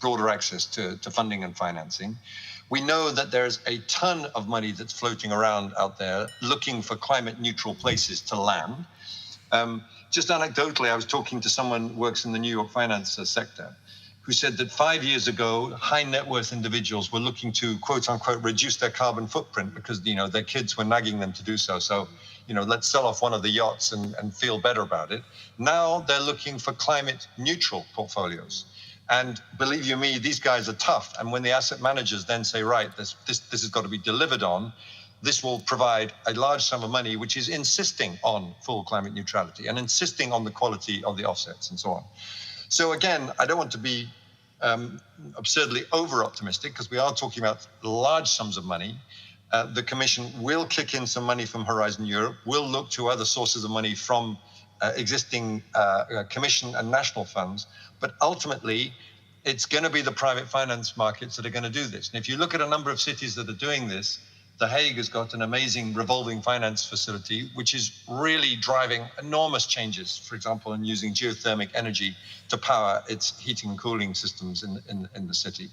broader access to funding and financing. We know that there's a ton of money that's floating around out there looking for climate neutral places to land. Just anecdotally, I was talking to someone who works in the New York finance sector who said that 5 years ago, high net worth individuals were looking to, quote unquote, reduce their carbon footprint because, their kids were nagging them to do so. So, let's sell off one of the yachts and feel better about it. Now they're looking for climate neutral portfolios. And believe you me, these guys are tough. And when the asset managers then say, right, this has got to be delivered on, this will provide a large sum of money, which is insisting on full climate neutrality and insisting on the quality of the offsets and so on. So again, I don't want to be absurdly over-optimistic because we are talking about large sums of money. The Commission will kick in some money from Horizon Europe, will look to other sources of money from existing Commission and national funds, but ultimately it's going to be the private finance markets that are going to do this. And if you look at a number of cities that are doing this, The Hague has got an amazing revolving finance facility, which is really driving enormous changes, for example, in using geothermic energy to power its heating and cooling systems in the city.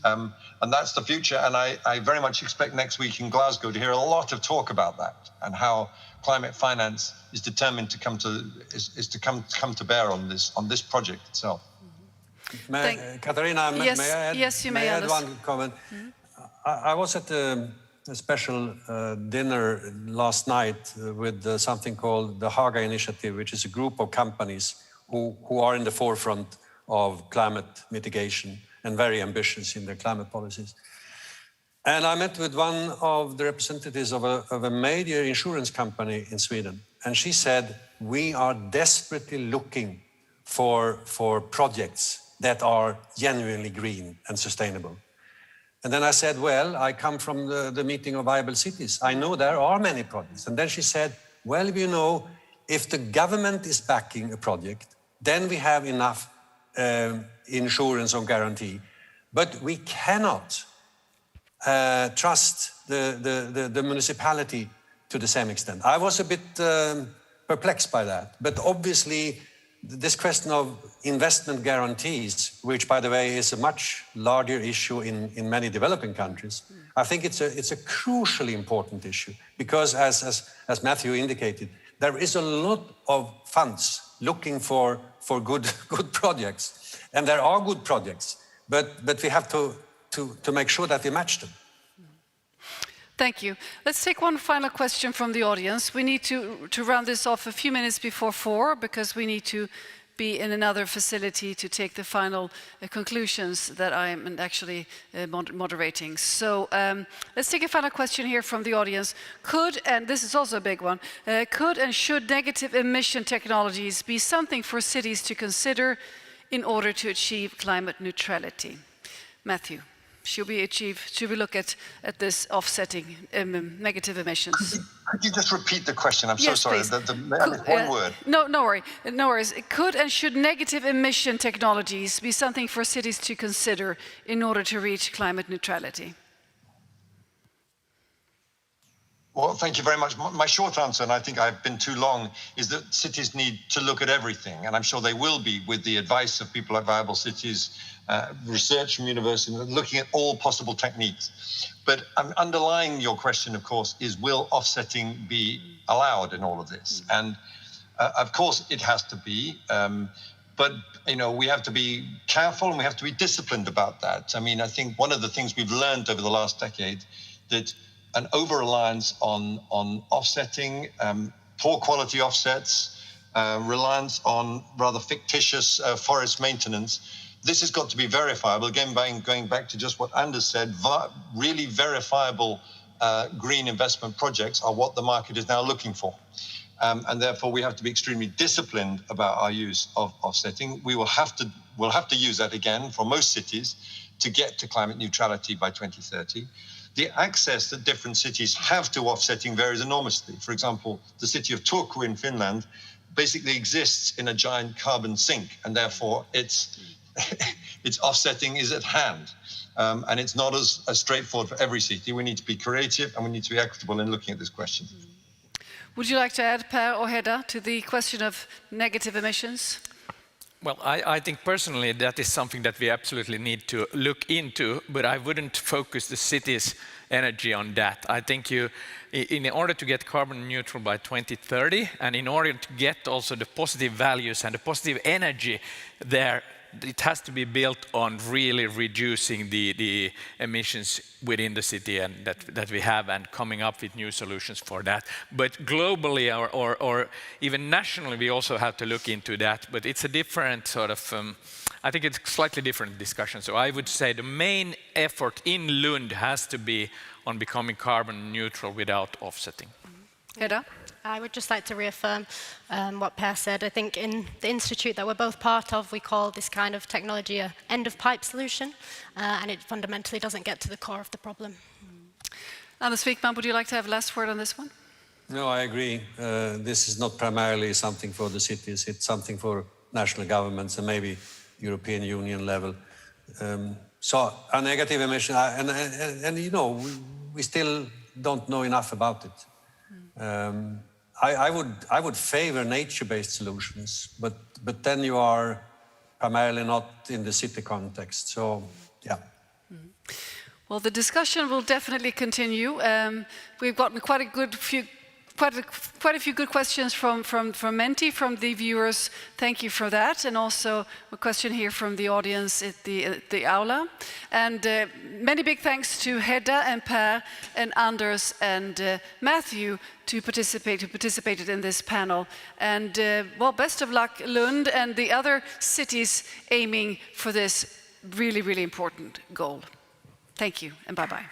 And that's the future. And I very much expect next week in Glasgow to hear a lot of talk about that and how climate finance is determined to come to bear on this project itself. Katarina, yes, may I add, yes, you may add Anders. one comment? I was at a special dinner last night with something called the Haga Initiative, which is a group of companies who are in the forefront of climate mitigation and very ambitious in their climate policies. And I met with one of the representatives of a major insurance company in Sweden. And she said, we are desperately looking for projects that are genuinely green and sustainable. And then I said, well, I come from the meeting of viable cities. I know there are many projects. And then she said, well, you know, if the government is backing a project, then we have enough insurance or guarantee. But we cannot trust the municipality to the same extent. I was a bit perplexed by that. But obviously, this question of investment guarantees, which, by the way, is a much larger issue in many developing countries, I think it's a crucially important issue because, as Matthew indicated, there is a lot of funds looking for good projects, and there are good projects, but we have to make sure that we match them. Thank you. Let's take one final question from the audience. We need to round this off a few minutes before 4 because we need to be in another facility to take the final conclusions that I am actually moderating. So let's take a final question here from the audience. Could, and this is also a big one, could and should negative emission technologies be something for cities to consider in order to achieve climate neutrality? Matthew. Should we look at this offsetting negative emissions? Could you just repeat the question? I'm yes, so sorry. One word. No worries. Could and should negative emission technologies be something for cities to consider in order to reach climate neutrality? Well, thank you very much. My short answer, and I think I've been too long, is that cities need to look at everything, and I'm sure they will be with the advice of people like Viable Cities, research from universities, looking at all possible techniques. But underlying your question, of course, is will offsetting be allowed in all of this? And of course it has to be, but we have to be careful and we have to be disciplined about that. I mean, I think one of the things we've learned over the last decade that an over-reliance on offsetting, poor quality offsets, reliance on rather fictitious forest maintenance, this has got to be verifiable. Again, going back to just what Anders said, really verifiable green investment projects are what the market is now looking for. And therefore, we have to be extremely disciplined about our use of offsetting. We'll have to use that again for most cities to get to climate neutrality by 2030. The access that different cities have to offsetting varies enormously. For example, the city of Turku in Finland basically exists in a giant carbon sink, and therefore its offsetting is at hand. And it's not as straightforward for every city. We need to be creative and we need to be equitable in looking at this question. Would you like to add, Per or Hedda, to the question of negative emissions? Well, I think personally that is something that we absolutely need to look into, but I wouldn't focus the city's energy on that. I think in order to get carbon neutral by 2030, and in order to get also the positive values and the positive energy there, it has to be built on really reducing the emissions within the city and that we have, and coming up with new solutions for that. But globally or even nationally, we also have to look into that. But it's a different sort of, I think it's slightly different discussion. So I would say the main effort in Lund has to be on becoming carbon neutral without offsetting. Hedda? I would just like to reaffirm what Per said. I think in the institute that we're both part of, we call this kind of technology a end-of-pipe solution, and it fundamentally doesn't get to the core of the problem. Anders Wijkman, would you like to have last word on this one? No, I agree. This is not primarily something for the cities. It's something for national governments and maybe European Union level. So a negative emission, and you know, we still don't know enough about it. I would favor nature-based solutions, but then you are primarily not in the city context. So, yeah. Well, the discussion will definitely continue. We've gotten quite a few good questions from Menti, from the viewers. Thank you for that, and also a question here from the audience at the aula. And many big thanks to Hedda and Per and Anders and Matthew who participated in this panel. And well, best of luck, Lund and the other cities aiming for this really, really important goal. Thank you, and bye-bye.